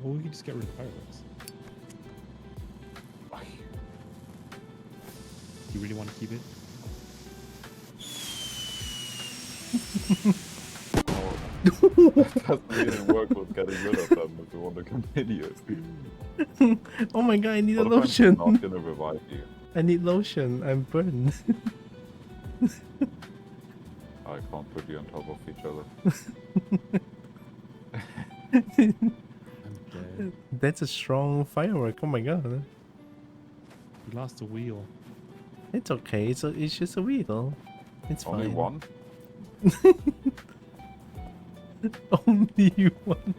Well, we can just get rid of the fireworks. Do you really want to keep it? That doesn't even work with getting rid of them if you want to continue. Oh my god, I need a What if I'm lotion. not gonna revive you? I need lotion. I'm burned. I can't put you on top of each other. I'm dead. That's a strong firework. Oh my god. We lost a wheel. It's okay. It's just a wheel. It's Only fine. one? Only one.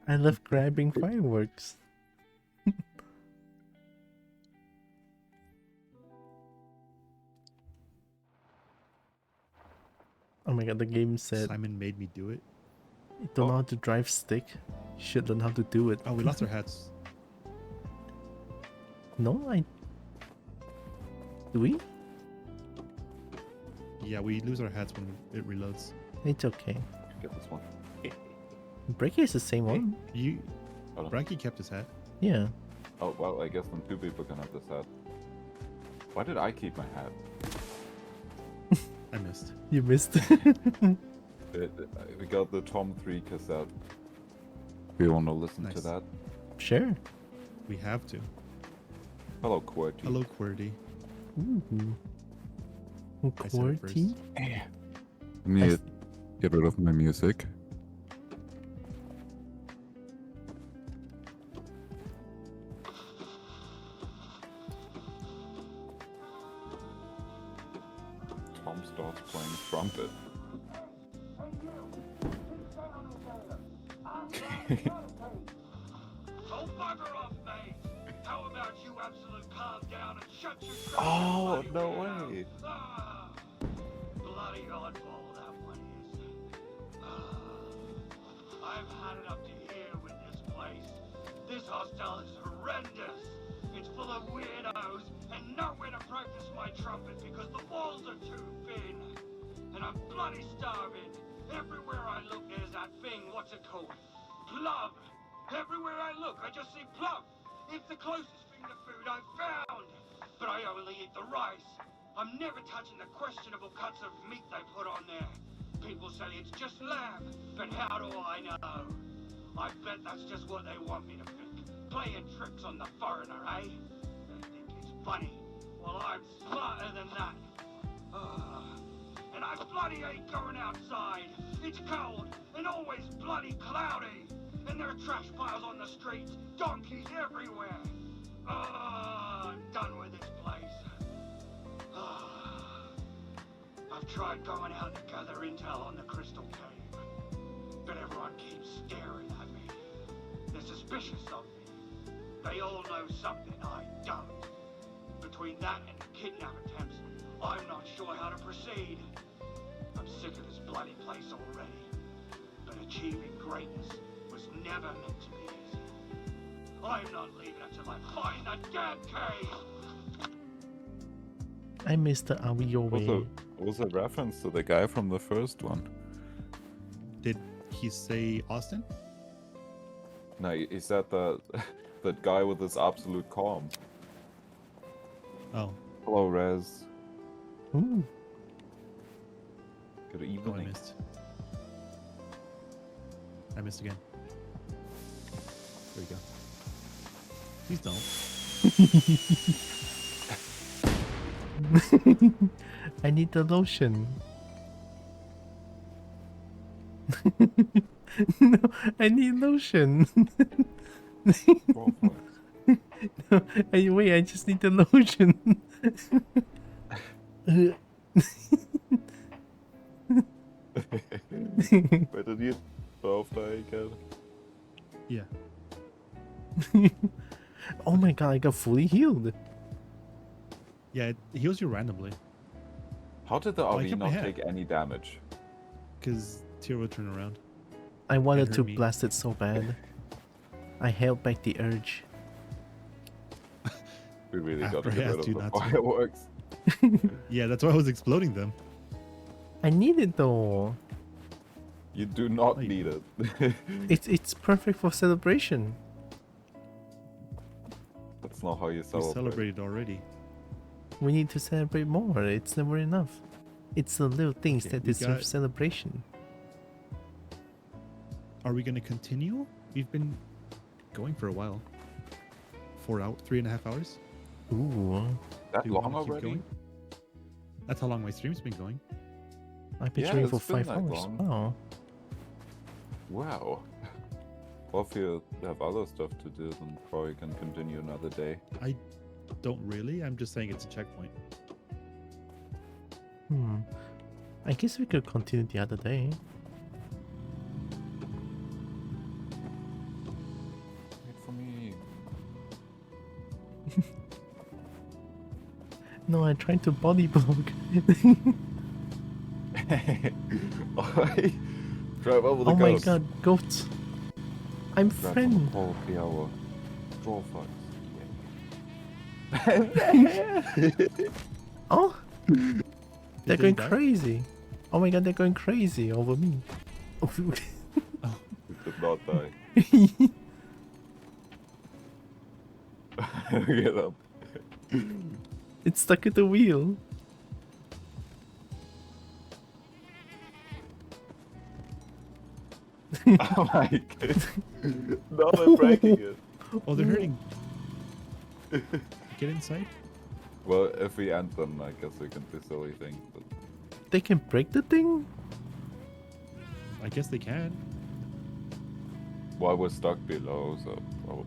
I love grabbing fireworks. Oh my god, the game said Simon made me do it. you don't know how to drive stick. You should learn how to do it. Oh, we lost our hats. No, I... Do we? Yeah, we lose our hats when it reloads. It's okay. Get this one. Breaky is the same one. You, Hold on. Frankie kept his hat. Yeah. Oh, well, I guess then two people can have this hat. Why did I keep my hat? I missed. You missed. We got the Tom 3 cassette. We want to listen to Nice. that. Sure. We have to. Hello, QWERTY. Hello, QWERTY. Ooh. I said it first. QWERTY? Let me get rid of my music. Tom starts playing trumpet. Oh, bugger off, mate! How about you absolute calm down and shut your trap, Oh, you no bloody way. weirdo? Ah, bloody oddball that one is. I've had it up to here with this place. This hostel is horrendous. It's full of weirdos and nowhere to practice my trumpet because the walls are too thin. And I'm bloody starving. Everywhere I look, there's that thing, what's it called? Plum. Everywhere I look, I just see plum. It's the closest thing to food I've found. But I only eat the rice. I'm never touching the questionable cuts of meat they put on there. People say it's just lamb, but how do I know? I bet that's just what they want me to think. Playing tricks on the foreigner, eh? They think it's funny. Well, I'm smarter than that. And I bloody hate going outside. It's cold and always bloody cloudy. And there are trash piles on the streets, donkeys everywhere. I'm done with this place. I've tried going out to gather intel on the Crystal Cave, but everyone keeps staring at me. They're suspicious of me. They all know something I don't. Between that and the kidnap attempts, I'm not sure how to proceed. I'm sick of this bloody place already. But achieving greatness was never meant to be easy. I'm not leaving until I find that damn cave! I missed the Are We Your Way. Was a reference to the guy from the first one. Did he say Austin? No, he said that that guy with his absolute calm. Oh, Hello, Rez. Ooh. Good Oh, I evening. missed. I missed again. There we go. Please don't. I need the lotion. No, I need lotion. Draw flags. No, wait, I just need the lotion. Where did you draw flag again? Yeah. Oh my god, I got fully healed. Yeah, it heals you randomly. How did the I RV kept my not head. take any damage? Because Tyr will turn around. I wanted hurt to me. blast it so bad. I held back the urge. We really got After to I get rid asked of you the not to. fireworks. Yeah, that's why I was exploding them. I need it though. You do not Oh, you need it. It's perfect for celebration. That's not how you We celebrate. celebrated already. We need to celebrate more. It's never enough. It's the little things Okay, that we deserve got- celebration. Are we going to continue? We've been going for a while. 3.5 hours. Ooh, That Do we long wanna keep already? going? That's how long my stream's been going. I've been Yeah, streaming for it's been 5 that hours. long. Wow. Wow. Well, if you have other stuff to do, then probably can continue another day. I don't really. I'm just saying it's a checkpoint. I guess we could continue the other day. Wait for me. No, I tried to body block. Alright. Drive over the Oh my ghost. god, goats. I'm Grab friend. some quality hour. Draw flags. Oh, they're they going die? crazy. Oh my god, they're going crazy over me. It did not die. Get up. It's stuck at the wheel. Oh my god. No, they're breaking it. Oh, they're hurting. Get inside. Well, if we end them, I guess we can do silly things. But They can break the thing? I guess they can. well, we're stuck below, so probably.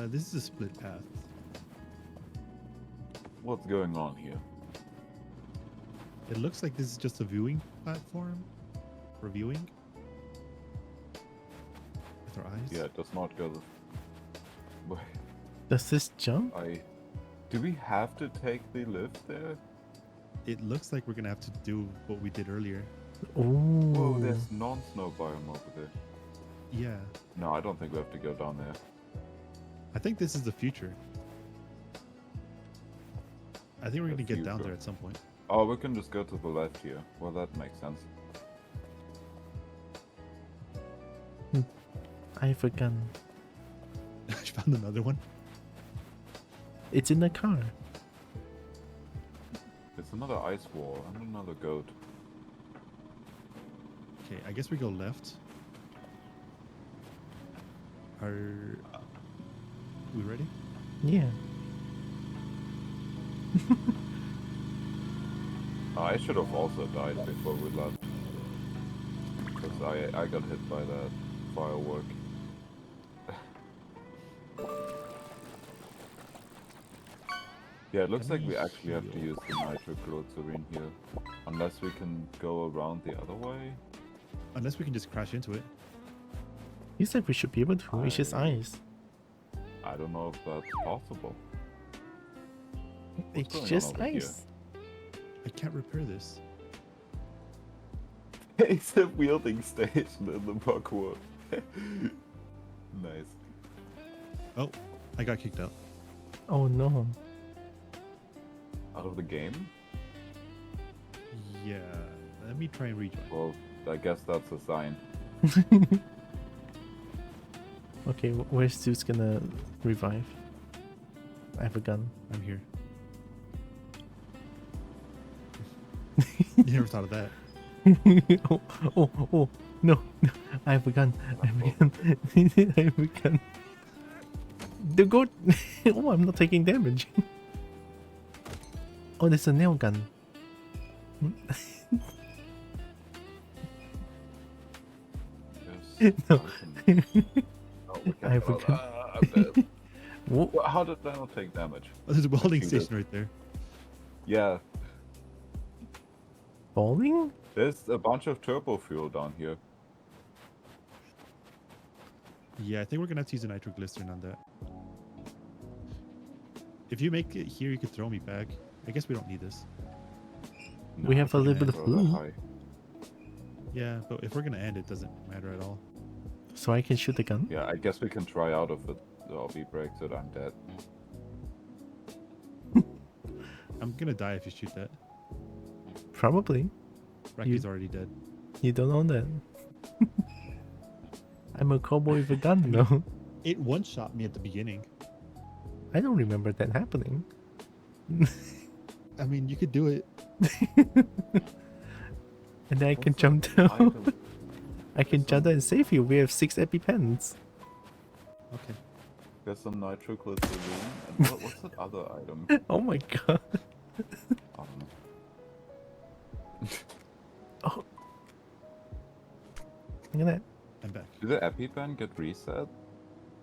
This is a split path. What's going on here? It looks like this is just a viewing platform. For viewing. With our eyes. Yeah, it does not go. Wait, Does this jump? do we have to take the lift there? It looks like we're gonna have to do what we did earlier. Ooh. Whoa, there's non-snow biome over there. Yeah. No, I don't think we have to go down there. I think this is the future. I think we're The gonna get down future. there at some point. Oh, we can just go to the left here. Well, that makes sense. I have a gun. I found another one. It's in the car. It's another ice wall and another goat. Okay, I guess we go left. Are we ready? Yeah. I should have also died before we left. Because I got hit by that firework. Yeah, it looks Let like we me actually have to heal. use the nitroglycerin here. Unless we can go around the other way. Unless we can just crash into it. You said we should be able to. It's just ice. I don't know if that's possible. It's going on just over here? ice. I can't repair this. It's a wielding station in the parkour. Nice. Oh, I got kicked out. Oh no. Out of the game? Yeah. Let me try and rejoin. Well, I guess that's a sign. Okay, where's Zeus gonna revive? I have a gun. I'm here. You never thought of that. Oh, no, I have a gun. I have a gun. I have a gun. The goat. Oh, I'm not taking damage. Oh, there's a nail gun. Yes, No. we I have a gun. I'm dead. Whoa. Well, how did I not take damage? Oh, there's a welding shoot station it. right there. Yeah, Bowling? there's a bunch of turbo fuel down here. Yeah, I think we're gonna have to use a nitroglycerin on that. If you make it here, you could throw me back. I guess we don't need this. We have a little bit of Throw that food, high. Yeah, but if we're gonna end, it doesn't matter at all. so I can shoot the gun. Yeah, I guess we can try out of it. The RV breaks it, I'm dead. I'm gonna die if you shoot that. Probably. Rocky's already dead. You don't know that. I'm a cowboy with a gun, though. It one-shot me at the beginning. I don't remember that happening. I mean, you could do it. And then I can What's jump that down. item? I can jump down and save you. We have 6 EpiPens. Okay. There's some nitroglycerin. And what's that other item? Oh my god. I don't know. Oh. Look at that. I'm back. Did the EpiPen get reset?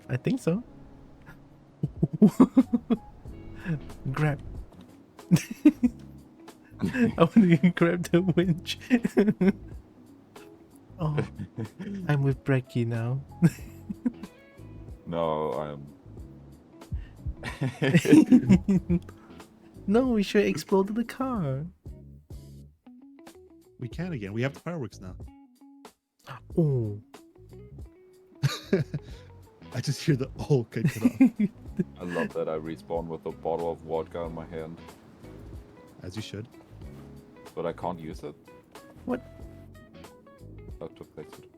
I think so. Grab. I want to grab the winch. Oh, I'm with Brecky now. No, I'm. No, we should explode the car. We can again. We have the fireworks now. Oh, I just hear the oh cut off. I love that I respawn with a bottle of vodka in my hand, As you should. but I can't use it. what? I have to place it.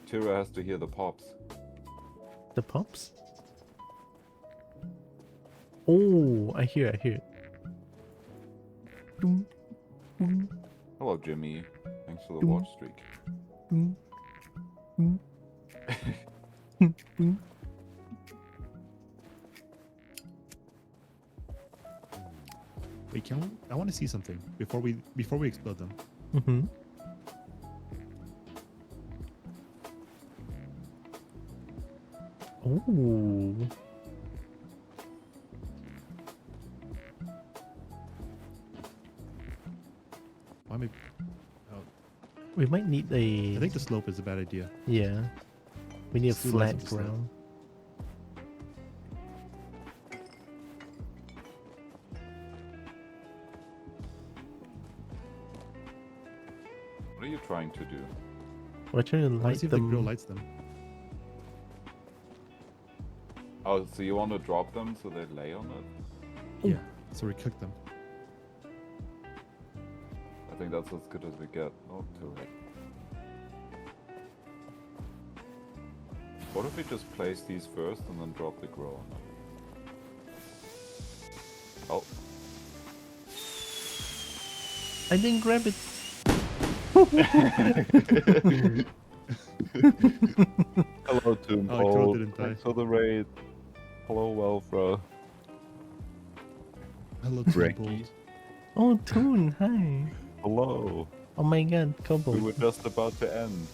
Tira has to hear the pops. The pops? Oh, I hear it. Boom, boom, Hello, Jimmy. Thanks for the Boom. watch streak. boom, boom, boom. Wait, can we? I want to see something before we explode them. Mm-hmm. Oh, Why am I? Oh, we might need a. I think the slope is a bad idea. Yeah, we need a Let's do less flat of the slope. ground. What are you trying to do? We're trying to I want light to see if the grill them. lights them. Oh, so you want to drop them so they lay on it? Yeah. So we cook them. I think that's as good as we get. Oh, too late. What if we just place these first and then drop the grill on it? Oh, I didn't grab it. hello, Tomb. Oh, Crow didn't die. Thanks for the raid. Hello, Welfro. Hello, Brecky. Bold. Oh, Toon, hi. Hello. Oh my god, We Kobo. were just about to end.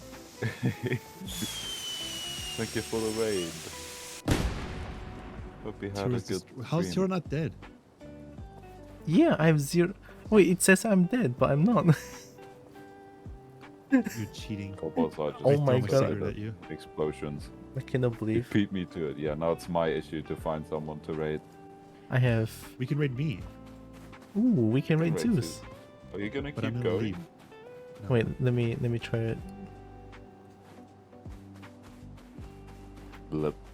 Thank you for the raid. Hope you had a Tira's good how's stream. Tira not dead? Yeah, I have 0. Wait, it says I'm dead, but I'm not. You're cheating. Cobos are just Oh my God. excited. At you. Explosions. I cannot You believe beat me to it. Yeah, now it's my issue to find someone to raid. I have. We can raid me, Ooh, we can raid Raid Zeus. Are you gonna but keep I'm gonna going? leave. No. Wait, let me try it.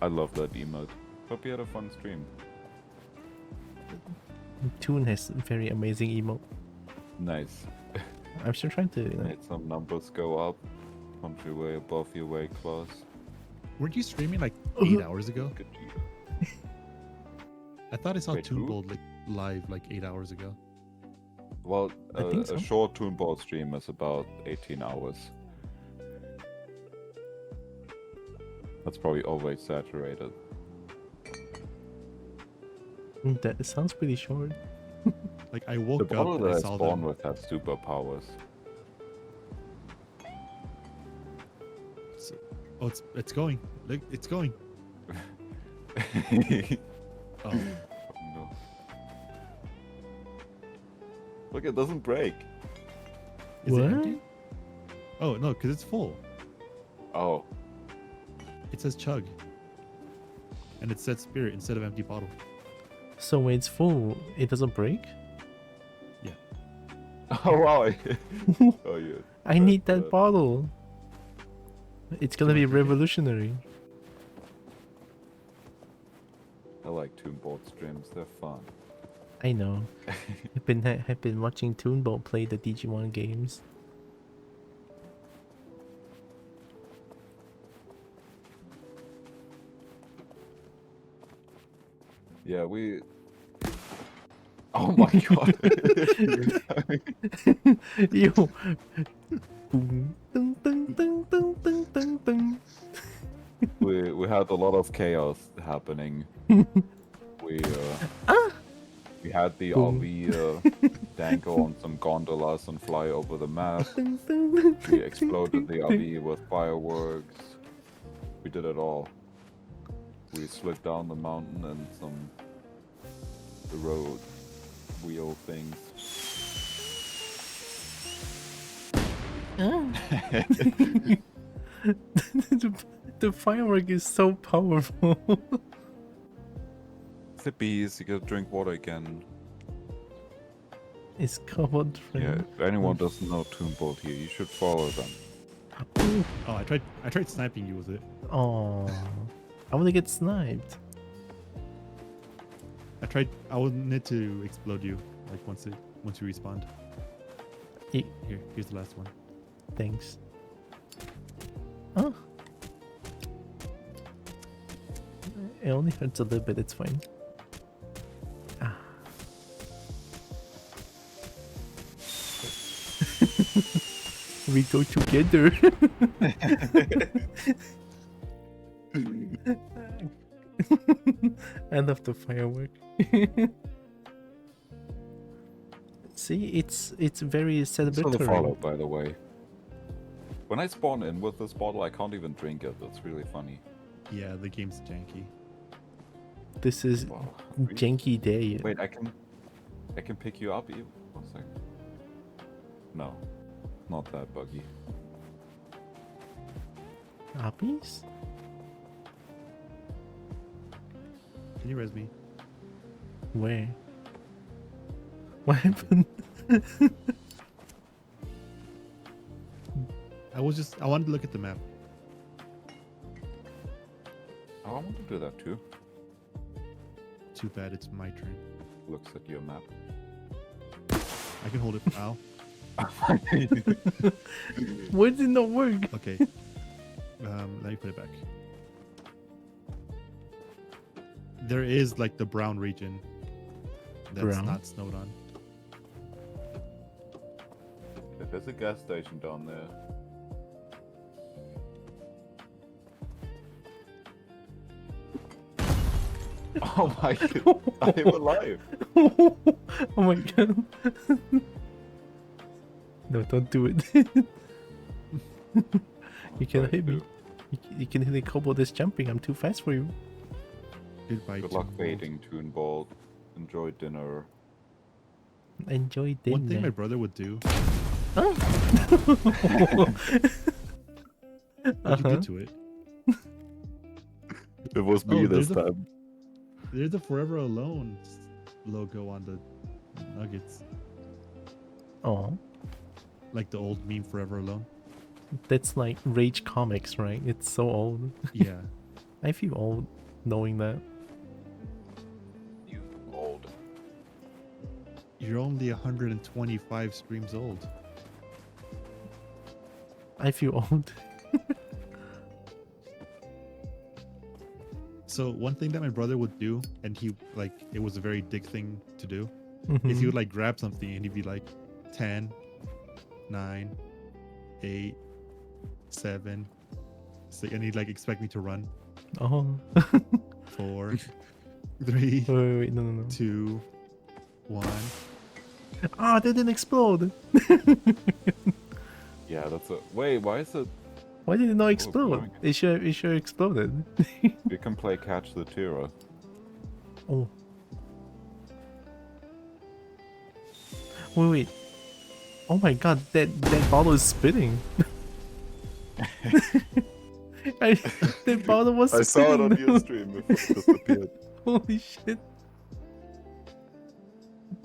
I love that emote. Hope you had a fun stream. Toon has very amazing emote. Nice. I'm still trying to. Made some numbers go up. Country way above your weight class. Weren't you streaming like 8 Uh-huh. hours ago? Look at you. I thought I saw Wait, Toon who? Bolt like live like 8 hours ago. Well, I think so. a short Toon Ball stream is about 18 hours. That's probably over exaggerated. That sounds pretty short. Like I The woke up bottle and that I I saw spawned them. with had superpowers. Oh, it's going. Look, it's going. Oh, No. Look, it doesn't break. is it What? empty? Oh no, because it's full. Oh, It says chug, and it said spirit instead of empty bottle. So when it's full, it doesn't break? oh wow! Oh yeah. I need that But, bottle. It's gonna be you wanna drink it? revolutionary. I like Toon Ball streams. They're fun. I know. I've been watching Toonbolt play the Digimon games. Yeah, we. Oh my god! Yo. Boom. Dun, dun, dun, dun, dun, dun, dun. we had a lot of chaos happening. We we had the Boom. RV dangle on some gondolas and fly over the map. Dun, dun, dun, We dun, exploded the dun, RV with fireworks. We did it all. We slid down the mountain and some road wheel things. dun. The firework is so powerful. Sippies, you gotta drink water again. It's covered. Yeah, if anyone doesn't know Toon Bolt here, you should follow them. Oh, I tried sniping you with it. Oh, I want to get sniped. I wanted to explode you like once you respawned. Ye- Here's the last one. Thanks. Oh. It only hurts a little bit, it's fine. Ah. We go together. I love the firework. See, it's very Thanks for the celebratory. follow, by the way. When I spawn in with this bottle, I can't even drink it. That's really funny. Yeah, the game's janky. This is Wow. janky day. Wait, I can pick you up even. 1 second. No, not that buggy. Uppies? Can you res me? Where? What happened? I wanted to look at the map. Oh, I want to do that too. Too bad it's my turn. Looks at your map. I can hold it. Ow. Why did it not work? Okay. Let me put it back. There is like the brown region that's Brown? not snowed on. There's a gas station down there. Oh my god, I'm alive. Oh my god. No, don't do it. You can hit me. You can hit a combo that's jumping. I'm too fast for you. Goodbye. Good luck Toon Bolt. baiting, Toon Bolt. Enjoy dinner. Enjoy dinner. One thing my brother would do. Oh. What'd you do to it? It was me this this time. There's a Forever Alone logo on the nuggets. Oh, Like the old meme Forever Alone. that's like Rage Comics, right? It's so old. Yeah. I feel old knowing that. You old. You're only 125 streams old. I feel old. So one thing that my brother would do, and he like it was a very dick thing to do, Mhm. is he would like grab something and he'd be like 10, 9, 8, 7, and he'd like expect me to run. Oh. 4, 3, Wait, no. 2, 1. Ah, they didn't explode. Yeah, that's a wait. Why is it? Why did it not blowing explode? it. It should exploded. We can play catch the terror. Oh. Wait. Oh my god, that bottle is spitting. That bottle was I spitting. saw it on your stream before it disappeared. Holy shit.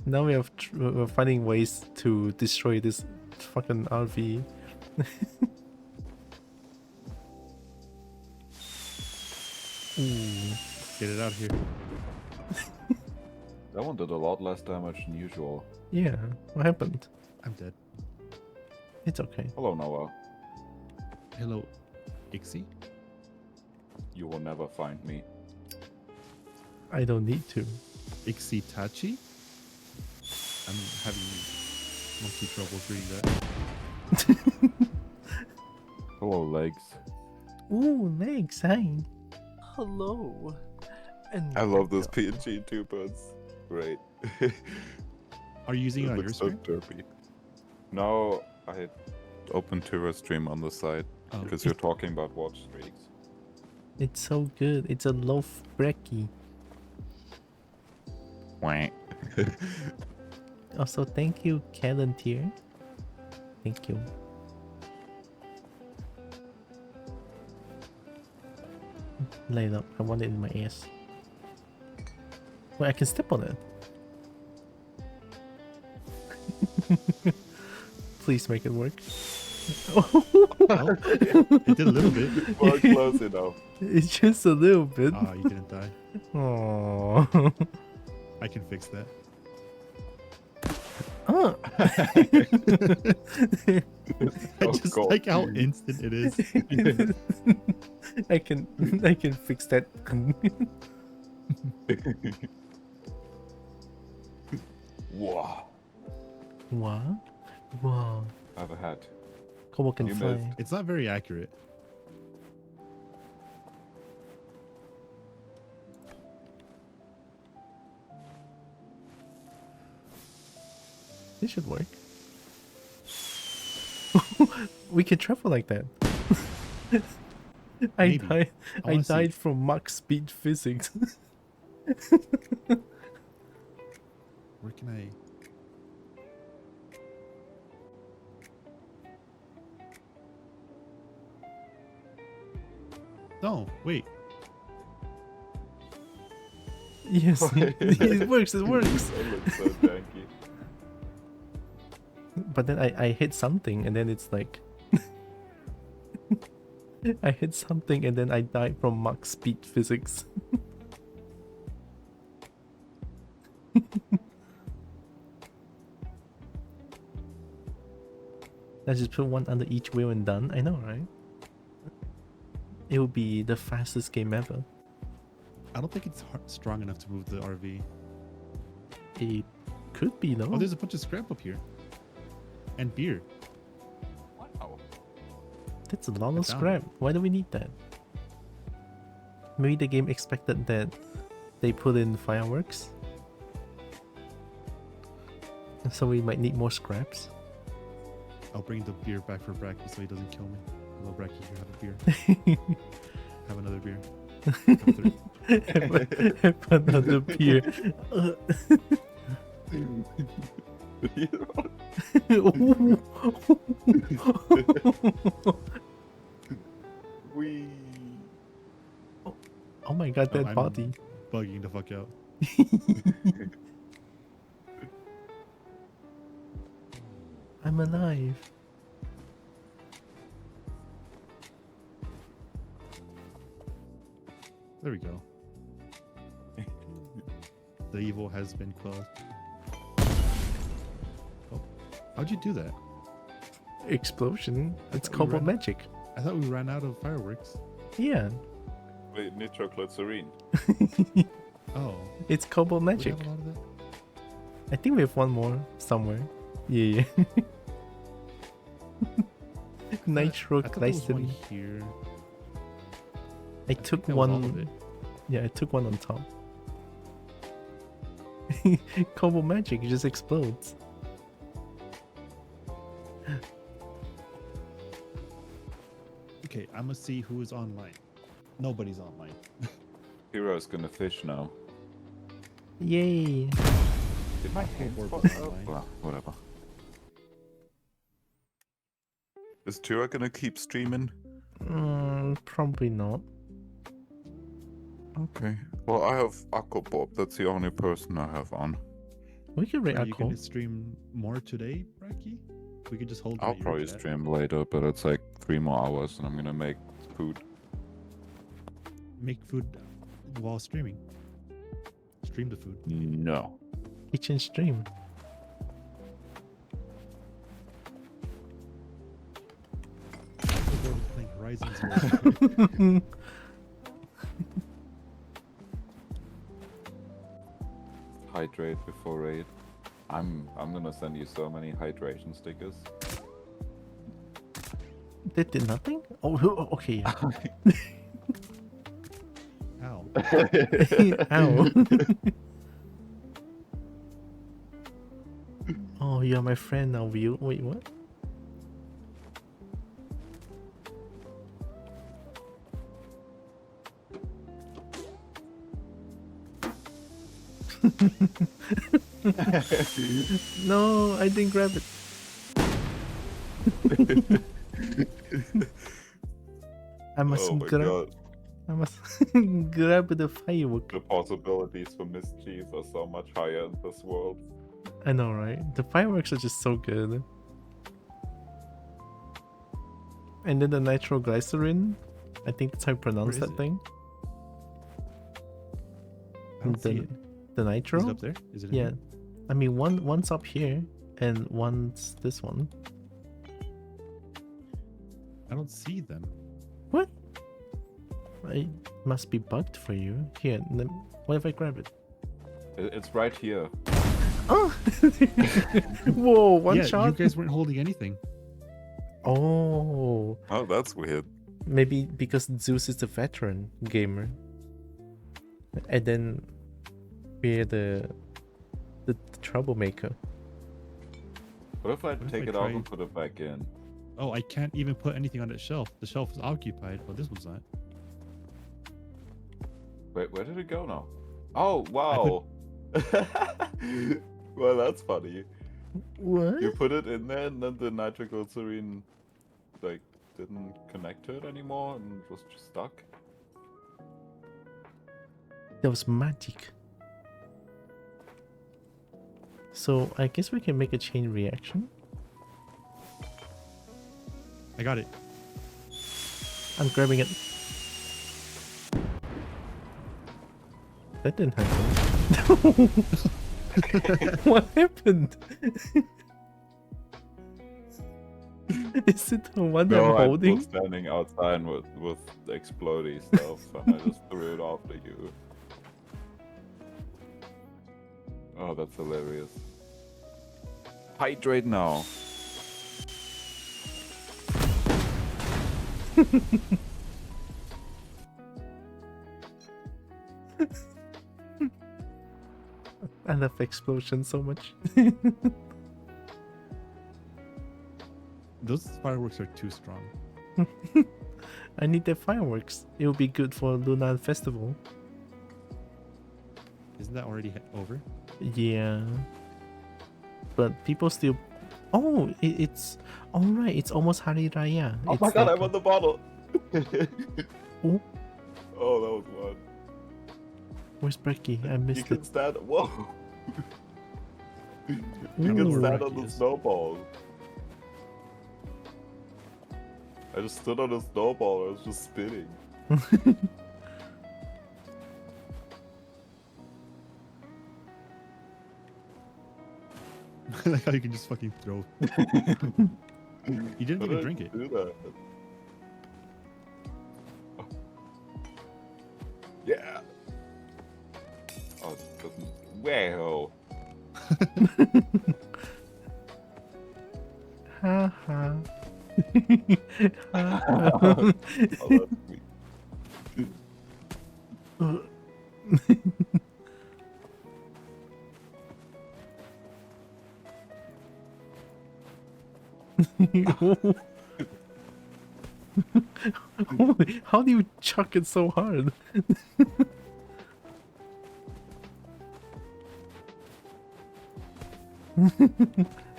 Now we're finding ways to destroy this fucking RV. Ooh. Get it out here. That one did a lot less damage than usual. Yeah, what happened? I'm dead. It's okay. Hello, Noah. Hello, Ixie. You will never find me. I don't need to. Ixie Tachi? I'm having monkey troubles reading that. Hello, legs. Ooh, legs, hi. Hello. And I love those PNG two birds. Great. Are you using it on your looks so stream? derpy. No, I opened Tura stream on the side Oh. because you're talking about watch streaks. It's so good. It's a loaf brekkie. Wah. Also, thank you, Calentier. Thank you. Light up. I want it in my ass. Wait, I can step on it. Please make it work. Oh, it did a little bit. Well, close enough. It's just a little bit. Ah, you didn't die. Aww. I can fix that. Oh. I Oh, just God. like how instant it is. I can fix that. Wow. What? Wow. I have a hat. Kobo can You fly. missed. It's not very accurate. This should work. We can travel like that. I Maybe. died. I I wanna see. died from max speed physics. Where can I? No, wait. Yes, it works. It works. That looks so janky. But then I hit something and then it's like I hit something and then I died from max speed physics. Let's just put one under each wheel and done. I know, right? It will be the fastest game ever. I don't think it's strong enough to move the RV. It could be, no? Oh, there's a bunch of scrap up here. And beer. Wow. That's a lot of found scrap. Why do we need that? Maybe the game expected that they put in fireworks. So we might need more scraps. I'll bring the beer back for Bracky so he doesn't kill me. Hello, Bracky, here, have a beer. Have another beer. Have another beer. Wee. Oh my god, that I'm body. bugging the fuck out. I'm alive. There we go. The evil has been quelled. Oh, how'd you do that? Explosion. It's thought we Kobo ran- magic. I thought we ran out of fireworks. Yeah. Wait, nitroglycerine. Oh. It's Cobalt We Magic. have a lot of that? I think we have one more somewhere. Yeah, yeah. I thought there was one Nitroglycerin. here. I took That was all of one. it. Yeah, I took one on top. Cobalt Magic, it just explodes. Okay, I'm gonna see who is online. Nobody's online. Hero's gonna fish now. Yay! Did my hands Or fall was it out? mine? Well, whatever. Is Tira gonna keep streaming? Probably not. Okay. Well, I have Aqua Bob. That's the only person I have on. We can rate Are our you call. gonna stream more today, Bracky? We could just hold. I'll it at your probably chat. stream later, but it's like 3 more hours and I'm gonna make food. Make food while streaming. Stream the food. No. Kitchen stream. We're playing Horizon Zero Dawn. Hydrate before raid. I'm gonna send you so many hydration stickers. They did nothing? Oh, okay. Yeah. Ow. Ow. Oh, you're my friend now, View. Wait, what? No, I didn't grab it. I must Oh my grab. god. I must grab the firework. The possibilities for mischief are so much higher in this world. I know, right? The fireworks are just so good. And then the nitroglycerin. I think that's how you pronounce is that it? thing. I don't see it. The nitro. Is it up there? Is it? In Yeah, here? I mean one's up here and one's this one. I don't see them. What? It must be bugged for you. Here, what if I grab it? It's right here. Oh! Whoa! One yeah, shot. you guys weren't holding anything. Oh, Oh, that's weird. maybe because Zeus is the veteran gamer, and then we're the troublemaker. What if I if take I it out tried- and put it back in? Oh, I can't even put anything on that shelf. The shelf is occupied. Well, this one's not. Wait, where did it go now? Oh, wow. Well, that's funny. What? You put it in there and then the nitroglycerine like didn't connect to it anymore and it was just stuck. That was magic. So I guess we can make a chain reaction. I got it. I'm grabbing it. That didn't happen. What happened? Is it the one No, I'm I holding? was standing outside with explodey stuff and I just threw it after you. Oh, that's hilarious. Hydrate now. I love explosions so much. Those fireworks are too strong. I need the fireworks. It will be good for Lunar Festival. Isn't that already over? Yeah. But people still... Oh, it's... Alright, it's almost Hari Raya. Oh It's my god, like I won the bottle! Oh. Oh, that was one. Where's Brecky? I You missed can it. stand. Whoa! You can Ooh. stand on the Yes. snowball. I just stood on a snowball. I was just spinning. I like how you can just fucking throw. You didn't How even did I drink it. do that? Yeah. Oh, it doesn't. Wow. Ha ha. Ha, Oh, ha. that's sweet. How do you chuck it so hard?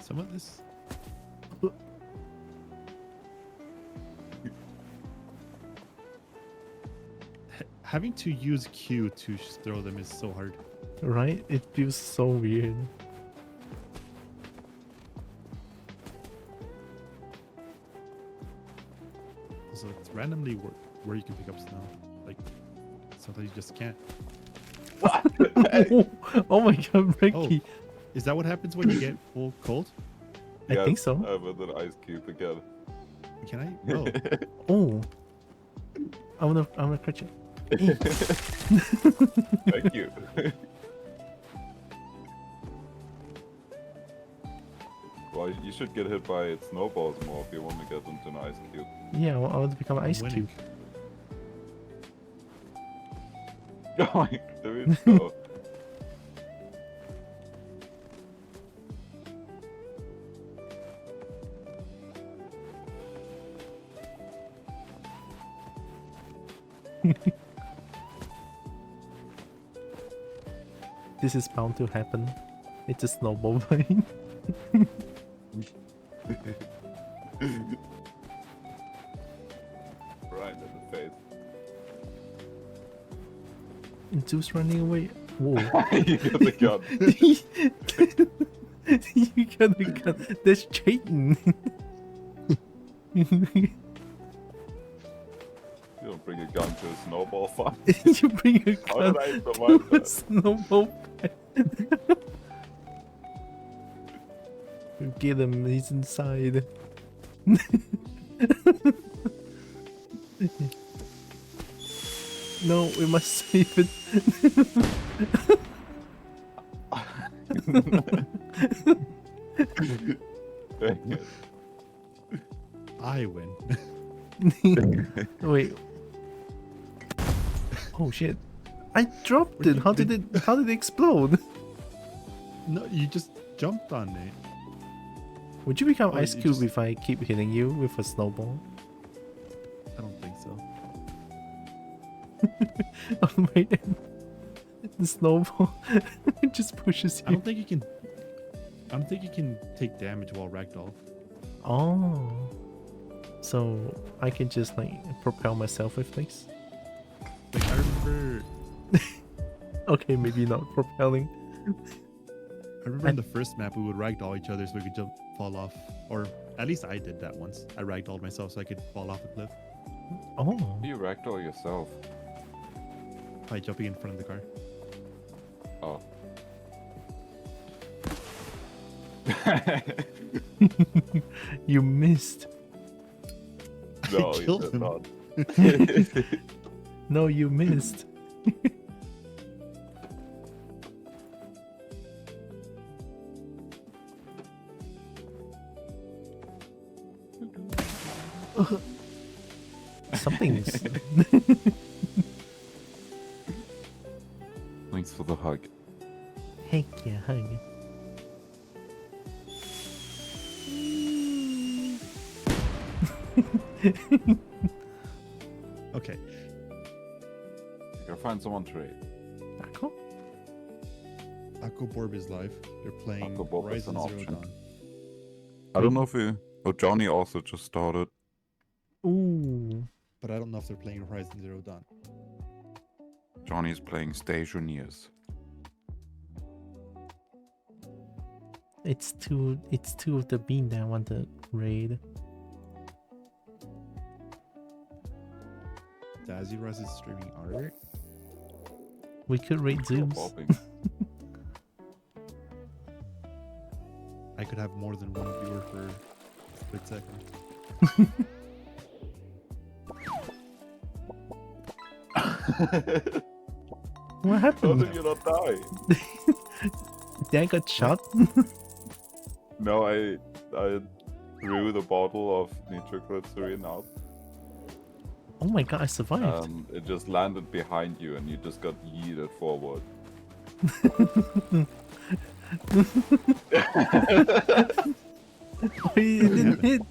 Some of this. Having to use Q to throw them is so hard. Right? It feels so weird. So it's randomly where you can pick up snow. Like sometimes you just can't. Oh my god, Oh, Ricky. is that what happens when you get full cold? I think Yes, so. with an ice cube again. Can I? Oh, Oh. I'm gonna catch it. Thank you. Well, you should get hit by snowballs more if you want to get into an ice cube. Yeah, I want to become an ice winning. cube. There you go. This is bound to happen. It's a snowball fight. Right in the face. And Zeus running away. Whoa. You got the gun. You got the gun. That's cheating. You don't bring a gun to a snowball fight. You bring a How gun did I to survive a that? snowball fight. Get him, he's inside. No, we must save it. Dang it. I win. Wait. Oh shit. I dropped it. How did it explode? No, you just jumped on it. Would you become Oh, Ice you Cube just- if I keep hitting you with a snowball? I don't think so. On my end. The snowball just pushes I you. don't think you can. I don't think you can take damage while ragdoll. Oh. So I can just like propel myself with this? Like I remember. Okay, maybe not propelling. I remember in the first map we would ragdoll each other so we could jump, fall off, or at least I did that once. I ragdolled myself so I could fall off a cliff Oh. You ragdoll yourself. by jumping in front of the car. Oh. You missed. No, I you killed did him. not. No, you missed. Something's. Thanks for the hug. Heck yeah, hug. Okay. Gotta find someone to raid. Akko? Akko Borb is live. They're playing Akko Borb is an Horizon Zero option. Dawn. I don't know if you. Oh, Johnny also just started. Ooh. But I don't know if they're playing Horizon Zero Dawn. Johnny's playing Stationeers. It's two of the bean that I want to raid. Dazzy Russ is streaming art. We could raid Still Zeus. popping. I could have more than one viewer for a split second. What How happened? did you not die? Did I got shot? No, I threw the bottle of nitroglycerin out. Oh my god, I survived. It just landed behind you and you just got yeeted forward. Oh, it didn't hit.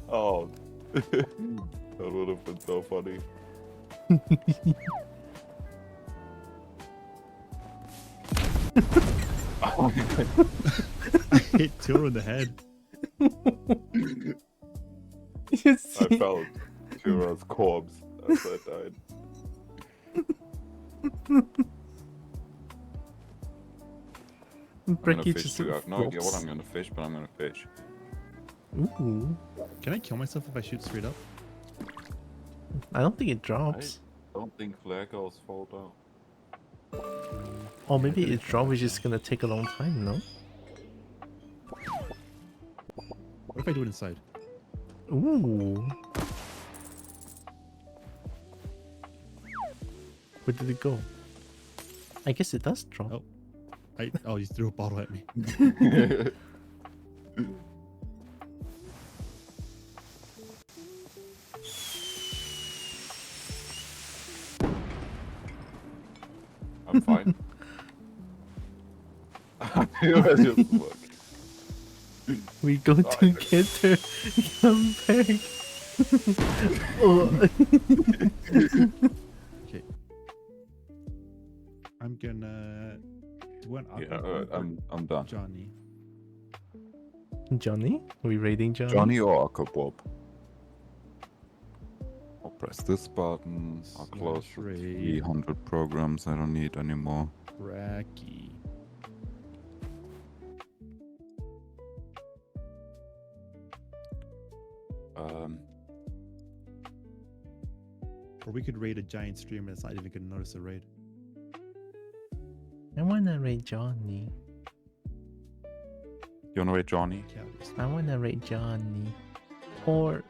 Oh. That would have been so funny. Oh my god. I hit Tiro in the head. You see? I felt Tira's corpse as I died. I'm gonna Brecky fish just too. I have no idea what flops. I'm gonna fish, but I'm gonna fish. Ooh. Can I kill myself if I shoot straight up? I don't think it drops. I don't think flare girls fall down. Or maybe it drops, which is gonna take a long time, no? What if I do it inside? Ooh. Where did it go? I guess it does drop. Oh. Oh, you threw a bottle at me. I'm fine. Tira just look. We go together. Come back. Oh. Okay. I'm gonna do an Yeah, aqua I'm done. Johnny. Johnny? Are we raiding Johnny? Johnny or Aquabob? I'll press this button. I'll close Slash the raid. 300 programs I don't need anymore. Bracky. Or we could raid a giant streamer that's not even gonna notice a raid. I wanna raid Johnny. You wanna raid Johnny? Yeah. I wanna raid Johnny. Or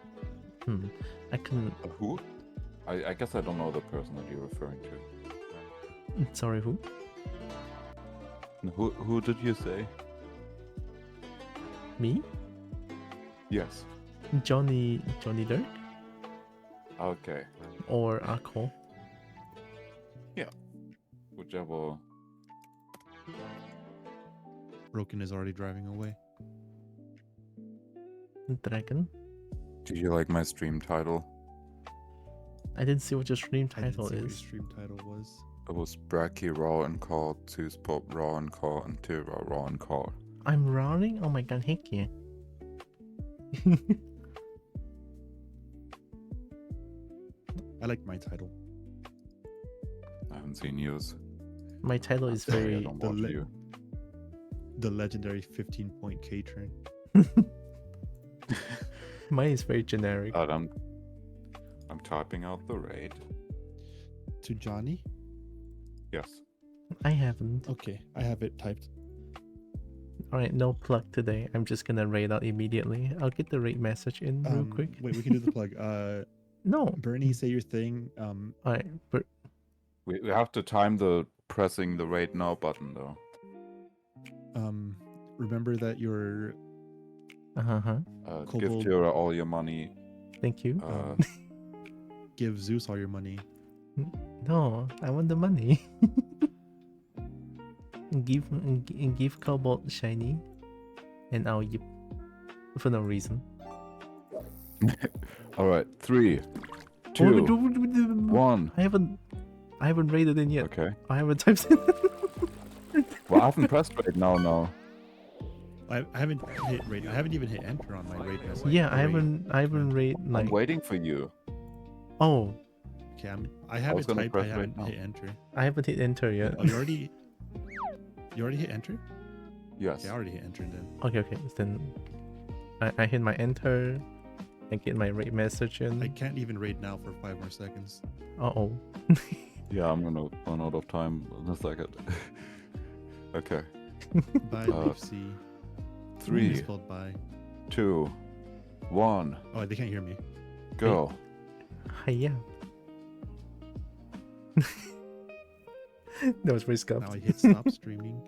I can Who? I guess I don't know the person that you're referring to. sorry, who? Who did you say? Me? Yes. Johnny Dirk? Okay. Or Akko? Whichever. Broken is already driving away. Dragon? Do you like my stream title? I didn't see what your stream I didn't title see what your is. stream title was. It was Bracky Raw and Call, Zeus Pop Raw and Call, and Tira Raw and Call. I'm rounding? Oh my god, heck yeah. I like my title. I haven't seen yours. My title is Sorry, I very don't the watch le- you. The legendary 15-point K-turn. mine is very generic. But I'm typing out the raid. To Johnny? Yes. I haven't. Okay, I have it typed. Alright, no plug today. I'm just gonna raid out immediately. I'll get the raid message in real quick. Wait, we can do the plug. No. Bernie, say your thing. Alright, but We have to time the pressing the raid now button though. Remember that your Give Kobold- Tira all your money. thank you. give Zeus all your money. No, I want the money. give Cobalt shiny, and I'll yip for no reason. All right, 3, 2, 1. I haven't raided in yet. Okay. I haven't typed in. Well, I haven't pressed raid now. No. I haven't hit raid. I haven't even hit enter on my raid message. Yeah, Or I raid. haven't raid I'm like. waiting for you. Oh, Okay, I have was it gonna typed. I press raid haven't now. hit enter. I haven't hit enter yet. Oh, you already hit enter? Yes. Okay, I already hit enter then. Okay, then I hit my enter. I get my raid message I in. can't even raid now for 5 more seconds. Uh-oh. Yeah, I'm gonna run out of time in a second. Okay. Bye, Uh, Leaf C. 3, Spelled by. 2, 1. Oh, they can't hear me. Go. Hiya. That was very scuffed. Now I hit stop streaming.